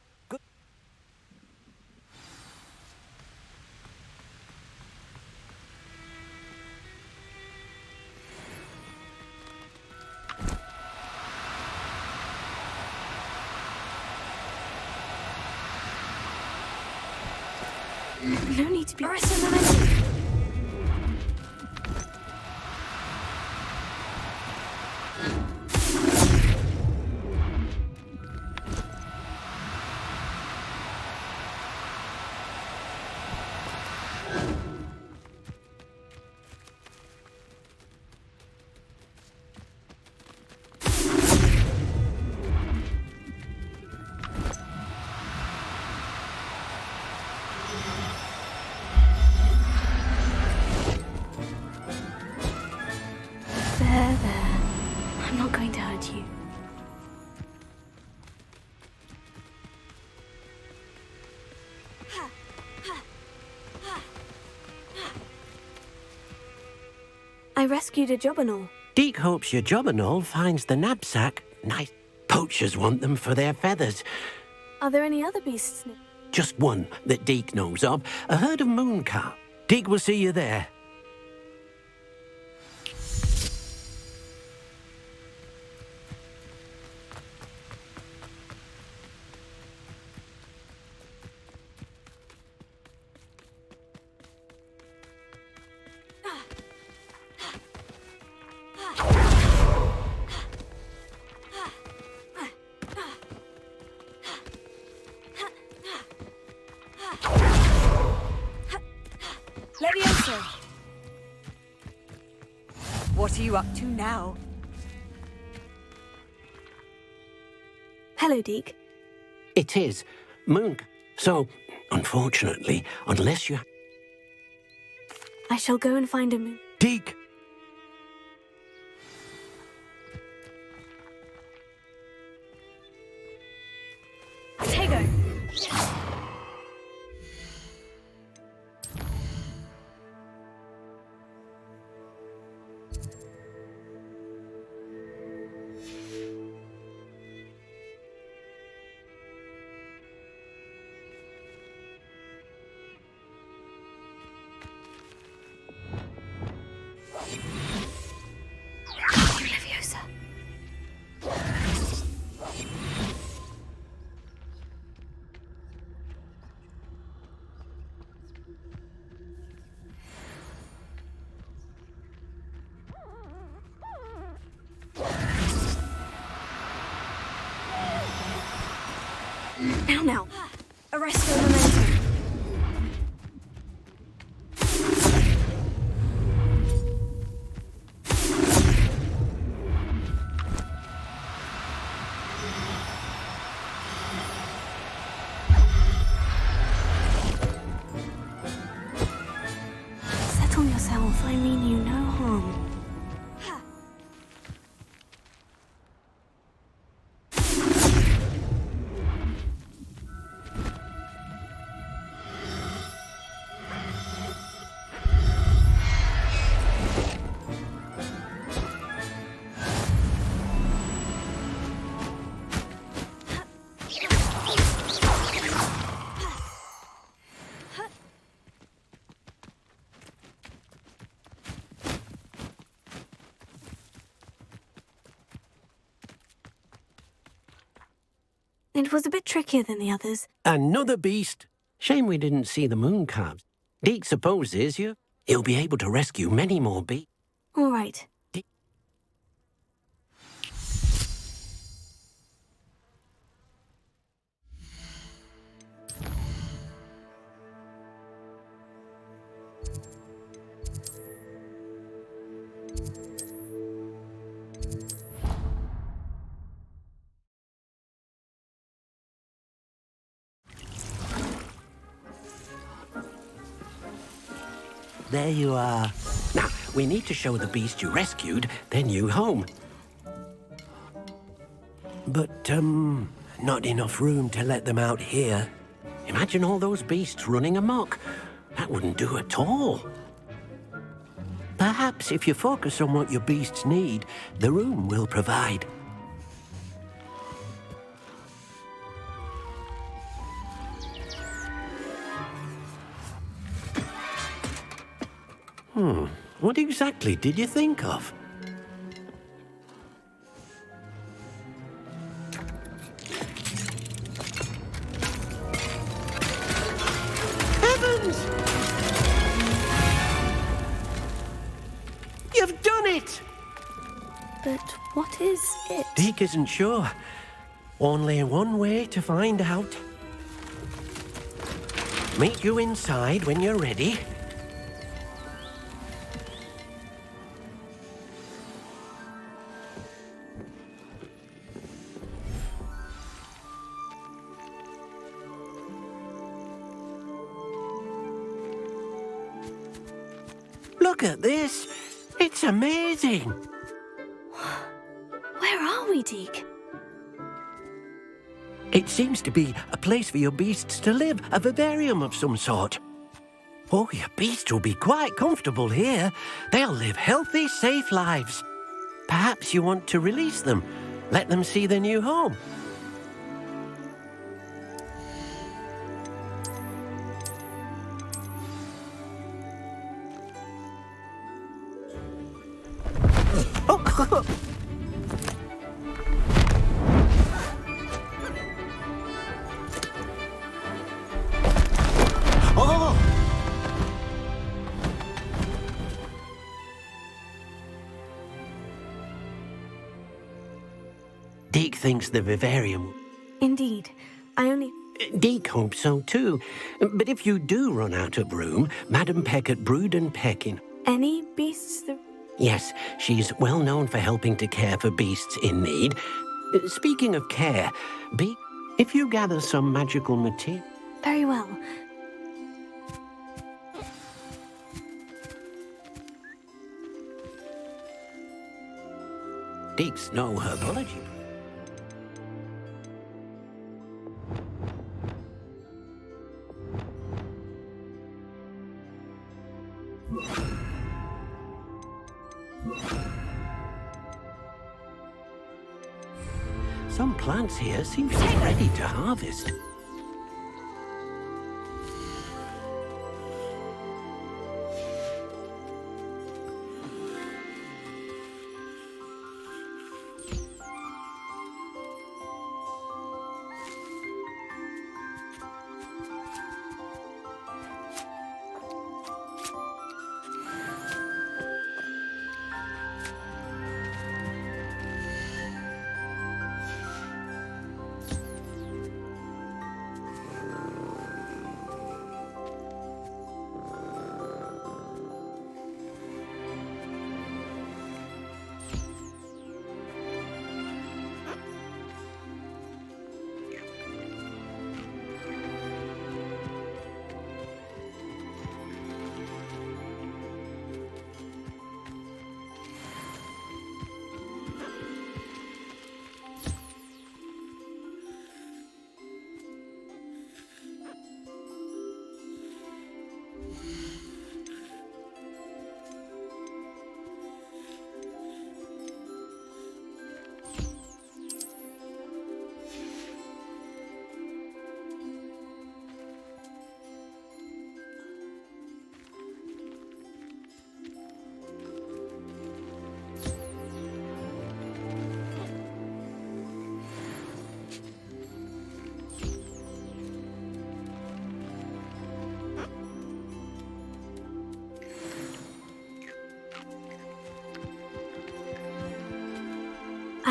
No need to be cinematic. There. I'm not going to hurt you. I rescued a Jobberknoll. Deke hopes your Jobberknoll finds the knapsack. Nice. Poachers want them for their feathers. Are there any other beasts? Just one that Deke knows of. A herd of mooncarp. Deke will see you there. Levioso! What are you up to now? Hello, Deke. It is. So, unfortunately, unless you... I shall go and find a moon. Deke! Tego! Now, arrest the momentum. Settle yourself. I mean you no harm. It was a bit trickier than the others. Another beast. Shame we didn't see the moon calves. Deke supposes he'll be able to rescue many more beasts. All right. There you are. Now, we need to show the beast you rescued their new home. But, not enough room to let them out here. Imagine all those beasts running amok. That wouldn't do at all. Perhaps if you focus on what your beasts need, the room will provide. What exactly did you think of? Heavens! You've done it! But what is it? Deke isn't sure. Only one way to find out. Meet you inside when you're ready. Look at this. It's amazing. Where are we, Deke? It seems to be a place for your beasts to live, a vivarium of some sort. Oh, your beasts will be quite comfortable here. They'll live healthy, safe lives. Perhaps you want to release them, let them see their new home. Deke thinks the vivarium... Indeed. I only... Deke hopes so too. But if you do run out of room, Madam Peck brewed and pecking. Any beasts that... Yes, she's well known for helping to care for beasts in need. Speaking of care, if you gather some magical material... Very well. Deek's no herbology. Some plants here seem to be ready to harvest.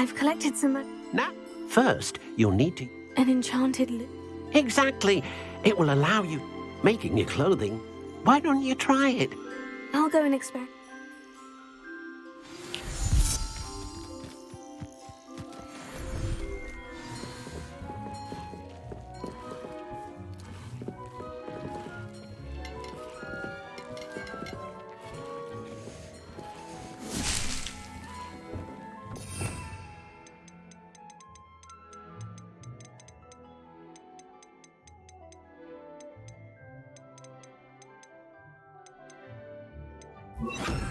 I've collected some... Now, first, you'll need to... An enchanted loop. Exactly. It will allow you making your clothing. Why don't you try it? I'll go and experiment. you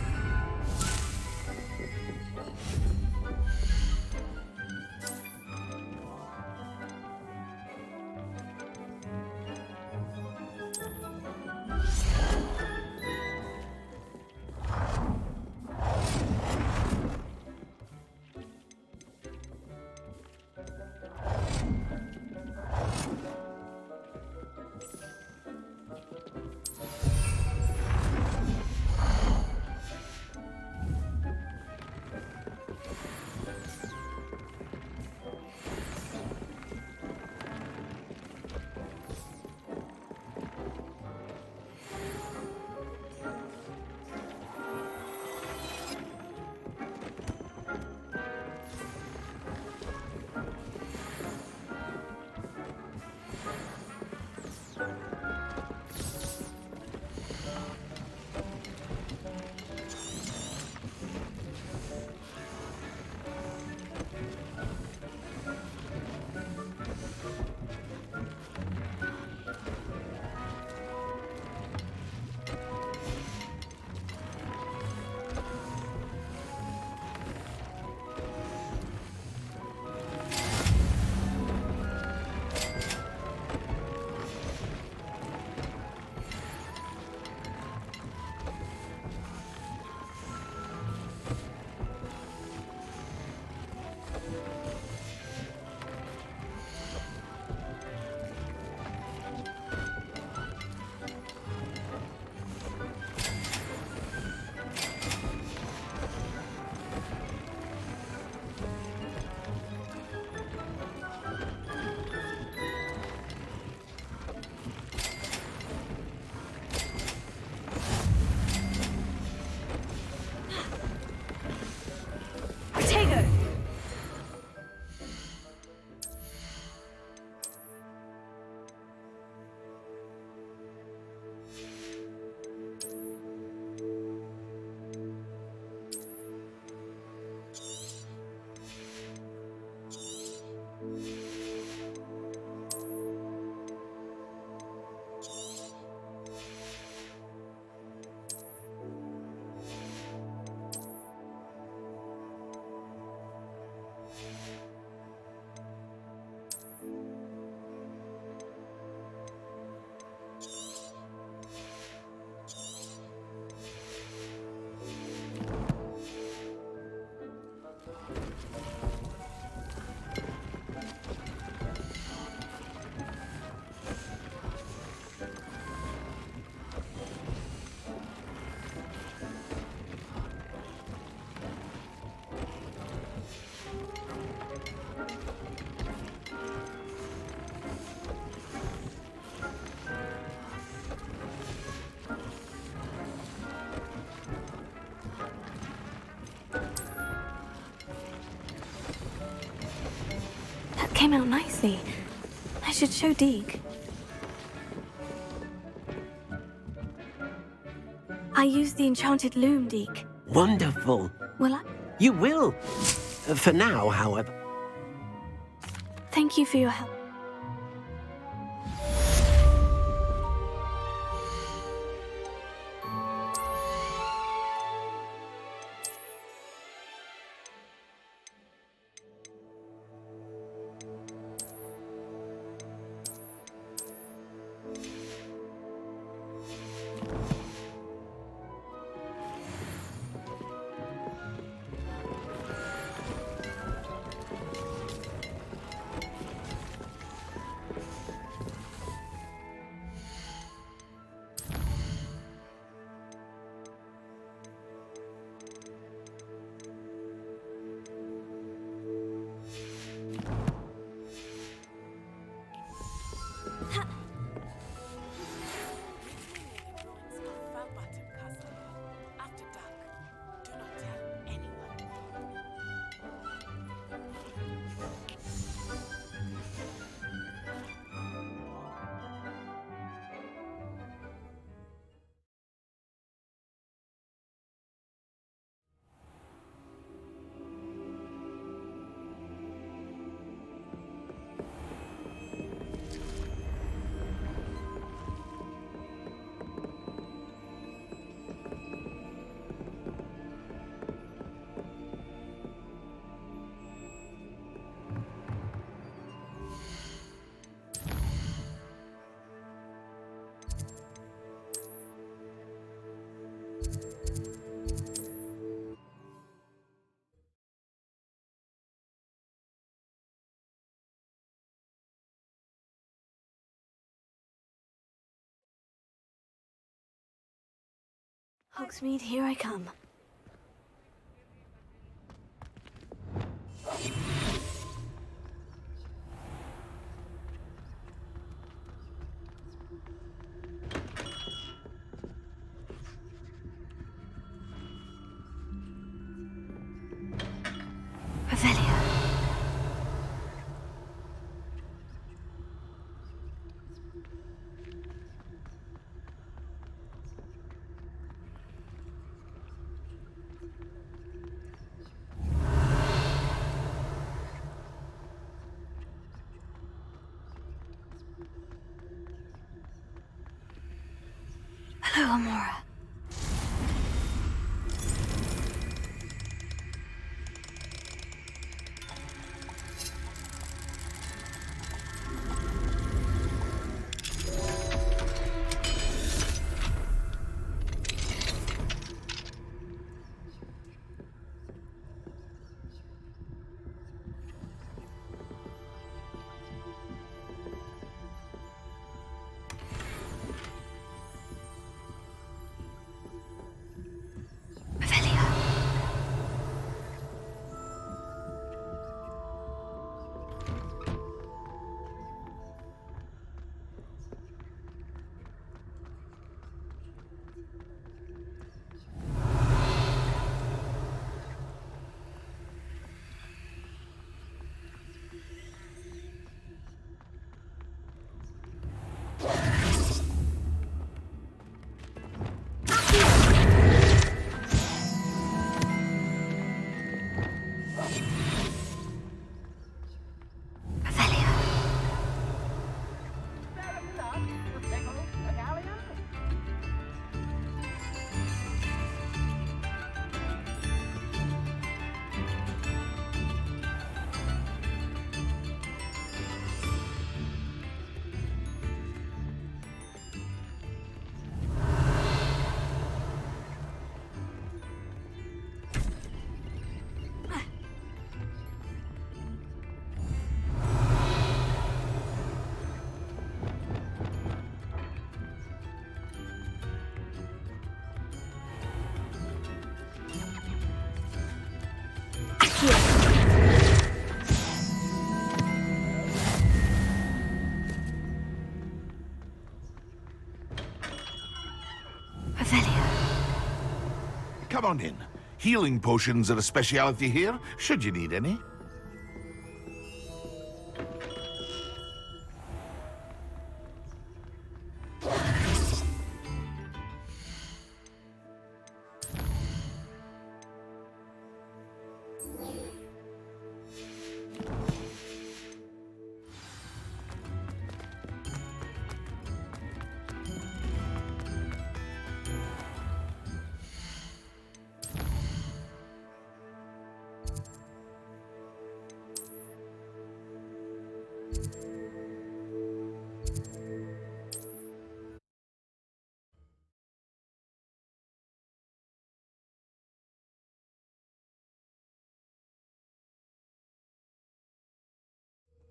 came out nicely. I should show Deke. I used the enchanted loom, Deke. Wonderful. Will I? You will. For now, however. Thank you for your help. Hogsmeade, here I come. Revelia. Hello, Amora. Come on in. Healing potions are a speciality here, should you need any.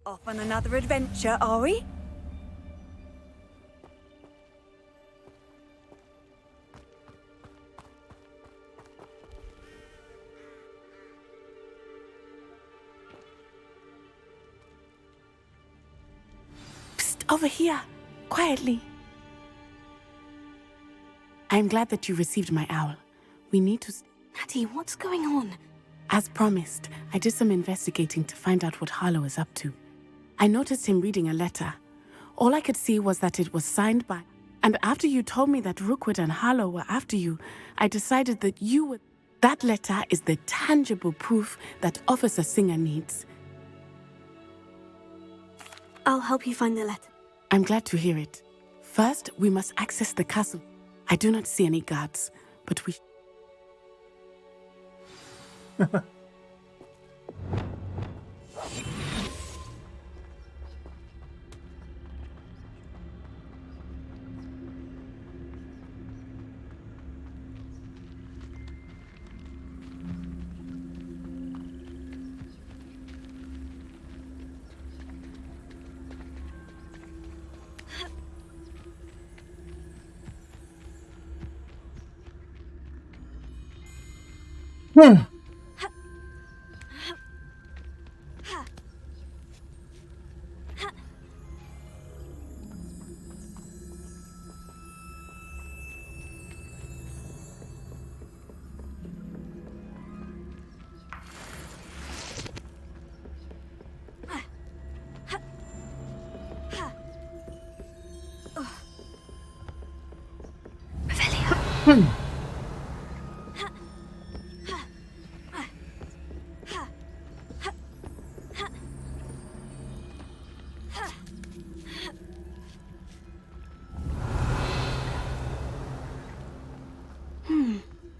Off on another adventure, are we? Psst, over here. Quietly. I'm glad that you received my owl. We need to... Maddie, what's going on? As promised, I did some investigating to find out what Harlow is up to. I noticed him reading a letter. All I could see was that it was signed by... And after you told me that Rookwood and Harlow were after you, I decided that you would... That letter is the tangible proof that Officer Singer needs. I'll help you find the letter. I'm glad to hear it. First, we must access the castle. I do not see any guards, but we...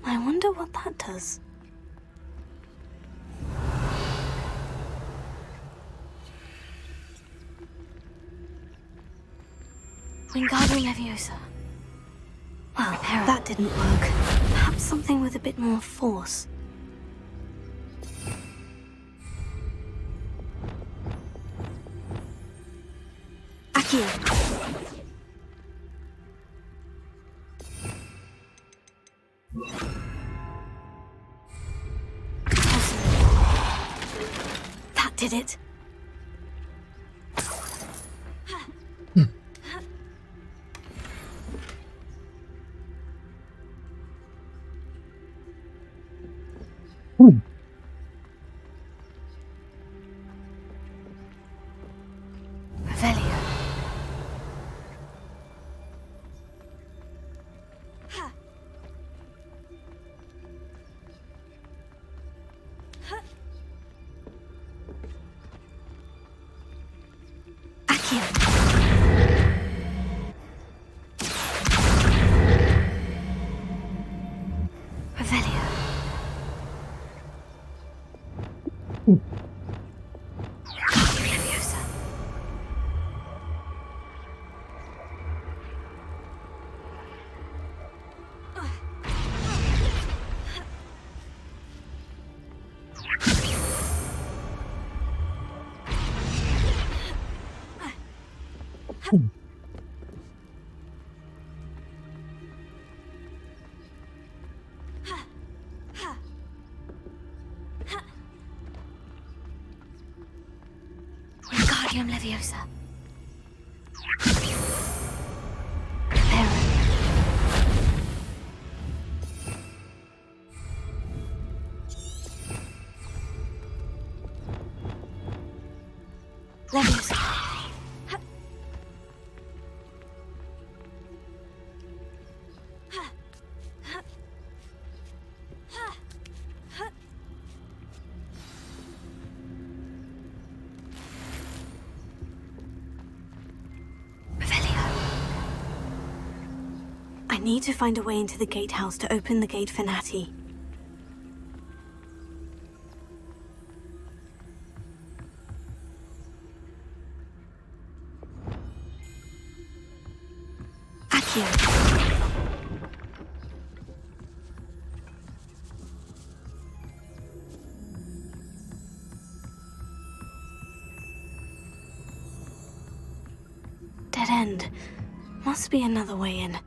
I wonder what that does. Wingardium Leviosa. Well, that didn't work. Perhaps something with a bit more force. Accio. That did it. Revelio. Accio. Revelio. Leviosa. Wingardium Leviosa. Leviosa. need to find a way into the gatehouse to open the gate for Natty. Accio. Dead end. Must be another way in.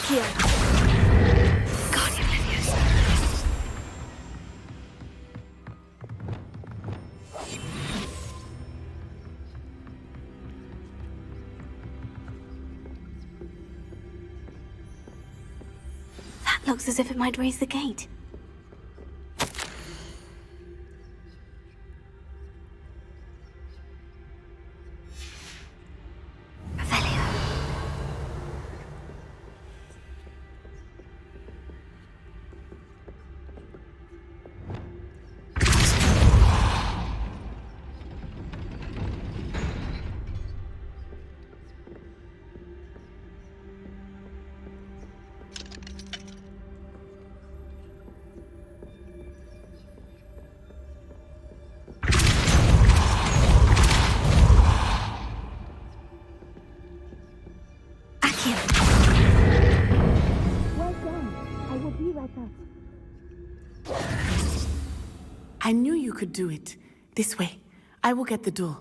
Here. Guardian Leviosa. That looks as if it might raise the gate. I knew you could do it. This way. I will get the door.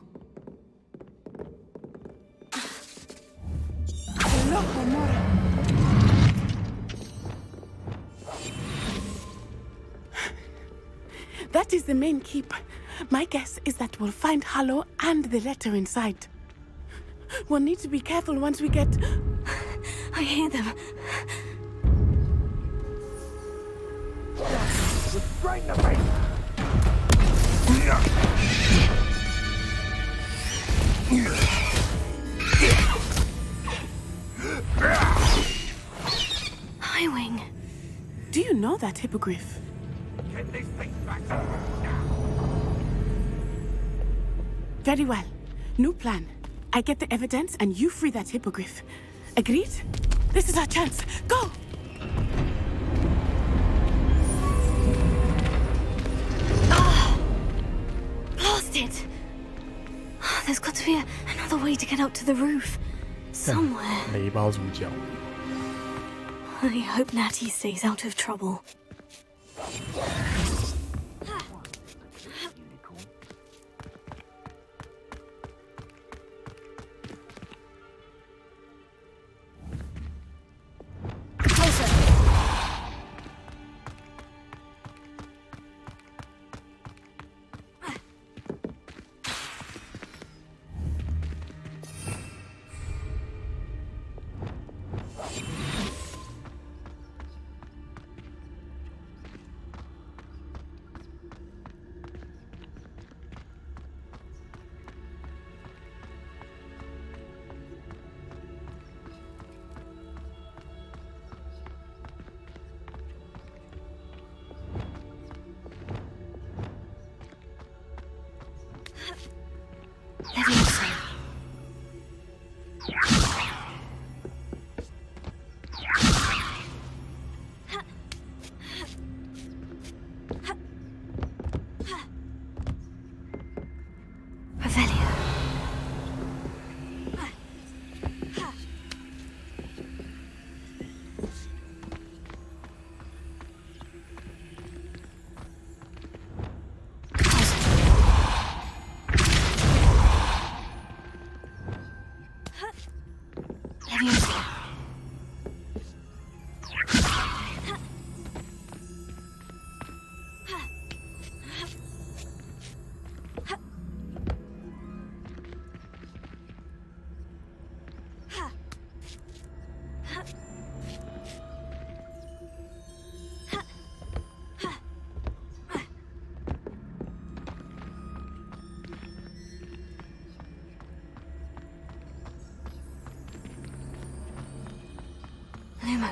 That is the main keep. My guess is that we'll find Harlow and the letter inside. We'll need to be careful once we get... I hear them. Right in the face! Highwing. Do you know that hippogriff? Get these things back. Very well. New plan. I get the evidence and you free that hippogriff. Agreed? This is our chance. Go! Blasted! There's got to be another way to get up to the roof. Somewhere. 雷包主角。 I hope Natty stays out of trouble.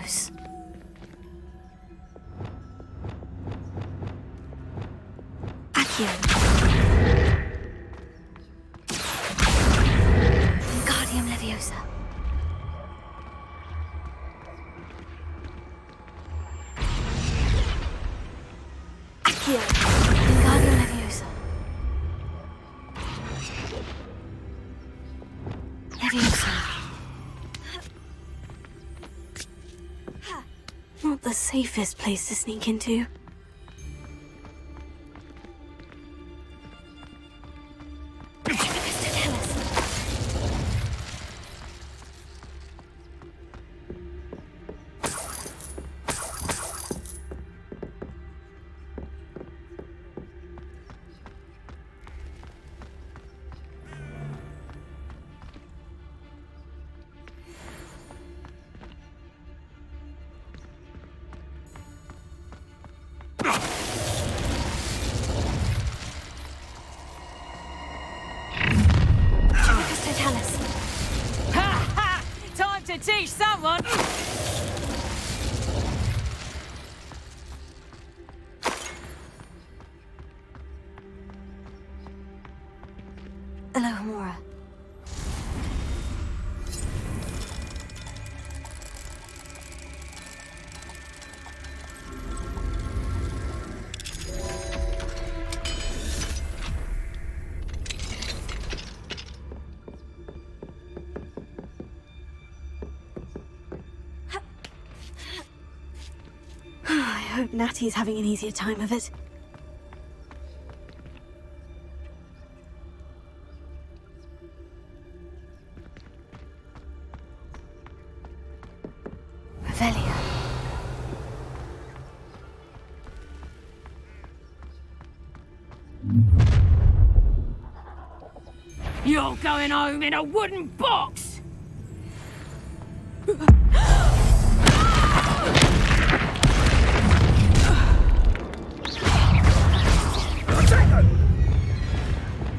Leviosa. Accio. Wingardium Leviosa. Accio. Wingardium Leviosa. Leviosa. Not the safest place to sneak into. Time to teach someone! Alohomora. I hope Natty's having an easier time of it. Revelia. You're going home in a wooden box!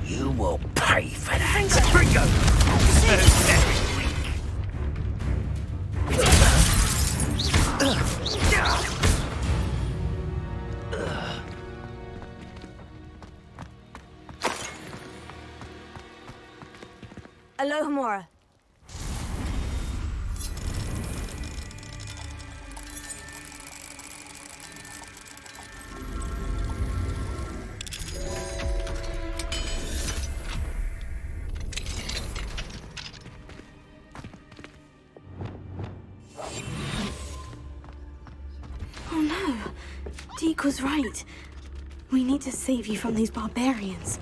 You will pay for that. Ringo! Alohomora. Oh no, Deke was right. We need to save you from these barbarians.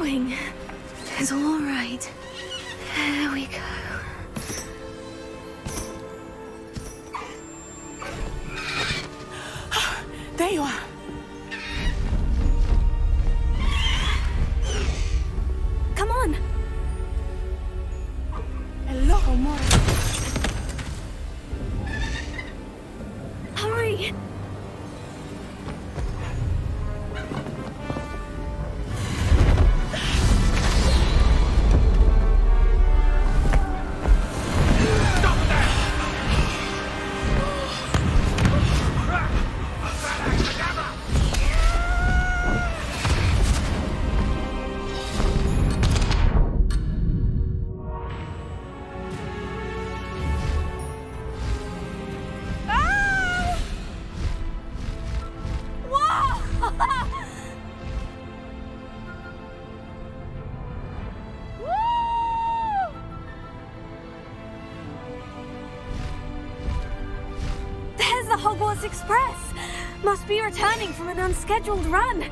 going. It's all right. There we go. There you are. Come on. Hello, Amor. Hurry. There's the Hogwarts Express. Must be returning from an unscheduled run.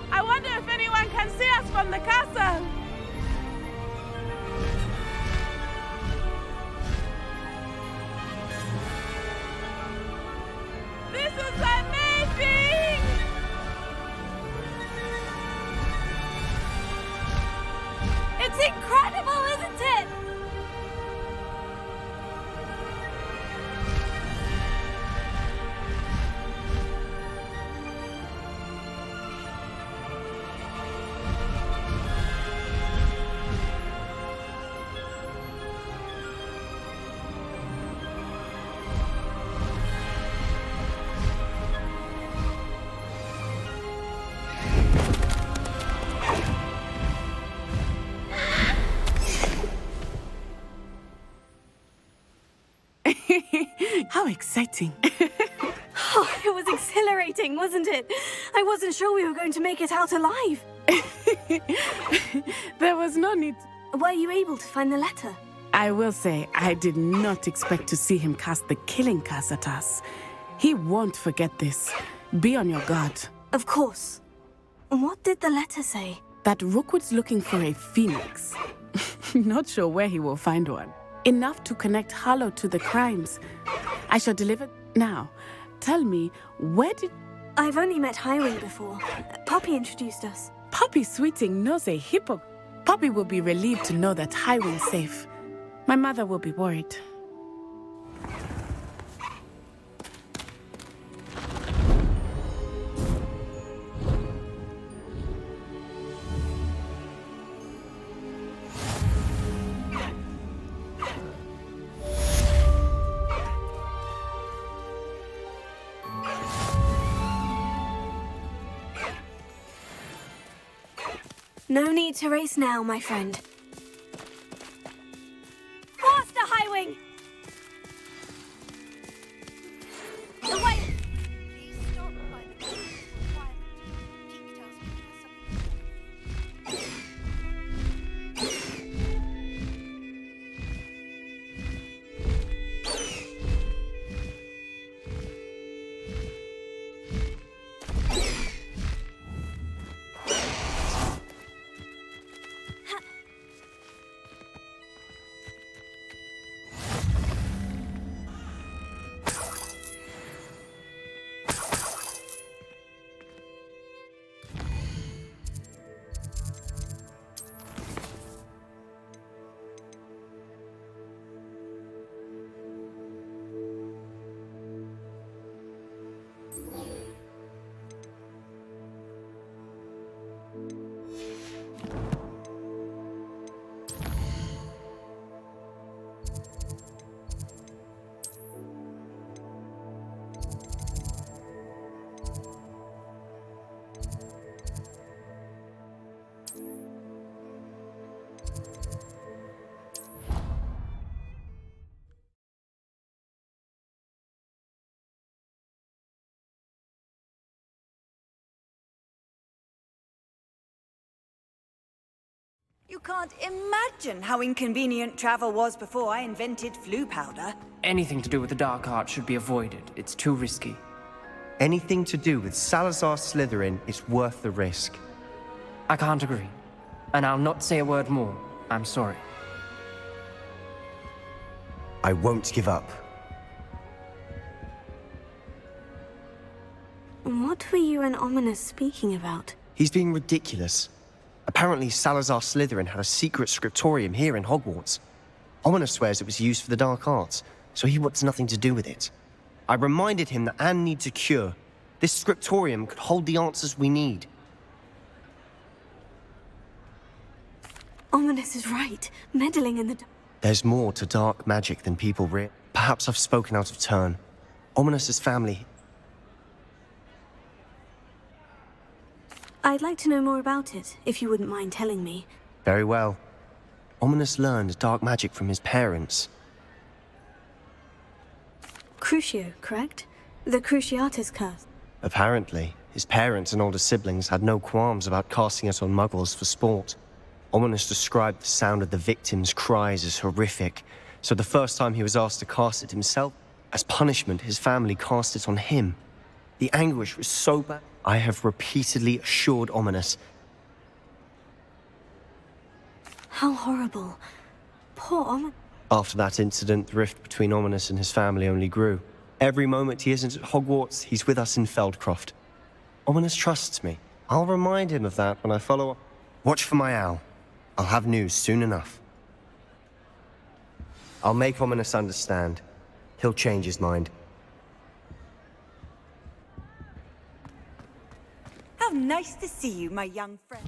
I wonder if anyone can see us from the castle. This is amazing! It's incredible, isn't it? How exciting. Oh, it was exhilarating, wasn't it? I wasn't sure we were going to make it out alive. There was no need. Were you able to find the letter? I will say, I did not expect to see him cast the killing curse at us. He won't forget this. Be on your guard. Of course. What did the letter say? That Rookwood's looking for a phoenix. Not sure where he will find one. Enough to connect Harlow to the crimes. I shall deliver now. Tell me, where did... I've only met Highwing before. Poppy introduced us. Poppy Sweeting knows a hippo. Poppy will be relieved to know that Highwing's safe. My mother will be worried. No need to race now, my friend. Faster, Highwing! Away! Please stop by the door requirement. Teak tells me he has something to say. You can't imagine how inconvenient travel was before I invented flu powder. Anything to do with the dark art should be avoided. It's too risky. Anything to do with Salazar Slytherin is worth the risk. I can't agree. And I'll not say a word more. I'm sorry. I won't give up. What were you and Ominous speaking about? He's being ridiculous. Apparently, Salazar Slytherin had a secret scriptorium here in Hogwarts. Ominous swears it was used for the dark arts, so he wants nothing to do with it. I reminded him that Anne needs a cure. This scriptorium could hold the answers we need. Ominous is right. Meddling in the... There's more to dark magic than people realize. Perhaps I've spoken out of turn. Ominous's family... I'd like to know more about it, if you wouldn't mind telling me. Very well. Ominous learned dark magic from his parents. Crucio, correct? The Cruciatus curse. Apparently, his parents and older siblings had no qualms about casting it on muggles for sport. Ominous described the sound of the victims' cries as horrific, so the first time he was asked to cast it himself, as punishment, his family cast it on him. The anguish was so bad. I have repeatedly assured Ominous. How horrible. Poor Ominous. After that incident, the rift between Ominous and his family only grew. Every moment he isn't at Hogwarts, he's with us in Feldcroft. Ominous trusts me. I'll remind him of that when I follow up. Watch for my owl. I'll have news soon enough. I'll make Ominous understand. He'll change his mind. How nice to see you, my young friend.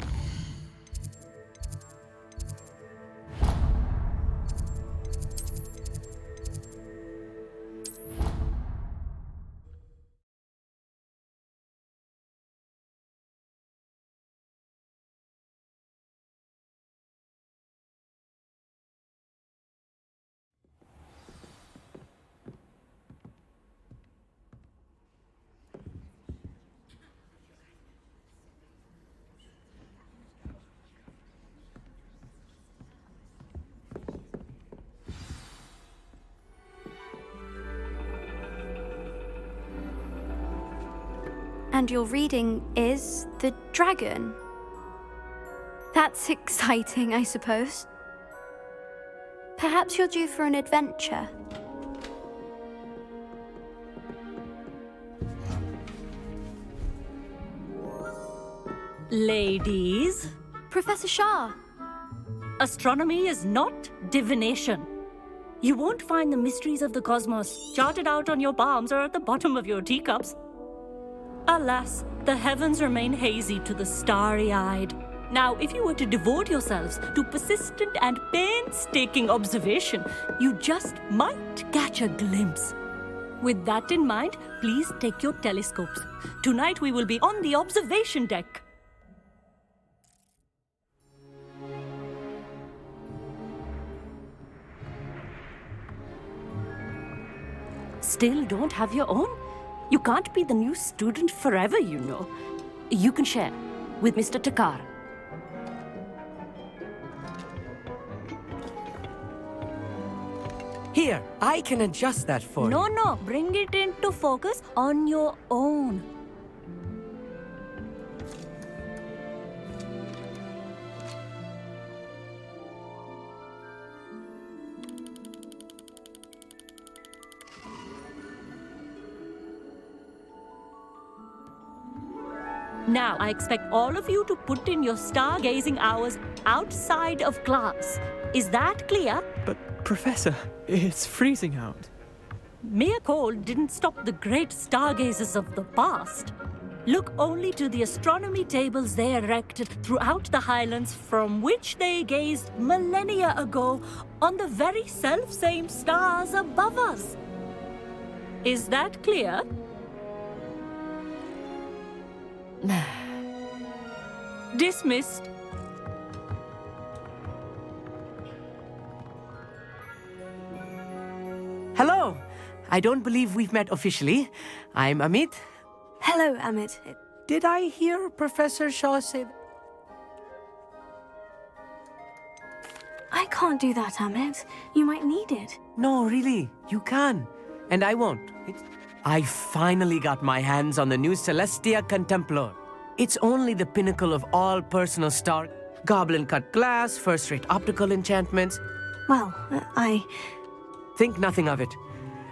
And your reading is The Dragon. That's exciting, I suppose. Perhaps you're due for an adventure. Ladies, Professor Shah. astronomy is not divination. You won't find the mysteries of the cosmos charted out on your palms or at the bottom of your teacups. Alas, the heavens remain hazy to the starry-eyed. Now, if you were to devote yourselves to persistent and painstaking observation, you just might catch a glimpse. With that in mind, please take your telescopes. Tonight we will be on the observation deck. Still don't have your own? You can't be the new student forever, you know. You can share with Mr. Takar. Here, I can adjust that for you. No, bring it into focus on your own. Now, I expect all of you to put in your stargazing hours outside of class. Is that clear? But, Professor, it's freezing out. Mere cold didn't stop the great stargazers of the past. Look only to the astronomy tables they erected throughout the Highlands from which they gazed millennia ago on the very self-same stars above us. Is that clear? Dismissed. Hello. I don't believe we've met officially. I'm Amit. Hello, Amit. Did I hear Professor Shaw say that? can't do that, Amit. You might need it. No, really, you can. And I won't. I finally got my hands on the new Celestia Contemplar. It's only the pinnacle of all personal star. Goblin-cut glass, first-rate optical enchantments. Well, I... Think nothing of it.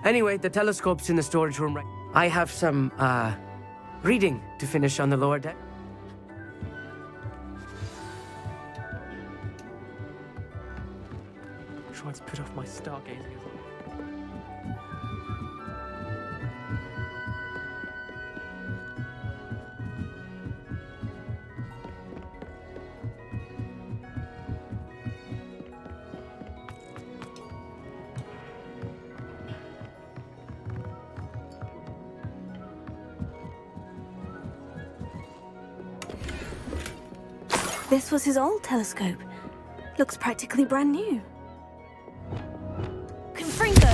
Anyway, the telescope's in the storage room right... I have some, reading to finish on the lower deck. Trying to put off my stargazing as well. This was his old telescope. Looks practically brand new. Confringo!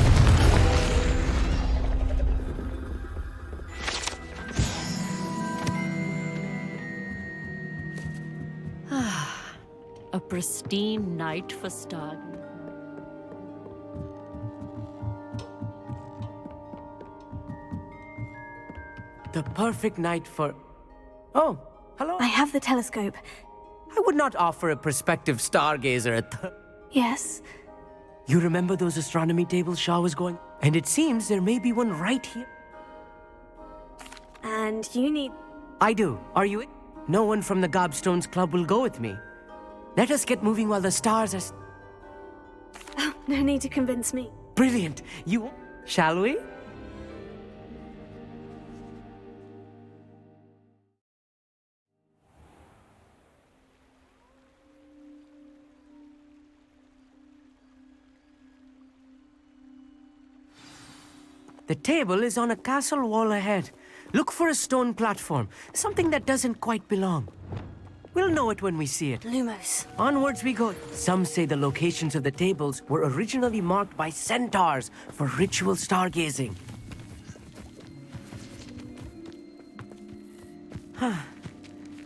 A pristine night for stargazing. The perfect night for... Oh, hello. I have the telescope. I would not offer a prospective stargazer at the... Yes? You remember those astronomy tables Shaw was going? And it seems there may be one right here. And you need... I do. Are you in? No one from the Gobstones Club will go with me. Let us get moving while the stars are... Oh, no need to convince me. Brilliant. You... Shall we? The table is on a castle wall ahead. Look for a stone platform, something that doesn't quite belong. We'll know it when we see it. Lumos. Onwards we go. Some say the locations of the tables were originally marked by centaurs for ritual stargazing.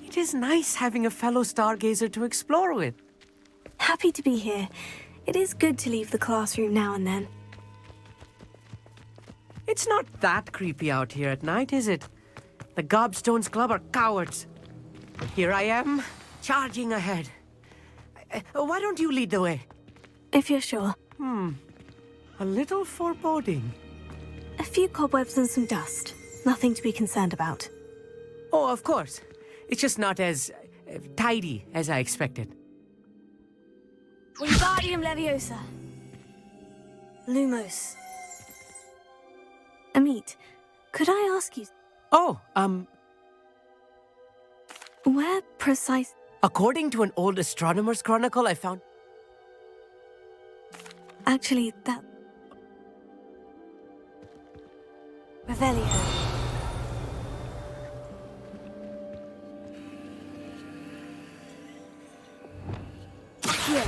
It is nice having a fellow stargazer to explore with. Happy to be here. It is good to leave the classroom now and then. It's not that creepy out here at night, is it? The Gobstones Club are cowards. Here I am, charging ahead. Why don't you lead the way? If you're sure. A little foreboding. A few cobwebs and some dust. Nothing to be concerned about. Oh, of course. It's just not as tidy as I expected. Wingardium Leviosa. Lumos. Amit, could I ask you... Oh, Where precise... According to an old astronomer's chronicle I found... Actually, that... Revelio. Here.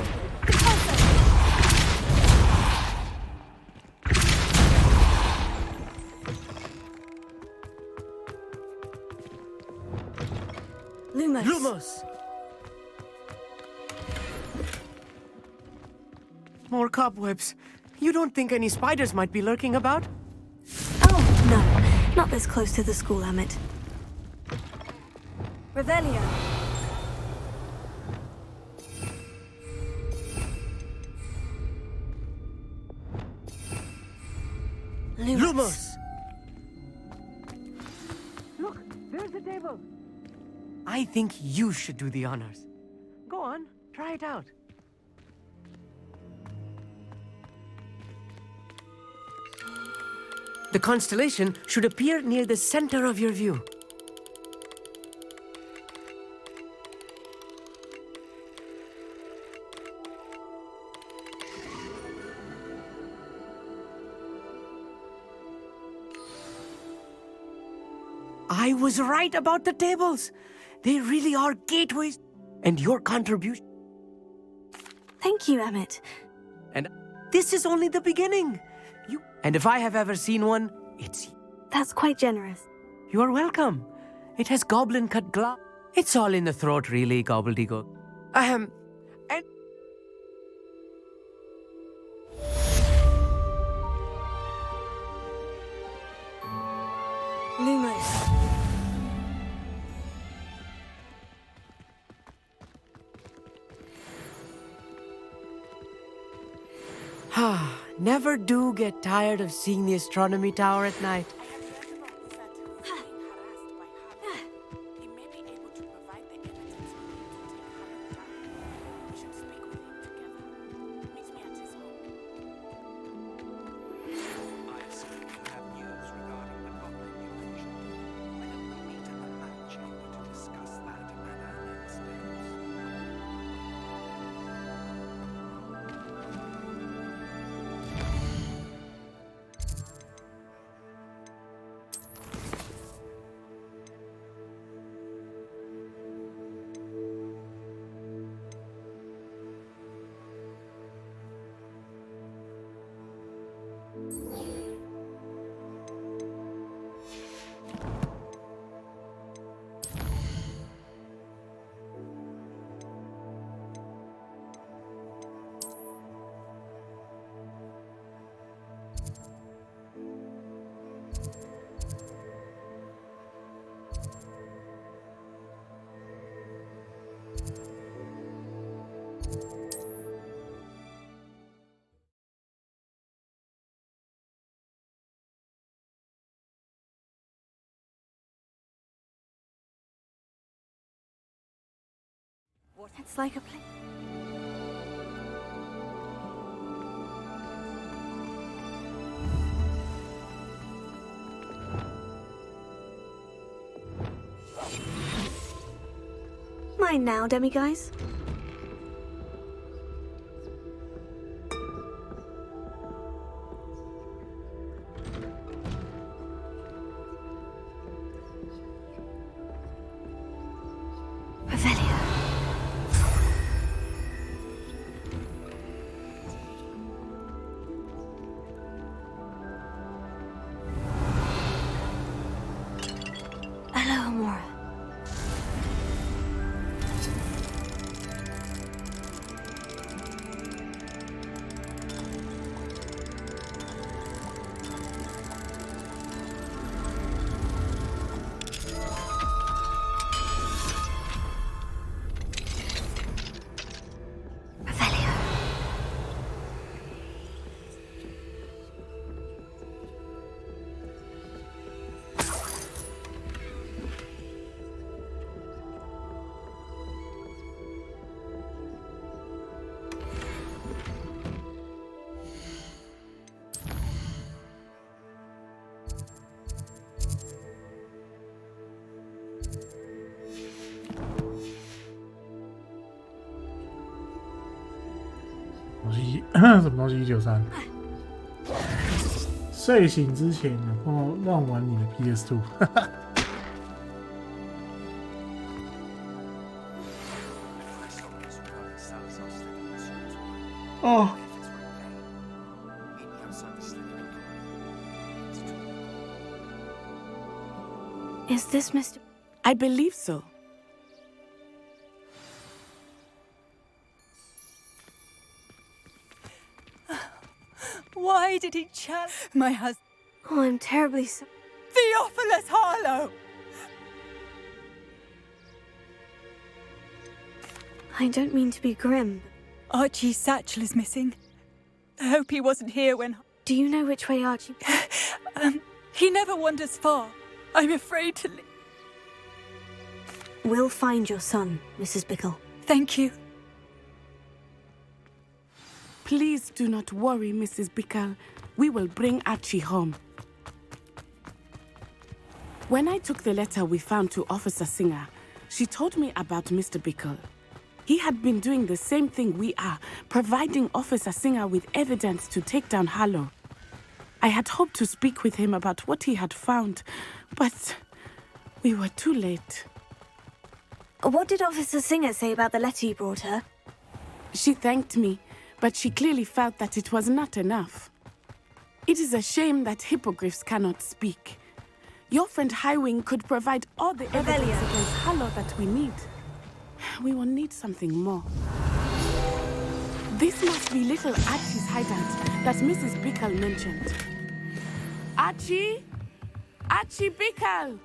Lumos. Lumos! More cobwebs. You don't think any spiders might be lurking about? Oh, no. Not this close to the school, Amit. Revelio. Lumos! Look, there's the table. I think you should do the honors. Go on, try it out. The constellation should appear near the center of your view. I was right about the tables. They really are gateways. And your contribution... Thank you, Amit. And this is only the beginning. And if I have ever seen one, it's... That's quite generous. You are welcome. It has goblin-cut glass. It's all in the throat, really, gobbledygook. And... Never do get tired of seeing the astronomy tower at night. It's like a play. Mine now, demiguys. Hello, Amora.什么东西？193。睡醒之前让玩你的 PS2。哦。Is this Mr. I believe so. Why did he challenge my husband? Oh, I'm terribly sorry. Theophilus Harlow! I don't mean to be grim. Archie's satchel is missing. I hope he wasn't here when... Do you know which way Archie... He never wanders far. I'm afraid to leave. We'll find your son, Mrs. Bickle. Thank you. Please do not worry, Mrs. Bickle. We will bring Archie home. When I took the letter we found to Officer Singer, she told me about Mr. Bickle. He had been doing the same thing we are, providing Officer Singer with evidence to take down Harlow. I had hoped to speak with him about what he had found, but we were too late. What did Officer Singer say about the letter you brought her? She thanked me, but she clearly felt that it was not enough. It is a shame that hippogriffs cannot speak. Your friend Highwing could provide all the evidence against Harlow that we need. We will need something more. This must be little Archie's hideout that Mrs. Bickle mentioned. Archie? Archie Bickle!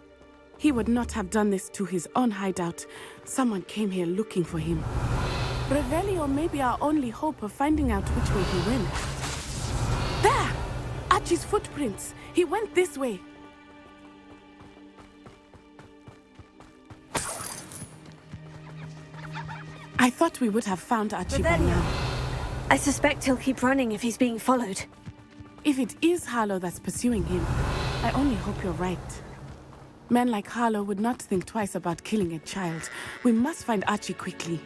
He would not have done this to his own hideout. Someone came here looking for him. Revelio may be our only hope of finding out which way he went. Archie's footprints. He went this way. I thought we would have found Archie by now. I suspect he'll keep running if he's being followed. If it is Harlow that's pursuing him, I only hope you're right. Men like Harlow would not think twice about killing a child. We must find Archie quickly.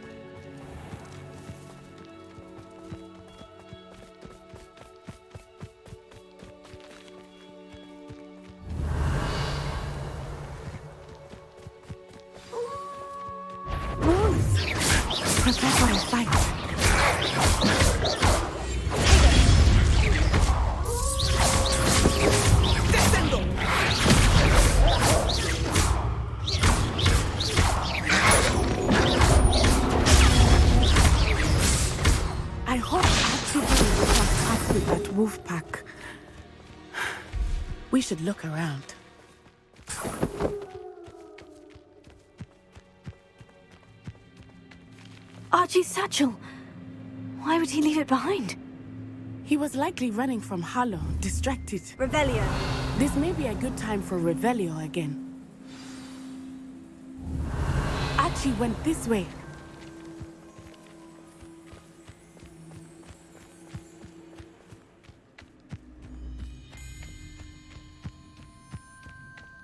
Prepare for a fight. I hope Archie will come up with that wolf pack. We should look around. Archie's satchel. Why would he leave it behind? He was likely running from Harlow, distracted. Revelio. This may be a good time for Revelio again. Archie went this way.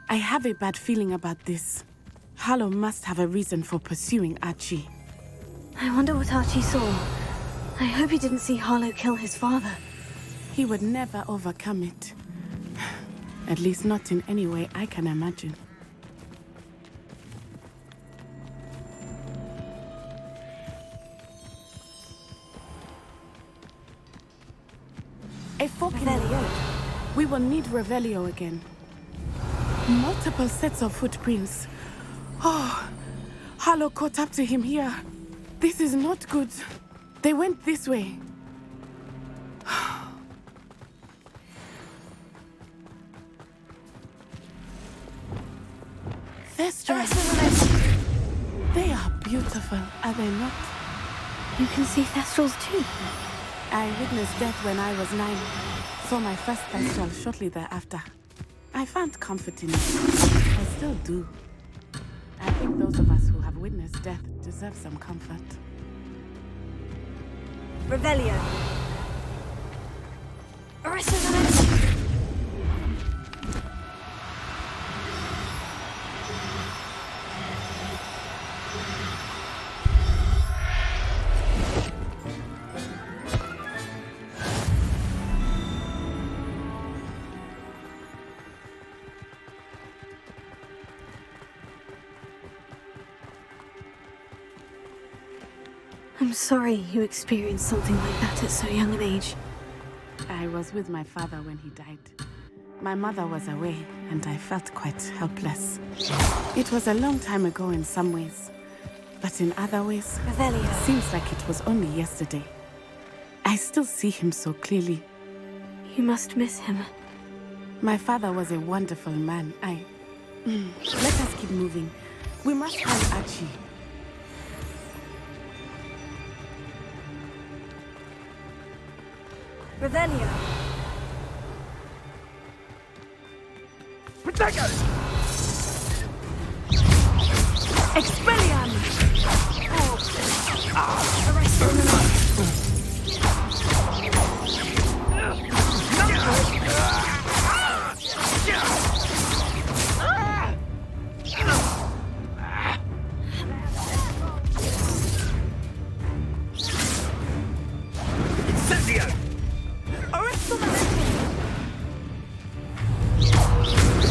I have a bad feeling about this. Harlow must have a reason for pursuing Archie. I wonder what Archie saw. I hope he didn't see Harlow kill his father. He would never overcome it. At least not in any way I can imagine. A fork in the road. We will need Revelio again. Multiple sets of footprints. Oh, Harlow caught up to him here. This is not good. They went this way. Thestrals. They are beautiful, are they not? You can see Thestrals too. I witnessed death when I was 9. Saw my first Thestral shortly thereafter. I found comfort in it. I still do. I think those of us who have witnessed death deserve some comfort. Revelio. I'm sorry you experienced something like that at so young an age. I was with my father when he died. My mother was away, and I felt quite helpless. It was a long time ago in some ways, but in other ways, it seems like it was only yesterday. I still see him so clearly. You must miss him. My father was a wonderful man. Let us keep moving. We must find Archie. Revelio. Protego! Expelliarm! Incendio!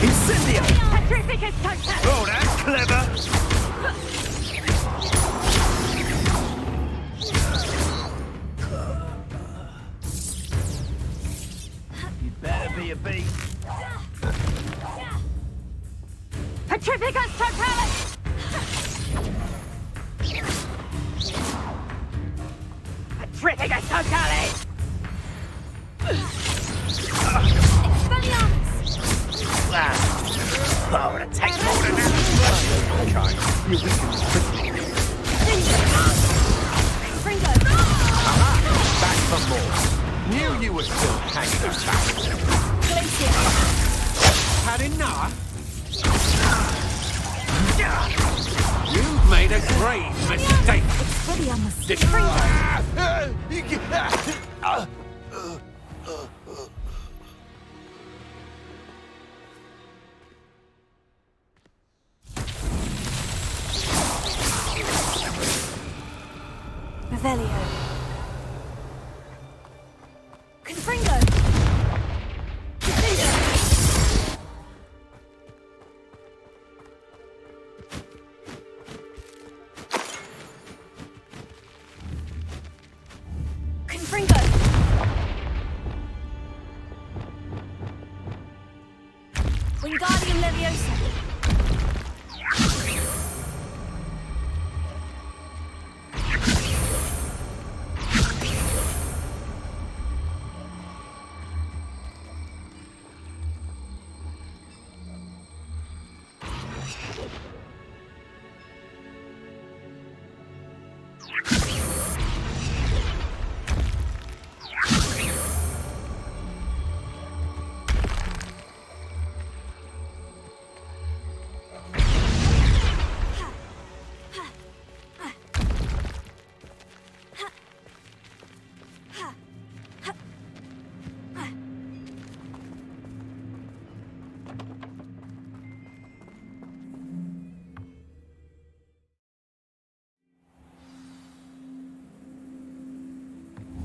Incendio! Petrificus totem! Oh, that's clever! You'd better be a beast. Petrificus totalis! Petrificus totalis! Oh, it takes more than that. Okay, you weaken me quickly. Back for more. Knew you were still hanging around. grave mistake. Revelio. Confringo. Confringo. Confringo. Wingardium Leviosa.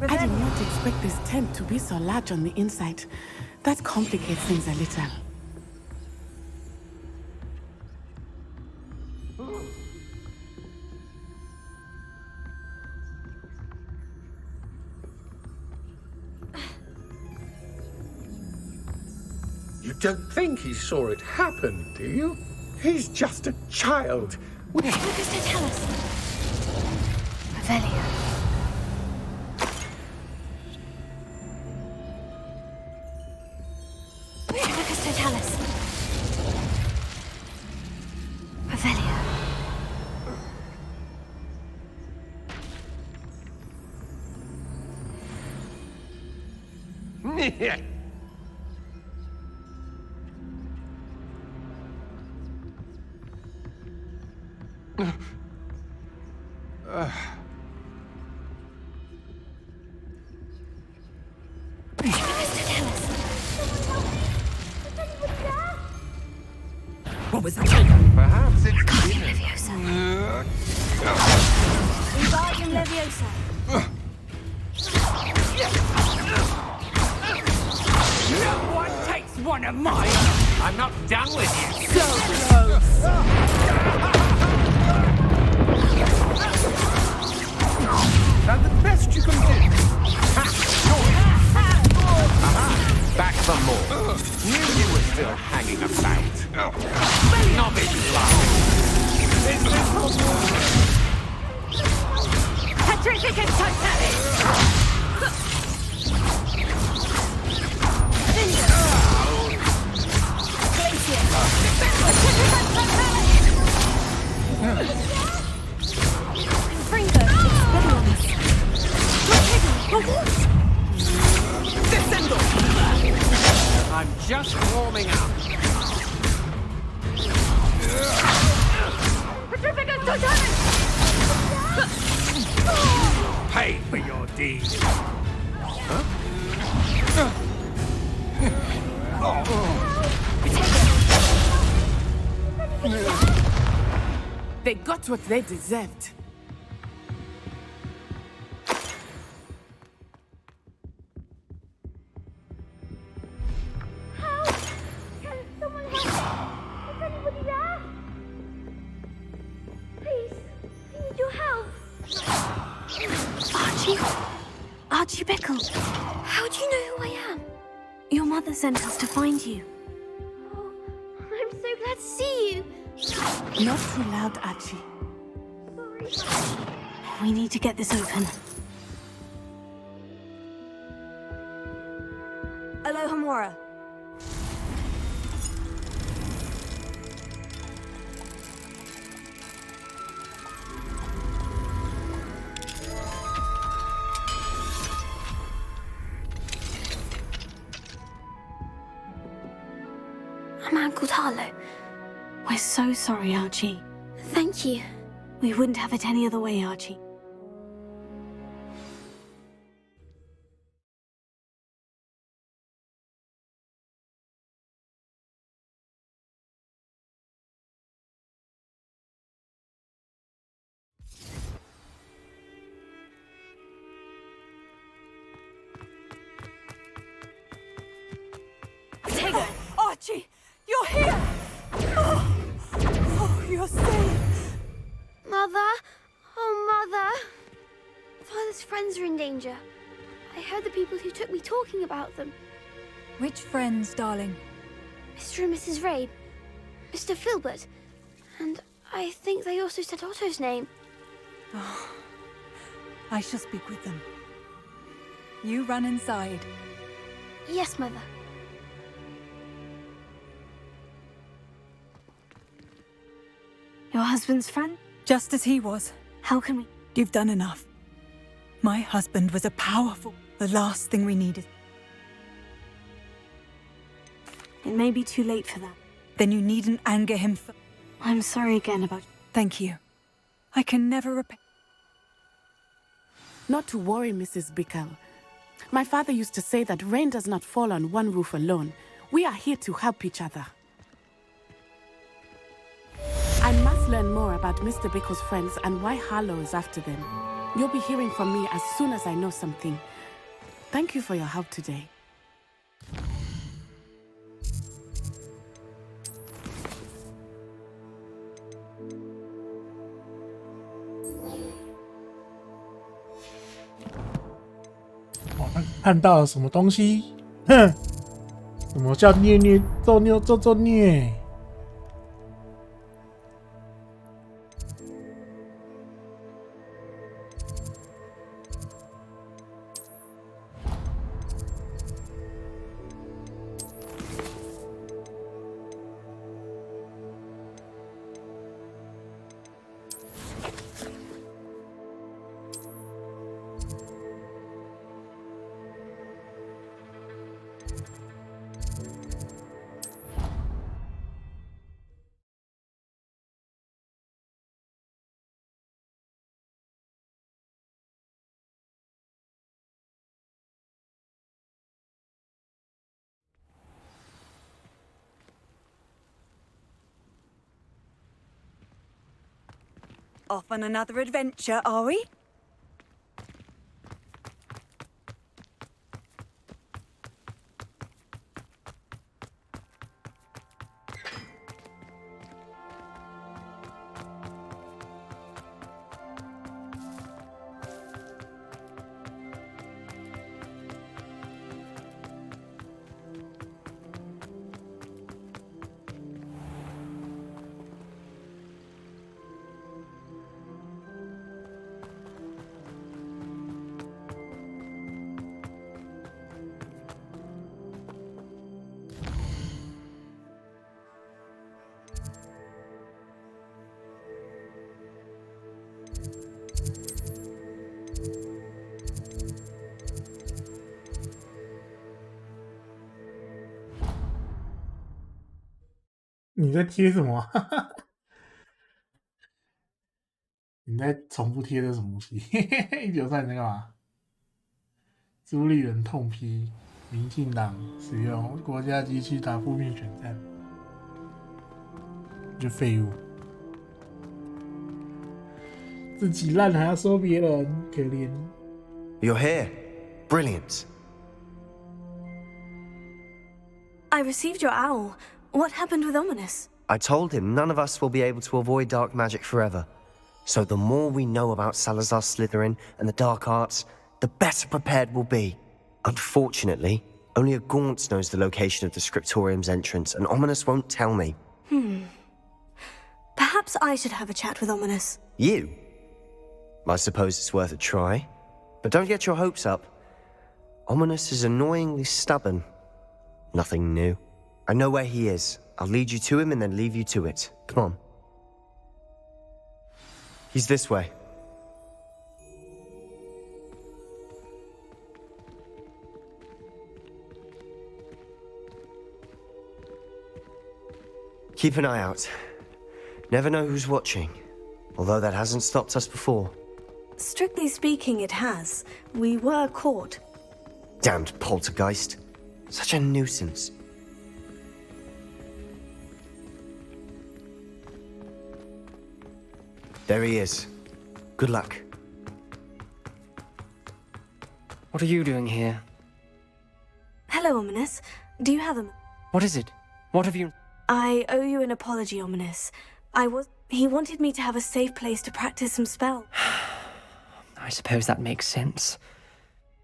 I did not expect this tent to be so large on the inside. That complicates things a little. You don't think he saw it happen, do you? He's just a child. What does it tell us? Revelio. What was that? Perhaps it's Wingardium Leviosa. Wingardium Leviosa. No one takes one of mine! I'm not done with you! So close! That's the best you can do! Back some more. Knew you were still hanging about. Novice love. Petrificus Totalis! Confringo, Expelliarmus. I'm just warming up. Petrificus Totalis! Pay for your deeds. Huh? They got what they deserved. Archie Bickle, how do you know who I am? Your mother sent us to find you. Oh, I'm so glad to see you. Not too loud, Archie. Sorry. We need to get this open. Alohomora. A man called Harlow. We're so sorry, Archie. Thank you. We wouldn't have it any other way, Archie. Archie, you're here! Oh, you're safe. Mother? Oh, Mother. Father's friends are in danger. I heard the people who took me talking about them. Which friends, darling? Mr. and Mrs. Rabe, Mr. Filbert, and I think they also said Otto's name. Oh, I shall speak with them. You run inside. Yes, Mother. Your husband's friend? Just as he was. How can we? You've done enough. My husband was a powerful, the last thing we needed. It may be too late for that. Then you needn't anger him for... I'm sorry again about... Thank you. I can never repay... Not to worry, Mrs. Bickle. My father used to say that rain does not fall on one roof alone. We are here to help each other. I must learn more about Mr. Bickle's friends and why Harlow is after them. You'll be hearing from me as soon as I know something. Thank you for your help today.哦，看到了什么东西？哼，什么叫虐虐作虐作虐？Off on another adventure, are we?你在贴什么？你在重复贴的什么东西？193你在干嘛？朱立伦痛批民进党使用国家机器打负面选战，就废物，自己烂还要说别人，可怜。You're here. Brilliant. I received your owl. What happened with Ominous? I told him none of us will be able to avoid dark magic forever. So the more we know about Salazar Slytherin and the dark arts, the better prepared we'll be. Unfortunately, only a Gaunt knows the location of the Scriptorium's entrance, and Ominous won't tell me. Perhaps I should have a chat with Ominous. You? I suppose it's worth a try. But don't get your hopes up. Ominous is annoyingly stubborn. Nothing new. I know where he is. I'll lead you to him and then leave you to it. Come on. He's this way. Keep an eye out. Never know who's watching Although that hasn't stopped us before. Strictly speaking, it has. We were caught. Damned poltergeist. Such a nuisance. There he is. Good luck. What are you doing here? Hello, Ominous. Do you have a... What is it? What have you... I owe you an apology, Ominous. He wanted me to have a safe place to practice some spells. I suppose that makes sense.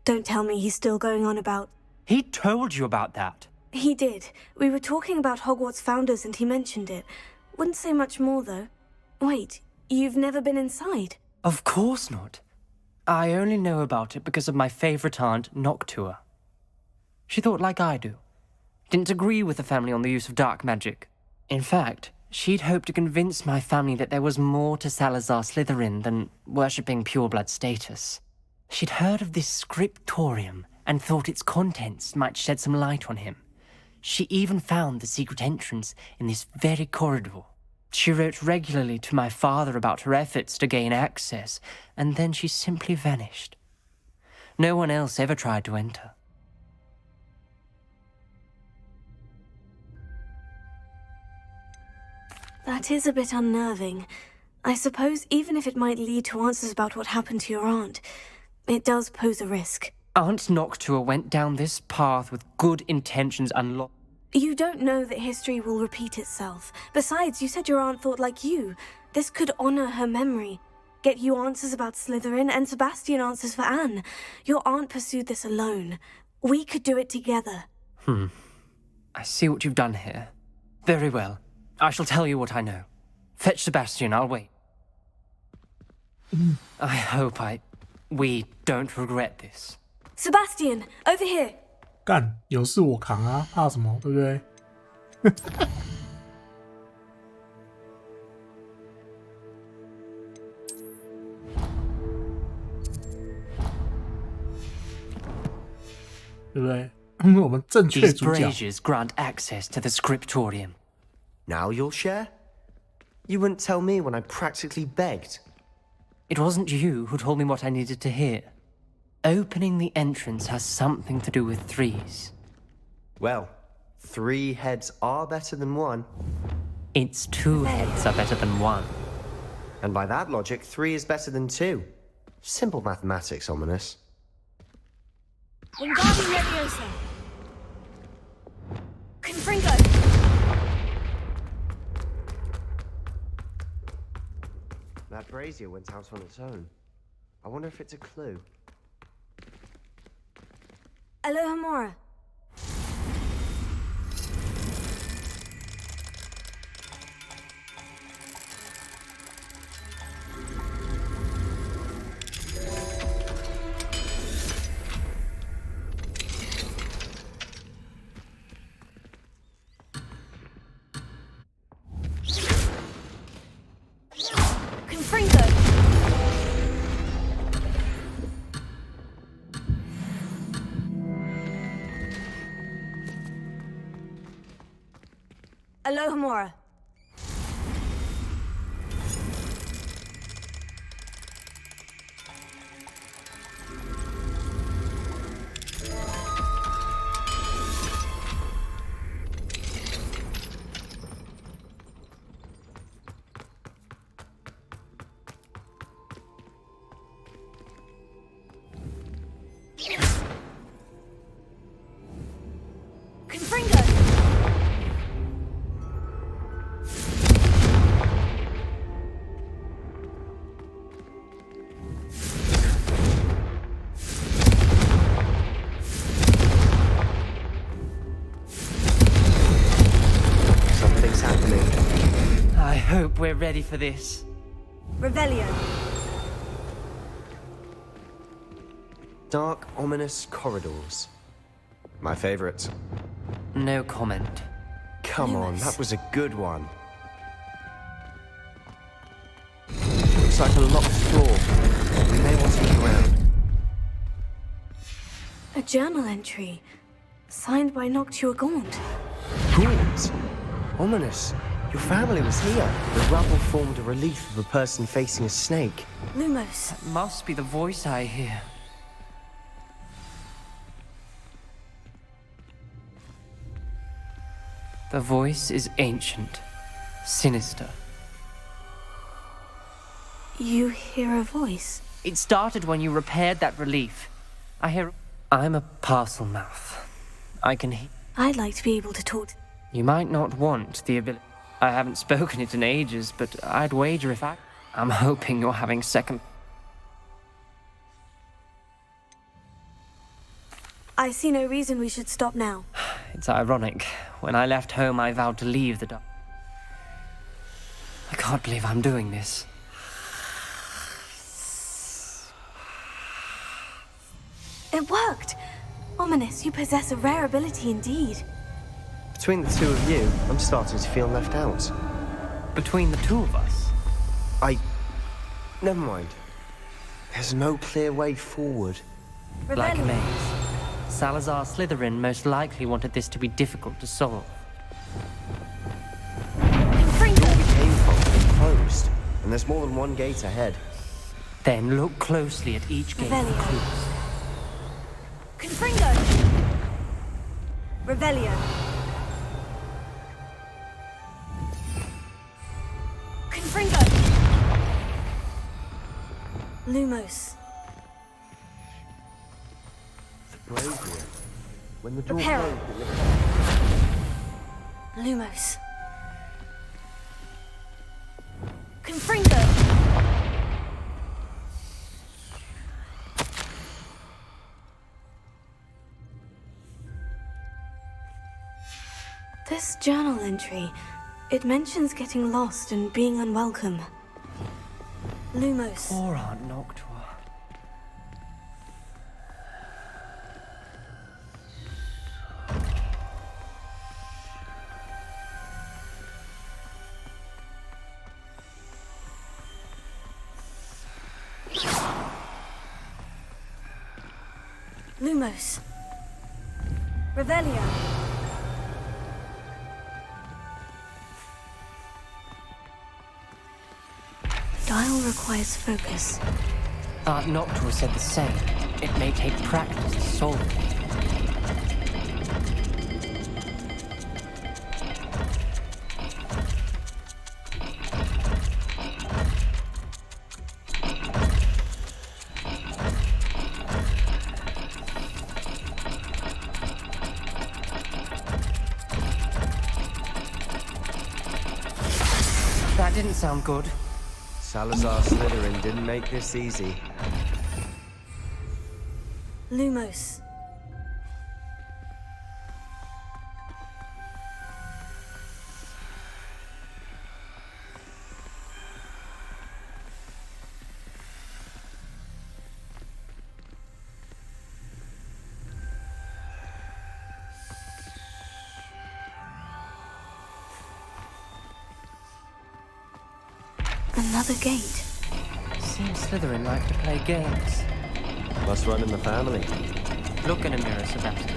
Don't tell me he's still going on about... He told you about that. He did. We were talking about Hogwarts founders and he mentioned it. Wouldn't say much more, though. Wait, you've never been inside? Of course not. I only know about it because of my favorite aunt, Noctua. She thought like I do. Didn't agree with the family on the use of dark magic. In fact, she'd hoped to convince my family that there was more to Salazar Slytherin than worshipping pureblood status. She'd heard of this scriptorium and thought its contents might shed some light on him. She even found the secret entrance in this very corridor. She wrote regularly to my father about her efforts to gain access, and then she simply vanished. No one else ever tried to enter. That is a bit unnerving. I suppose even if it might lead to answers about what happened to your aunt, it does pose a risk. Aunt Noctua went down this path with good intentions and You don't know that history will repeat itself. Besides, you said your aunt thought like you. This could honor her memory. Get you answers about Slytherin, and Sebastian answers for Anne. Your aunt pursued this alone. We could do it together. I see what you've done here. Very well. I shall tell you what I know. Fetch Sebastian, I'll wait. I hope we don't regret this. Sebastian, over here. 干，有事我扛啊，怕什么？对不对？对不对？我们正确 These 主角。 braziers grant access to the scriptorium. Now you'll share? You wouldn't tell me when I practically begged. It wasn't you who told me what I needed to hear. Opening the entrance has something to do with threes. Well, 3 heads are better than 1. It's 2 heads are better than 1. And by that logic, 3 is better than 2. Simple mathematics, Ominous. Wingardium Leviosa. Confringo. That brazier went out on its own. I wonder if it's a clue. Alohomora. Confringo. Alohomora. Confringo. Something's happening. I hope we're ready for this. Revelio. Dark, ominous corridors. My favorite. No comment. Come on, that was a good one. Looks like a locked door. We may want to look around. A journal entry. Signed by Noctua Gaunt. Gaunt? Ominous. Your family was here. The rubble formed a relief of a person facing a snake. Lumos. That must be the voice I hear. The voice is ancient, sinister. You hear a voice? It started when you repaired that relief. I hear... I'm a parcel mouth. I can hear... I'd like to be able to talk. You might not want the ability... I haven't spoken it in ages, but I'd wager if I... I'm hoping you're having second... I see no reason we should stop now. It's ironic. When I left home, I vowed to leave the dark. I can't believe I'm doing this. It worked! Ominous, you possess a rare ability indeed. Between the two of you, I'm starting to feel left out. Between the two of us? Never mind. There's no clear way forward. Like a maze. Salazar Slytherin most likely wanted this to be difficult to solve. Where we came from is closed, and there's more than one gate ahead. Then look closely at each gate for clues. Confringo! Revelio. Confringo! Lumos. Brazier. When the door Reparo. closed, Lumos. Confringo! This journal entry, it mentions getting lost and being unwelcome. Lumos. Poor Aunt Noctua. Lumos. Revelio. Dial requires focus. Aunt Noctua said the same. It may take practice to solve it. That didn't sound good. Salazar Slytherin didn't make this easy. Lumos. Another gate. Seems Slytherin like to play games. Must run in the family. Look in a mirror, Sebastian.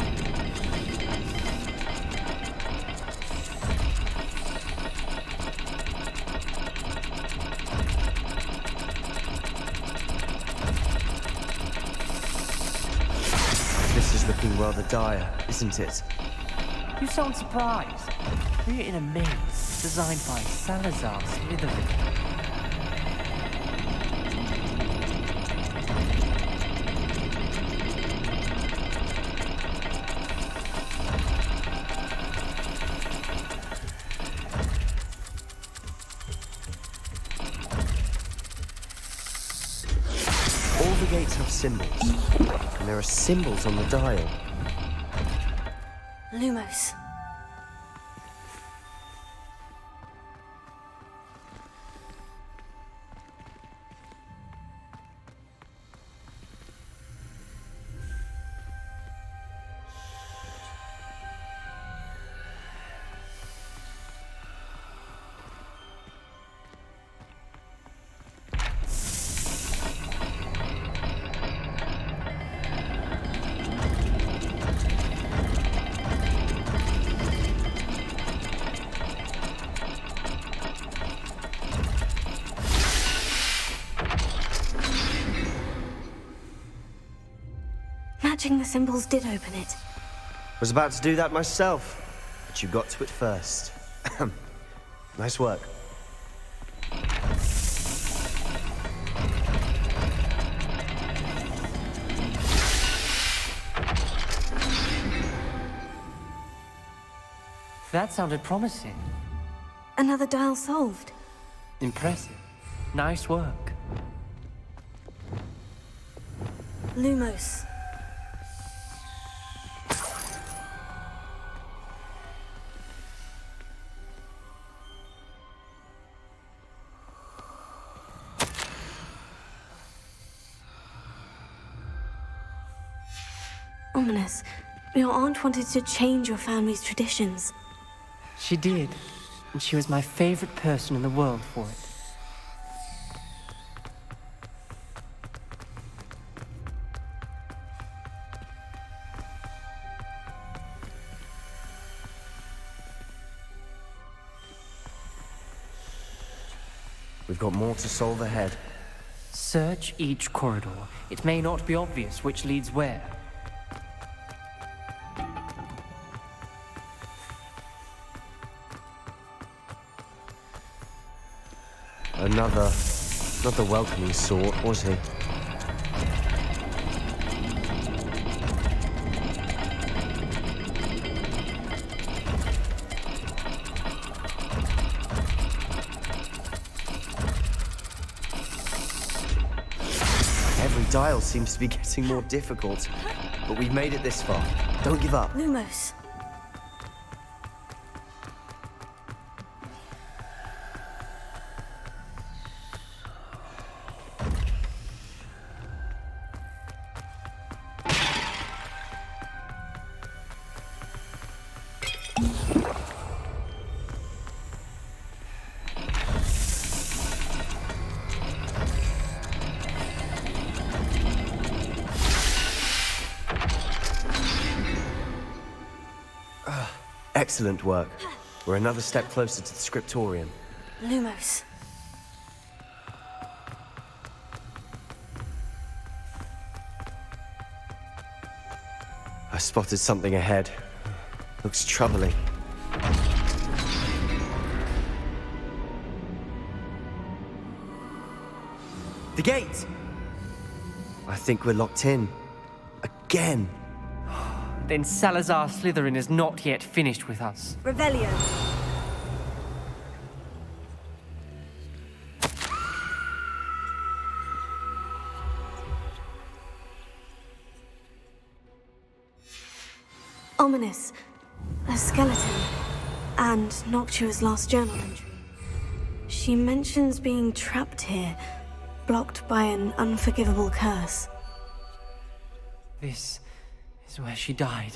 This is looking rather dire, isn't it? You sound surprised. We're in a maze designed by Salazar Slytherin. All the gates have symbols, and there are symbols on the dial. Lumos. matching the symbols did open it. Was about to do that myself, but you got to it first. Nice work. That sounded promising. Another dial solved. Impressive. Nice work. Lumos. Ominous. Your aunt wanted to change your family's traditions. She did, and she was my favorite person in the world for it. We've got more to solve ahead. Search each corridor. It may not be obvious which leads where. Not the welcoming sort, was he? Every dial seems to be getting more difficult, but we've made it this far. Don't give up. Lumos. Excellent work. We're another step closer to the scriptorium. Lumos. I spotted something ahead. Looks troubling. The gate! I think we're locked in. Again. Then Salazar Slytherin is not yet finished with us. Revelio. Ominous. A skeleton. And Noctua's last journal entry. She mentions being trapped here, blocked by an unforgivable curse. This is where she died.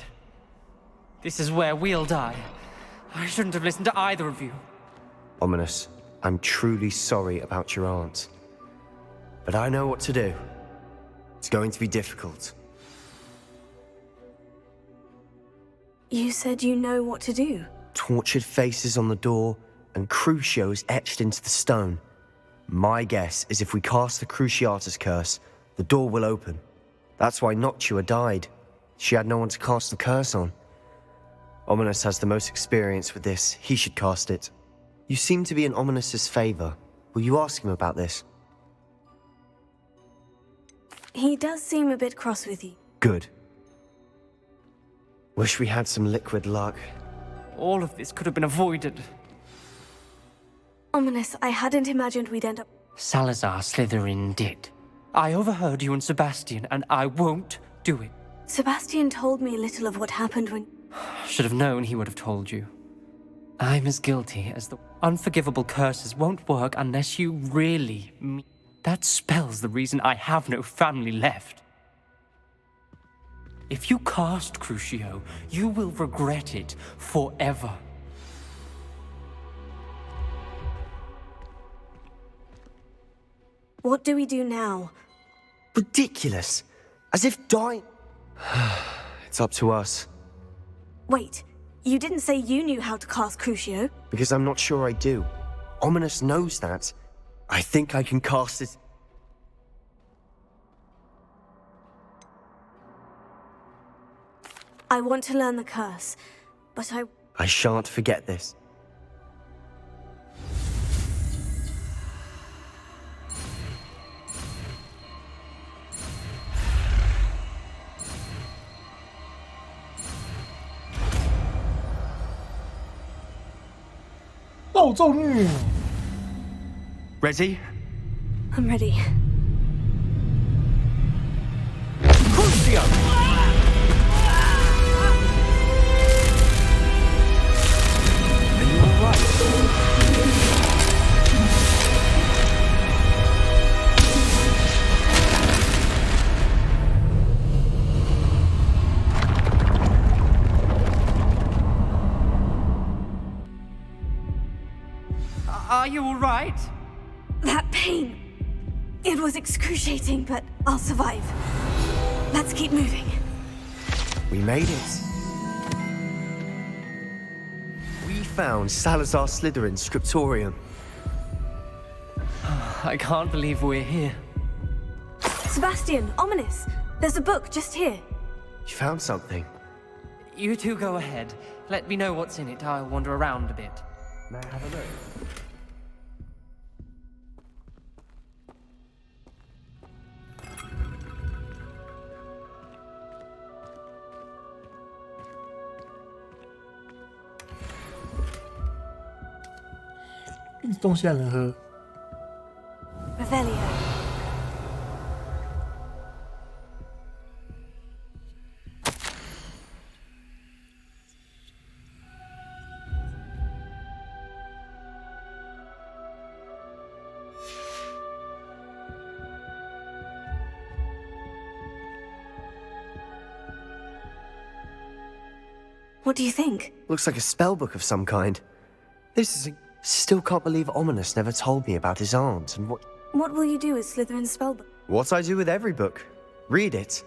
This is where we'll die. I shouldn't have listened to either of you. Ominous, I'm truly sorry about your aunt. But I know what to do. It's going to be difficult. You said you know what to do. Tortured faces on the door and Crucios etched into the stone. My guess is if we cast the Cruciatus curse, the door will open. That's why Noctua died. She had no one to cast the curse on. Ominous has the most experience with this. He should cast it. You seem to be in Ominous's favor. Will you ask him about this? He does seem a bit cross with you. Good. Wish we had some liquid luck. All of this could have been avoided. Ominous, I hadn't imagined we'd end up... Salazar Slytherin did. I overheard you and Sebastian, and I won't do it. Sebastian told me little of what happened when... Should have known he would have told you. I'm as guilty as the unforgivable curses won't work unless you really mean... That spells the reason I have no family left. If you cast Crucio, you will regret it forever. What do we do now? Ridiculous. As if dying... It's up to us. Wait, you didn't say you knew how to cast Crucio? Because I'm not sure I do. Ominous knows that. I think I can cast it... I want to learn the curse, but I shan't forget this. Ready? I'm ready. Crucio! Are you alright? Are you all right? That pain. It was excruciating, but I'll survive. Let's keep moving. We made it. We found Salazar Slytherin's scriptorium. I can't believe we're here. Sebastian, ominous. There's a book just here. You found something. You two go ahead. Let me know what's in it. I'll wander around a bit. May I have a look? This 东西还能喝。 Revelio. What do you think? Looks like a spell book of some kind. This is Still can't believe Ominous never told me about his aunt and what... What will you do with Slytherin's spellbook? What I do with every book. Read it.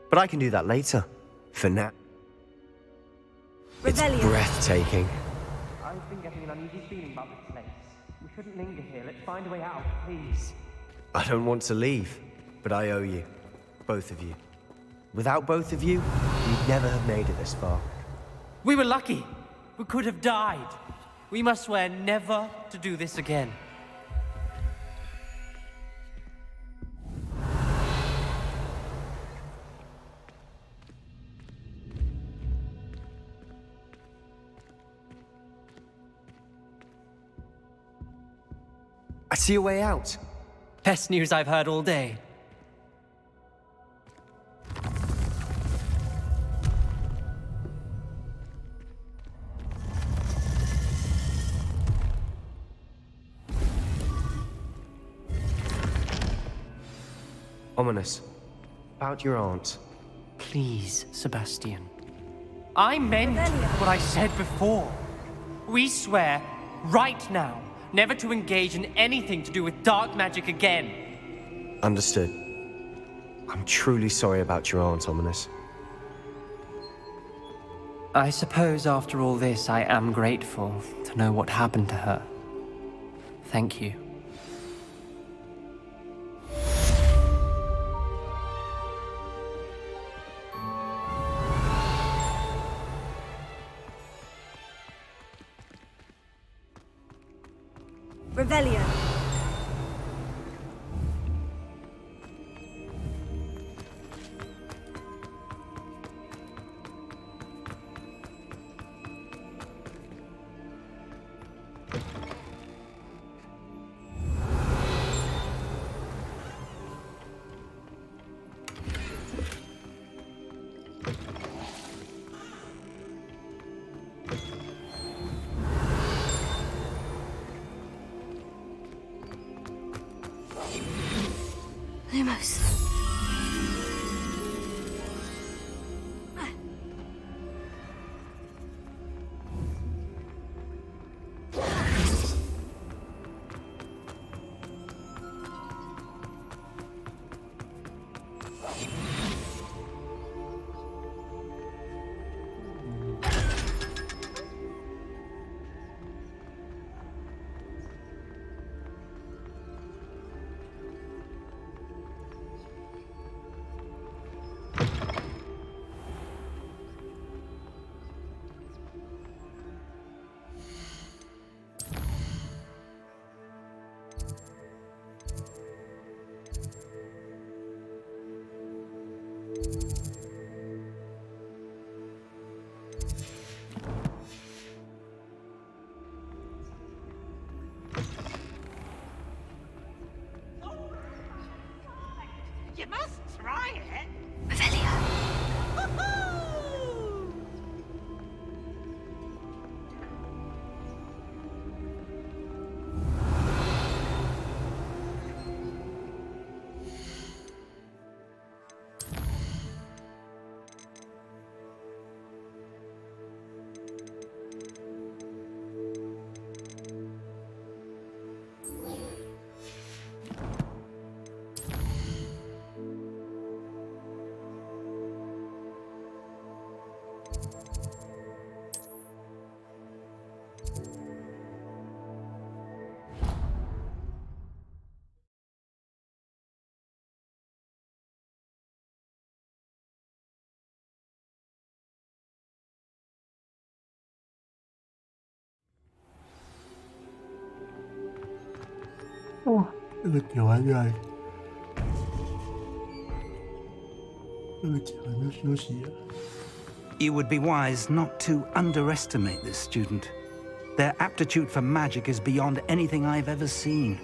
But I can do that later. For now. It's Revelio. breathtaking. I've been getting an uneasy feeling about this place. We shouldn't linger here. Let's find a way out, please. I don't want to leave, but I owe you. Both of you. Without both of you, we'd never have made it this far. We were lucky. We could have died. We must swear never to do this again. I see a way out. Best news I've heard all day. Ominous. About your aunt. Please, Sebastian. I meant what I said before. We swear, right now, never to engage in anything to do with dark magic again. Understood. I'm truly sorry about your aunt, Ominous. I suppose after all this, I am grateful to know what happened to her. Thank you. Revelio. Lumos. You must try it. Oh, 这个讲完就来，这个讲完就休息了。 You would be wise not to underestimate this student. Their aptitude for magic is beyond anything I've ever seen,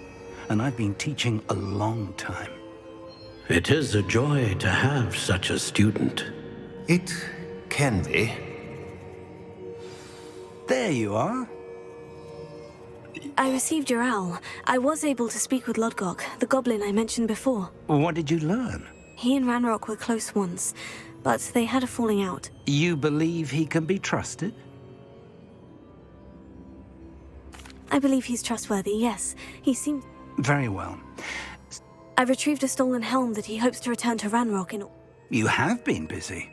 and I've been teaching a long time. It is a joy to have such a student. It can be. There you are. I received your owl. I was able to speak with Lodgok, the goblin I mentioned before. What did you learn? He and Ranrock were close once, but they had a falling out. You believe he can be trusted? I believe he's trustworthy, yes. He seems... Very well. I retrieved a stolen helm that he hopes to return to Ranrock in... You have been busy.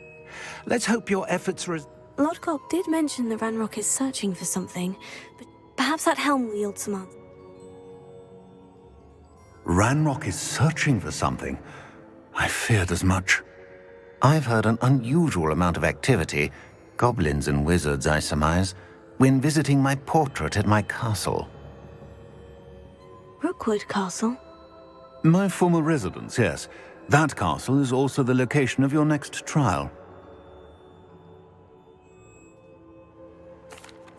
Let's hope your efforts were... Lodgok did mention that Ranrock is searching for something, but perhaps that helm will yield some answers. Ranrock is searching for something? I feared as much. I've heard an unusual amount of activity, goblins and wizards, I surmise, when visiting my portrait at my castle. Rookwood Castle? My former residence, yes. That castle is also the location of your next trial.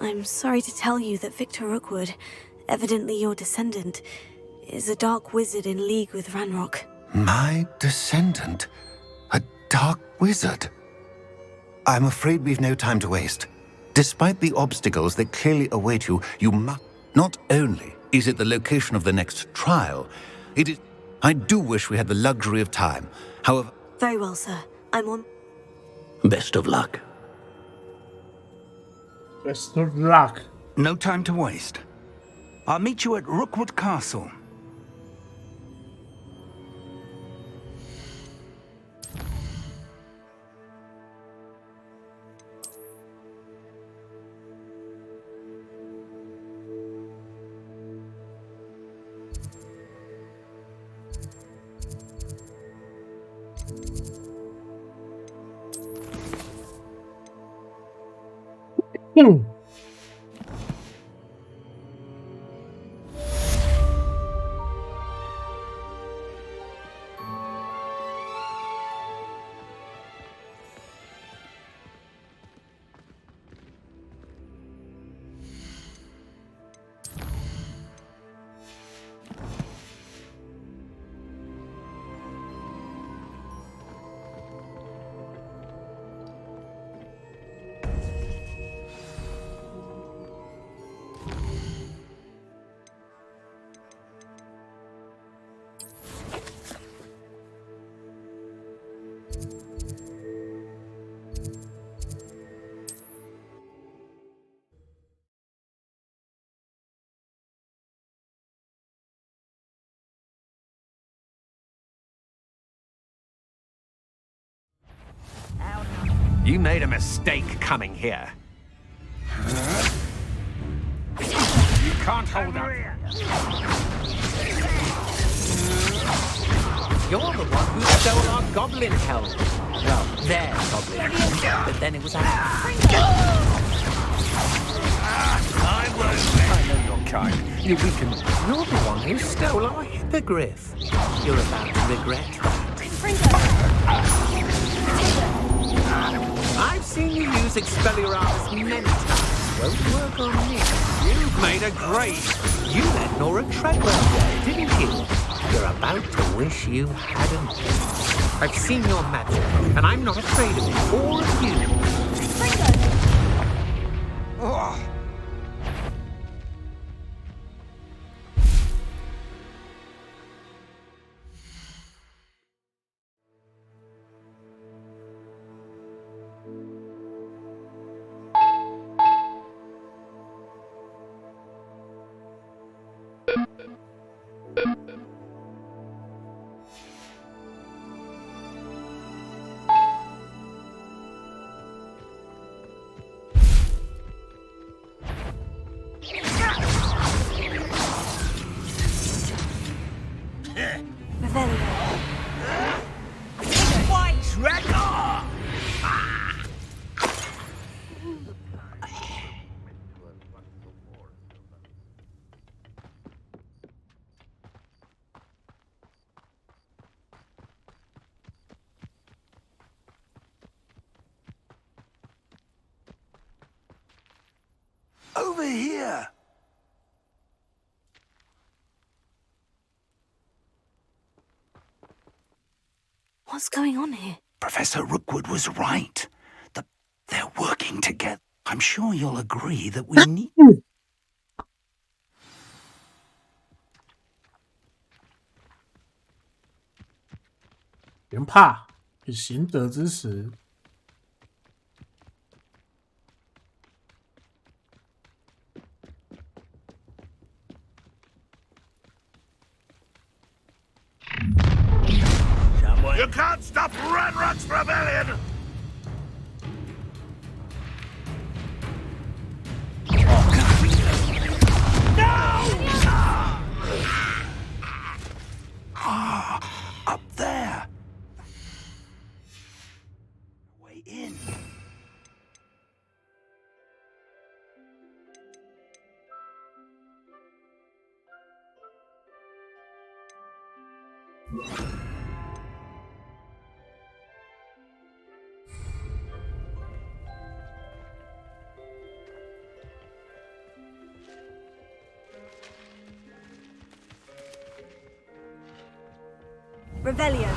I'm sorry to tell you that Victor Rookwood, evidently your descendant, is a dark wizard in league with Ranrock. My descendant? A dark wizard? I'm afraid we've no time to waste. Despite the obstacles that clearly await you, you must... Not only is it the location of the next trial, it is... I do wish we had the luxury of time. However... Very well, sir. I'm on... Best of luck. Best of luck. No time to waste. I'll meet you at Rookwood Castle. You made a mistake coming here. You can't hold up. You're the one who stole our goblin helm. Well, their goblin. But then it was ours. I know your kind. You're the one who stole our hippogriff. You're about to regret that. I've seen you use Expelliarmus many times. Won't work on me. You've made a grave. You let Nora Treadwell there, didn't you? You're about to wish you hadn't. I've seen your magic, and I'm not afraid of it, or of you. Oh. Over here! What's going on here? Professor Rookwood was right. They're working together. I'm sure you'll agree that we need... 别怕，有行得之时。You can't stop Ranrock's rebellion! Up there! Way in. Revelio.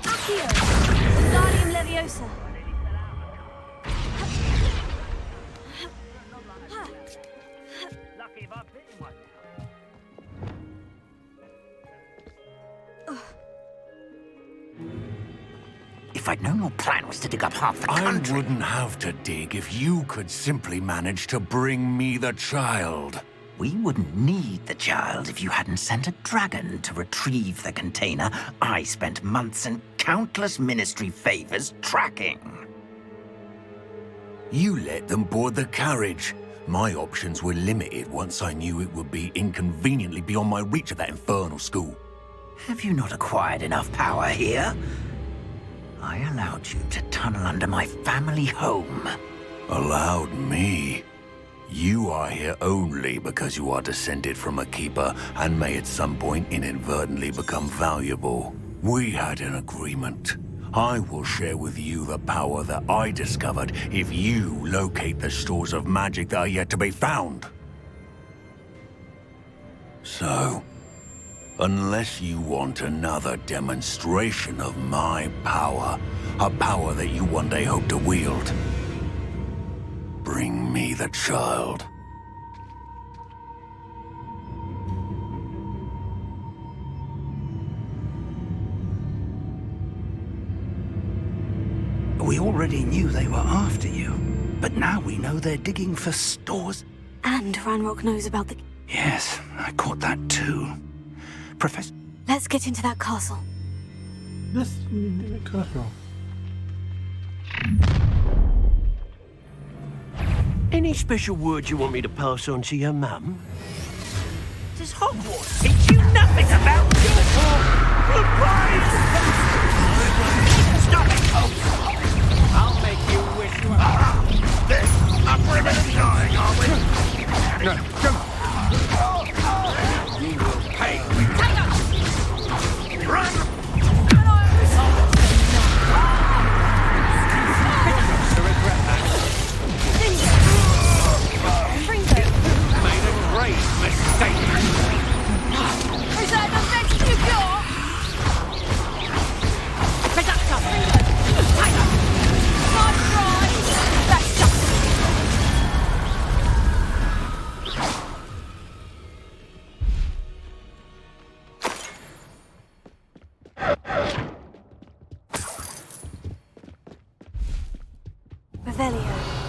Accio. Wingardium Leviosa. Lucky if I bit him one. If I'd known your plan was to dig up half the country... I wouldn't have to dig if you could simply manage to bring me the child. We wouldn't need the child if you hadn't sent a dragon to retrieve the container I spent months and countless ministry favors tracking. You let them board the carriage. My options were limited once I knew it would be inconveniently beyond my reach at that infernal school. Have you not acquired enough power here? I allowed you to tunnel under my family home. Allowed me? You are here only because you are descended from a keeper and may at some point inadvertently become valuable. We had an agreement. I will share with you the power that I discovered if you locate the stores of magic that are yet to be found. So, unless you want another demonstration of my power, a power that you one day hope to wield, bring me the child. We already knew they were after you, but now we know they're digging for stores. And Ranrock knows about the... Yes, I caught that too. Professor... Let's get into that castle. Let's into the castle. Any special words you want me to pass on to your mum? Does Hogwarts teach you nothing about goodbye? Stop it! I'll make you wish you were... This, a primitive dying, are we? No, come on. You will pay. Run! To regret that. Revelio.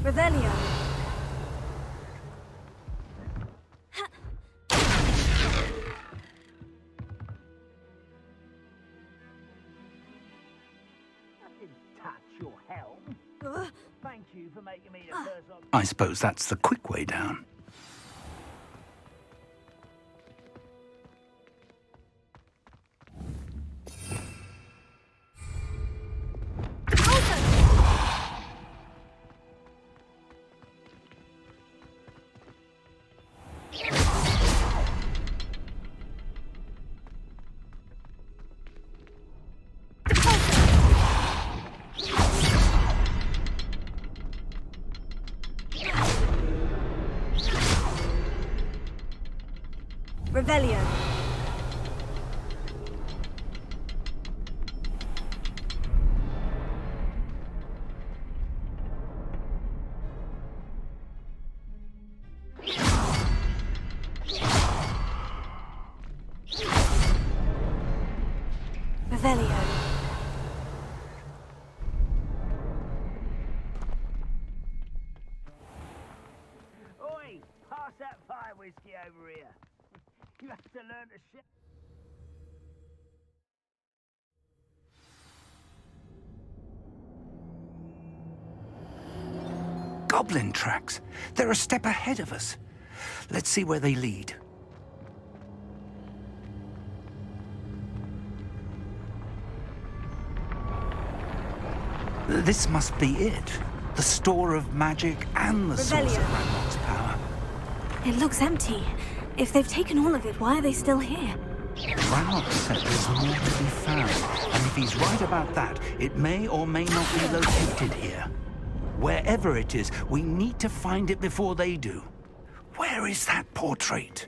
Revelio. Thank you for making me the first one. I suppose that's the quick way down. Revelio. Revelio. Oi, pass that fire whiskey over here. You have to learn to share. Goblin tracks. They're a step ahead of us. Let's see where they lead. This must be it. The store of magic and the source of Ranrock's power. It looks empty. If they've taken all of it, why are they still here? Ranrock said there's more to be found, and if he's right about that, it may or may not be located here. Wherever it is, we need to find it before they do. Where is that portrait?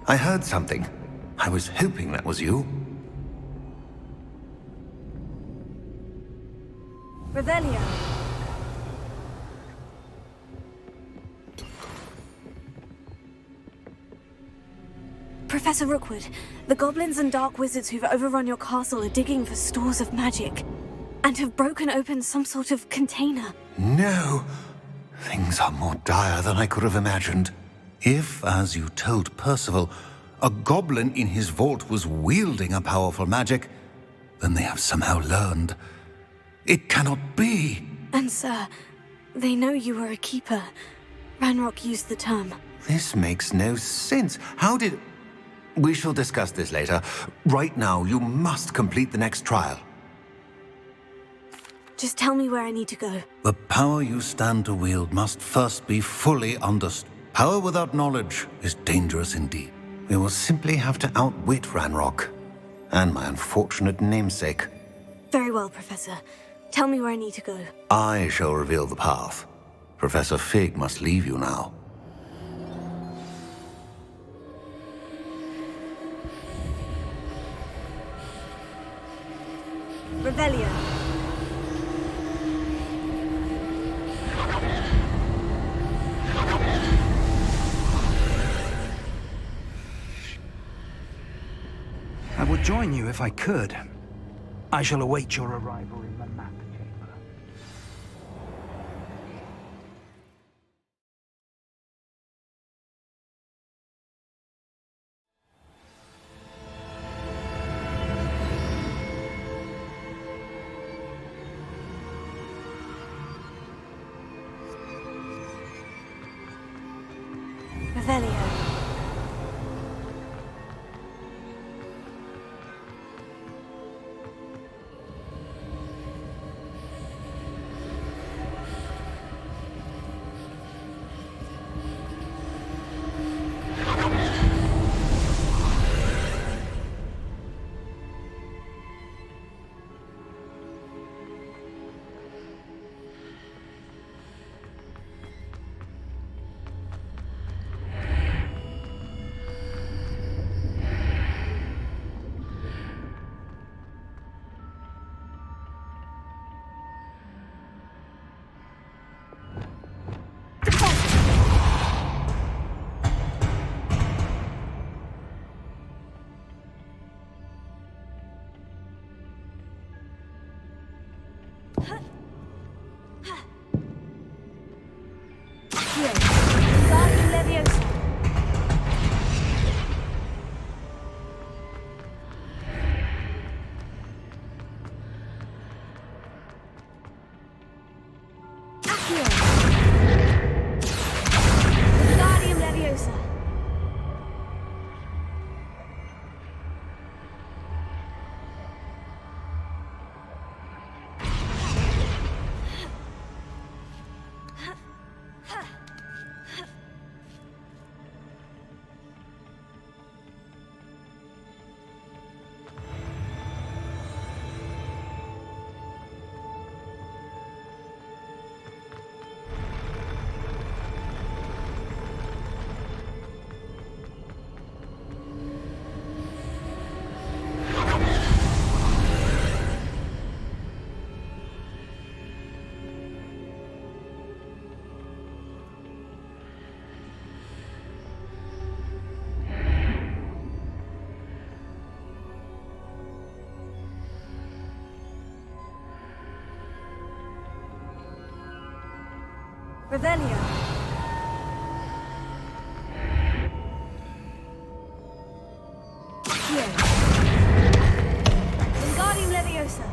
I heard something. I was hoping that was you. Revelio. Professor Rookwood, the goblins and dark wizards who've overrun your castle are digging for stores of magic, and have broken open some sort of container. No! Things are more dire than I could have imagined. If, as you told Percival, a goblin in his vault was wielding a powerful magic, then they have somehow learned. It cannot be! And sir, they know you were a keeper. Ranrock used the term. This makes no sense. How did... We shall discuss this later. Right now, you must complete the next trial. Just tell me where I need to go. The power you stand to wield must first be fully understood. Power without knowledge is dangerous indeed. We will simply have to outwit Ranrock, and my unfortunate namesake. Very well, Professor. Tell me where I need to go. I shall reveal the path. Professor Fig must leave you now. Revelio. I would join you if I could. I shall await your arrival in the map chamber. Revelio. Revelio. Here. Wingardium Leviosa.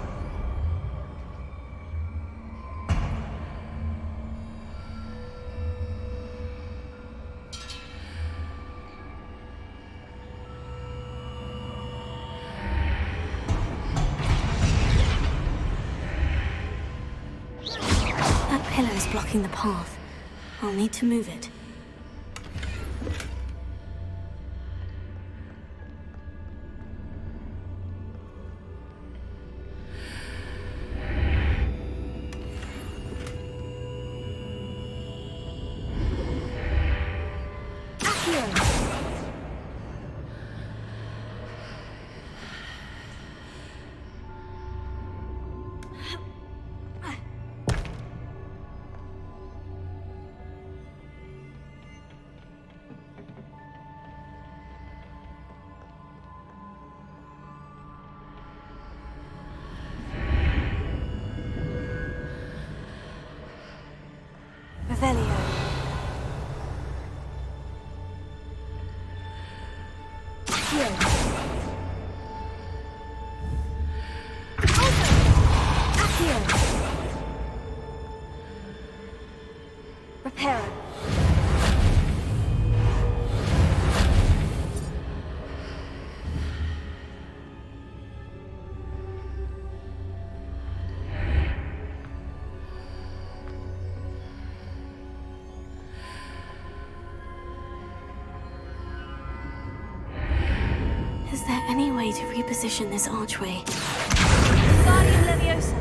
That pillar is blocking the path. I'll need to move it. Revelio. Here. Accio. Reparo. Is there any way to reposition this archway? Wingardium Leviosa.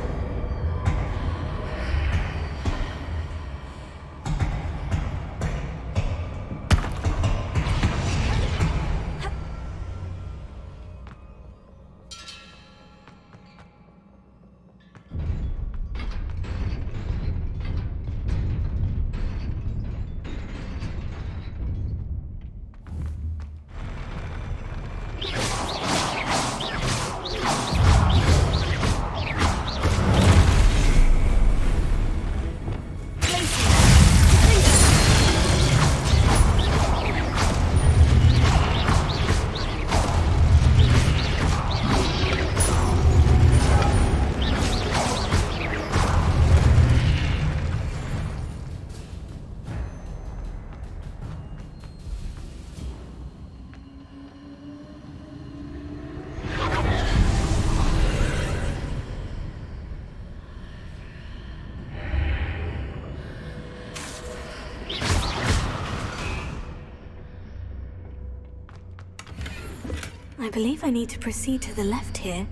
I believe I need to proceed to the left here,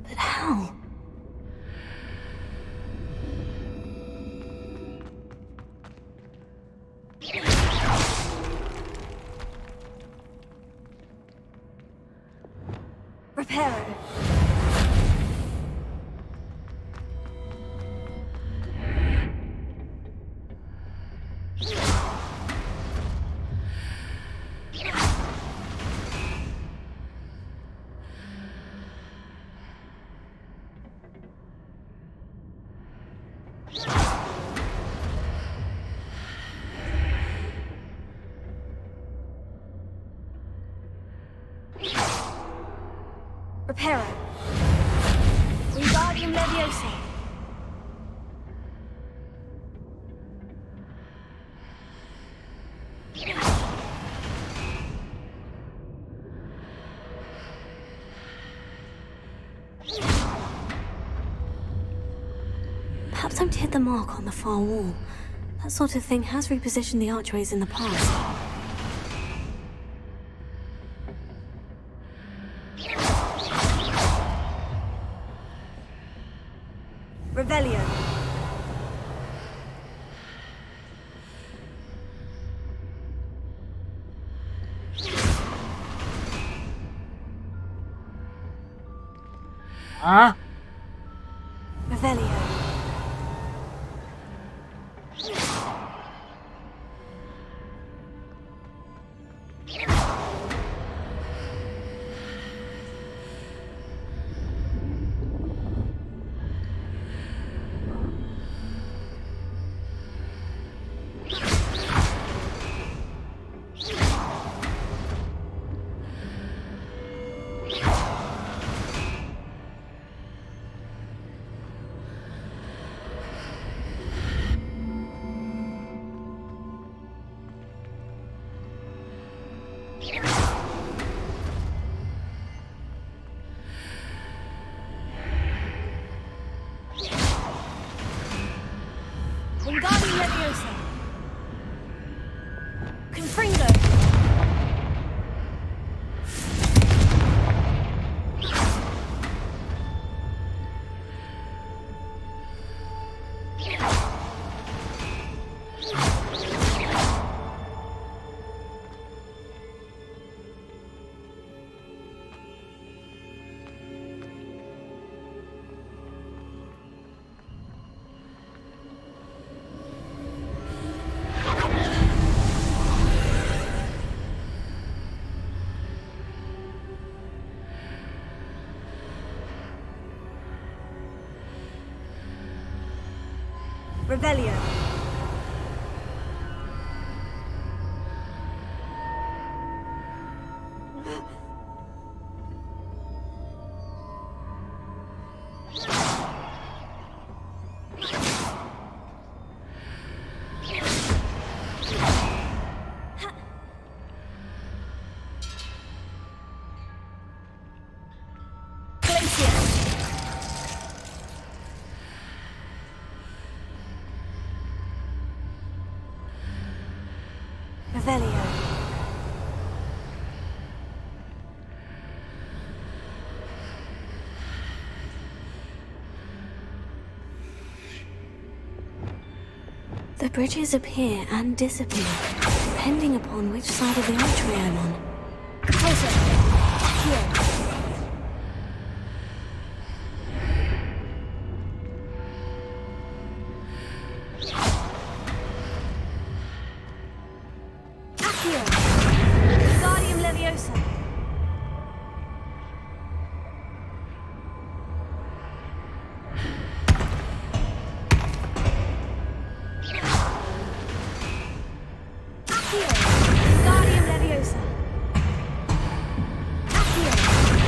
but how? Reparo. Reparo. Wingardium Leviosa. Perhaps I've hit the mark on the far wall. That sort of thing has repositioned the archways in the past. Revelio. Ah? Revelio. Wingardium Leviosa. Confringo. Revelio. Revelio. The bridges appear and disappear, depending upon which side of the archway I'm on. Closer. Here. Wingardium Leviosa. Accio. Wingardium Leviosa. Accio.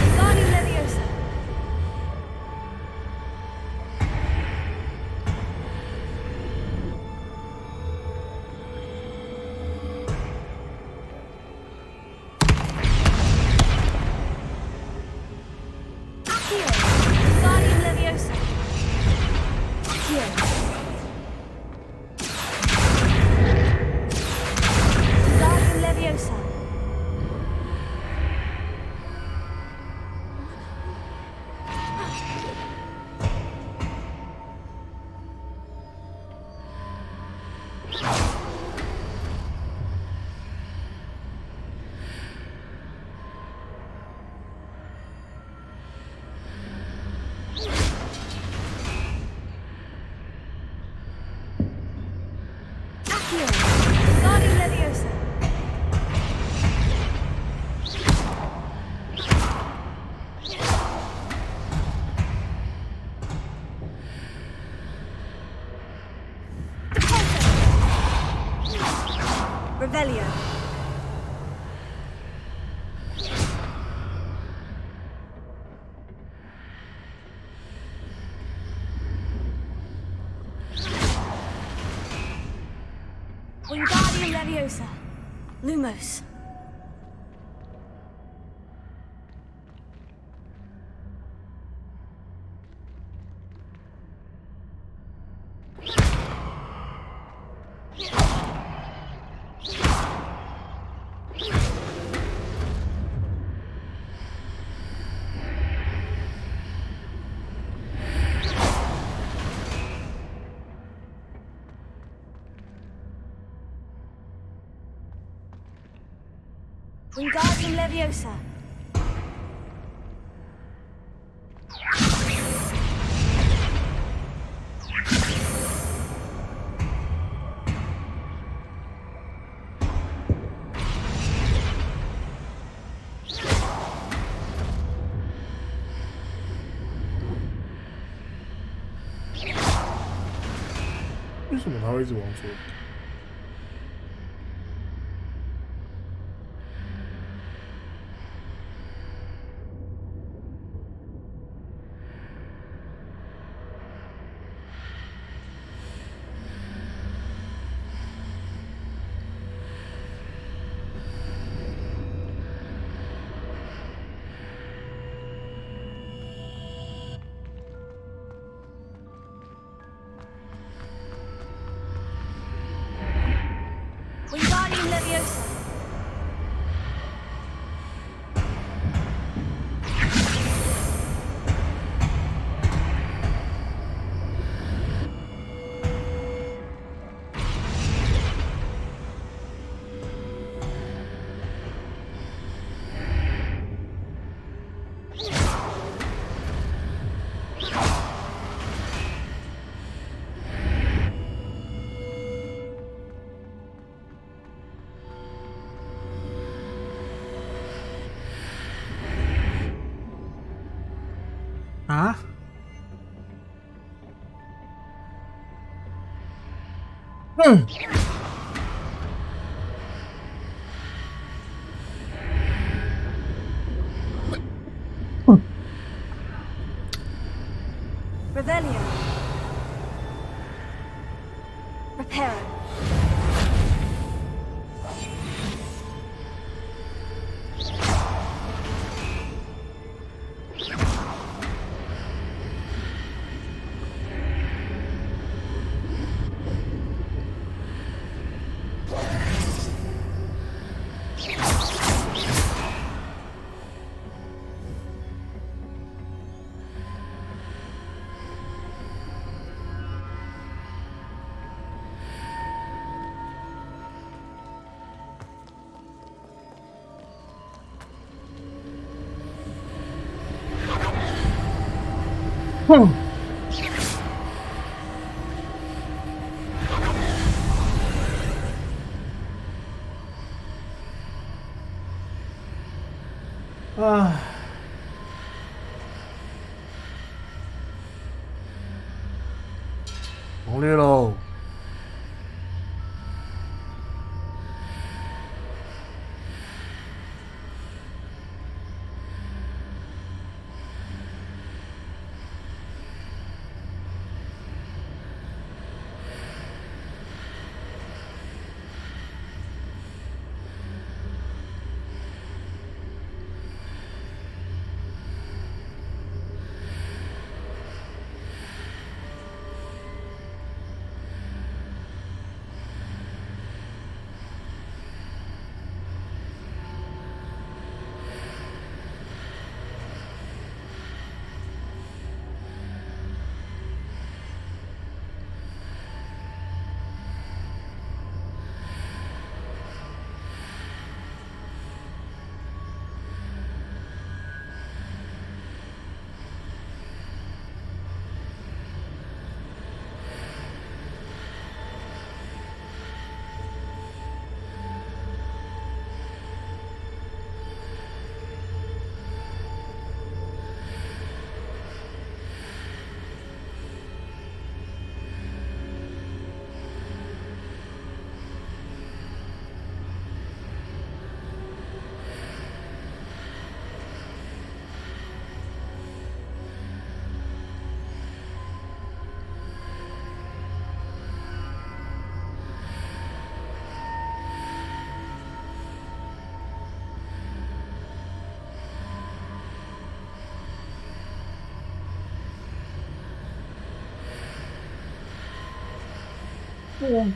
Revelio. Wingardium Leviosa. Lumos. Wingardium Leviosa. “为什么他会一直往左？”Wingardium Leviosa. Ah? Revelio. Reparo. Ah. 攻略喽！哦。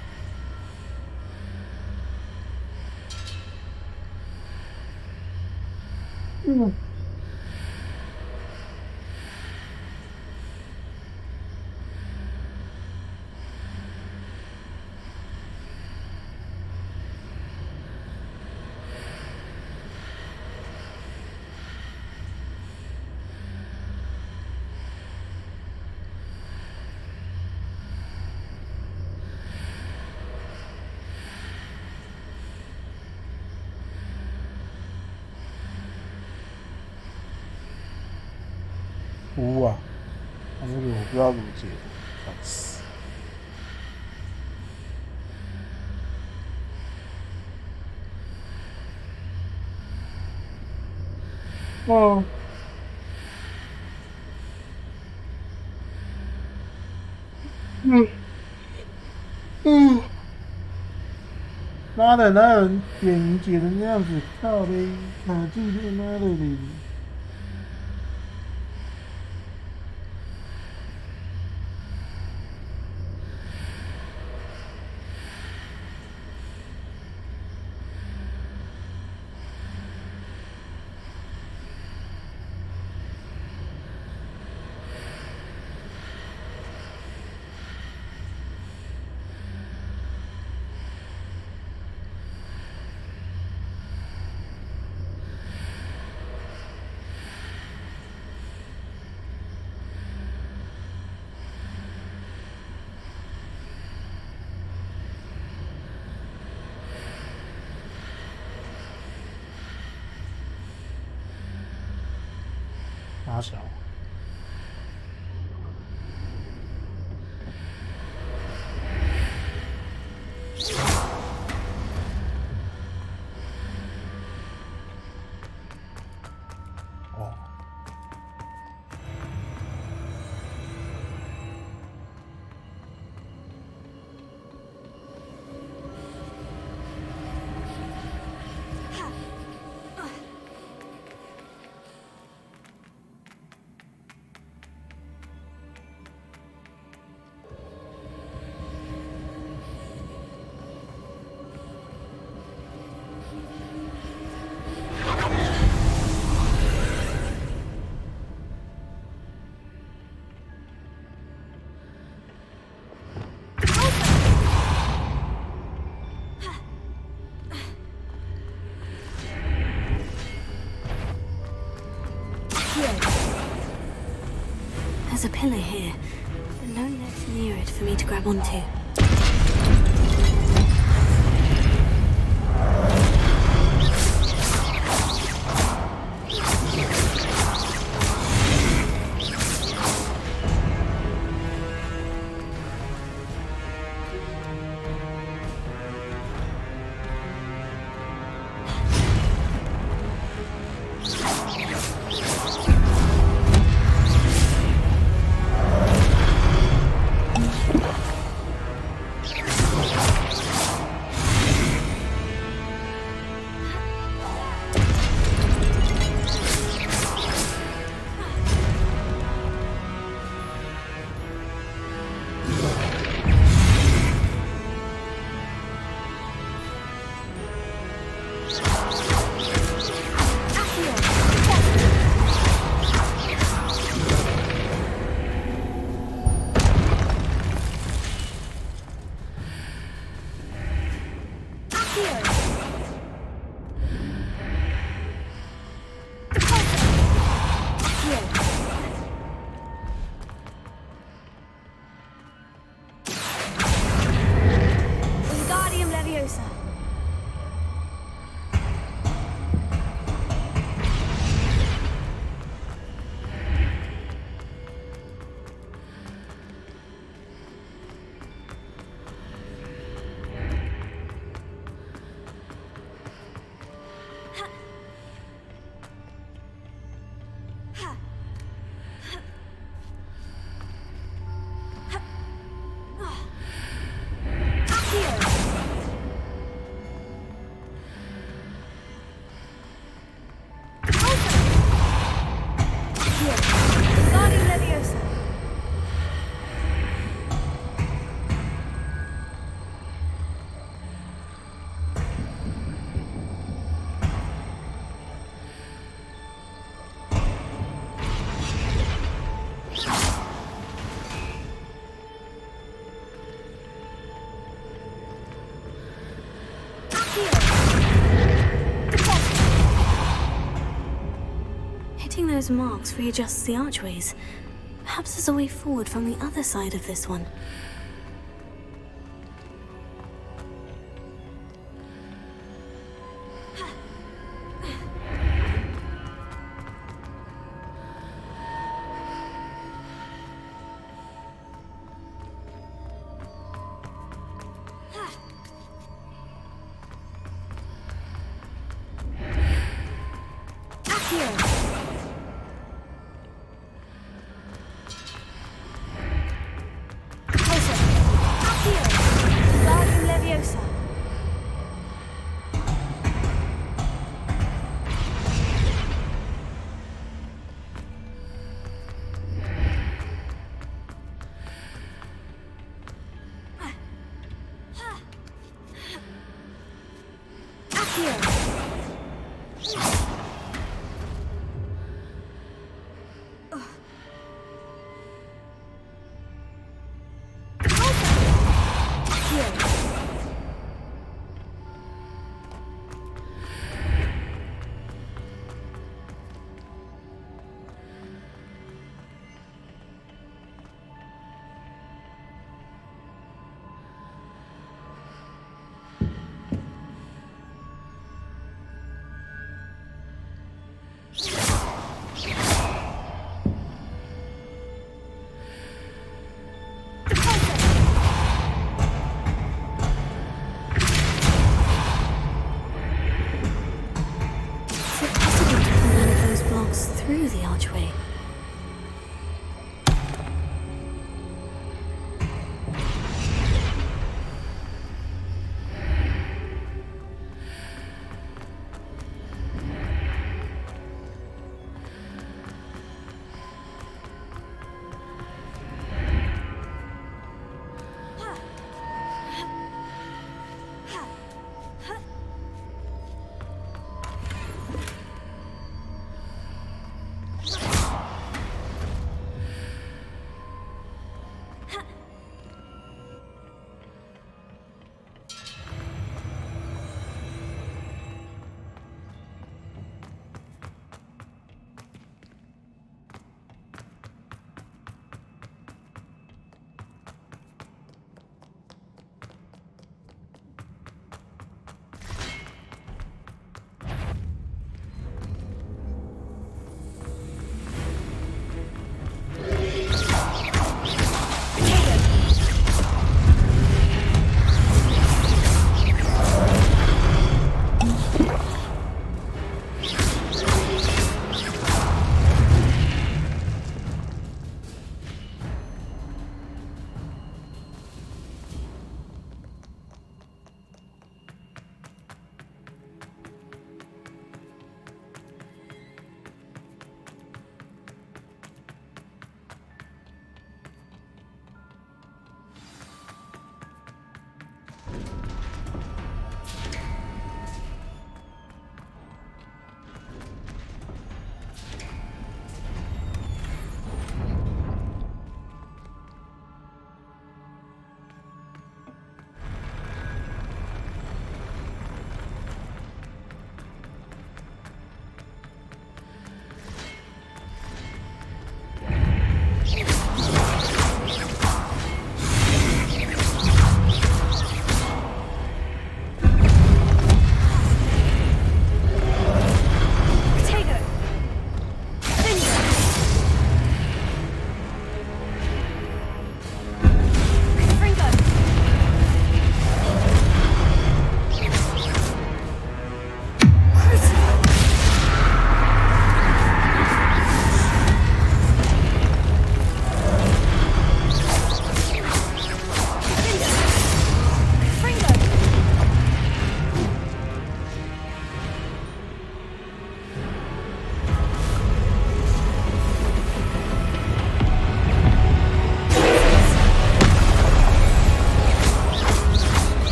啊！这个我不知道怎么解，烦死。哦。妈的，哪有人点名解成这样子？靠呗，卡住他妈的嘞！哪小？哦。There's a pillar here, but no net near it for me to grab onto. Hitting those marks readjusts the archways. Perhaps there's a way forward from the other side of this one.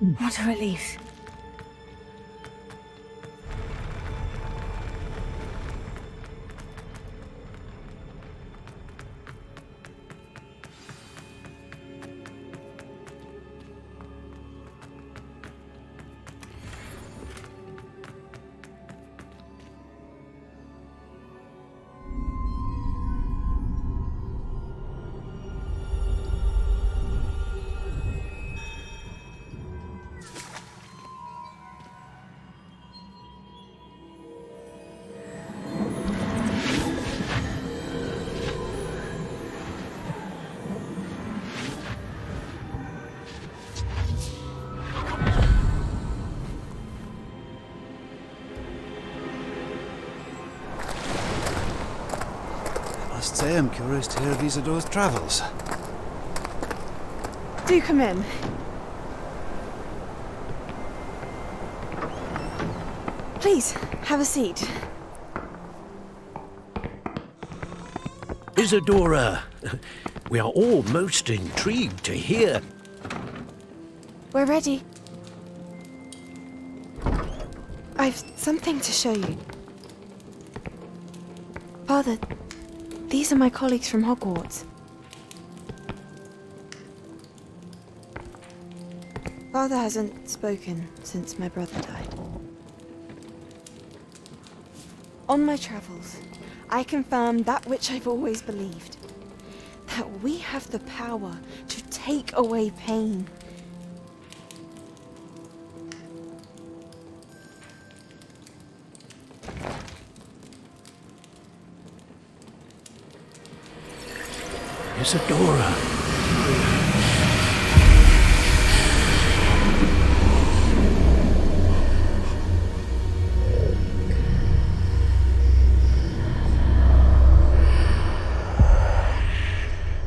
What a relief. I must say I'm curious to hear of Isidore's travels. Do come in. Please, have a seat. Isadora, we are all most intrigued to hear. We're ready. I've something to show you. Father, these are my colleagues from Hogwarts. Father hasn't spoken since my brother died. On my travels, I confirmed that which I've always believed. That we have the power to take away pain. Isadora.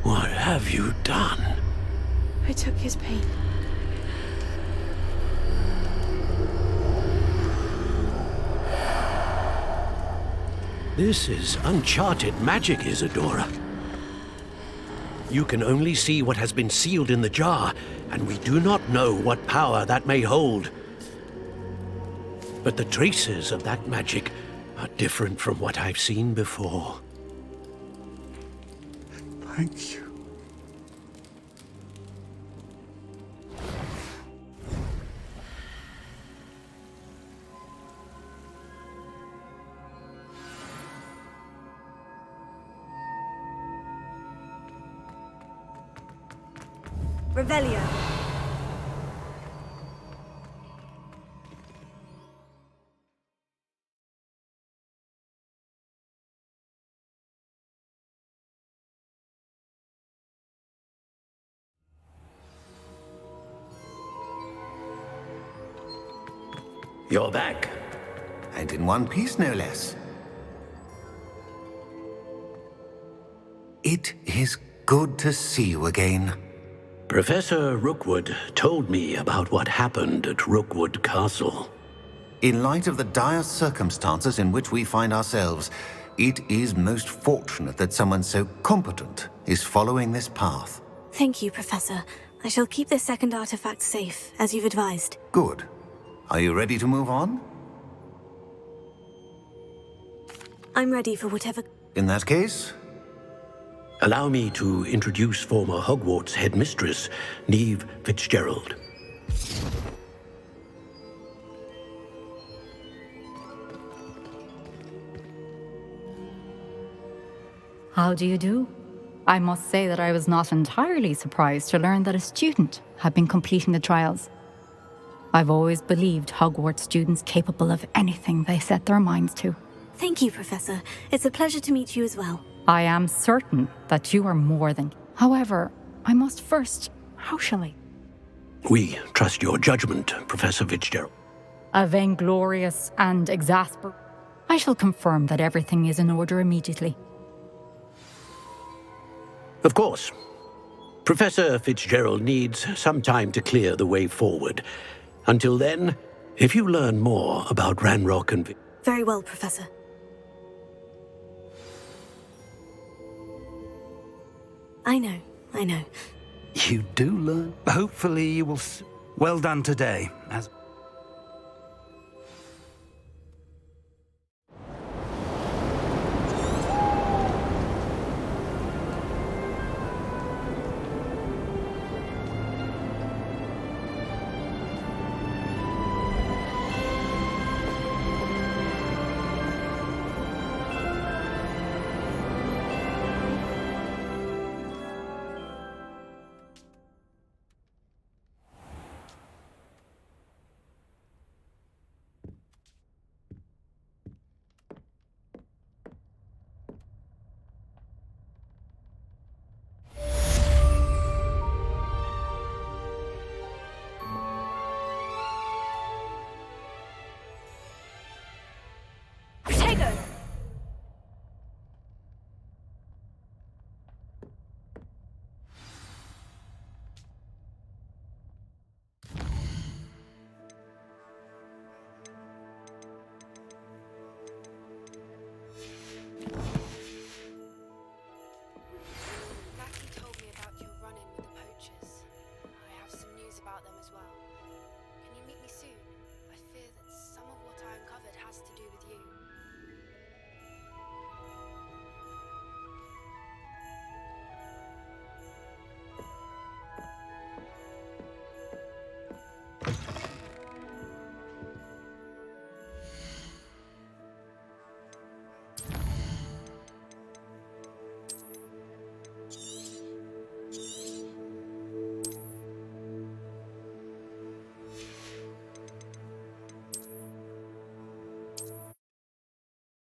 What have you done? I took his pain. This is uncharted magic, Isadora. You can only see what has been sealed in the jar, and we do not know what power that may hold. But the traces of that magic are different from what I've seen before. Thank you. Revelio. You're back. And in one piece, no less. It is good to see you again. Professor Rookwood told me about what happened at Rookwood Castle. In light of the dire circumstances in which we find ourselves, it is most fortunate that someone so competent is following this path. Thank you, Professor. I shall keep this second artifact safe, as you've advised. Good. Are you ready to move on? I'm ready for whatever... In that case... Allow me to introduce former Hogwarts headmistress, Neve Fitzgerald. How do you do? I must say that I was not entirely surprised to learn that a student had been completing the trials. I've always believed Hogwarts students capable of anything they set their minds to. Thank you, Professor. It's a pleasure to meet you as well. I am certain that you are more than... However, I must first... How shall I? We trust your judgment, Professor Fitzgerald. A vainglorious and exasperating... I shall confirm that everything is in order immediately. Of course. Professor Fitzgerald needs some time to clear the way forward. Until then, if you learn more about Ranrock and... Very well, Professor. I know. You do learn. Hopefully you will... Well done today, as...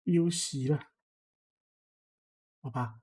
休息了，好吧。